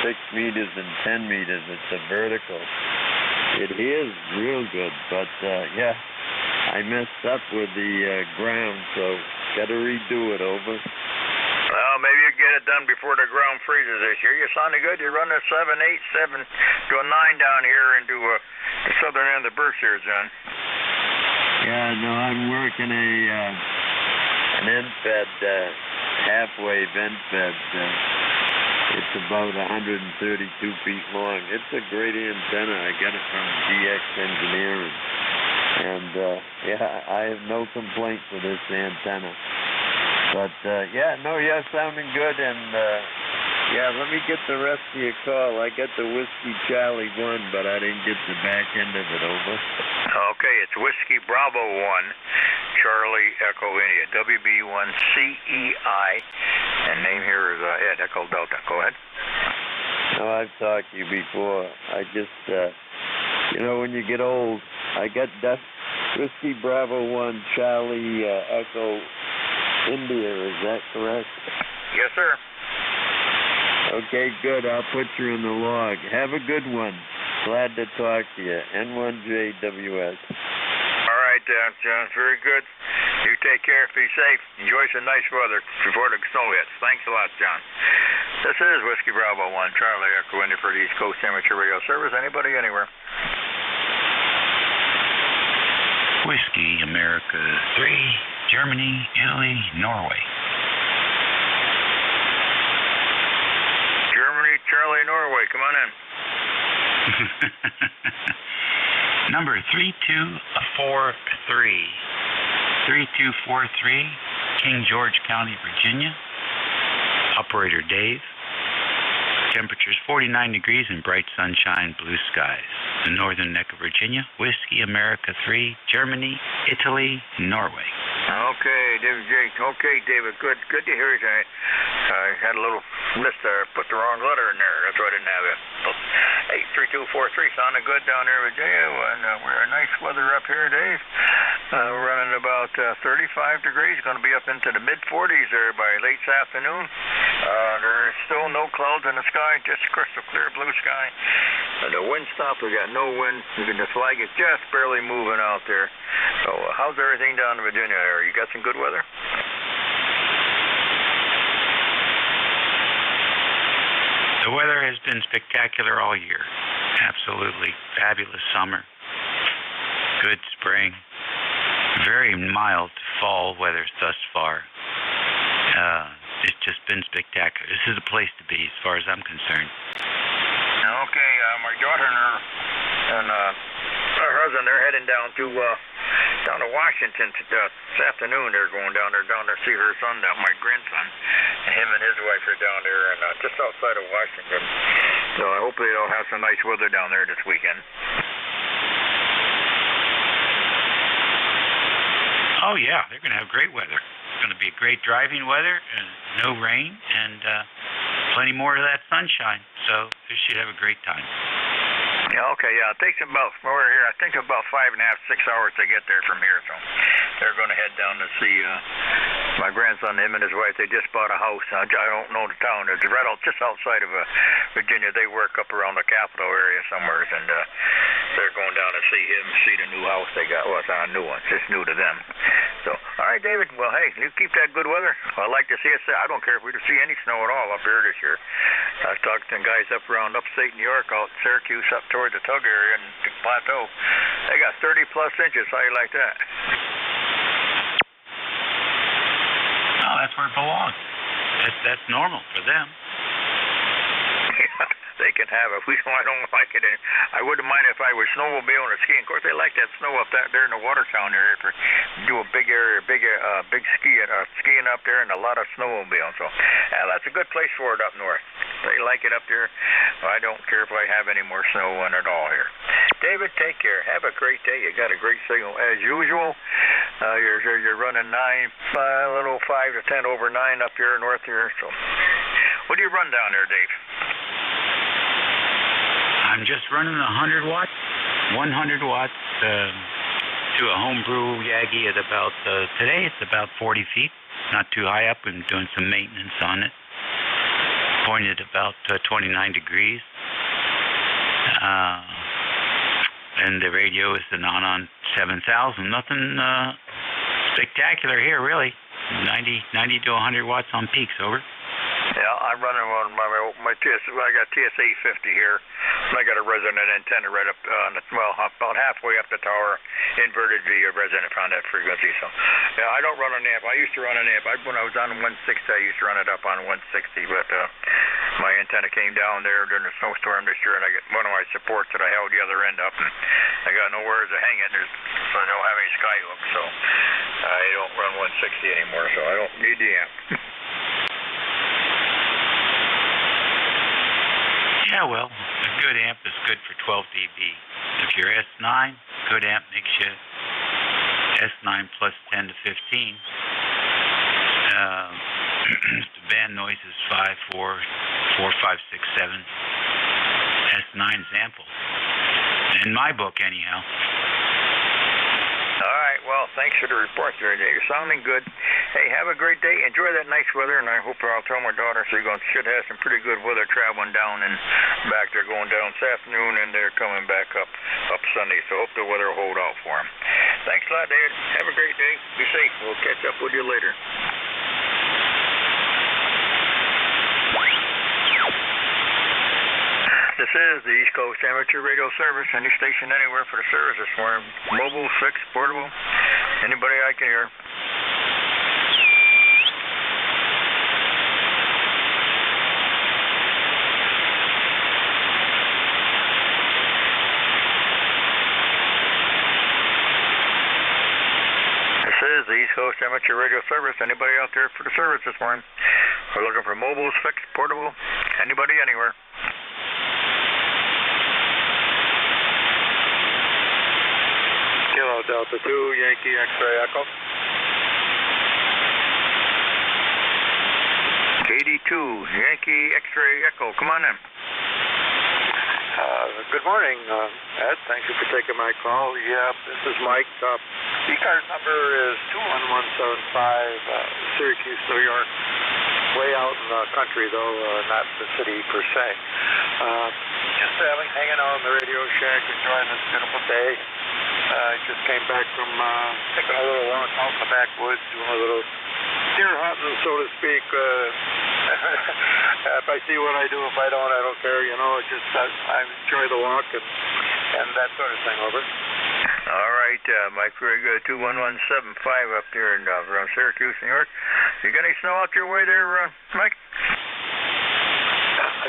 6 meters and 10 meters. It's a vertical. It is real good, but yeah, I messed up with the ground, so got to redo it. Over. Well, maybe you get it done before the ground freezes this year. You're sounding good. You're running a 7, 8, 7 to a 9 down here into the southern end of the Berkshires, John. Yeah, no, I'm working an end fed, half-wave end fed. It's about 132 feet long. It's a great antenna. I got it from DX Engineering. And, yeah, I have no complaints with this antenna. But, yeah, no, you're sounding good. And, yeah, let me get the rest of your call. I got the Whiskey Charlie 1, but I didn't get the back end of it. Over. Okay, it's Whiskey Bravo 1, Charlie Echo India, WB1CEI, and name here is Ed Echo Delta. Go ahead. No, I've talked to you before. I just, you know, when you get old, I got that Whiskey Bravo 1, Charlie Echo India. Is that correct? Yes, sir. Okay, good. I'll put you in the log. Have a good one. Glad to talk to you. N1JWS. All right, John. Very good. You take care. Be safe. Enjoy some nice weather before the snow hits. Thanks a lot, John. This is Whiskey Bravo 1, Charlie Echo India for the East Coast Amateur Radio Service. Anybody, anywhere? Whiskey America 3, Germany, Italy, Norway. Germany, Charlie, Norway. Come on in. Number 3243. 3243, King George County, Virginia. Operator Dave. Temperatures 49 degrees and bright sunshine, blue skies. The northern neck of Virginia. Whiskey America 3, Germany, Italy, Norway. Okay, David J. Okay, David. Good to hear you. I had a little put the wrong letter in there. That's why I didn't have it. 83243 sounding good down there, Virginia. And we're in nice weather up here, Dave. We're running about 35 degrees. Going to be up into the mid-40s there by late this afternoon. There's still no clouds in the sky, just crystal clear blue sky. The wind stopped. We got no wind. The flag is just barely moving out there. So how's everything down in Virginia area? You got some good weather? The weather has been spectacular all year. Absolutely fabulous summer. Good spring. Very mild fall weather thus far. It's just been spectacular. This is a place to be as far as I'm concerned. Okay, my daughter and her husband, they're heading down to Washington this afternoon. They're going down there to see her son, my grandson. Him and his wife are down there and just outside of Washington. So I hope they'll have some nice weather down there this weekend. Oh yeah, they're going to have great weather. It's going to be great driving weather and no rain and plenty more of that sunshine. So they should have a great time. Yeah, okay, yeah. It takes about, over here, I think about 5.5, 6 hours to get there from here. So they're going to head down to see my grandson, him and his wife. They just bought a house. I don't know the town. It's right out, just outside of Virginia. They work up around the capital area somewhere, and they're going down to see him, see the new house they got. Well, it's not a new one. It's just new to them. So, all right, David. Well, hey, you keep that good weather. I'd like to see us. I don't care if we see any snow at all up here this year. I talked to guys up around upstate New York, out in Syracuse, up toward the Tug area and the Plateau. They got 30-plus inches. How you like that? Oh, that's where it belongs. That's normal for them. They can have it. I don't like it. I wouldn't mind if I was snowmobiling or skiing. Of course, they like that snow up there in the Watertown area. Do a big area, big skiing up there, and a lot of snowmobiling. So, that's a good place for it up north. They like it up there. I don't care if I have any more snow on it all here. David, take care. Have a great day. You got a great signal as usual. You're running 5 to 10 over 9 up here north here. So, what do you run down there, Dave? I'm just running 100 watts, to a homebrew Yagi at about, today it's about 40 feet, not too high up. I'm doing some maintenance on it. Pointed about 29 degrees. And the radio is the Nanon 7000. Nothing spectacular here, really. 90 to 100 watts on peaks, over. Yeah, I'm running on my TS. I got TSA 50 here. I got a resonant antenna right up on about halfway up the tower, inverted via resonant on that frequency. So, yeah, I don't run an amp. I used to run an amp. When I was on 160, I used to run it up on 160, but my antenna came down there during the snowstorm this year, and I got one of my supports that I held the other end up, and I got nowhere to hang it, so I don't have any skyhook, so I don't run 160 anymore, so I don't need the amp. Yeah, well, a good amp is good for 12 dB. If you're S9, good amp makes you S9 plus 10 to 15. The band noise is 5, 4, 5, 6, 7. S9's ample. In my book, anyhow. All right, well, thanks for the report there. You're sounding good. Hey, have a great day. Enjoy that nice weather, and I hope I'll tell my daughter she should have some pretty good weather traveling down and back. They're going down this afternoon, and they're coming back up Sunday, so hope the weather will hold out for them. Thanks a lot, David. Have a great day. Be safe. We'll catch up with you later. This is the East Coast Amateur Radio Service. Any station anywhere for the service this morning. Mobile, fixed, portable. Anybody I can hear. This is the East Coast Amateur Radio Service. Anybody out there for the service this morning? We're looking for mobiles, fixed, portable. Anybody anywhere. Kilo Delta 2, Yankee X-ray Echo. 82, Yankee X-ray Echo. Come on in. Good morning, Ed. Thank you for taking my call. Yeah, this is Mike. ECARS number is 21175, Syracuse, New York. Way out in the country, though, not the city per se. Just hanging out in the Radio Shack, enjoying this beautiful day. I just came back from taking a little walk out in the backwoods, doing a little deer hunting, so to speak. If I see what I do, if I don't care. You know, it's just I enjoy the walk and that sort of thing. Over. All right, Mike, very good. 21175 up there in around Syracuse, New York. You got any snow out your way there, Mike?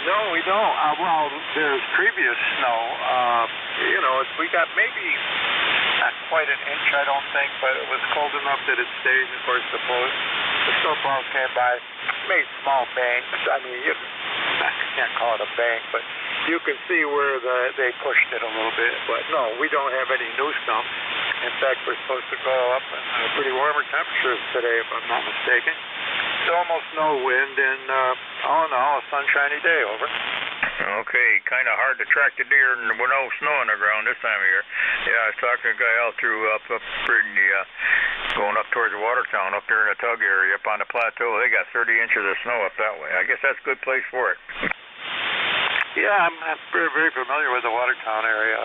No, we don't. Well, there's previous snow. You know, we got maybe not quite an inch, I don't think, but it was cold enough that it stayed. Of course, the snowplows came by, made small banks. I mean, I can't call it a bank, but you can see where they pushed it a little bit. But no, we don't have any new snow. In fact, we're supposed to go up in pretty warmer temperatures today, if I'm not mistaken. It's almost no wind, and all in all, a sunshiny day. Over. Okay, kind of hard to track the deer with no snow on the ground this time of year. Yeah, I was talking to a guy out through up in the going up towards Watertown, up there in the Tug area, up on the plateau. They got 30 inches of snow up that way. I guess that's a good place for it. Yeah, I'm very, very familiar with the Watertown area.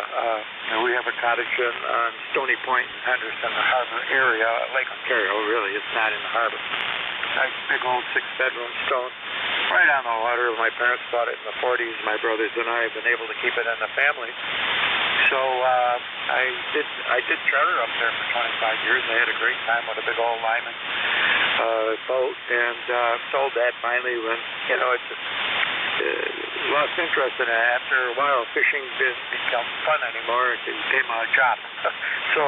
We have a cottage on Stony Point in Henderson, the harbor area, Lake Ontario, really. It's not in the harbor. Nice big old 6-bedroom stone, right on the water. My parents bought it in the 40s. My brothers and I have been able to keep it in the family. So I did charter up there for 25 years. I had a great time with a big old Lyman boat, and sold that finally when, you know, it just lost interest in it. After a while, fishing didn't become fun anymore. It became a job. So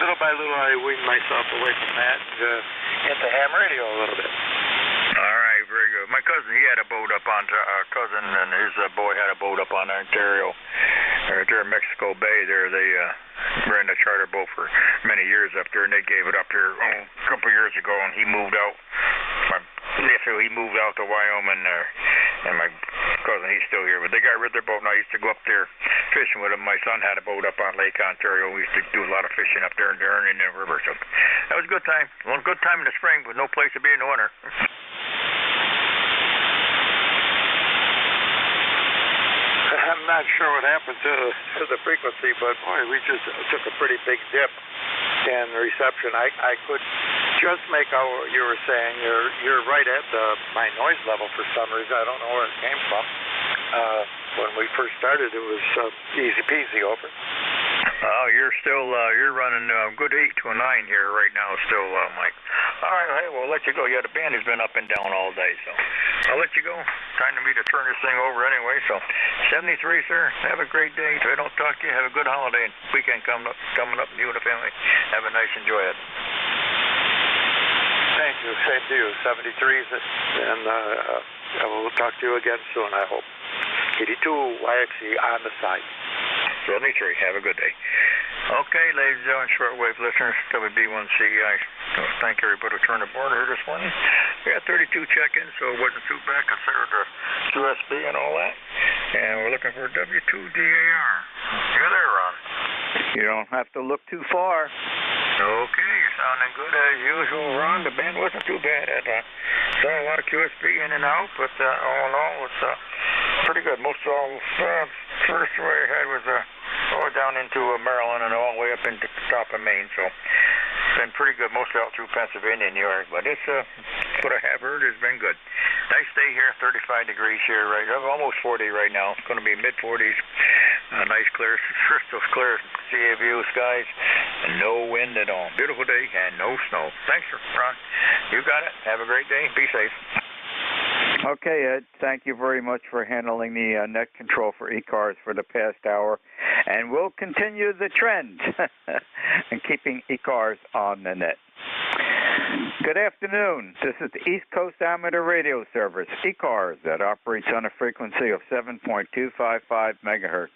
little by little, I weaned myself away from that into ham radio a little bit. All right, very good. My cousin, he had a boat up on cousin, and his boy had a boat up on Ontario, there in Mexico Bay. There, they ran a charter boat for many years up there, and they gave it up here a couple years ago, and he moved out. My nephew, he moved out to Wyoming, and my cousin, he's still here, but they got rid of their boat, and I used to go up there fishing with them. My son had a boat up on Lake Ontario. We used to do a lot of fishing up there in Durham and in the river, so that was a good time. Well, a good time in the spring, but no place to be in the winter. I'm not sure what happened to the frequency, but boy, we just took a pretty big dip in reception. I could just make out what you were saying. You're right at my noise level for some reason. I don't know where it came from. When we first started, it was easy peasy. Over. Oh, you're still you're running good 8 to a 9 here right now, still, Mike. All right, hey, we'll let you go. Yeah, the band has been up and down all day, so I'll let you go. Time for me to turn this thing over anyway. So, 73, sir. Have a great day. If I don't talk to you, have a good holiday and weekend coming up. You and the family have a nice enjoy it. Thank you. Same to you. 73s, and we'll talk to you again soon, I hope. 82YXE on the side. 73. Have a good day. Okay, ladies and gentlemen, shortwave listeners, WB1CEI. Thank everybody for turning aboard here this morning. We got 32 check-ins, so it wasn't too bad considered the QSB and all that. And we're looking for W2DAR. You're there, Ron. You don't have to look too far. Okay, you're sounding good as usual, Ron. The band wasn't too bad. Saw a lot of QSB in and out, but all in all, it was pretty good. Most of all, first way I had was all down into Maryland and all the way up into the top of Maine, so it's been pretty good, mostly out through Pennsylvania and New York, but it's what I have heard has been good. Nice day here, 35 degrees here, right, almost 40 right now. It's going to be mid-40s. Nice, clear, crystal clear sea view skies, and no wind at all. Beautiful day and no snow. Thanks, Ron. You got it. Have a great day. Be safe. Okay, Ed, thank you very much for handling the net control for ECARS for the past hour. And we'll continue the trend and keeping ECARS on the net. Good afternoon. This is the East Coast Amateur Radio Service, ECARS, that operates on a frequency of 7.255 megahertz.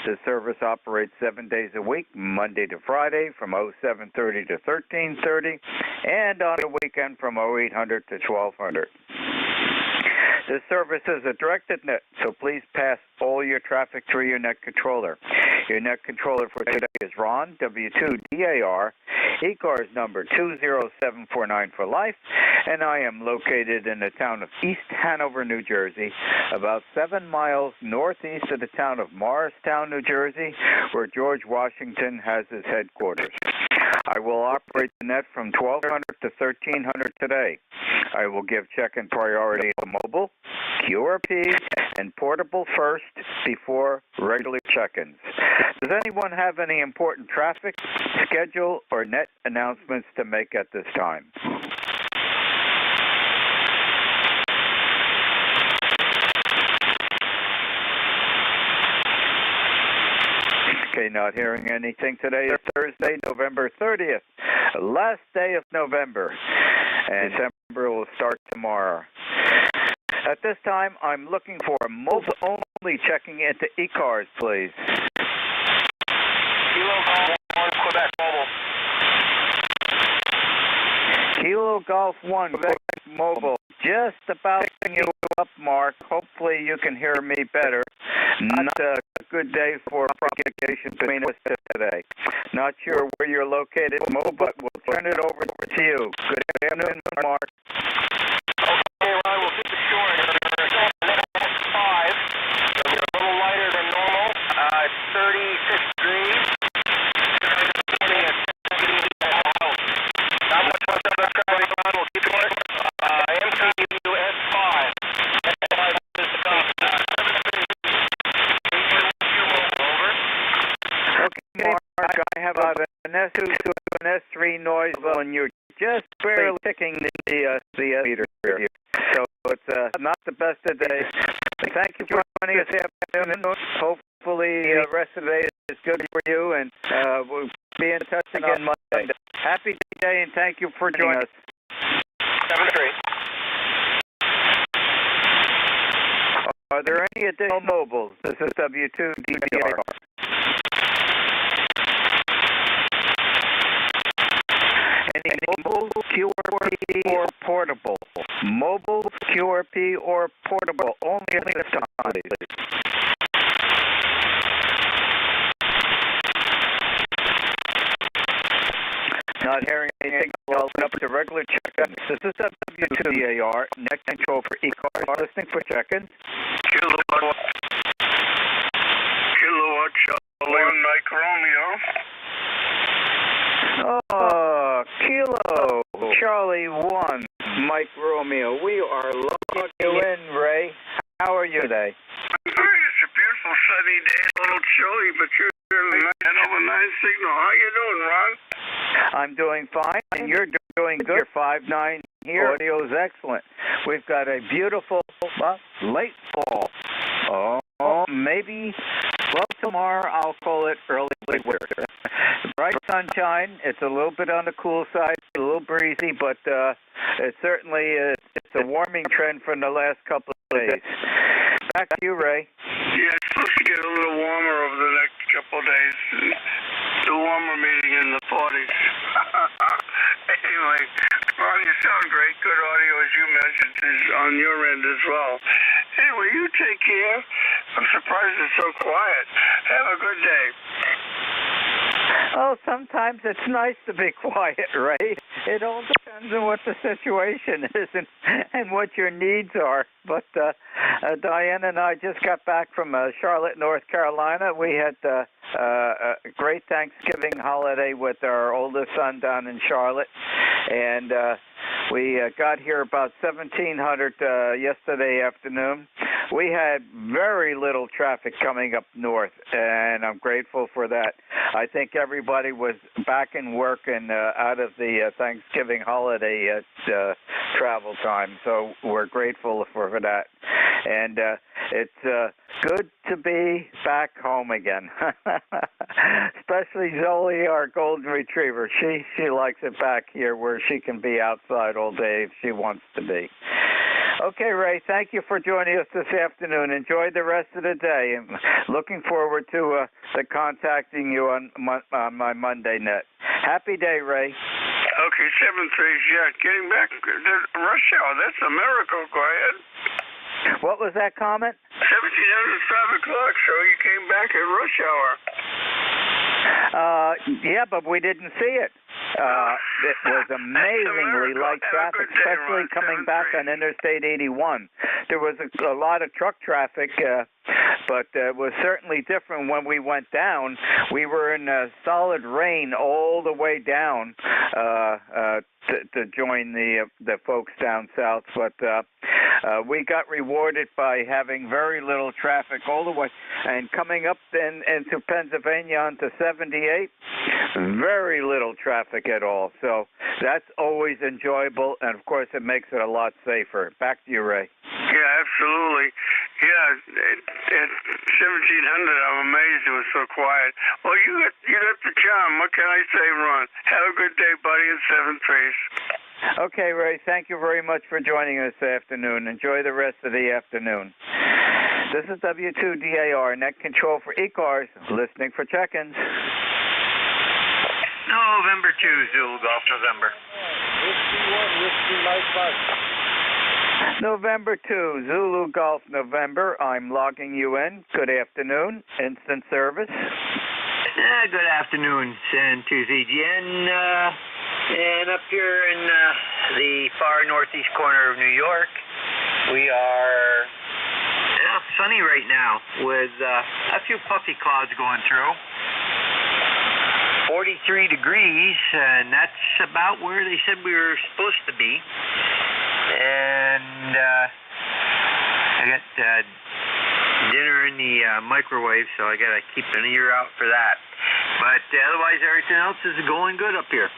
This service operates 7 days a week, Monday to Friday, from 0730 to 1330, and on the weekend from 0800 to 1200. This service is a directed net, so please pass all your traffic through your net controller. Your net controller for today is Ron, W2DAR, ECARS number 20749 for life, and I am located in the town of East Hanover, New Jersey, about 7 miles northeast of the town of Morristown, New Jersey, where George Washington has his headquarters. I will operate the net from 1200 to 1300 today. I will give check-in priority to mobile, QRP, and portable first before regular check-ins. Does anyone have any important traffic, schedule, or net announcements to make at this time? Okay, not hearing anything today. Thursday, November 30th, last day of November, and December will start tomorrow. At this time, I'm looking for mobile only checking into ECARS, please. Kilo Golf 1, Quebec Mobile. Kilo Golf 1, Quebec Mobile. Just about picking you up, Mark. Hopefully you can hear me better. Not a good day for propagation between us today. Not sure where you're located, Mo, but we'll turn it over to you. Good afternoon, Mark. Okay, Ron, we'll keep it short. You're 5. You're a little lighter than normal. It's 36 degrees. Not much other traffic on. We'll keep it short. NJ2US 5. Okay, Mark, I have about an S2 to an S3 noise level, and you're just barely ticking the meter here. So it's not the best of days. Thank you for joining us this afternoon. Hopefully the rest of the day is good for you, and we'll be in touch again Monday. Happy day, and thank you for joining us. 73. Are there any additional mobiles? This is W2DAR. Any mobile, QRP, or portable? Mobile, QRP or portable, only this time. Not hearing anything, I'll open up to regular check-in. This is W2DAR, net control for ECARS, listening for check-in. Kilowatt Charlie, Mike Romeo. Oh, Kilo Charlie 1, Mike Romeo. We are logging you in, Ray. How are you today? It's a beautiful sunny day, a little chilly, but you're in the 909 signal. How you doing, Ron? I'm doing fine, and you're doing good. You're 5.9 here. Audio is excellent. We've got a beautiful late fall. Oh, maybe, well, tomorrow I'll call it early winter. Bright sunshine. It's a little bit on the cool side, a little breezy, but it certainly it's a warming trend from the last couple of days. Back to you, Ray. Yeah, it's supposed to get a little warmer over the next couple of days. The warmer meeting in the 40s. Anyway, Ron, you sound great. Good audio, as you mentioned, is on your end as well. Anyway, you take care. I'm surprised it's so quiet. Have a good day. Oh, sometimes it's nice to be quiet, Ray. It all depends on what the situation is and what your needs are. But Diane and I just got back from Charlotte, North Carolina. We had a great Thanksgiving holiday with our oldest son down in Charlotte. And we got here about 1700 yesterday afternoon. We had very little traffic coming up north, and I'm grateful for that. I think everybody was back in work and out of the Thanksgiving holiday travel time, so we're grateful for that. And it's good to be back home again, especially Zoe, our golden retriever. She likes it back here where she can be outside all day if she wants to be. Okay, Ray, thank you for joining us this afternoon. Enjoy the rest of the day. I'm looking forward to contacting you on my Monday net. Happy day, Ray. Okay, 7-3, yeah, getting back. Rush hour, that's a miracle. Go ahead. What was that comment? 1700, 5 o'clock, so you came back at rush hour. Yeah, but we didn't see it. It was amazingly light traffic, especially coming back on Interstate 81. There was a lot of truck traffic, but it was certainly different when we went down. We were in solid rain all the way down to join the folks down south, but we got rewarded by having very little traffic all the way, and coming up into Pennsylvania onto 78, very little traffic at all. So that's always enjoyable, and of course it makes it a lot safer. Back to you, Ray. Yeah, absolutely. Yeah, at 1700, I'm amazed it was so quiet. Well, you got the charm. What can I say, Ron? Have a good day, buddy, at 7-3. Okay, Ray, thank you very much for joining us this afternoon. Enjoy the rest of the afternoon. This is W2DAR, net control for ECARS, listening for check-ins. November 2, Zulu Golf, November. November 2, Zulu Golf, November. I'm logging you in. Good afternoon. Instant service. Good afternoon, San Tuesday. And up here in the far northeast corner of New York, we are sunny right now with a few puffy clouds going through. 43 degrees, and that's about where they said we were supposed to be. And I got dinner in the microwave, so I got to keep an ear out for that. But otherwise, everything else is going good up here.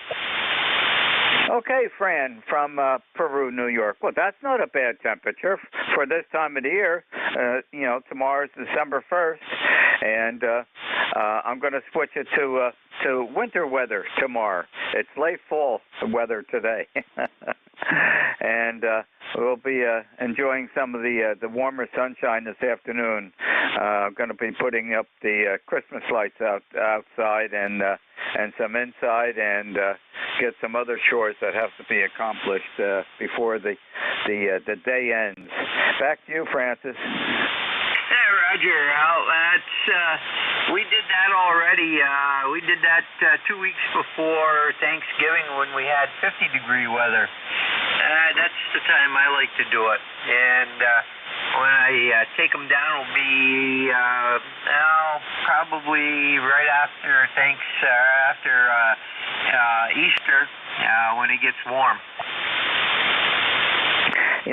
Okay, Fran from Peru, New York. Well, that's not a bad temperature for this time of the year. Tomorrow's December 1st, and I'm going to switch it to winter weather tomorrow. It's late fall weather today. And we'll be enjoying some of the warmer sunshine this afternoon. I'm going to be putting up the Christmas lights outside, and and some inside, and get some other chores that have to be accomplished before the day ends. Back to you, Francis. Hey, Roger. We did that already. We did that 2 weeks before Thanksgiving when we had 50-degree weather. That's the time I like to do it. And when I take them down, it'll be probably right after Easter when it gets warm.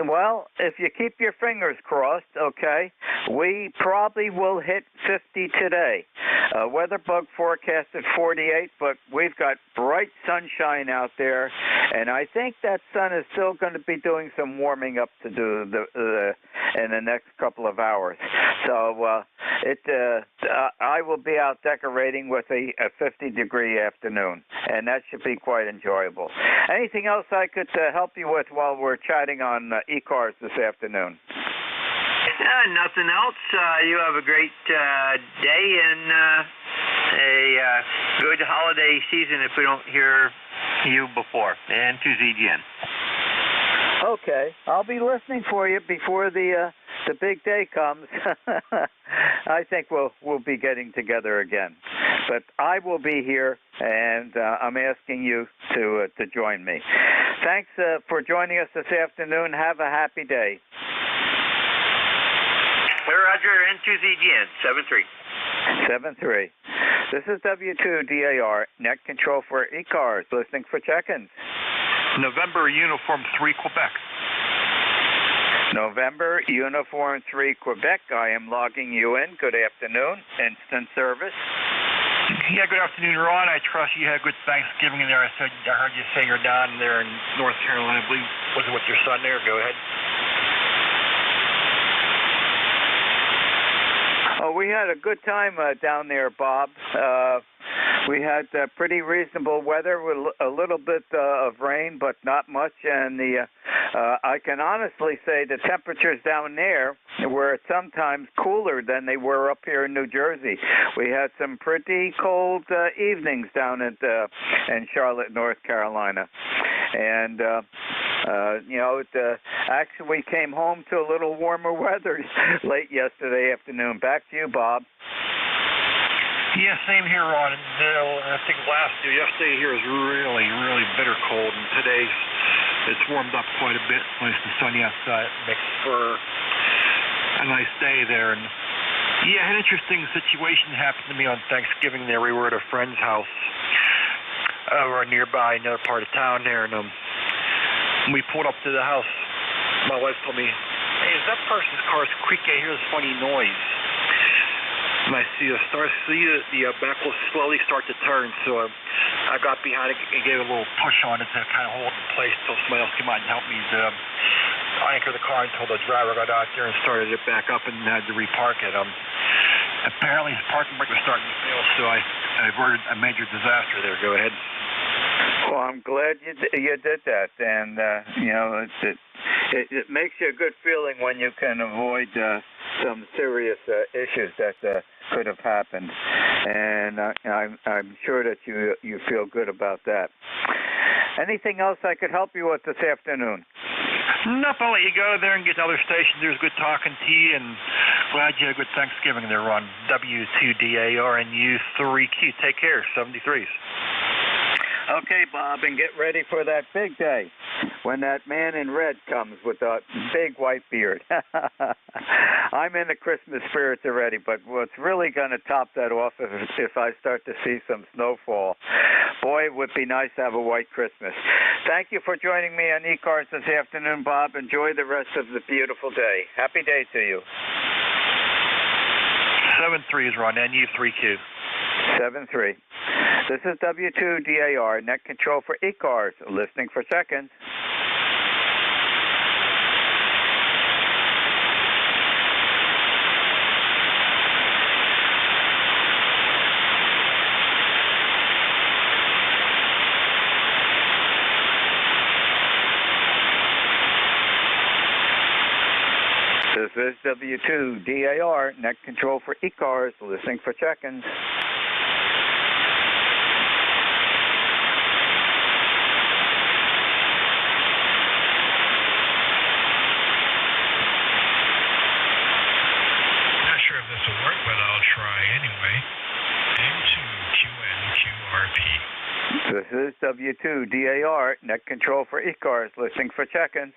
Well, if you keep your fingers crossed, okay, we probably will hit 50 today. Weather bug forecasted 48, but we've got bright sunshine out there, and I think that sun is still going to be doing some warming up to do in the next couple of hours. So I will be out decorating with a 50-degree afternoon, and that should be quite enjoyable. Anything else I could help you with while we're chatting on ECARS this afternoon? Nothing else. You have a great day and a good holiday season if we don't hear you before. And to ZGN. Okay. I'll be listening for you before the big day comes. I think we'll be getting together again. But I will be here, and I'm asking you to join me. Thanks for joining us this afternoon. Have a happy day. Roger, N2ZGN, 73. This is W2DAR, net control for ECARS, listening for check-ins. November Uniform 3, Quebec. November Uniform 3, Quebec. I am logging you in. Good afternoon. Instant service. Yeah, good afternoon, Ron. I trust you had a good Thanksgiving there. I heard you say you're down there in North Carolina. I believe, was it with your son there? Go ahead. Oh, we had a good time down there, Bob. We had pretty reasonable weather with a little bit of rain, but not much. And I can honestly say the temperatures down there were sometimes cooler than they were up here in New Jersey. We had some pretty cold evenings down in Charlotte, North Carolina. And actually we came home to a little warmer weather late yesterday afternoon. Back to you, Bob. Yeah, same here, Ron. I think yesterday here was really, really bitter cold, and today it's warmed up quite a bit. Nice and sunny outside, makes for a nice day there. And yeah, an interesting situation happened to me on Thanksgiving there. We were at a friend's house over nearby, another part of town there, and we pulled up to the house. My wife told me, "Hey, is that person's car squeaking? I hear this funny noise." And I see the back will slowly start to turn, so I got behind it and gave a little push on it to kind of hold it in place until somebody else came out and helped me to anchor the car until the driver got out there and started it back up and had to repark it. Apparently his parking brake was starting to fail, so I averted a major disaster there. Go ahead. Well, I'm glad you did that, and it makes you a good feeling when you can avoid some serious issues that could have happened, and I'm sure that you feel good about that. Anything else I could help you with this afternoon? Nothing. I'll let you go there and get to other stations. There's good talking to you, and glad you had a good Thanksgiving there on W2DAR and U3Q. Take care, 73s. Okay, Bob, and get ready for that big day when that man in red comes with a big white beard. I'm in the Christmas spirit already, but what's really going to top that off if I start to see some snowfall. Boy, it would be nice to have a white Christmas. Thank you for joining me on ECARS this afternoon, Bob. Enjoy the rest of the beautiful day. Happy day to you. 73s, Ron, NU3Q. 73. This is W2DAR, net control for ECARS, listening for check-ins. This is W2DAR, net control for ECARS, listening for check-ins. is W2DAR, net control for ECARS, listening for check-ins.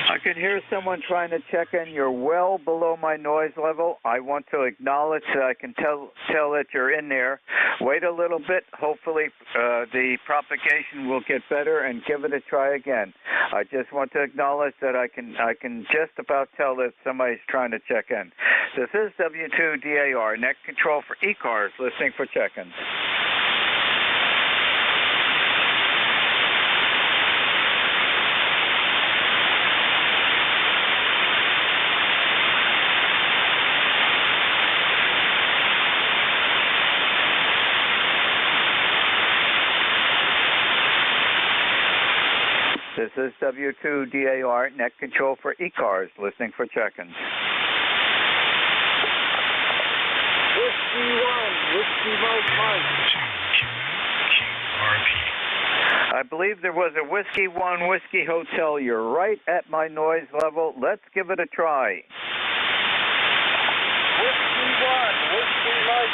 I can hear someone trying to check in. You're well below my noise level. I want to acknowledge that I can tell that you're in there. Wait a little bit. Hopefully the propagation will get better, and give it a try again. I just want to acknowledge that I can just about tell that somebody's trying to check in. This is W2DAR, net control for ECARS, listening for check-ins. This is W2DAR, net control for ECARS, listening for check-ins. Whiskey 1, Whiskey Mike. I believe there was a Whiskey 1 Whiskey Hotel. You're right at my noise level. Let's give it a try. Whiskey 1, Whiskey Mike.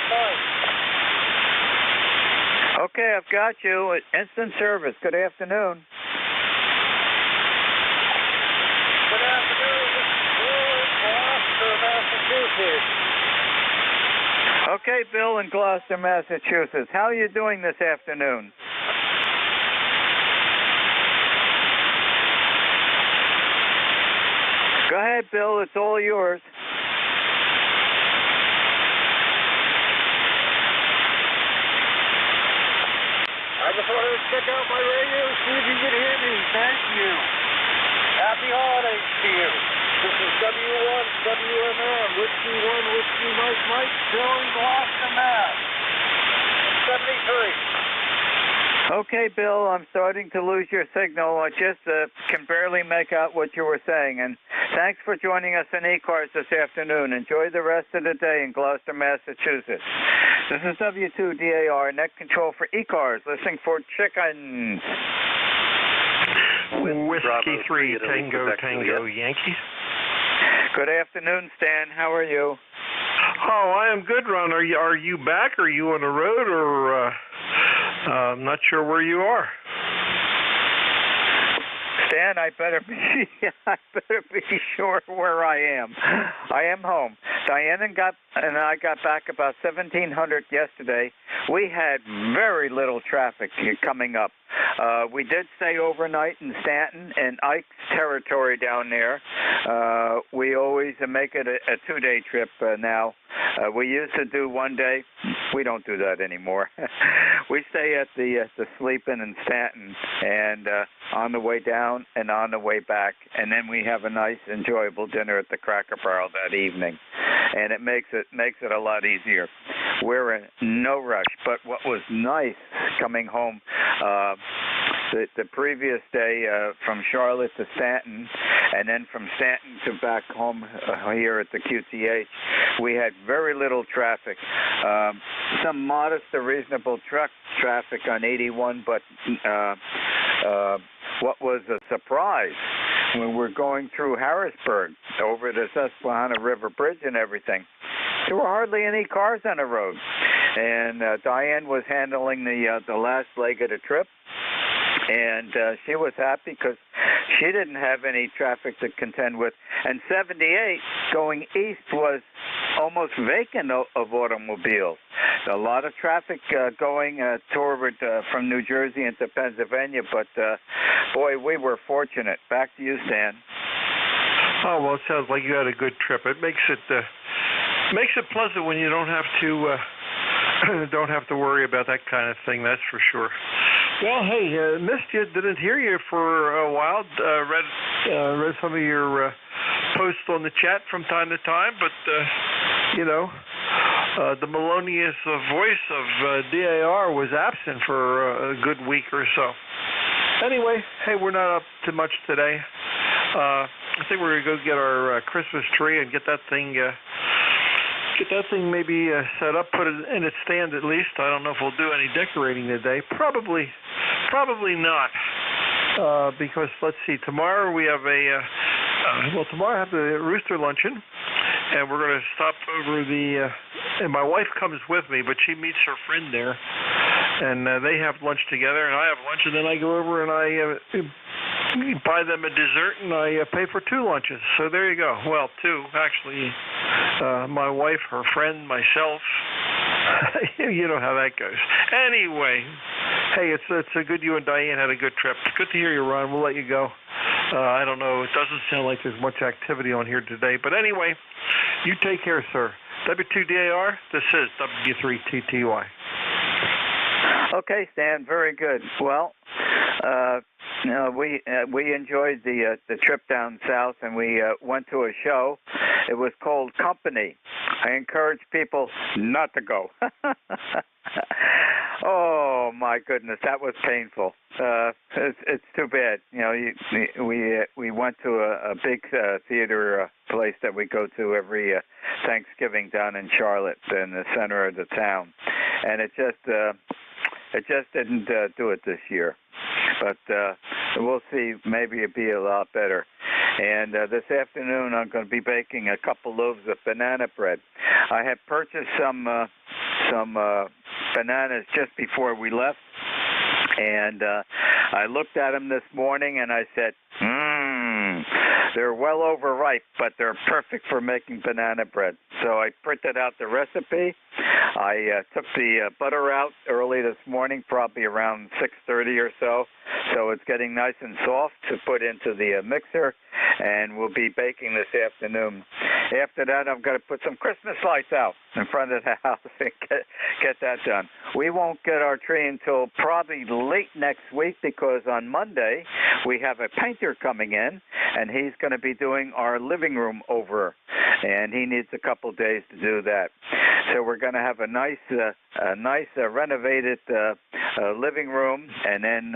Okay, I've got you. Instant service. Good afternoon. Good afternoon. This is Bill in Gloucester, Massachusetts. Okay, Bill in Gloucester, Massachusetts. How are you doing this afternoon? Go ahead, Bill. It's all yours. I just wanted to check out my radio and see if you could hear me. Thank you. Happy holidays to you. This is W1WMM, Whiskey 1, Whiskey Mike, Bill in Gloucester, Mass. 73. Okay, Bill, I'm starting to lose your signal. I just can barely make out what you were saying. And thanks for joining us in ECARS this afternoon. Enjoy the rest of the day in Gloucester, Massachusetts. This is W2DAR, net control for ECARS, listening for chickens. Whiskey 3, Tango, Yankee. Good afternoon, Stan. How are you? Oh, I am good, Ron. Are you back? Are you on the road, or I'm not sure where you are? Stan, I better be sure where I am. I am home. Diane and I got back about 1700 yesterday. We had very little traffic coming up. We did stay overnight in Stanton and Ike's territory down there. We always make it a two-day trip now. We used to do one day. We don't do that anymore. We stay at the Sleep Inn in Stanton, and on the way down and on the way back, and then we have a nice, enjoyable dinner at the Cracker Barrel that evening, and it makes it a lot easier. We're in no rush, but what was nice coming home the previous day from Charlotte to Stanton, and then from Stanton to back home here at the QTH, we had very little traffic. Some modest to reasonable truck traffic on 81, but what was a surprise when we're going through Harrisburg over the Susquehanna River Bridge and everything, there were hardly any cars on the road. And Diane was handling the last leg of the trip, and she was happy because she didn't have any traffic to contend with. And 78 going east was almost vacant of automobiles. A lot of traffic going toward from New Jersey into Pennsylvania, but boy, we were fortunate. Back to you, Stan. Oh, well, it sounds like you had a good trip. It makes it pleasant when you don't have to worry about that kind of thing. That's for sure. Well, hey, missed you. Didn't hear you for a while. Read some of your posts on the chat from time to time, but the melodious voice of DAR was absent for a good week or so. Anyway, hey, we're not up to much today. I think we're gonna go get our Christmas tree and get that thing maybe set up, put it in its stand at least. I don't know if we'll do any decorating today. Probably not. Because let's see, tomorrow we have tomorrow I have the Rooster Luncheon, and we're going to stop over and my wife comes with me, but she meets her friend there, and they have lunch together, and I have lunch, and then I go over and I buy them a dessert, and I pay for 2 lunches. So there you go. Well, 2, actually. My wife, her friend, myself. You know how that goes. Anyway, hey, it's a good you and Diane had a good trip. It's good to hear you, Ron. We'll let you go. I don't know. It doesn't sound like there's much activity on here today. But anyway, you take care, sir. W2DAR, this is W3TTY. Okay, Stan, very good. Well, we enjoyed the trip down south, and we went to a show. It was called Company. I encourage people not to go. Oh my goodness, that was painful. It's too bad. You know, we went to a big theater place that we go to every Thanksgiving down in Charlotte, in the center of the town, and it just didn't do it this year. But we'll see. Maybe it'll be a lot better. And this afternoon, I'm going to be baking a couple loaves of banana bread. I had purchased some bananas just before we left, and I looked at them this morning, and I said, they're well overripe, but they're perfect for making banana bread. So I printed out the recipe. I took the butter out early this morning, probably around 6:30 or so. So it's getting nice and soft to put into the mixer, and we'll be baking this afternoon. After that, I'm going to put some Christmas lights out in front of the house and get that done. We won't get our tree until probably late next week, because on Monday we have a painter coming in, and he's going to be doing our living room over, and he needs a couple days to do that. So we're going to have a nice renovated living room, and then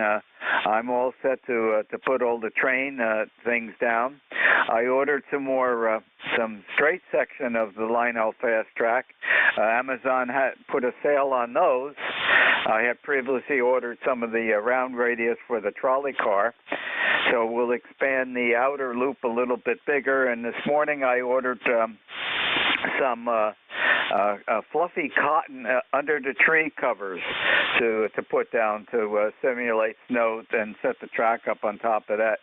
I'm all set to put all the train things down. I ordered some straight section of the Lionel Fast Track. Amazon had put a sale on those. I had previously ordered some of the round radius for the trolley car, so we'll expand the outer loop a little bit bigger. And this morning I ordered some fluffy cotton under the tree covers to put down to simulate snow and set the track up on top of that.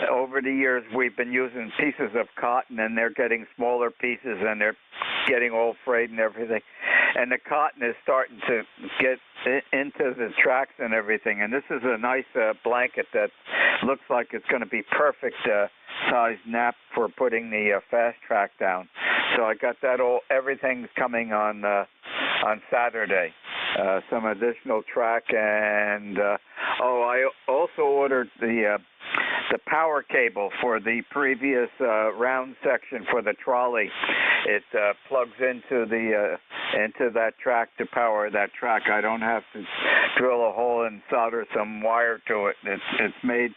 Over the years, we've been using pieces of cotton, and they're getting smaller pieces, and they're getting all frayed and everything. And the cotton is starting to get into the tracks and everything. And this is a nice blanket that looks like it's going to be perfect size nap for putting the fast track down. So I got that everything's coming on Saturday. Some additional track, and I also ordered the power cable for the previous round section for the trolley. It plugs into that track to power that track. I don't have to drill a hole and solder some wire to it. It's made.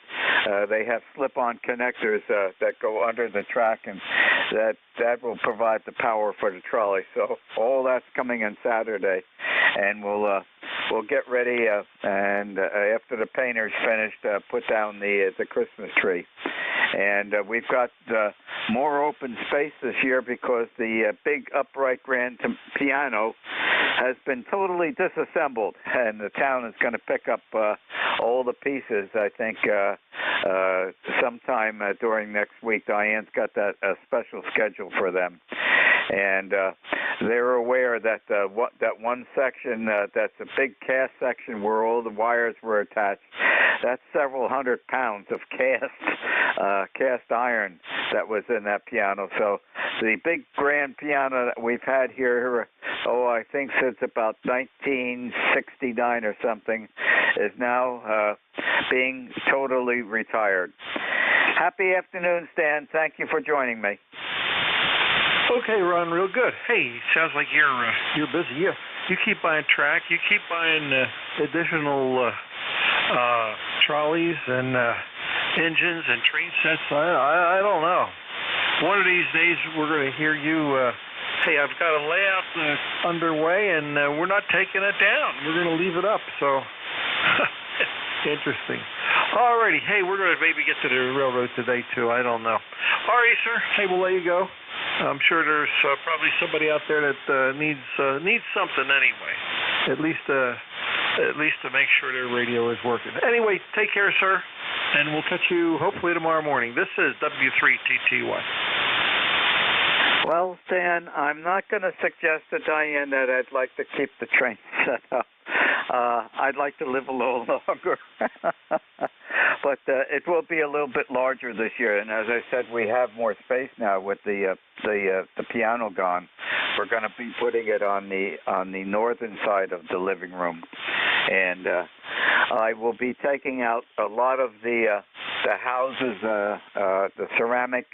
They have slip-on connectors that go under the track, and that will provide the power for the trolley. So all that's coming on Saturday, and we'll get ready and after the painter's finished, put down the Christmas tree. And we've got more open space this year because the big upright grand piano has been totally disassembled, and the town is going to pick up all the pieces, I think, sometime during next week. Diane's got that special schedule for them. And they're aware that that one section, that's a big cast section where all the wires were attached, that's several hundred pounds of cast iron that was in that piano. So the big grand piano that we've had here, I think since about 1969 or something, is now being totally retired. Happy afternoon, Stan. Thank you for joining me. Okay, Ron, real good. Hey, sounds like you're busy. You keep buying track. You keep buying additional trolleys and engines and train sets. I don't know. One of these days we're going to hear you. Hey, I've got a layout underway, and we're not taking it down. We're going to leave it up. So interesting. All righty. Hey, we're going to maybe get to the railroad today too. I don't know. All right, sir. Hey, we'll let you go. I'm sure there's probably somebody out there that needs something anyway. At least to make sure their radio is working. Anyway, take care, sir, and we'll catch you hopefully tomorrow morning. This is W3TTY. Well, Stan, I'm not going to suggest to Diane that I'd like to keep the train set up. I'd like to live a little longer. But it will be a little bit larger this year, and as I said, we have more space now with the piano gone. We're going to be putting it on the northern side of the living room, and I will be taking out a lot of the houses, the ceramic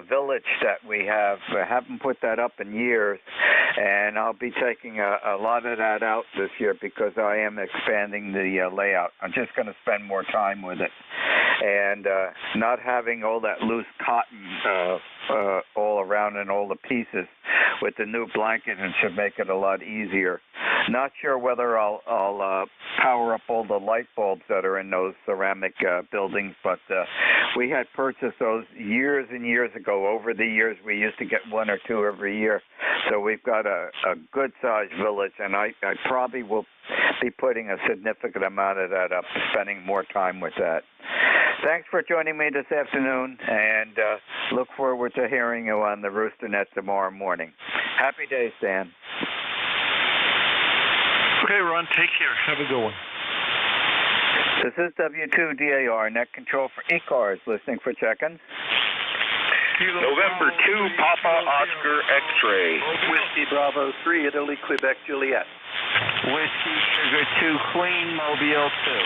village that we have. I haven't put that up in years, and I'll be taking a lot of that out this year because I am expanding the layout. I'm just going to spend more time with it, and not having all that loose cotton all around in all the pieces with the new blanket, and should make it a lot easier. Not sure whether I'll power up all the light bulbs that are in those ceramic buildings, but we had purchased those years and years ago. Over the years, we used to get one or two every year. So we've got a good-sized village, and I probably will be putting a significant amount of that up, spending more time with that. Thanks for joining me this afternoon, and look forward to hearing you on the Rooster Net tomorrow morning. Happy days, Stan. Okay, Ron, take care. Have a good one. This is W2DAR, net control for ECARS, listening for check-ins. November 2, Papa Oscar X-ray. Whiskey Bravo 3, Italy, Quebec, Juliet. Whiskey Sugar 2, Queen, Mobile 2.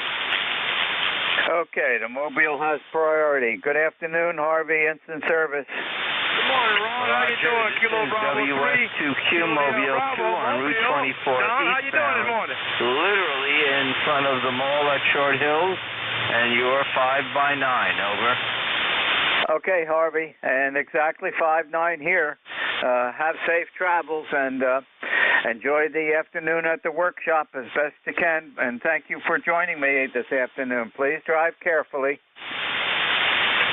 Okay, the Mobile has priority. Good afternoon, Harvey, instant service. Good morning, Ron. How you doing? Kilo Bravo 3. WS2Q Mobile 2 on Route 24 eastbound. How you doing this morning? Literally in front of the mall at Short Hills, and you're 5 by 9, over. Okay, Harvey, and exactly 5-9 here. Have safe travels, and enjoy the afternoon at the workshop as best you can, and thank you for joining me this afternoon. Please drive carefully.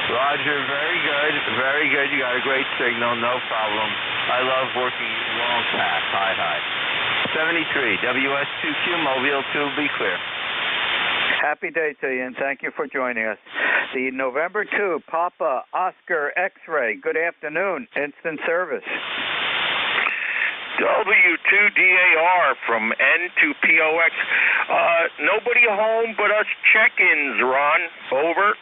Roger, very good, very good. You got a great signal, no problem. I love working long path, high. 73, WS2Q, Mobile 2, be clear. Happy day to you, and thank you for joining us. The November 2, Papa Oscar X-ray, good afternoon, instant service. W2DAR from N2POX. Nobody home but us check-ins, Ron. Over.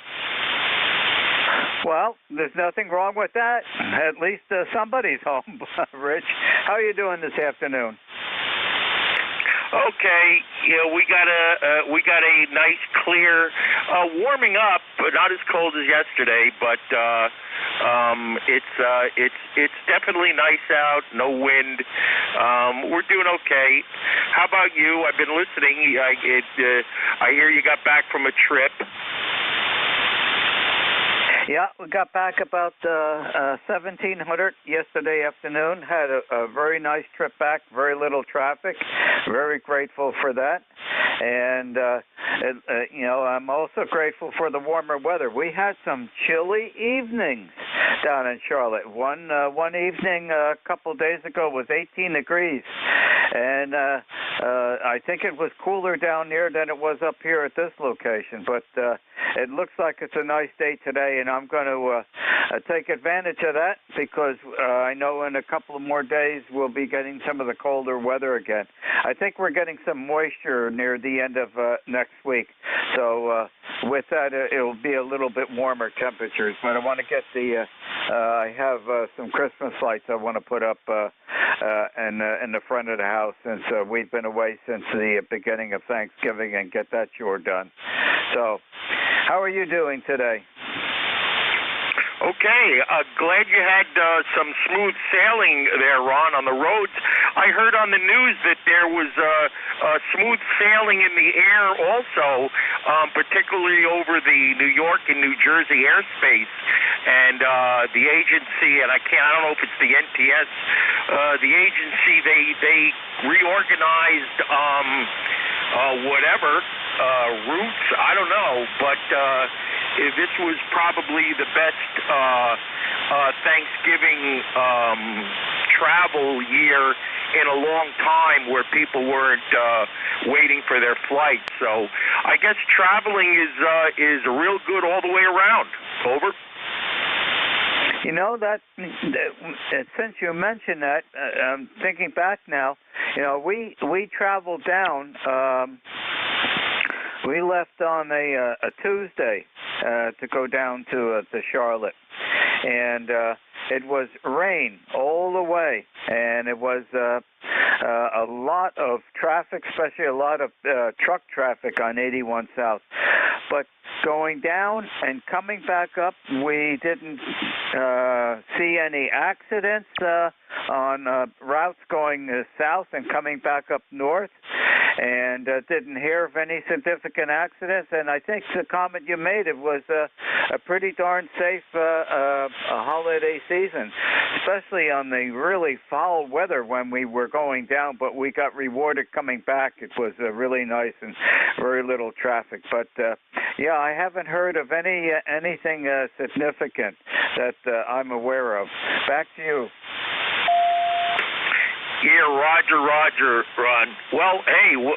Well, there's nothing wrong with that. At least somebody's home, Rich. How are you doing this afternoon? Okay, we got a nice clear, warming up, but not as cold as yesterday. But it's definitely nice out, no wind. We're doing okay. How about you? I've been listening. I hear you got back from a trip. Yeah, we got back about 1700 yesterday afternoon. Had a very nice trip back, very little traffic. Very grateful for that. And, I'm also grateful for the warmer weather. We had some chilly evenings down in Charlotte. One evening a couple days ago was 18 degrees. And I think it was cooler down there than it was up here at this location. But it looks like it's a nice day today, and I'm going to take advantage of that because I know in a couple of more days we'll be getting some of the colder weather again. I think we're getting some moisture near the end of next week. So with that, it'll be a little bit warmer temperatures. But I want to get I have some Christmas lights I want to put up in the front of the house since we've been away since the beginning of Thanksgiving, and get that chore done. So how are you doing today? Okay, glad you had some smooth sailing there, Ron, on the roads. I heard on the news that there was smooth sailing in the air also, particularly over the New York and New Jersey airspace. And the agency, and I don't know if it's the NTS, the agency, they reorganized routes, I don't know, but this was probably the best Thanksgiving travel year in a long time where people weren't waiting for their flights. So I guess traveling is real good all the way around. Over. You know, that since you mentioned that, I'm thinking back now. You know, we traveled down. We left on a Tuesday to go down to Charlotte, and it was rain all the way, and it was a lot of traffic, especially a lot of truck traffic on 81 South. But going down and coming back up, we didn't see any accidents on routes going south and coming back up north, and didn't hear of any significant accidents. And I think the comment you made, it was a pretty darn safe holiday season, especially on the really foul weather when we were going down, but we got rewarded coming back. It was really nice and very little traffic. But yeah, I haven't heard of anything significant that I'm aware of. Back to you. Yeah, Roger, Ron. Well, hey, who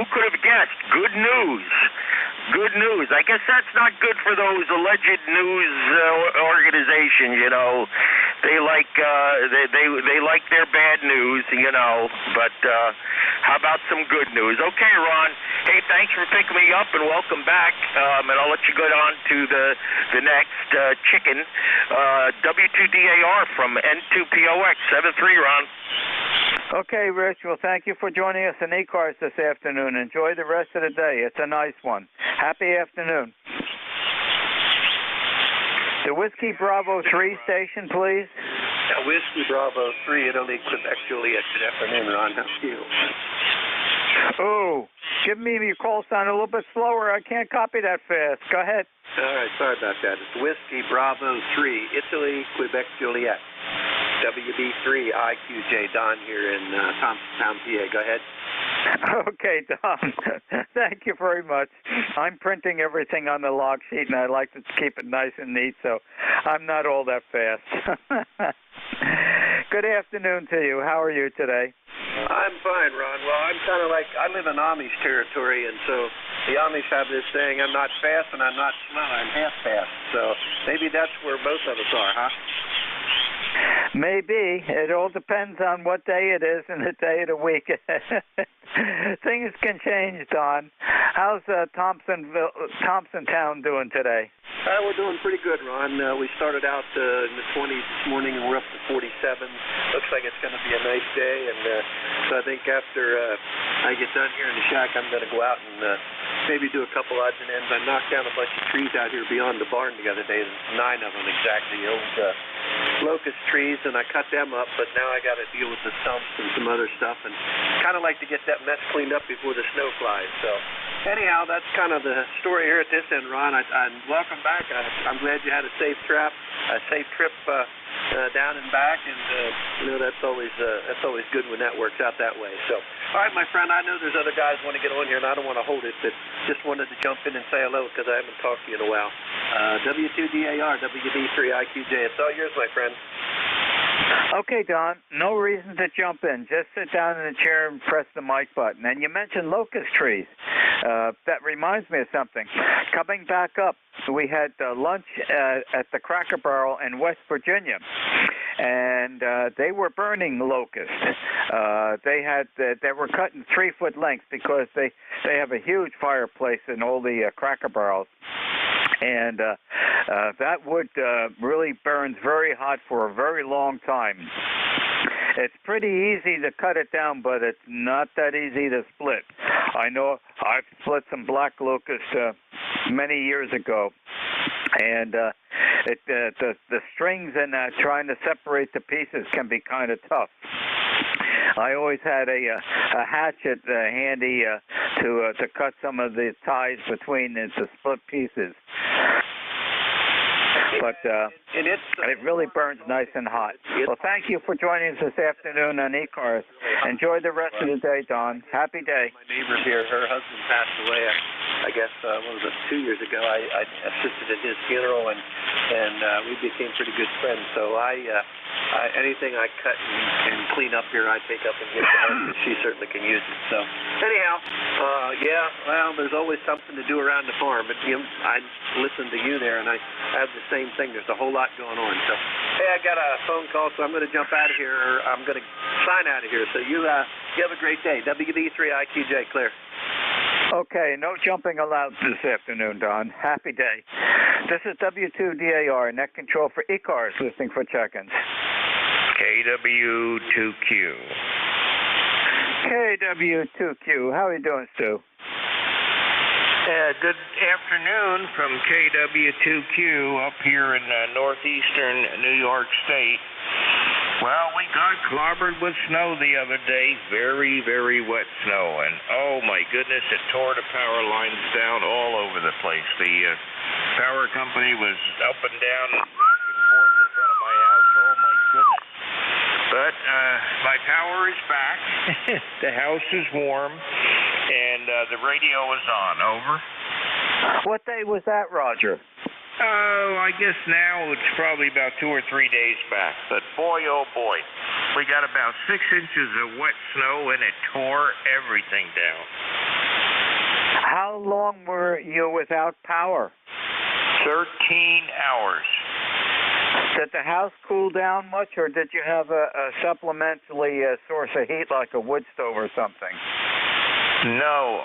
could have guessed? Good news. I guess that's not good for those alleged news organizations. You know, they like they like their bad news. You know, but how about some good news? Okay, Ron. Hey, thanks for picking me up and welcome back. And I'll let you go on to the next chicken. W2DAR from N2POX 73, Ron. Okay, Rich. Well, thank you for joining us in ECARS this afternoon. Enjoy the rest of the day. It's a nice one. Happy afternoon. The Whiskey Bravo 3 station, please. Whiskey Bravo 3, Italy, Quebec, Juliet. Good afternoon, Ron. How are you? Oh, give me your call sign a little bit slower. I can't copy that fast. Go ahead. All right, sorry about that. It's Whiskey Bravo 3, Italy, Quebec, Juliet. WB3 IQJ, Don here in Thompsontown, PA. Go ahead. Okay, Don. Thank you very much. I'm printing everything on the log sheet, and I like to keep it nice and neat, so I'm not all that fast. Good afternoon to you. How are you today? I'm fine, Ron. Well, I'm kind of like, I live in Amish territory, and so the Amish have this saying, I'm not fast and I'm not slow, I'm half fast. So maybe that's where both of us are, huh? Maybe. It all depends on what day it is and the day of the week. Things can change, Don. How's Thompsontown doing today? We're doing pretty good, Ron. We started out in the 20s this morning, and we're up to 47. Looks like it's going to be a nice day, and so I think after I get done here in the shack, I'm going to go out and maybe do a couple odds and ends. I knocked down a bunch of trees out here beyond the barn the other day. There's 9 of them exactly, old locust trees, and I cut them up, but now I got to deal with the stumps and some other stuff, and kind of like to get that mess cleaned up before the snow flies. So anyhow, that's kind of the story here at this end, Ron. And welcome back. I'm glad you had a safe trip down and back, and you know that's always good when that works out that way. So, all right, my friend, I know there's other guys want to get on here, and I don't want to hold it, but just wanted to jump in and say hello because I haven't talked to you in a while. W2DAR, WB3 IQJ, it's all yours, my friend. Okay, Don, no reason to jump in. Just sit down in the chair and press the mic button. And you mentioned locust trees. That reminds me of something. Coming back up, we had lunch at the Cracker Barrel in West Virginia, and they were burning locusts. They were cut in 3-foot lengths because they have a huge fireplace in all the Cracker Barrels. And that wood really burns very hot for a very long time. It's pretty easy to cut it down, but it's not that easy to split. I know I've split some black locust many years ago, and the strings in that, trying to separate the pieces, can be kind of tough. I always had a hatchet handy to cut some of the ties between the split pieces. But it really burns nice and hot. Well, thank you for joining us this afternoon on ECARS. Enjoy the rest of the day, Don. Happy day. My neighbor here, her husband passed away. I guess, what was it, 2 years ago, I assisted at his funeral, and we became pretty good friends. So anything I cut and clean up here, I take up and give to her, because she certainly can use it. So anyhow, yeah, well, there's always something to do around the farm. But I listen to you there, and I have the same thing. There's a whole lot going on. So, hey, I got a phone call, so I'm going to jump out of here. I'm going to sign out of here. So you have a great day. WB3IQJ, clear. Okay, no jumping allowed this afternoon, Don. Happy day. This is W2DAR, net control for ECARS, listening for check-ins. KW2Q. KW2Q. How are you doing, Stu? Good afternoon from KW2Q up here in northeastern New York State. Well, we got clobbered with snow the other day, very, very wet snow, and oh my goodness, it tore the power lines down all over the place. The power company was up and down, back and forth in front of my house. Oh my goodness. But my power is back, the house is warm, and the radio is on. Over. What day was that, Roger? Oh, I guess now it's probably about 2 or 3 days back. But boy, oh boy, we got about 6 inches of wet snow, and it tore everything down. How long were you without power? 13 hours. Did the house cool down much, or did you have a supplementary source of heat like a wood stove or something? No,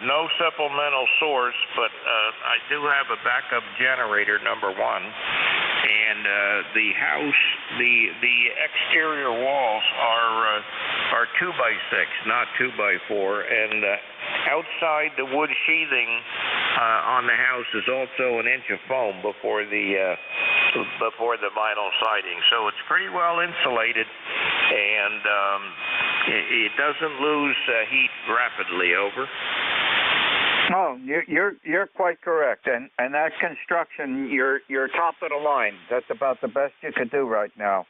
no supplemental source, but I do have a backup generator, number one. And the house, the exterior walls are 2x6, not 2x4, and outside the wood sheathing on the house is also an inch of foam before the vinyl siding, so it's pretty well insulated, and it doesn't lose heat rapidly. Over. Oh, you're quite correct, and that construction, you're top of the line. That's about the best you could do right now.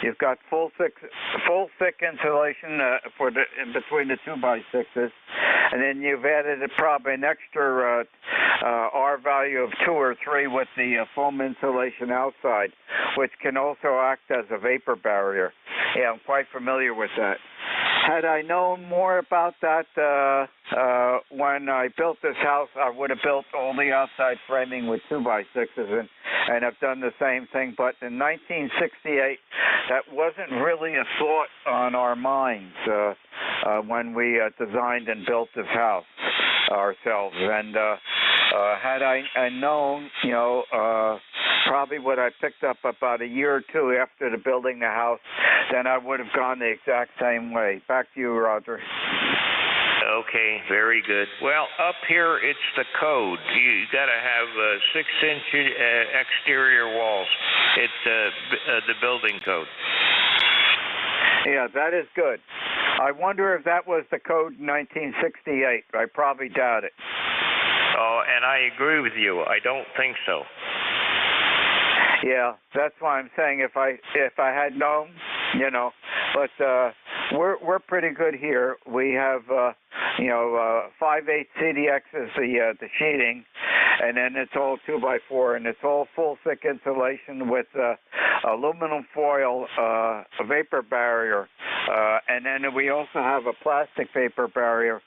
You've got full thick insulation in between the 2x6s, and then you've added probably an extra R value of 2 or 3 with the foam insulation outside, which can also act as a vapor barrier. Yeah, I'm quite familiar with that. Had I known more about that when I built this house, I would have built all the outside framing with 2x6s, and I've done the same thing. But in 1968, that wasn't really a thought on our minds when we designed and built this house ourselves. And had I known, probably what I picked up about a year or two after the building the house, then I would have gone the exact same way. Back to you, Roger. Okay, very good. Well, up here it's the code. You got to have 6-inch exterior walls. It's the building code. Yeah, that is good. I wonder if that was the code in 1968. I probably doubt it. Oh, and I agree with you. I don't think so. Yeah, that's why I'm saying if I had known, but we're pretty good here. We have 5/8 CDX is the sheeting, and then it's all 2x4, and it's all full thick insulation with aluminum foil vapor barrier, and then we also have a plastic vapor barrier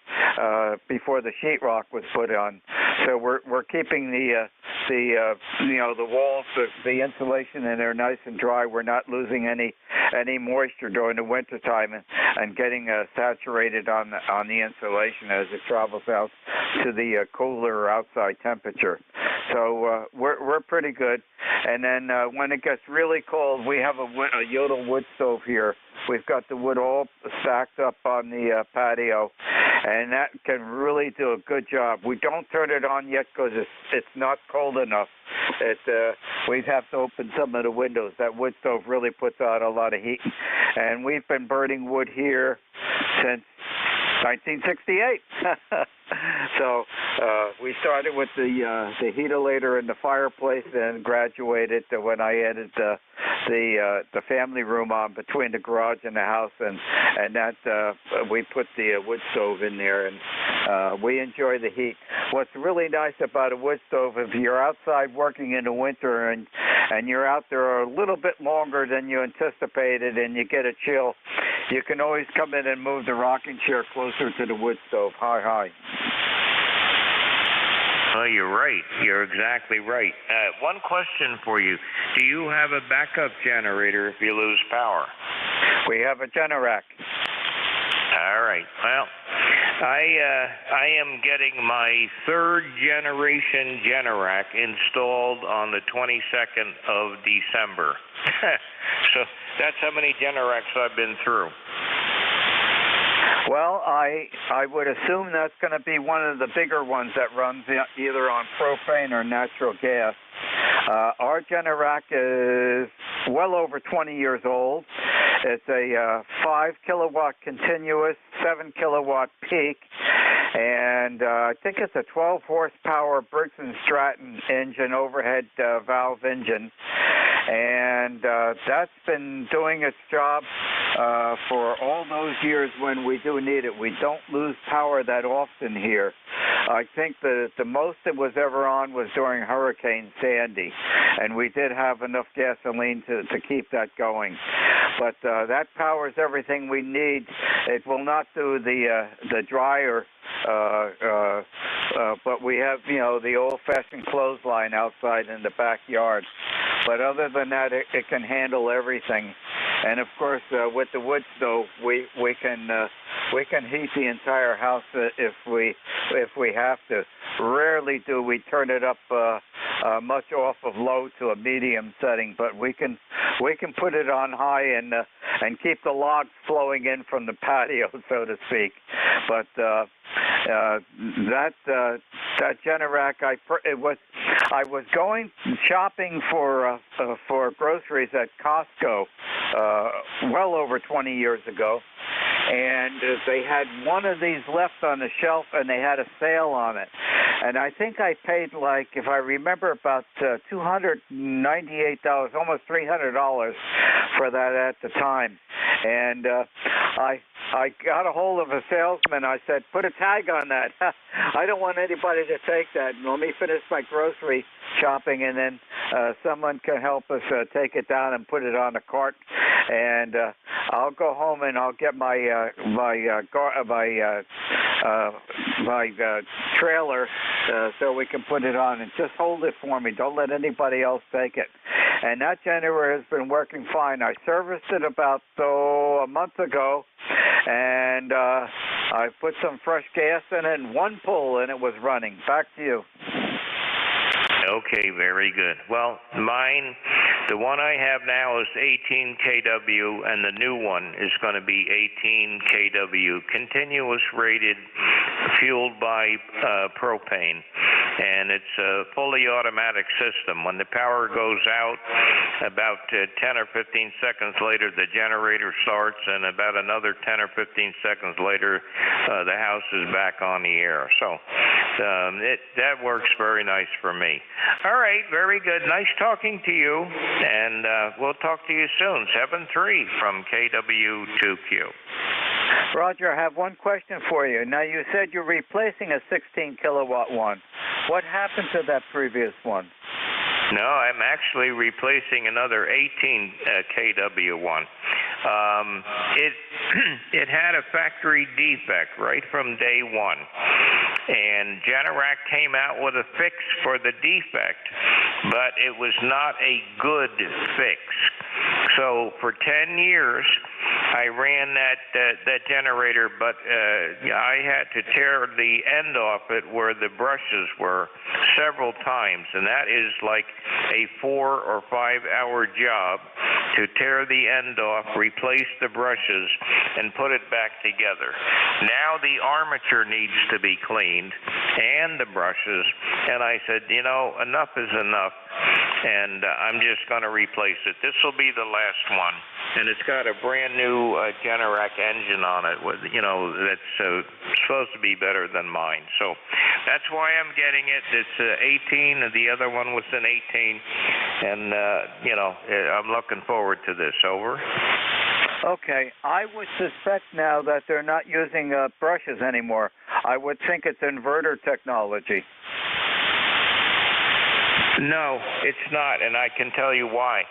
before the sheetrock was put on. So we're keeping the walls, the insulation in there nice and dry. We're not losing any moisture during the winter time and getting saturated on the insulation as it travels out to the cooler outside temperature. So we're pretty good. And then when it gets really cold, we have a Yodel wood stove here. We've got the wood all stacked up on the patio, and that can really do a good job. We don't turn it on yet because it's not cold enough. We'd have to open some of the windows. That wood stove really puts out a lot of heat, and we've been burning wood here since 1968. So we started with the heatilator in the fireplace, and graduated to when I added the family room on between the garage and the house, and that we put the wood stove in there, and we enjoy the heat. What's really nice about a wood stove, if you're outside working in the winter and you're out there a little bit longer than you anticipated and you get a chill, you can always come in and move the rocking chair closer to the wood stove. Hi. Oh, you're right. You're exactly right. One question for you. Do you have a backup generator if you lose power? We have a Generac. All right. Well, I am getting my third generation Generac installed on the 22nd of December. So that's how many Generacs I've been through. Well, I would assume that's going to be one of the bigger ones that runs either on propane or natural gas. Our Generac is well over 20 years old. It's a 5 kilowatt continuous, 7 kilowatt peak, and I think it's a 12 horsepower Briggs & Stratton engine, overhead valve engine. And that's been doing its job for all those years when we do need it. We don't lose power that often here. I think the most it was ever on was during Hurricane Sandy, and we did have enough gasoline to keep that going. But that powers everything we need. It will not do the dryer, but we have, the old-fashioned clothesline outside in the backyard. But other than that, it can handle everything. And of course, with the wood stove, we can heat the entire house if we have to. Rarely do we turn it up much off of low to a medium setting, but we can put it on high and keep the logs flowing in from the patio, so to speak. But that Generac, I was going shopping for groceries at Costco well over 20 years ago, and they had one of these left on the shelf, and they had a sale on it. And I think I paid, if I remember, about $298, almost $300 for that at the time. And I got a hold of a salesman. I said, put a tag on that. I don't want anybody to take that. Let me finish my grocery shopping, and then someone can help us take it down and put it on a cart. And I'll go home and I'll get my trailer so we can put it on, and just hold it for me. Don't let anybody else take it. And that generator has been working fine. I serviced it about a month ago, and I put some fresh gas in it, and one pull, and it was running. Back to you. Okay, very good. Well, mine, the one I have now is 18 kW, and the new one is going to be 18 kW, continuous rated, fueled by propane. And it's a fully automatic system. When the power goes out, about 10 or 15 seconds later, the generator starts, and about another 10 or 15 seconds later, the house is back on the air. So that works very nice for me. All right, very good. Nice talking to you, and we'll talk to you soon. 7-3 from KW2Q. Roger, I have one question for you. Now, you said you're replacing a 16 kilowatt one. What happened to that previous one? No, I'm actually replacing another 18 kW one. It had a factory defect right from day one, and Generac came out with a fix for the defect, but it was not a good fix. So for 10 years, I ran that generator, but I had to tear the end off it where the brushes were several times, and that is like a 4 or 5 hour job to tear the end off, replace the brushes, and put it back together. Now the armature needs to be cleaned and the brushes, and I said, enough is enough, and I'm just going to replace it. This will be the last one. and it's got a brand new Generac engine on it, with that's supposed to be better than mine. So that's why I'm getting it. It's 18, and the other one was an 18, and I'm looking forward to this. Over. Okay, I would suspect now that they're not using brushes anymore. I would think it's inverter technology. No, it's not, and I can tell you why.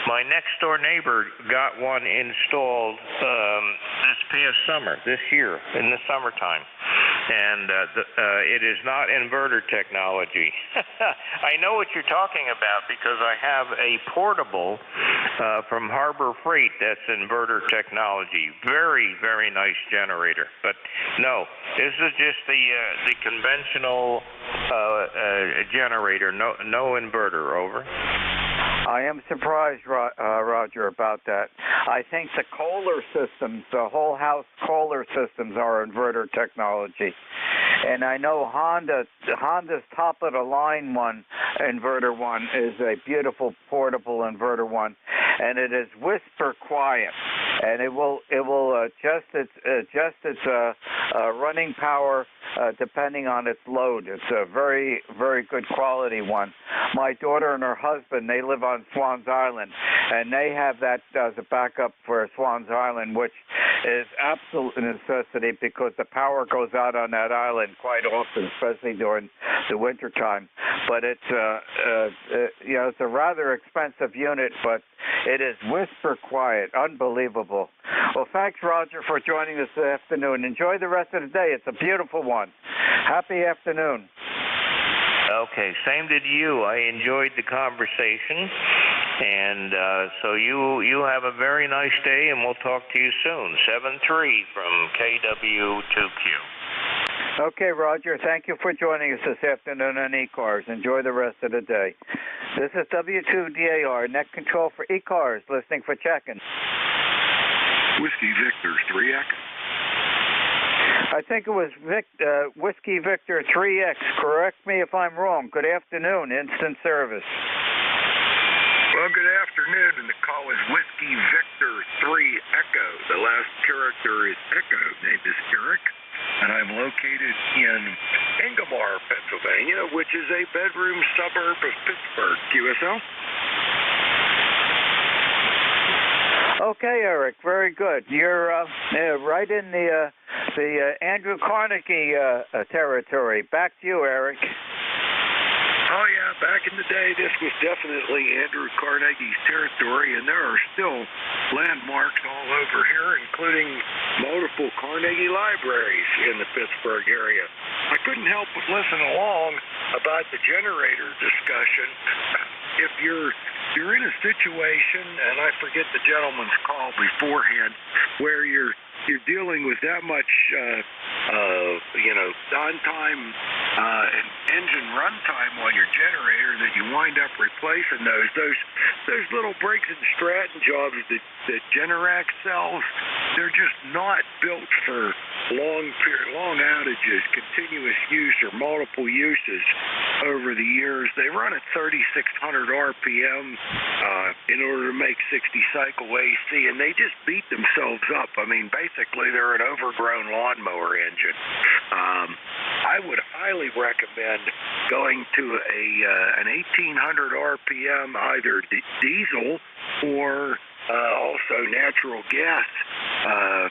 My next door neighbor got one installed this past summer, this year, in the summertime. And it is not inverter technology. I know what you're talking about because I have a portable from Harbor Freight that's inverter technology. Very, very nice generator. But no, this is just the conventional generator. No inverter. Over. I am surprised, Roger, about that. I think the Kohler systems, the whole house Kohler systems, are inverter technology. And I know Honda's top-of-the-line one, inverter one, is a beautiful portable inverter one, and it is whisper quiet, and it will adjust its running power depending on its load. It's a very, very good quality one. My daughter and her husband, they live on Swans Island, and they have that as a backup for Swans Island, which is absolute necessity because the power goes out on that island quite often, especially during the winter time. But it's it's a rather expensive unit, but it is whisper quiet, unbelievable. Well, thanks, Roger, for joining us this afternoon. Enjoy the rest of the day. It's a beautiful one. Happy afternoon. Okay, same to you. I enjoyed the conversation, and so you have a very nice day, and we'll talk to you soon. 7-3 from KW2Q. Okay, Roger. Thank you for joining us this afternoon on ECARS. Enjoy the rest of the day. This is W2DAR, Net Control for ECARS, listening for check-in. Whiskey Victor 3X. I think it was Whiskey Victor 3X. Correct me if I'm wrong. Good afternoon. Instant service. Well, good afternoon, and the call is Whiskey Victor 3 Echo. The last character is Echo. Name is Eric, and I'm located in Ingomar, Pennsylvania, which is a bedroom suburb of Pittsburgh. QSL? Okay, Eric, very good. You're right in the Andrew Carnegie territory. Back to you, Eric. Oh, yeah, back in the day, this was definitely Andrew Carnegie's territory, and there are still landmarks all over here, including multiple Carnegie libraries in the Pittsburgh area. I couldn't help but listen along about the generator discussion. If you're in a situation, and I forget the gentleman's call beforehand, where you're dealing with that much, downtime and engine runtime on your generator that you wind up replacing those little Briggs and Stratton jobs that Generac sells. They're just not built for long outages, continuous use, or multiple uses over the years. They run at 3,600 RPM in order to make 60 cycle AC, and they just beat themselves up. I mean, basically, they're an overgrown lawnmower engine. I would highly recommend going to an 1,800 RPM, either diesel or also natural gas.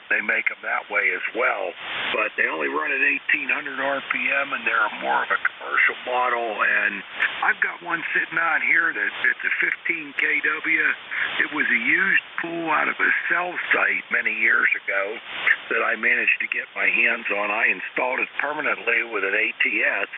They make them that way as well, but they only run at 1,800 RPM, and they're more of a commercial model. And I've got one sitting out here it's a 15 kW. It was a used pool out of a cell site many years ago that I managed to get my hands on. I installed it permanently with an ATS,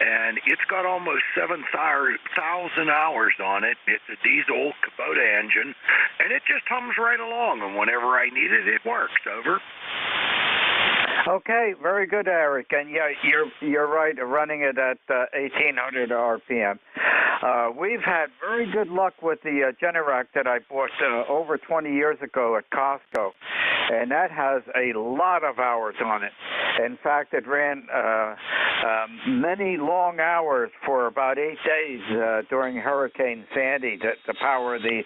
and it's got almost 7,000 hours on it. It's a diesel Kubota engine, and it just hums right along, and whenever I need it, it works. Over. Okay, very good, Eric. And yeah, you're right, running it at 1,800 RPM. We've had very good luck with the Generac that I bought over 20 years ago at Costco, and that has a lot of hours on it. In fact, it ran many long hours for about 8 days during Hurricane Sandy to power the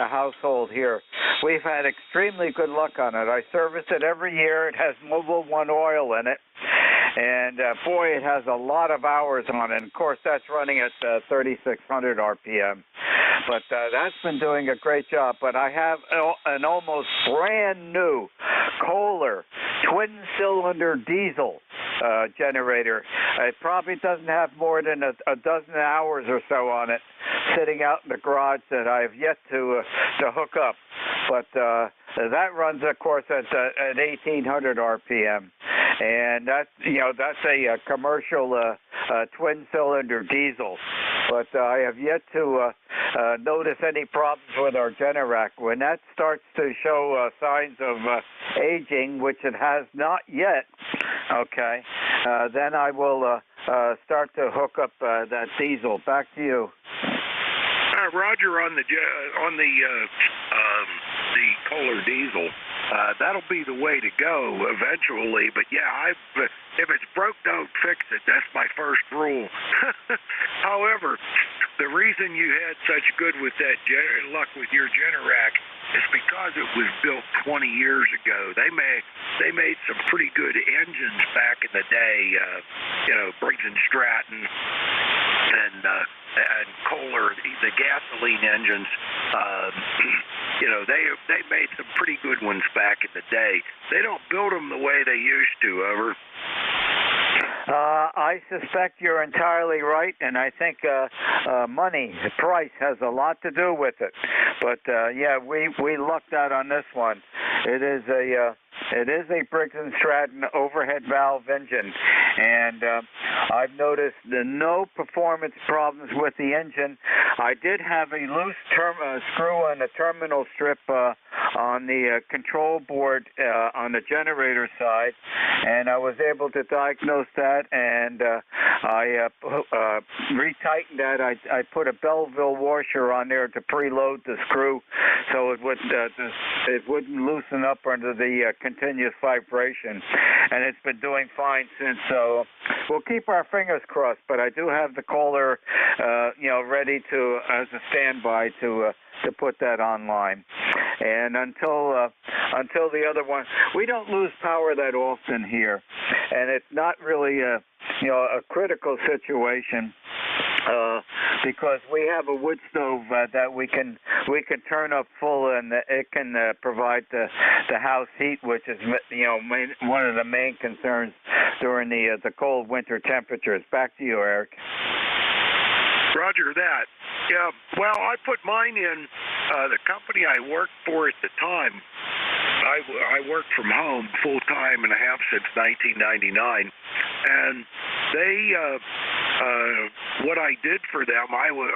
household here. We've had extremely good luck on it. I service it every year. It has Mobil 1 oil in it. And, boy, it has a lot of hours on it. And, of course, that's running at 3,600 RPM. But that's been doing a great job. But I have an almost brand new Kohler twin-cylinder diesel generator. It probably doesn't have more than a dozen hours or so on it sitting out in the garage that I've yet to hook up. But that runs, of course, at 1,800 RPM. And that's a commercial twin-cylinder diesel. But I have yet to notice any problems with our Generac. When that starts to show signs of aging, which it has not yet, okay, then I will start to hook up that diesel. Back to you. Roger, on the Kohler diesel, that'll be the way to go eventually. But yeah, if it's broke, don't fix it. That's my first rule. However, the reason you had such good with that luck with your Generac is because it was built 20 years ago. They made some pretty good engines back in the day. Briggs and Stratton and Kohler, the gasoline engines. They made some pretty good ones back in the day. They don't build them the way they used to. Over. I suspect you're entirely right, and I think money, the price, has a lot to do with it. But yeah, we lucked out on this one. It is a Briggs and Stratton overhead valve engine, and I've noticed no performance problems with the engine. I did have a loose screw on the terminal strip on the control board on the generator side, and I was able to diagnose that, and I retightened that. I put a Belleville washer on there to preload the screw so it wouldn't loosen up under the continuous vibration, and it's been doing fine since. So we'll keep our fingers crossed. But I do have the Kohler, ready to as a standby to put that online. And until the other one, we don't lose power that often here, and it's not really a critical situation. Because we have a wood stove that we can turn up full, and it can provide the house heat, which is one of the main concerns during the cold winter temperatures. Back to you, Eric. Roger that. Yeah. Well, I put mine in the company I worked for at the time. I worked from home full time and a half since 1999, and they what I did for them, I was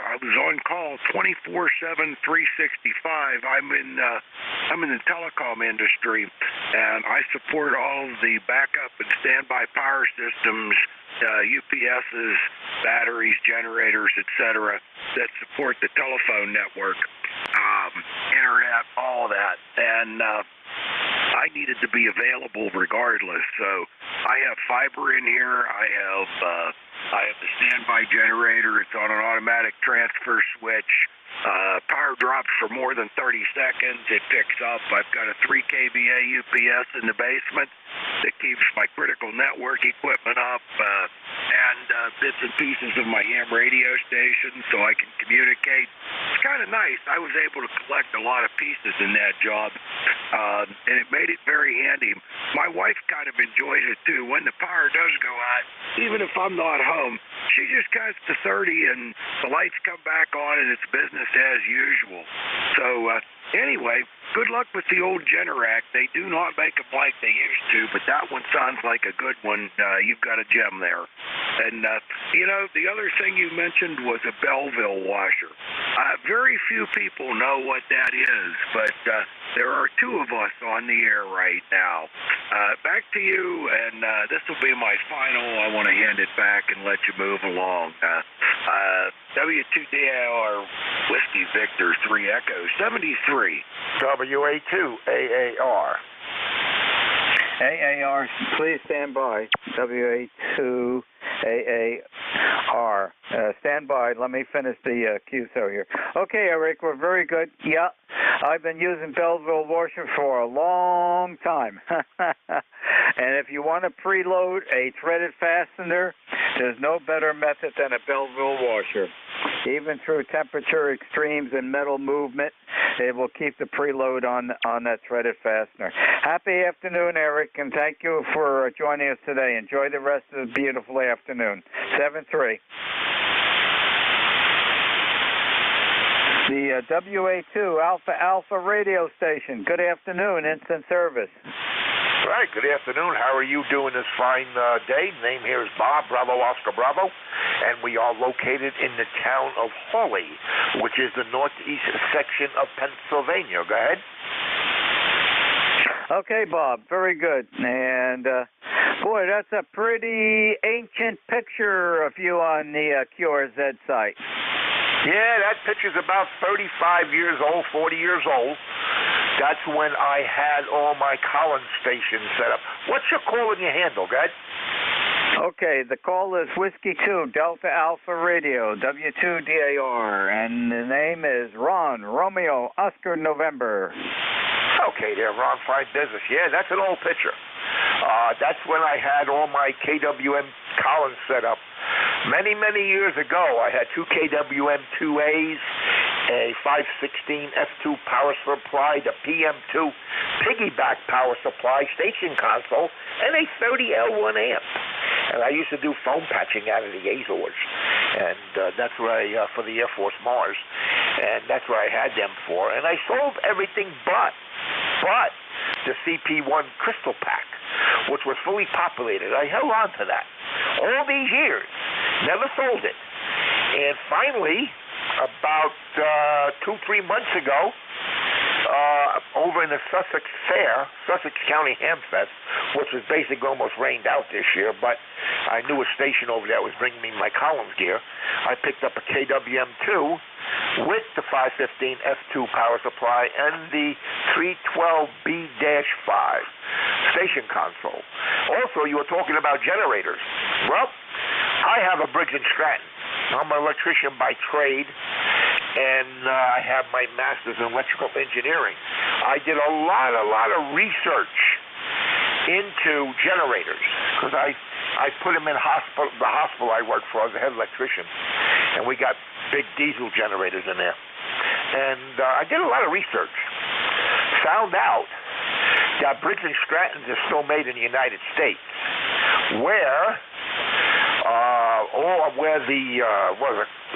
on call 24/7, 365. I'm in the telecom industry, and I support all of the backup and standby power systems, UPSs, batteries, generators, etc., that support the telephone network, internet, all of that, and I needed to be available regardless. So I have fiber in here. I have the standby generator. It's on an automatic transfer switch. Power drops for more than 30 seconds. It picks up. I've got a 3 kVA UPS in the basement that keeps my critical network equipment up, and bits and pieces of my ham radio station so I can communicate. It's kind of nice. I was able to collect a lot of pieces in that job, and it made it very handy. My wife kind of enjoys it too. When the power does go out, even if I'm not home, she just cuts to 30 and the lights come back on and it's business as usual. So anyway, good luck with the old Generac. They do not make them like they used to, but that one sounds like a good one. You've got a gem there. And, the other thing you mentioned was a Belleville washer. Very few people know what that is, but there are two of us on the air right now. Back to you, and this will be my final. I want to hand it back and let you move along. W2DAR Whiskey Victor 3 Echo 73. WA2AAR. AAR, please stand by. WA2 AAR. Stand by. Let me finish the QSO here. Okay, Eric, we're very good. Yeah, I've been using Belleville washer for a long time. And if you want to preload a threaded fastener, there's no better method than a Belleville washer. Even through temperature extremes and metal movement, it will keep the preload on that threaded fastener. Happy afternoon, Eric, and thank you for joining us today. Enjoy the rest of the beautiful afternoon. 7-3. The WA2 Alpha radio station. Good afternoon, instant service. Right, good afternoon. How are you doing this fine day? Name here is Bob, Bravo, Oscar, Bravo, and we are located in the town of Hawley, which is the northeast section of Pennsylvania. Go ahead. Okay, Bob, very good. And, boy, that's a pretty ancient picture of you on the QRZ site. Yeah, that picture's about 35 years old, 40 years old. That's when I had all my Collins stations set up. What's your call and your handle, guys? Okay, the call is Whiskey 2, Delta Alpha Radio, W2DAR, and the name is Ron, Romeo, Oscar, November. Okay there, Ron, fine business. Yeah, that's an old picture. That's when I had all my KWM Collins set up. Many, many years ago, I had two KWM 2As, a 516 F2 power supply, the PM2 piggyback power supply station console, and a 30L1 amp. And I used to do foam patching out of the Azores, and that's where for the Air Force Mars, and that's where I had them for. And I sold everything but the CP1 crystal pack, which was fully populated. I held on to that all these years, never sold it. And finally, about 2-3 months ago, over in the Sussex Fair, Sussex County Hamfest, which was basically almost rained out this year, but I knew a station over there was bringing me my Collins gear. I picked up a KWM2 with the 515 F2 power supply and the 312B-5 station console. Also, you were talking about generators. Well, I have a Briggs & Stratton. I'm an electrician by trade, and I have my master's in electrical engineering. I did a lot of research into generators because I put them in the hospital I worked for. I was a head electrician, and we got big diesel generators in there. And I did a lot of research. Found out that Briggs & Strattons are still made in the United States, where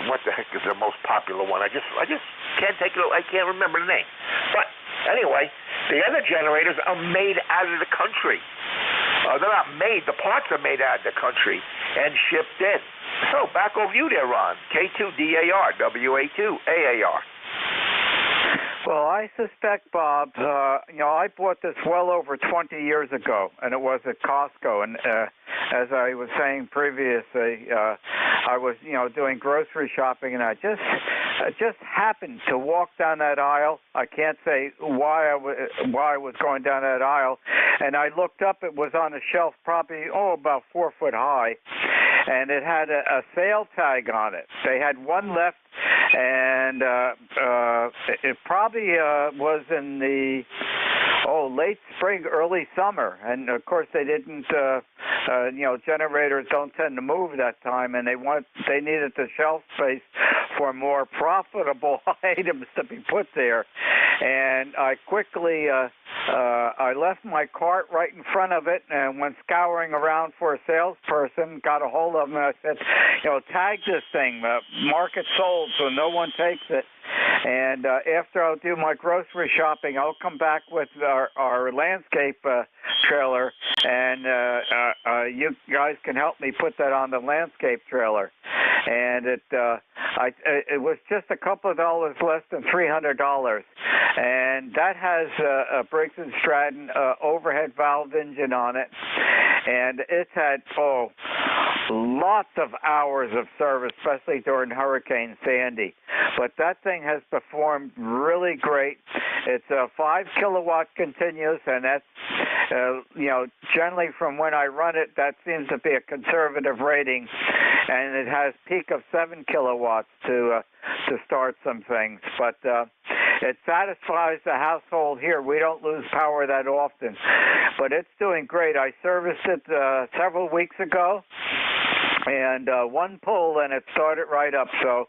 what the heck is the most popular one? I just can't I can't remember the name. But anyway, the other generators are made out of the country. They're not made. The parts are made out of the country and shipped in. So back over you there, Ron. K2DAR, WA2AAR. Well, I suspect, Bob, I bought this well over 20 years ago, and it was at Costco. And as I was saying previously, I was, doing grocery shopping, and I just happened to walk down that aisle. I can't say why I was going down that aisle, and I looked up. It was on a shelf, probably about 4 foot high, and it had a sale tag on it. They had one left, and it probably was in the late spring, early summer, and of course they didn't. Generators don't tend to move that time, and they needed the shelf space for more profitable items to be put there. And I quickly I left my cart right in front of it and went scouring around for a salesperson, got a hold of him, and I said, tag this thing, mark it sold so no one takes it. And after I'll do my grocery shopping, I'll come back with our landscape trailer, and you guys can help me put that on the landscape trailer. And it was just a couple of dollars less than $300, and that has a Briggs & Stratton overhead valve engine on it, and it's had lots of hours of service, especially during Hurricane Sandy. But that thing has performed really great. It's a 5 kilowatt continuous, and that's, generally from when I run it, that seems to be a conservative rating. And it has peak of 7 kilowatts to start some things. But it satisfies the household here. We don't lose power that often. But it's doing great. I serviced it several weeks ago. And one pull, and it started right up. So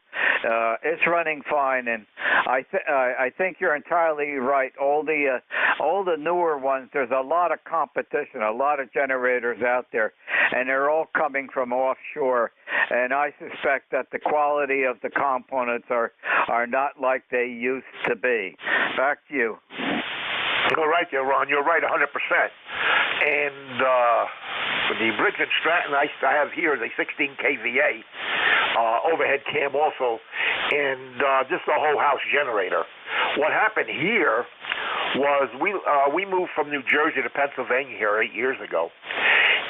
it's running fine, and I think you're entirely right. All the newer ones, there's a lot of competition, a lot of generators out there, and they're all coming from offshore. And I suspect that the quality of the components are not like they used to be. Back to you. You're right there, Ron. You're right 100%. And the Briggs & Stratton I have here is a 16 kVA overhead cam also, and just a whole house generator. What happened here was we moved from New Jersey to Pennsylvania here 8 years ago.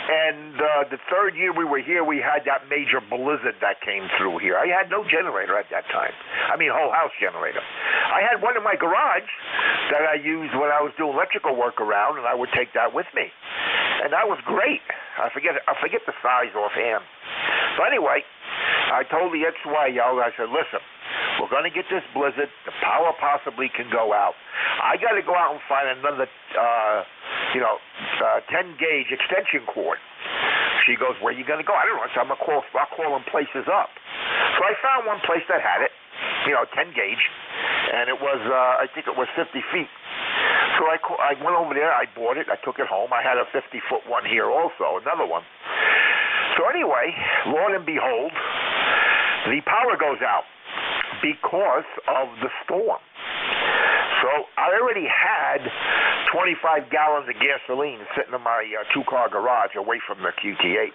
And the third year we were here, we had that major blizzard that came through here. I had no generator at that time. I mean, whole house generator. I had one in my garage that I used when I was doing electrical work around, and I would take that with me. And that was great. I forget the size offhand. So anyway, I told the XYO, I said, listen, we're going to get this blizzard. The power possibly can go out. I got to go out and find another, 10-gauge extension cord. She goes, where are you going to go? I don't know. So I'm calling places up. So I found one place that had it, 10 gauge, and it was, I think it was 50 feet. So I went over there. I bought it. I took it home. I had a 50-foot one here also, another one. So anyway, lo and behold, the power goes out because of the storm. So I already had 25 gallons of gasoline sitting in my two-car garage away from the QTH.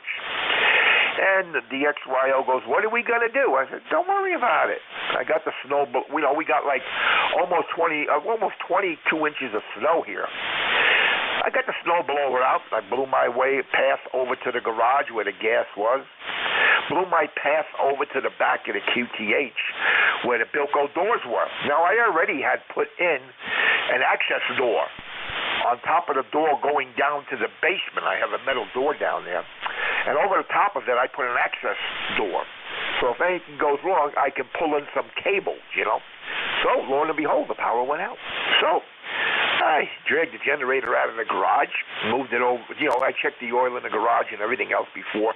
And the XYO goes, what are we going to do? I said, don't worry about it. I got the snow, we got like almost 22 inches of snow here. I got the snow blower out. I blew my path over to the garage where the gas was. Blew my path over to the back of the QTH where the Bilco doors were. Now, I already had put in an access door on top of the door going down to the basement. I have a metal door down there. And over the top of that, I put an access door. So if anything goes wrong, I can pull in some cables, So, lo and behold, the power went out. So I dragged the generator out of the garage, moved it over. I checked the oil in the garage and everything else before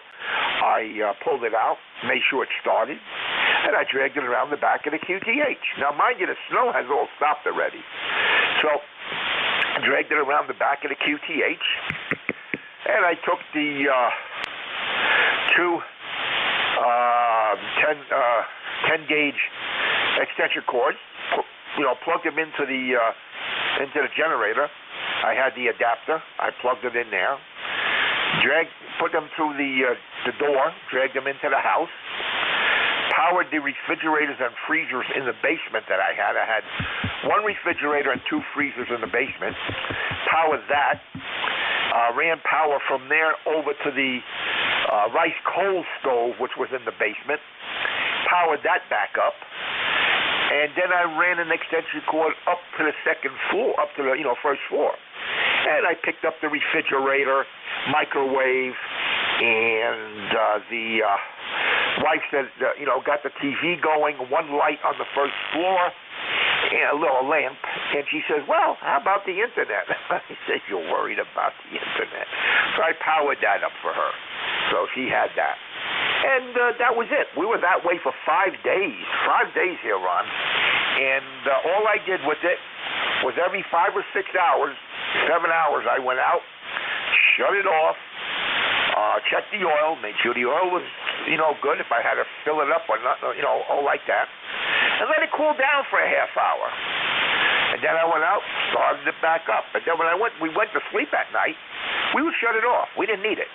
I pulled it out, made sure it started, and I dragged it around the back of the QTH. Now, mind you, the snow has all stopped already. So I dragged it around the back of the QTH, and I took the two 10-gauge extension cords, plugged them into the generator. I had the adapter. I plugged it in there. Put them through the door. Dragged them into the house. Powered the refrigerators and freezers in the basement that I had. I had one refrigerator and two freezers in the basement. Powered that. Ran power from there over to the rice coal stove, which was in the basement. Powered that back up. And then I ran an extension cord up to the second floor, up to the first floor. And I picked up the refrigerator, microwave, and the wife said, got the TV going, one light on the first floor, and a little lamp. And she says, well, how about the internet? I said, you're worried about the internet. So I powered that up for her. So she had that. And that was it. We were that way for 5 days. 5 days here, Ron. And all I did with it was every 5 or 6 hours, 7 hours, I went out, shut it off, checked the oil, made sure the oil was, good, if I had to fill it up or not, all like that, and let it cool down for a half hour. And then I went out, started it back up. And then when we went to sleep at night, we would shut it off. We didn't need it.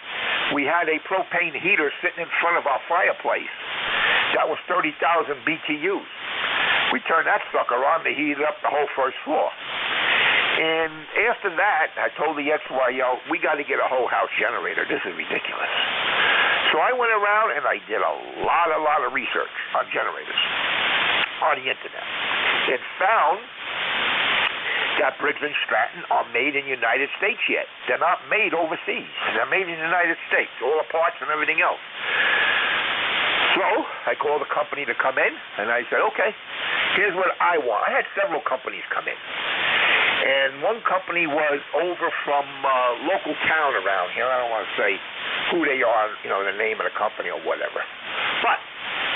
We had a propane heater sitting in front of our fireplace that was 30,000 BTUs. We turned that sucker on to heat up the whole first floor. And after that, I told the XYO, we got to get a whole house generator. This is ridiculous. So I went around and I did a lot of research on generators on the internet and found that Briggs & Stratton are made in the United States yet. They're not made overseas. They're made in the United States, all the parts and everything else. So I called the company to come in, and I said, okay, here's what I want. I had several companies come in. And one company was over from a local town around here. I don't want to say who they are, the name of the company or whatever. But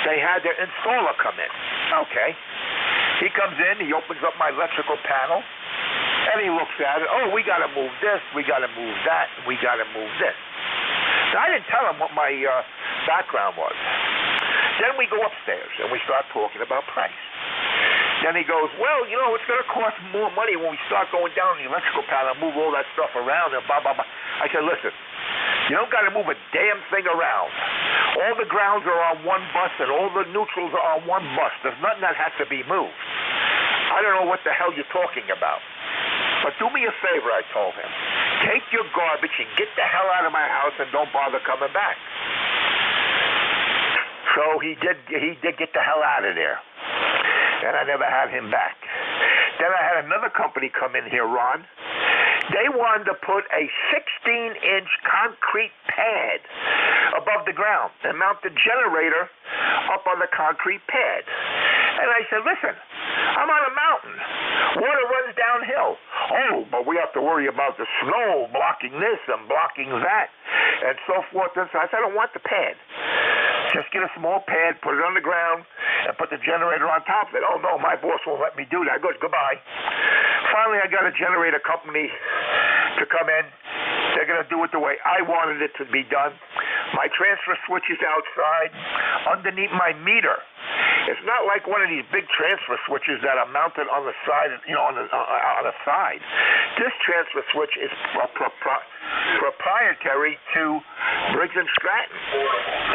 they had their installer come in. Okay. He comes in, he opens up my electrical panel, and he looks at it. Oh, we got to move this, we got to move that, we got to move this. Now, I didn't tell him what my background was. Then we go upstairs, and we start talking about price. Then he goes, well, it's going to cost more money when we start going down the electrical panel and move all that stuff around and blah, blah, blah. I said, listen, you don't got to move a damn thing around. All the grounds are on one bus and all the neutrals are on one bus. There's nothing that has to be moved. I don't know what the hell you're talking about. But do me a favor, I told him. Take your garbage and get the hell out of my house and don't bother coming back. So he did get the hell out of there. And I never had him back. Then I had another company come in here, Ron. They wanted to put a 16-inch concrete pad above the ground and mount the generator up on the concrete pad. And I said, listen, I'm on a mountain. Water runs downhill. Oh, but we have to worry about the snow blocking this and blocking that and so forth. And so I said, I don't want the pad. Just get a small pad, put it on the ground, and put the generator on top of it. Oh, no, my boss won't let me do that. Good, goodbye. Finally, I got a generator company to come in. They're going to do it the way I wanted it to be done. My transfer switch is outside underneath my meter. It's not like one of these big transfer switches that are mounted on the side, on the side. This transfer switch is proprietary to Briggs & Stratton,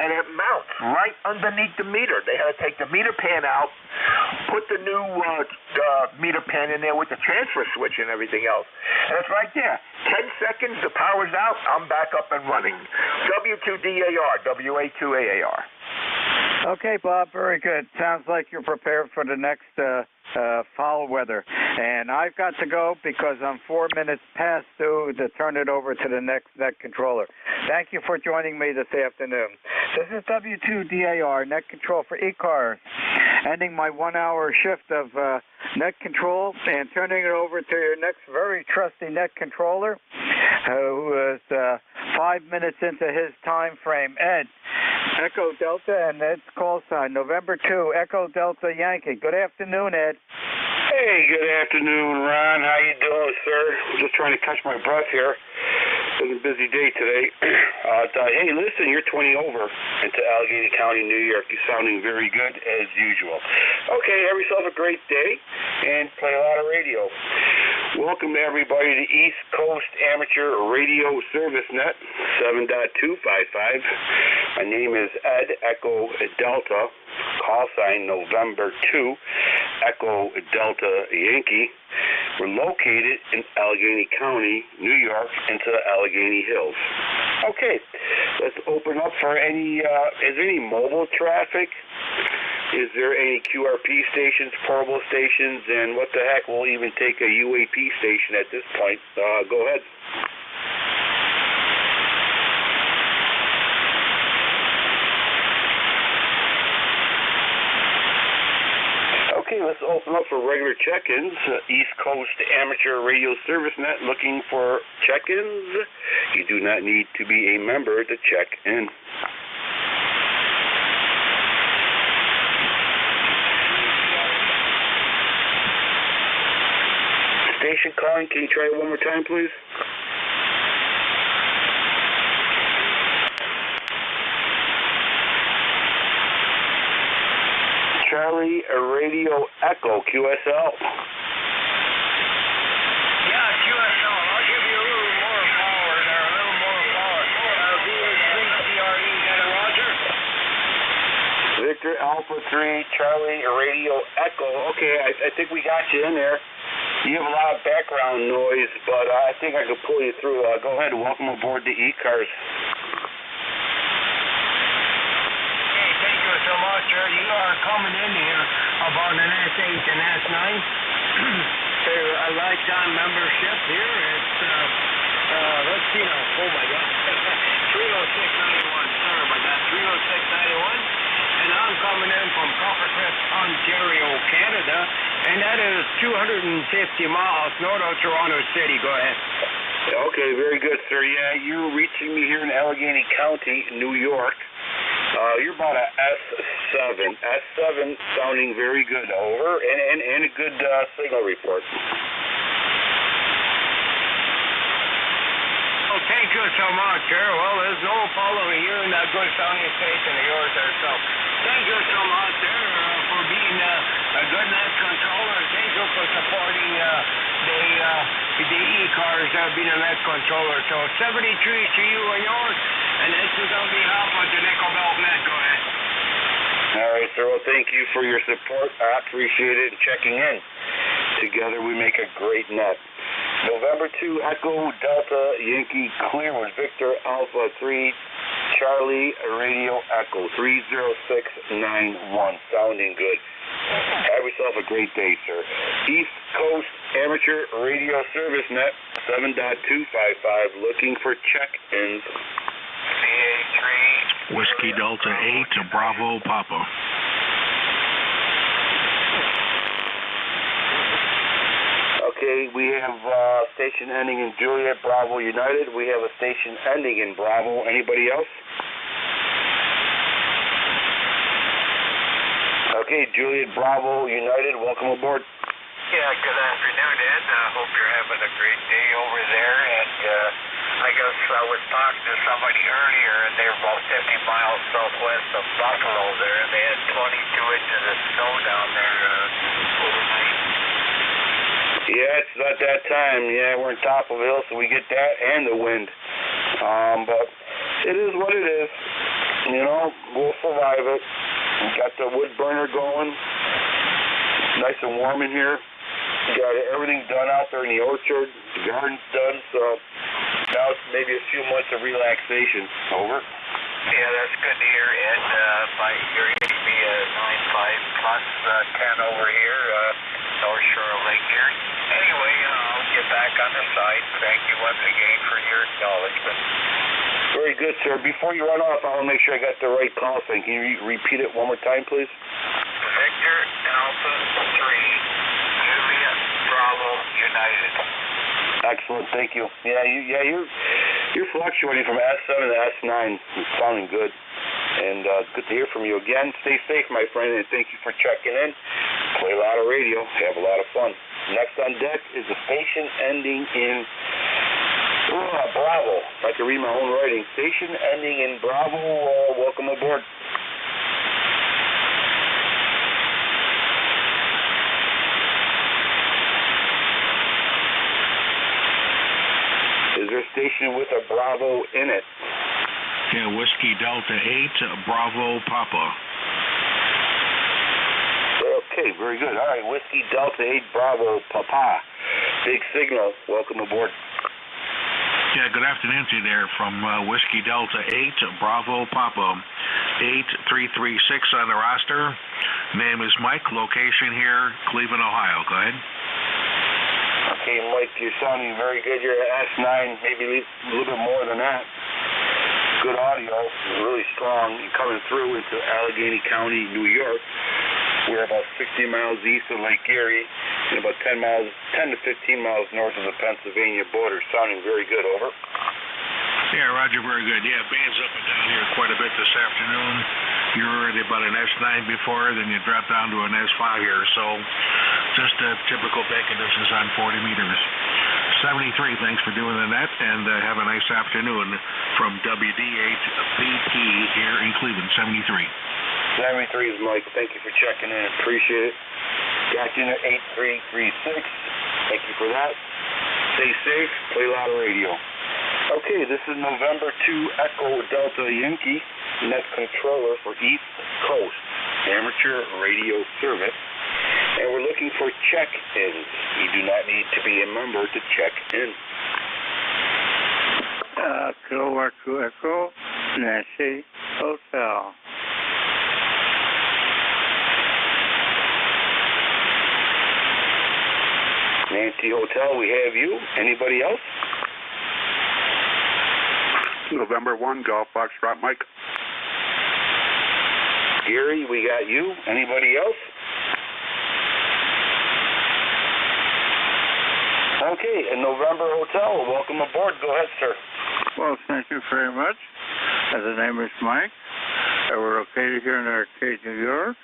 and it mounts right underneath the meter. They had to take the meter pan out, put the new meter pan in there with the transfer switch and everything else, and it's right there. 10 seconds, the power's out, I'm back up and running. W2DAR, WA2AAR. Okay, Bob, very good. Sounds like you're prepared for the next foul weather. And I've got to go because I'm 4 minutes past due to turn it over to the next net controller. Thank you for joining me this afternoon. This is W2DAR, net control for ECARS, ending my 1 hour shift of net control and turning it over to your next very trusty net controller, who is 5 minutes into his time frame, Ed. Echo Delta, and Ed's call sign, November 2, Echo Delta Yankee. Good afternoon, Ed. Hey, good afternoon, Ron. How you doing, sir? I'm just trying to catch my breath here. It's a busy day today. Hey, listen, you're 20 over into Allegheny County, New York. You're sounding very good, as usual. Okay, have yourself a great day, and play a lot of radio. Welcome, everybody, to East Coast Amateur Radio Service Net 7.255. My name is Ed, Echo Delta, call sign November 2, Echo Delta Yankee. We're located in Allegheny County, New York, into the Allegheny Hills. Okay, let's open up for any, is there any mobile traffic? Is there any QRP stations, portable stations, and what the heck, we'll even take a UAP station at this point. Go ahead. Okay, let's open up for regular check-ins. East Coast Amateur Radio Service Net looking for check-ins. You do not need to be a member to check in. Station calling, can you try it one more time, please? Charlie Radio Echo, QSL. Yeah, QSL. I'll give you a little more power there, a little more power. VH3CRE, got a Roger? Victor Alpha 3, Charlie Radio Echo. Okay, I think we got you in there. You have a lot of background noise, but I think I can pull you through. Go ahead, welcome aboard the ECARS. coming in here about an S8 and S9. A lifetime membership here. It's, let's see now. Oh my God. 30691. Sorry about that. 30691. And I'm coming in from Coppercliff, Ontario, Canada. And that is 250 miles north of Toronto City. Go ahead. Okay, very good, sir. Yeah, you're reaching me here in Allegheny County, New York. You're about a S7. S7 sounding very good. Over. And a good signal report. Well, thank you so much, sir. Well, there's no following you in that good sounding station of yours there, so thank you so much, sir, for being a good net controller. Thank you for supporting the ECARS being a net controller. So 73 to you and yours, and this is on behalf of the Nickel Belt Net. Go ahead. All right, sir. Well, thank you for your support. I appreciate it and checking in. Together we make a great net. November 2, Echo Delta Yankee Clearwood, Victor Alpha 3, Charlie Radio Echo 30691. Sounding good. Have yourself a great day, sir. East Coast Amateur Radio Service Net 7.255. Looking for check-ins. PA3. Whiskey Delta 8, Bravo Papa. Okay, we have station ending in Juliet, Bravo United. We have a station ending in Bravo. Anybody else? Okay, Juliet, Bravo United. Welcome aboard. Yeah, good afternoon, Ed. I hope you're having a great day over there. And I guess I was talking to somebody earlier, and they're about 50 miles southwest of Buffalo there, and they had 22 inches of snow down there overnight. Yeah, it's about that time. Yeah, we're on top of the hill, so we get that and the wind. But it is what it is. You know, we'll survive it. We got the wood burner going. It's nice and warm in here. We got everything done out there in the orchard. The garden's done, so now it's maybe a few months of relaxation. Over. Yeah, that's good to hear, Ed. You're getting me a 9.5 plus 10 over here, North Shore of Lake Erie. Anyway, I'll get back on the side. Thank you once again for your acknowledgement. Very good, sir. Before you run off, I want to make sure I got the right call sign. Can you repeat it one more time, please? Victor Alpha 3, Juliet Bravo United. Excellent, thank you. You're fluctuating from S7 to S9. It's sounding good. And good to hear from you again. Stay safe, my friend, and thank you for checking in. Play a lot of radio. Have a lot of fun. Next on deck is a station ending in Bravo. If I can read my own writing. Station ending in Bravo. Welcome aboard. Is there a station with a Bravo in it? Yeah, Whiskey Delta 8, Bravo Papa. Okay, very good. All right, Whiskey Delta 8, Bravo Papa. Big signal. Welcome aboard. Yeah, good afternoon to you there from Whiskey Delta 8, Bravo Papa. 8336 on the roster. Name is Mike. Location here, Cleveland, Ohio. Go ahead. Okay, Mike, you're sounding very good. You're at S9, maybe a little bit more than that. Good audio, really strong. You're coming through into Allegheny County, New York. We're about 60 miles east of Lake Erie and about 10 to 15 miles north of the Pennsylvania border. Sounding very good, over. Yeah, Roger, very good. Yeah, band's up and down here quite a bit this afternoon. You were already about an S9 before, then you dropped down to an S5 here. So just typical band conditions on 40 meters. 73, thanks for doing the net, and have a nice afternoon from WD8BP here in Cleveland, 73. 73 is Mike. Thank you for checking in. Appreciate it. Got you at 8336. Thank you for that. Stay safe. Play a lot of radio. Okay, this is November 2 Echo Delta Yankee, net controller for East Coast Amateur Radio Service. And we're looking for check-ins. You do not need to be a member to check in. Echo, Nancy Hotel. Hotel, we have you. Anybody else? November 1, Golf Foxtrot Mike. Gary, we got you. Anybody else? Okay, and November Hotel, welcome aboard. Go ahead, sir. Well, thank you very much. The name is Mike. We're located here in Arcade, New York,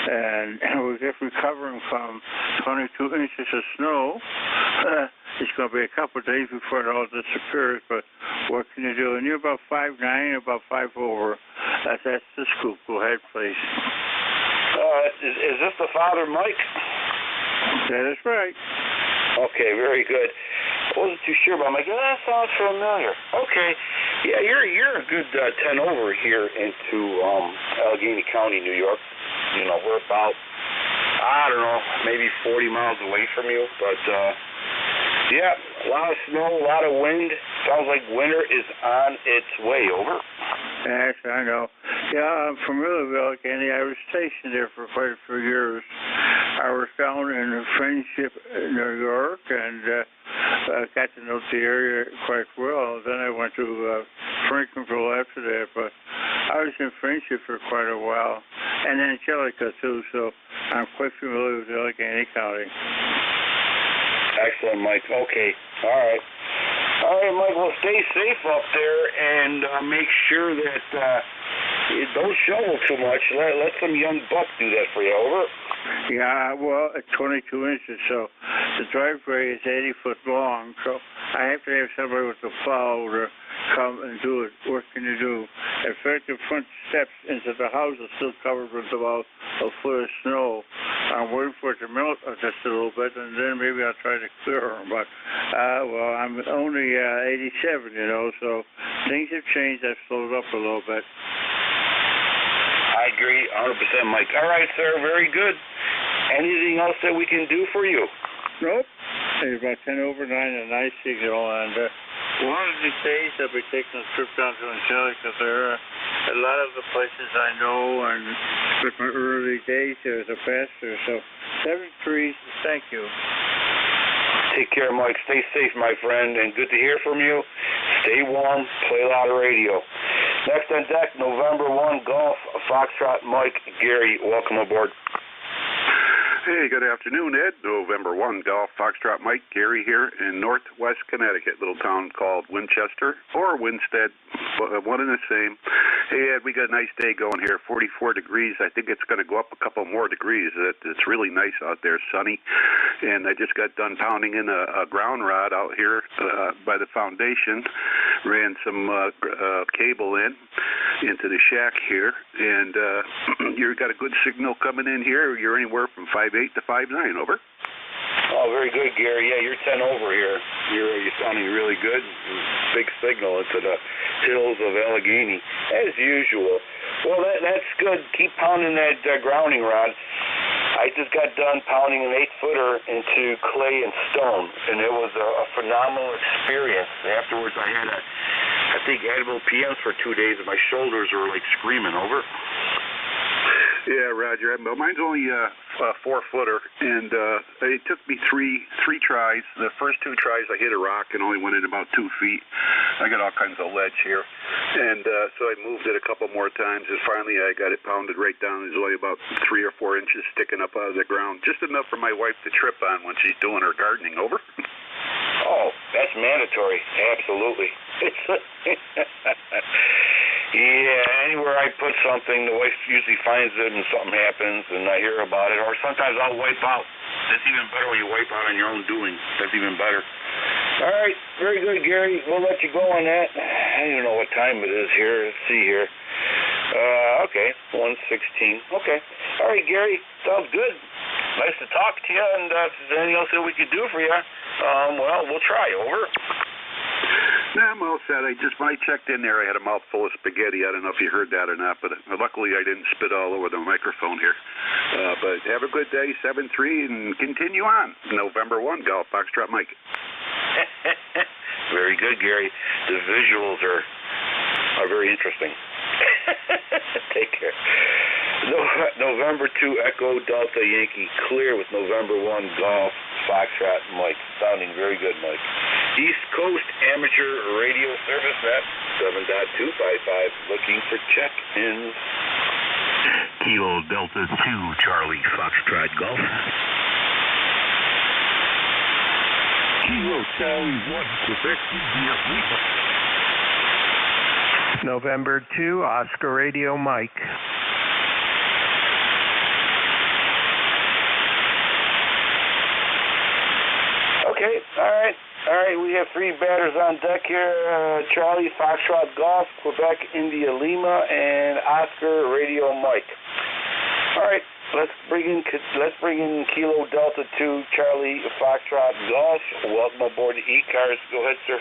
and we're just recovering from 22 inches of snow. It's going to be a couple of days before it all disappears, but what can you do? And you're about 5'9", about 5 over. That's the scoop. Go ahead, please. Is this the Father Mike? That is right. Okay, very good. I wasn't too sure, but I'm like, that sounds familiar. Okay, yeah, you're a good 10 over here into Allegheny County, New York. You know, we're about, I don't know, maybe 40 miles away from you, but yeah, a lot of snow, a lot of wind. Sounds like winter is on its way. Over. Yes, I know. Yeah, I'm familiar with Allegheny. I was stationed there for quite a few years. I was down in Friendship, New York, and I got to know the area quite well. Then I went to Frankenville after that, but I was in Friendship for quite a while, and Angelica too, so I'm quite familiar with Allegheny County. Excellent, Mike. Okay. All right. All right, Mike. Well, stay safe up there and make sure that you don't shovel too much. Let some young buck do that for you. Over. Yeah, well, it's 22 inches, so the driveway is 80 foot long, so I have to have somebody with a plow to come and do it. What can you do? In fact, the front steps into the house are still covered with about a foot of snow. I'm waiting for it to melt just a little bit, and then maybe I'll try to clear them. But, well, I'm only 87, you know, so things have changed. I've slowed up a little bit. I agree 100%, Mike. All right, sir. Very good. Anything else that we can do for you? Nope. It's about 10 over 9, a nice signal, and one of these days I'll be taking a trip down to Angelica. There are a lot of the places I know, and with my early days there as a pastor. So 7-3, thank you. Take care, Mike. Stay safe, my friend, and good to hear from you. Stay warm. Play a lot of radio. Next on deck, November 1, Golf, Foxtrot, Mike, Gary. Welcome aboard. Hey, good afternoon, Ed. November 1, Golf, Foxtrot, Mike, Gary here in northwest Connecticut, little town called Winchester or Winstead, one and the same. Hey, Ed, we got a nice day going here, 44 degrees. I think it's going to go up a couple more degrees. It's really nice out there, sunny. And I just got done pounding in a ground rod out here by the foundation, ran some cable into the shack here, and you've got a good signal coming in here. You're anywhere from 5'8" to 5'9", over. Oh, very good, Gary. Yeah, you're 10 over here. You're sounding really good. Big signal into the hills of Allegheny, as usual. Well, that's good. Keep pounding that grounding rod. I just got done pounding an 8-footer into clay and stone, and it was a phenomenal experience. Afterwards, I had I think, Advil PMs for 2 days, and my shoulders were like screaming. Over. Yeah, Roger. Well, mine's only a 4-footer, and it took me three tries. The first 2 tries, I hit a rock and only went in about 2 feet. I got all kinds of ledge here, and so I moved it a couple more times, and finally I got it pounded right down. There's only about 3 or 4 inches sticking up out of the ground, just enough for my wife to trip on when she's doing her gardening. Over. Oh, that's mandatory. Absolutely. Yeah, anywhere I put something, the wife usually finds it and something happens and I hear about it. Or sometimes I'll wipe out. That's even better when you wipe out on your own doing. That's even better. All right, very good, Gary. We'll let you go on that. I don't even know what time it is here. Let's see here. Okay, 1:16. Okay. All right, Gary. Sounds good. Nice to talk to you, and if there's anything else that we could do for you, well, we'll try. Over. No, I'm all set. When I checked in there, I had a mouthful of spaghetti. I don't know if you heard that or not, but luckily I didn't spit all over the microphone here. But have a good day, 7-3, and continue on. November 1, Golf, Foxtrot, Mike. Very good, Gary. The visuals are very interesting. Take care. November 2, Echo Delta Yankee, clear with November 1, Golf, Foxtrot Mike. Sounding very good, Mike. East Coast Amateur Radio Service Net 7.255. Looking for check-ins. Kilo Delta 2 Charlie Foxtrot Golf. Kilo Charlie 1 Quebec India Lima. November 2 Oscar Radio Mike. Okay, all right. We have 3 batters on deck here. Charlie Foxtrot Golf, Quebec India Lima, and Oscar Radio Mike. All right, let's bring in Kilo Delta 2 Charlie Foxtrot Golf. Welcome aboard the ECARS. Go ahead, sir.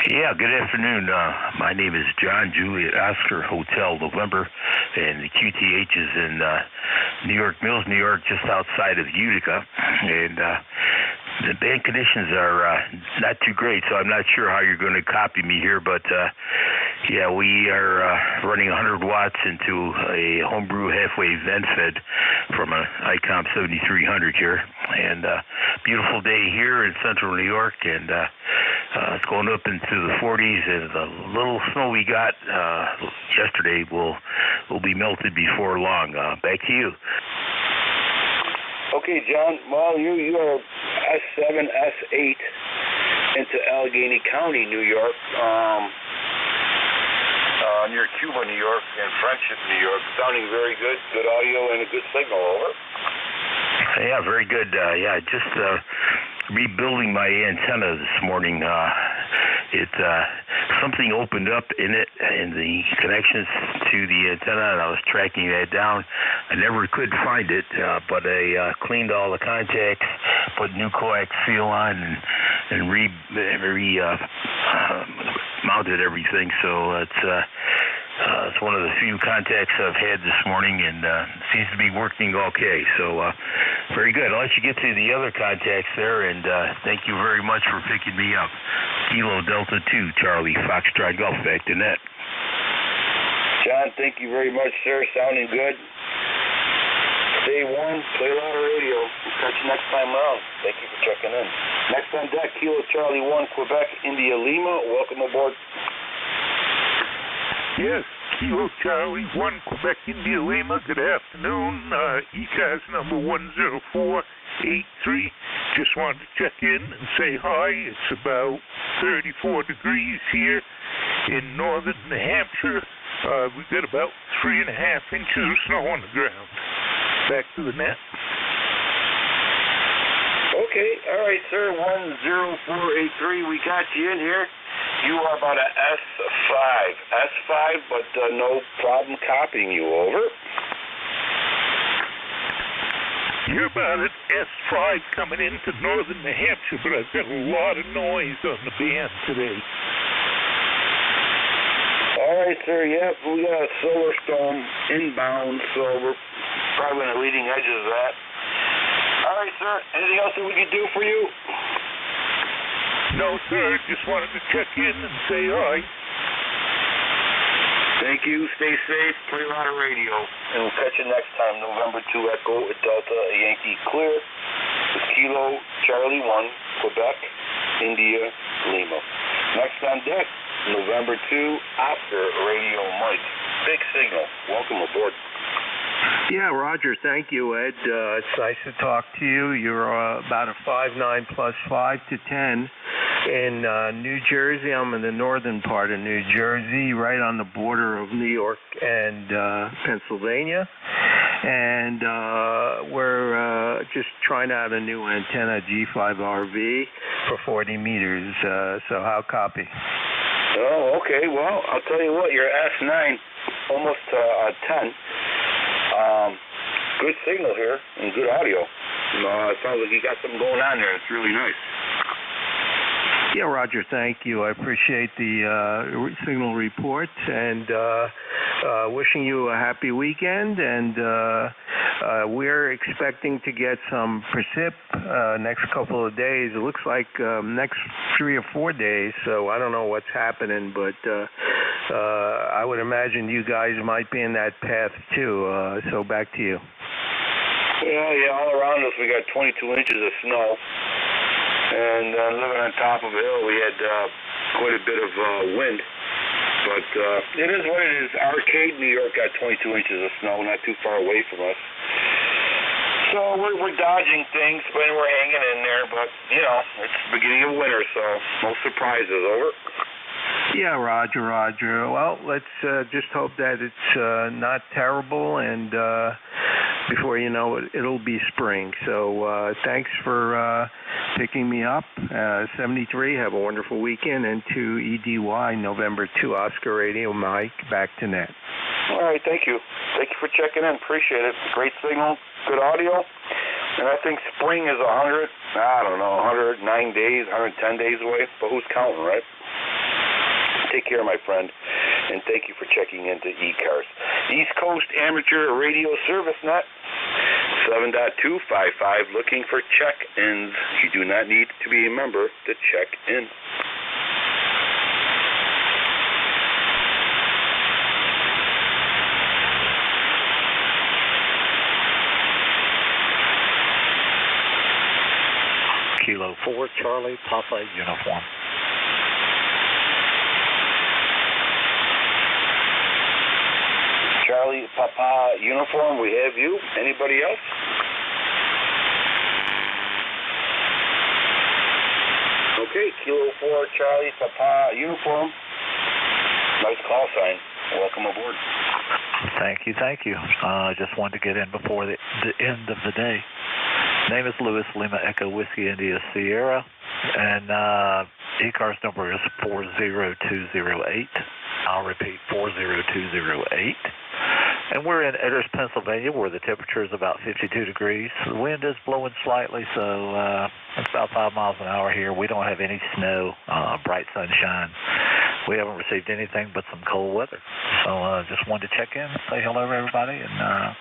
Yeah, good afternoon. My name is John Juliet Oscar Hotel November, and the QTH is in New York Mills, New York, just outside of Utica. And the band conditions are not too great, so I'm not sure how you're going to copy me here, but yeah, we are running 100 watts into a homebrew halfway vent fed from an ICOM 7300 here, and beautiful day here in central New York, and it's going up into the 40s, and the little snow we got yesterday will be melted before long. Back to you. Okay, John. Well, you are S7, S8 into Allegheny County, New York, near Cuba, New York, and Friendship, New York. Sounding very good. Good audio and a good signal. Over. Yeah, very good. Yeah, just rebuilding my antenna this morning. Something opened up in it, in the connections to the antenna, and I was tracking that down. I never could find it, but I cleaned all the contacts, put new coax seal on, and mounted everything. So it's one of the few contacts I've had this morning, and seems to be working okay. So very good. I'll let you get to the other contacts there, and thank you very much for picking me up. Kilo Delta 2 Charlie Foxtrot Golf. Back to net. John, thank you very much, sir. Sounding good. Stay warm. Play a lot of radio. We'll catch you next time around. Thank you for checking in. Next on deck, Kilo Charlie 1 Quebec India Lima. Welcome aboard. Yes, Kilo Charlie 1 Quebec India Lima. Good afternoon. ECARS number 10483. Just wanted to check in and say hi. It's about 34 degrees here in northern New Hampshire. We've got about 3.5 inches of snow on the ground. Back to the net. Okay, all right, sir. 10483. We got you in here. You are about a S5, but no problem copying you. Over. You're about an S5 coming into northern New Hampshire, but I've got a lot of noise on the band today. All right, sir. Yep, we got a solar storm inbound, so we're probably on the leading edges of that. All right, sir. Anything else that we can do for you? No, sir. Just wanted to check in and say hi. Thank you. Stay safe. Play a lot of radio. And we'll catch you next time. November 2 Echo Delta Yankee Clear with Kilo Charlie 1 Quebec India Lima. Next on deck, November 2 Oscar Radio Mike. Big signal. Welcome aboard. Yeah, Roger. Thank you, Ed. It's nice to talk to you. You're about a 5'9 plus 5 to 10 in New Jersey. I'm in the northern part of New Jersey, right on the border of New York and Pennsylvania. And we're just trying out a new antenna, G5RV, for 40 meters. So how copy? Oh, okay. Well, I'll tell you what. You're S9, almost 10. Good signal here and good audio. It sounds like you got something going on there. It's really nice. Yeah, Roger, thank you. I appreciate the signal report, and wishing you a happy weekend. And we're expecting to get some precip next couple of days. It looks like next 3 or 4 days, so I don't know what's happening, but I would imagine you guys might be in that path too. So back to you. Well, yeah, all around us we got 22 inches of snow. And living on top of a hill, we had quite a bit of wind. But it is what it is. Arcade, New York got 22 inches of snow, not too far away from us. So we're dodging things, but we're hanging in there. But, you know, it's the beginning of winter, so no surprises. Over. Yeah, Roger. Well, let's just hope that it's not terrible, and before you know it, it'll be spring. So thanks for picking me up. 73, have a wonderful weekend, and to EDY, November 2, Oscar Radio, Mike, back to net. All right, thank you. Thank you for checking in. Appreciate it. Great signal, good audio. And I think spring is 109 days, 110 days away, but who's counting, right? Take care, my friend, and thank you for checking into ECARS. East Coast Amateur Radio Service Net, 7.255, looking for check-ins. You do not need to be a member to check in. Kilo 4, Charlie, Papa, uniform. Charlie, Papa, uniform, we have you. Anybody else? Okay, Kilo 4, Charlie, Papa, uniform. Nice call sign. Welcome aboard. Thank you. Just wanted to get in before the end of the day. Name is Louis, Lima Echo Whiskey India Sierra, and ECARS number is 40208. I'll repeat, 40208. And we're in Edders, Pennsylvania, where the temperature is about 52 degrees. The wind is blowing slightly, so it's about 5 miles an hour here. We don't have any snow, bright sunshine. We haven't received anything but some cold weather. So just wanted to check in, say hello to everybody, and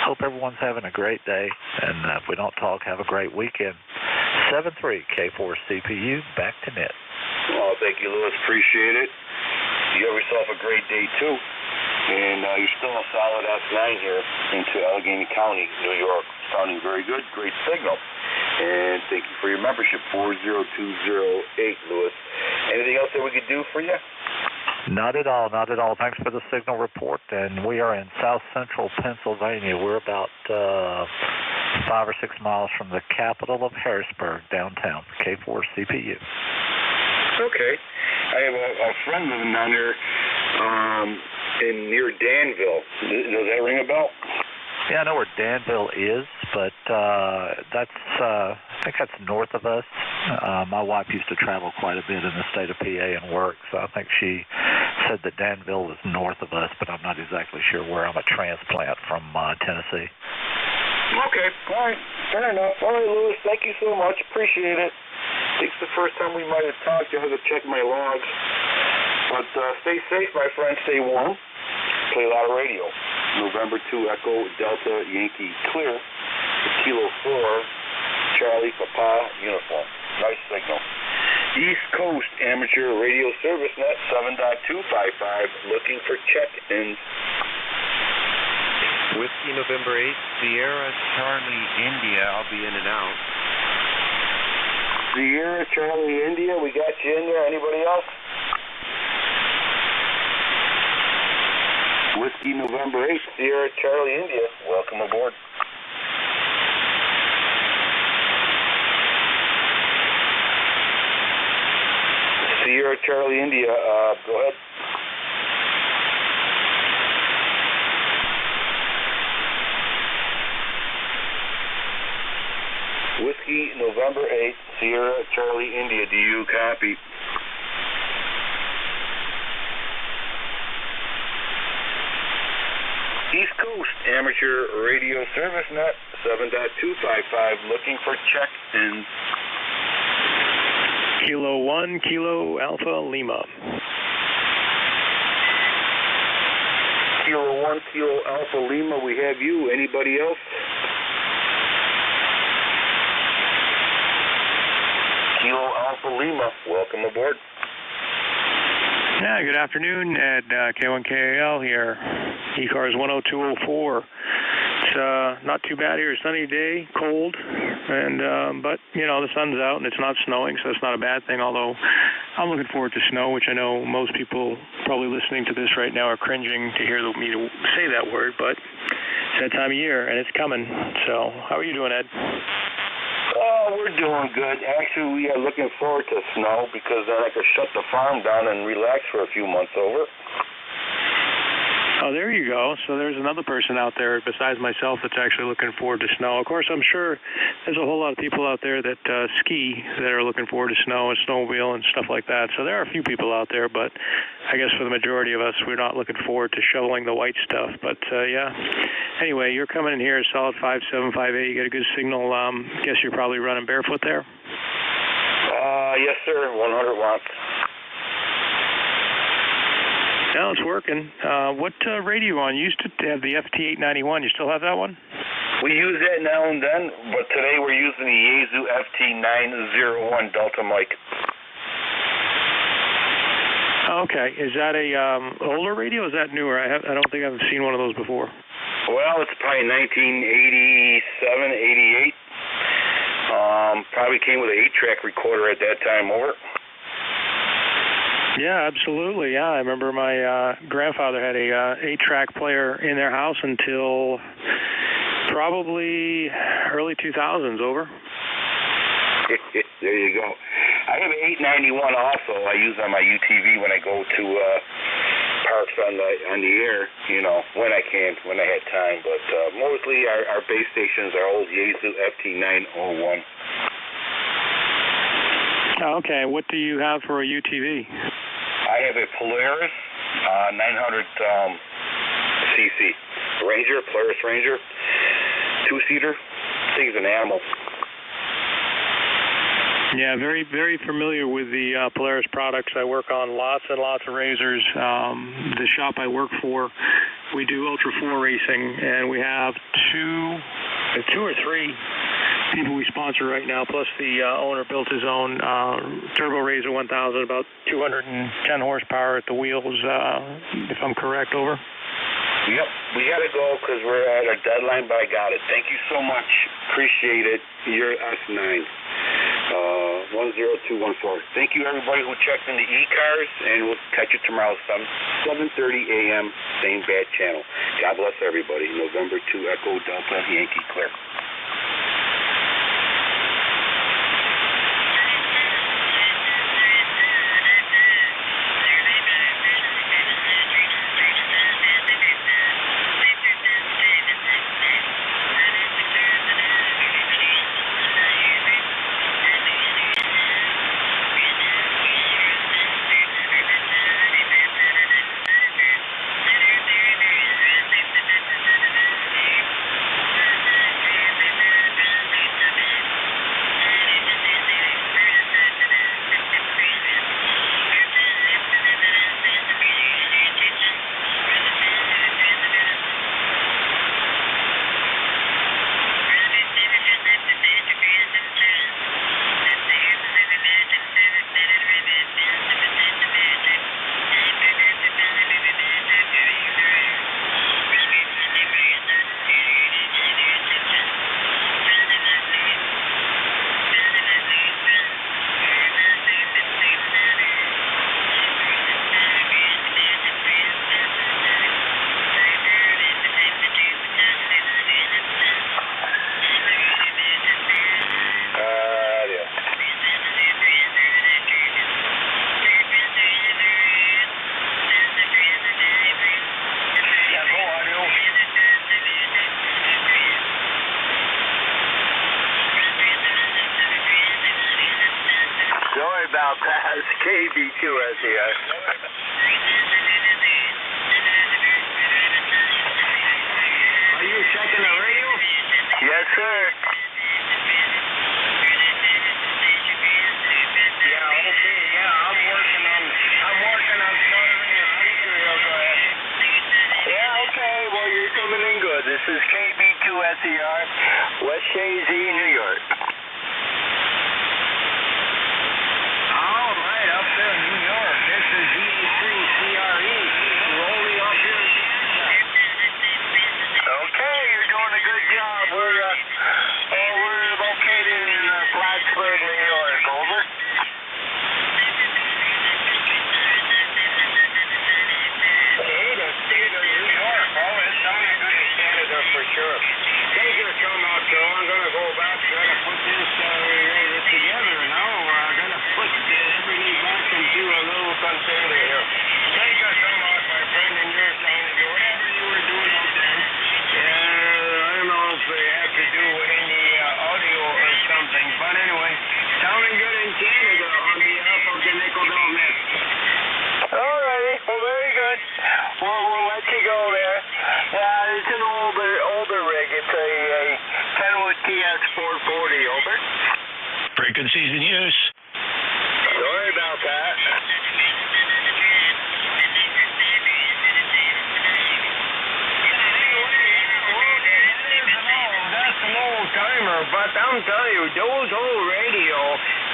hope everyone's having a great day. And if we don't talk, have a great weekend. 73K4CPU, back to net. Well, thank you, Louis. Appreciate it. You have yourself a great day, too. And you're still a solid S9 here into Allegheny County, New York. Sounding very good. Great signal. And thank you for your membership, 40208, Louis. Anything else that we could do for you? Not at all. Thanks for the signal report. And we are in south central Pennsylvania. We're about 5 or 6 miles from the capital of Harrisburg, downtown, K4CPU. Okay. I have a friend living down there near Danville. Does that ring a bell? Yeah, I know where Danville is, but that's I think that's north of us. My wife used to travel quite a bit in the state of PA and work, so I think she said that Danville was north of us, but I'm not exactly sure where. I'm a transplant from Tennessee. Okay, all right, fair enough. All right, Louis, thank you so much. Appreciate it. I think it's the first time we might have talked. I have to check my logs. But stay safe, my friend. Stay warm. Play a lot of radio. November 2, Echo, Delta, Yankee, clear. Kilo 4, Charlie, Papa, uniform. Nice signal. East Coast Amateur Radio Service Net, 7.255, looking for check-ins. Whiskey November 8, Sierra, Charlie, India. I'll be in and out. Sierra, Charlie, India, we got you in there. Anybody else? Whiskey November 8, Sierra, Charlie, India. Welcome aboard. Sierra, Charlie, India, go ahead. Whiskey November 8, Sierra, Charlie, India. Do you copy? East Coast Amateur Radio Service Net, 7.255, looking for check-ins. Kilo 1, Kilo Alpha Lima. Kilo 1, Kilo Alpha Lima, we have you. Anybody else? Kilo Alpha Lima, welcome aboard. Yeah, good afternoon, Ed, K1KAL here, ECARS 10204, It's not too bad here. Sunny day, cold, and but you know the sun's out and it's not snowing, so it's not a bad thing. Although I'm looking forward to snow, which I know most people probably listening to this right now are cringing to hear me to say that word, but it's that time of year and it's coming. So how are you doing, Ed? Oh, we're doing good. Actually, we are looking forward to snow because then I could shut the farm down and relax for a few months over. Oh, there you go. So there's another person out there besides myself that's actually looking forward to snow. Of course, I'm sure there's a whole lot of people out there that ski that are looking forward to snow and snowmobile and stuff like that. So there are a few people out there, but I guess for the majority of us, we're not looking forward to shoveling the white stuff. But, yeah. Anyway, you're coming in here at solid 5758. You got a good signal. Guess you're probably running barefoot there? Yes, sir. 100 watts. No, it's working. What radio on? You used to have the FT891. You still have that one? We use that now and then, but today we're using the Yaesu FT901 Delta mic. Okay. Is that a older radio? Or is that newer? I don't think I've seen one of those before. Well, it's probably 1987, 88. Probably came with an 8-track recorder at that time. Over. Yeah, absolutely. Yeah, I remember my grandfather had a 8-track player in their house until probably early 2000s. Over. There you go. I have an 891 also. I use on my UTV when I go to parks on the air. You know, when I can, when I had time. But mostly our base stations are old Yaesu FT901. Okay, what do you have for a UTV? I have a Polaris 900 cc Ranger, Polaris Ranger, 2-seater. Thing's an animal. Yeah, very, very familiar with the Polaris products. I work on lots and lots of razors. The shop I work for, we do Ultra 4 racing, and we have two or three people we sponsor right now, plus the owner built his own Turbo Razor 1000, about 210 horsepower at the wheels, if I'm correct. Over. Yep, we got to go because we're at a deadline, but I got it. Thank you so much. Appreciate it. You're S9. 10214. Thank you, everybody who checked in the ECARS, and we'll catch you tomorrow, 7:30 a.m., same bad channel. God bless everybody. November 2 Echo Delta Yankee Clear. about that. KB2S here. Are you checking the radio? Yes, sir. Yeah, okay, yeah, I'm working on starting the speaker here, go ahead. Yeah, okay, well, you're coming in good. This is KB2S here, West Shazy, New York. All right, up there in New York, this is EA3CRE, rolling up here. Okay, you're doing a good sure. Thank you so much, so I'm going to go back, try to put this together now. I'm going to put everything back into a little container here. Thank you so much, my friend, and your son, and whatever you were doing out there. I don't know if they have to do with any audio or something, but anyway, sounding good in Canada on behalf of the Nickel-Net. All righty. Well, very good. Well, we'll let you go there. Yeah, it's an older rig. It's a Kenwood TS 440, over. Frequencies in use. Sorry about that. Timer, but I'm telling you, those old radio,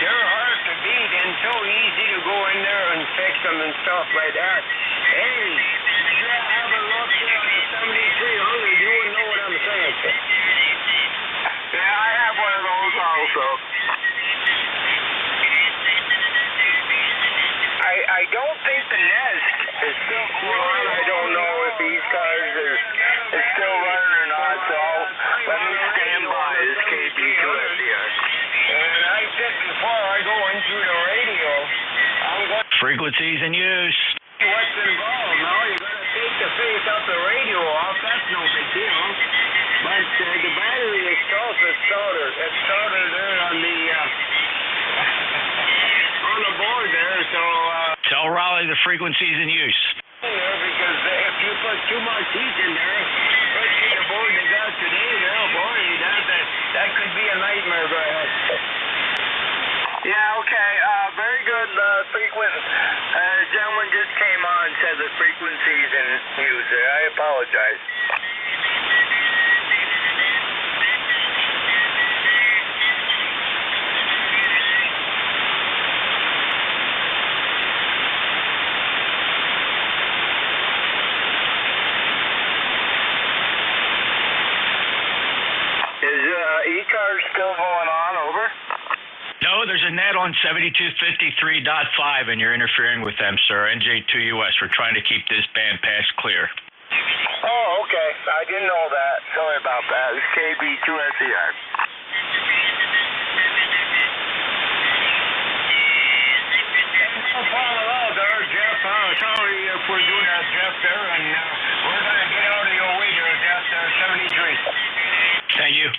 they're hard to beat and so easy to go in there and fix them and stuff like that. Hey, did you have a look there on the 7300? You wouldn't know what I'm saying. Yeah, I have one of those also. I don't think the Nest is still going on. I don't know if ECARS is still running or not, so let me stand by this KB2S here. And I said before I go into the radio, I'm going to Frequencies in use. see what's involved. Now you're going to take the face off the radio off. That's no big deal. But the battery itself is started. It's started there on the on the board there, so Tell Raleigh the frequencies in use. there, because if you put too much heat in there, especially the board they got today, there, boy, that could be a nightmare. Go ahead. Yeah, okay. Very good. The gentleman just came on and said the frequencies in use. I apologize. Is ECARS still going on, over? No, there's a net on 7253.5, and you're interfering with them, sir. NJ2US. We're trying to keep this bandpass clear. Oh, okay. I didn't know that. Sorry about that. It's KB2S here. Jeff, sorry if we're doing that, Jeff, there, and we're going to get out of your way there, Jeff, 73. Thank you.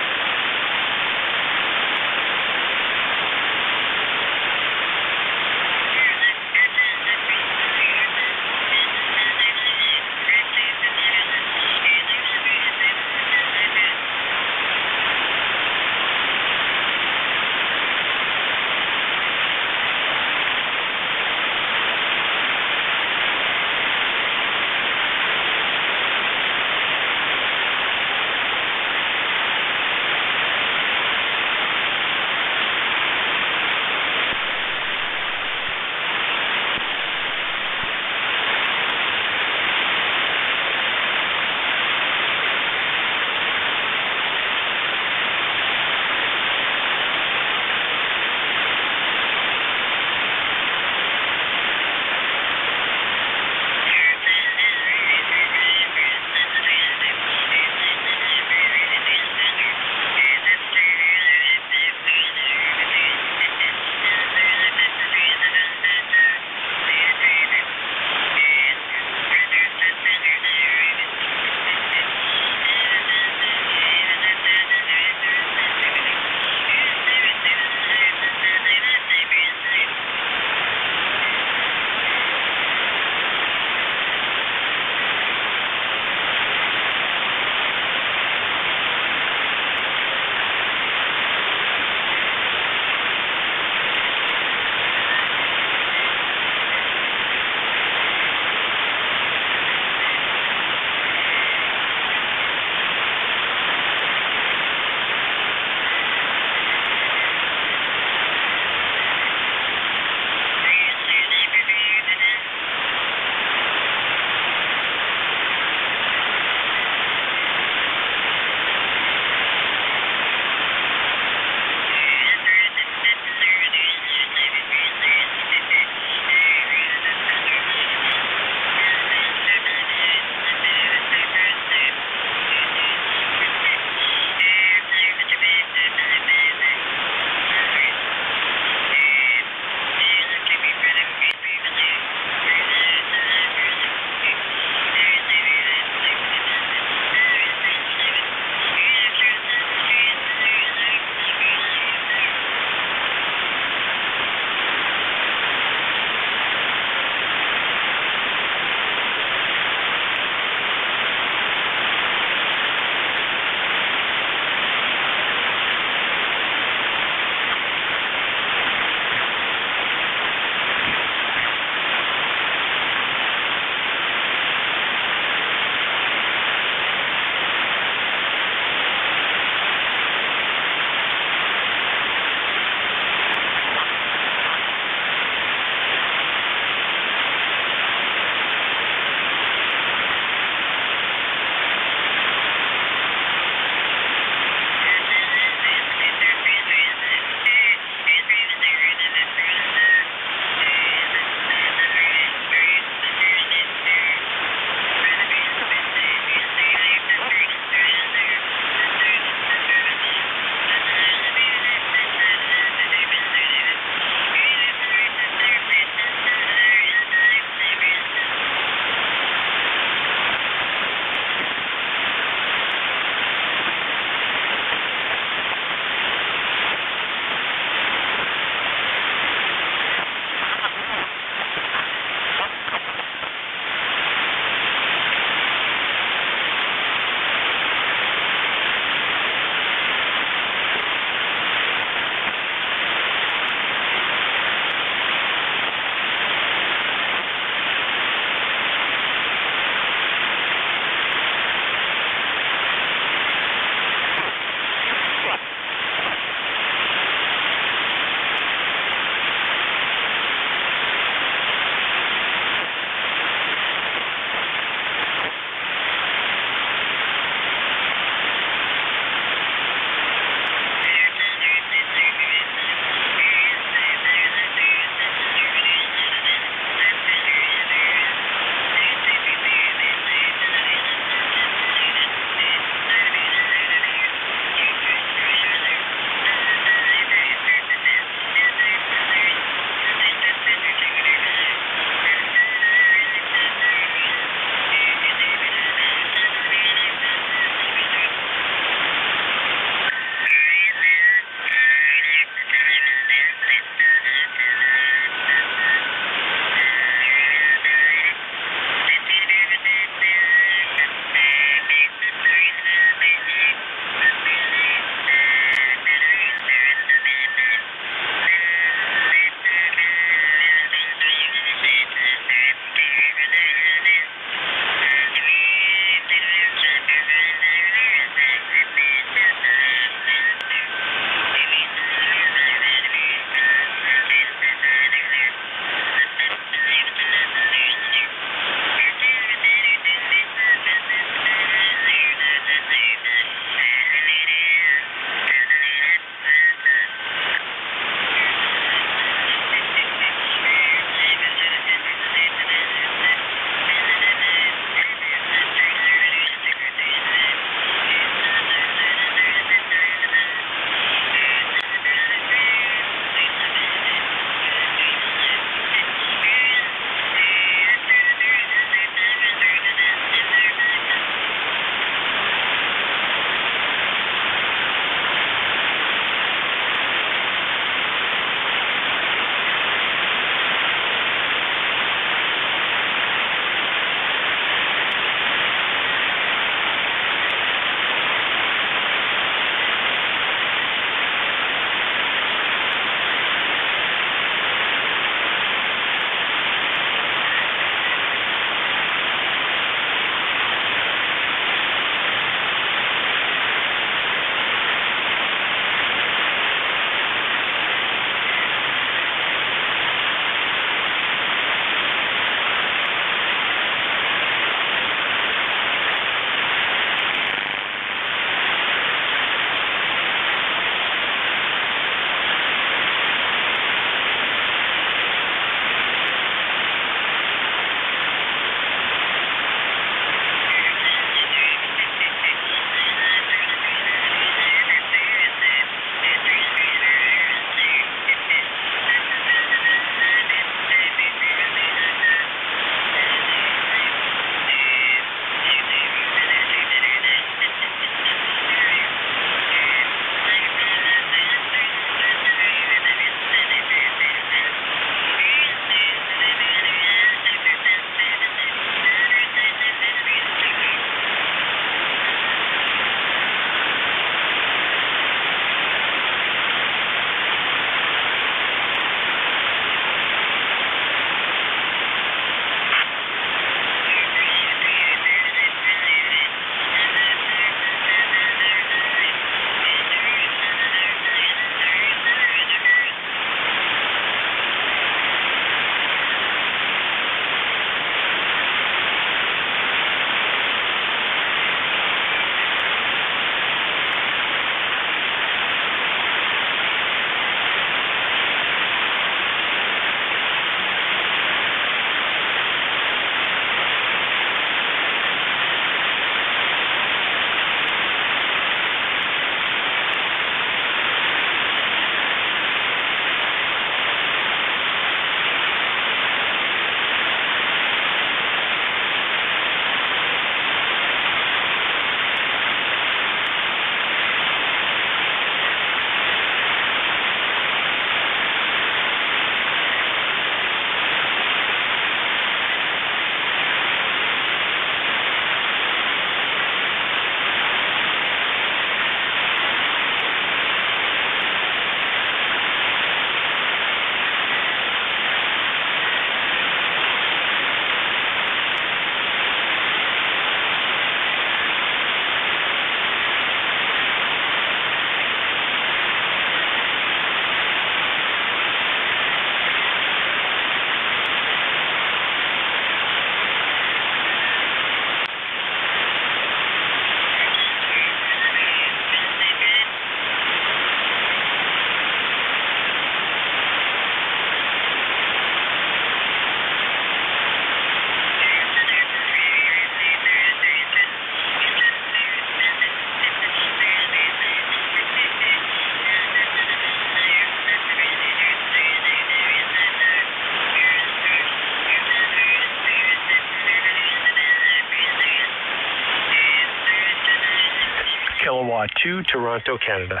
to Toronto, Canada.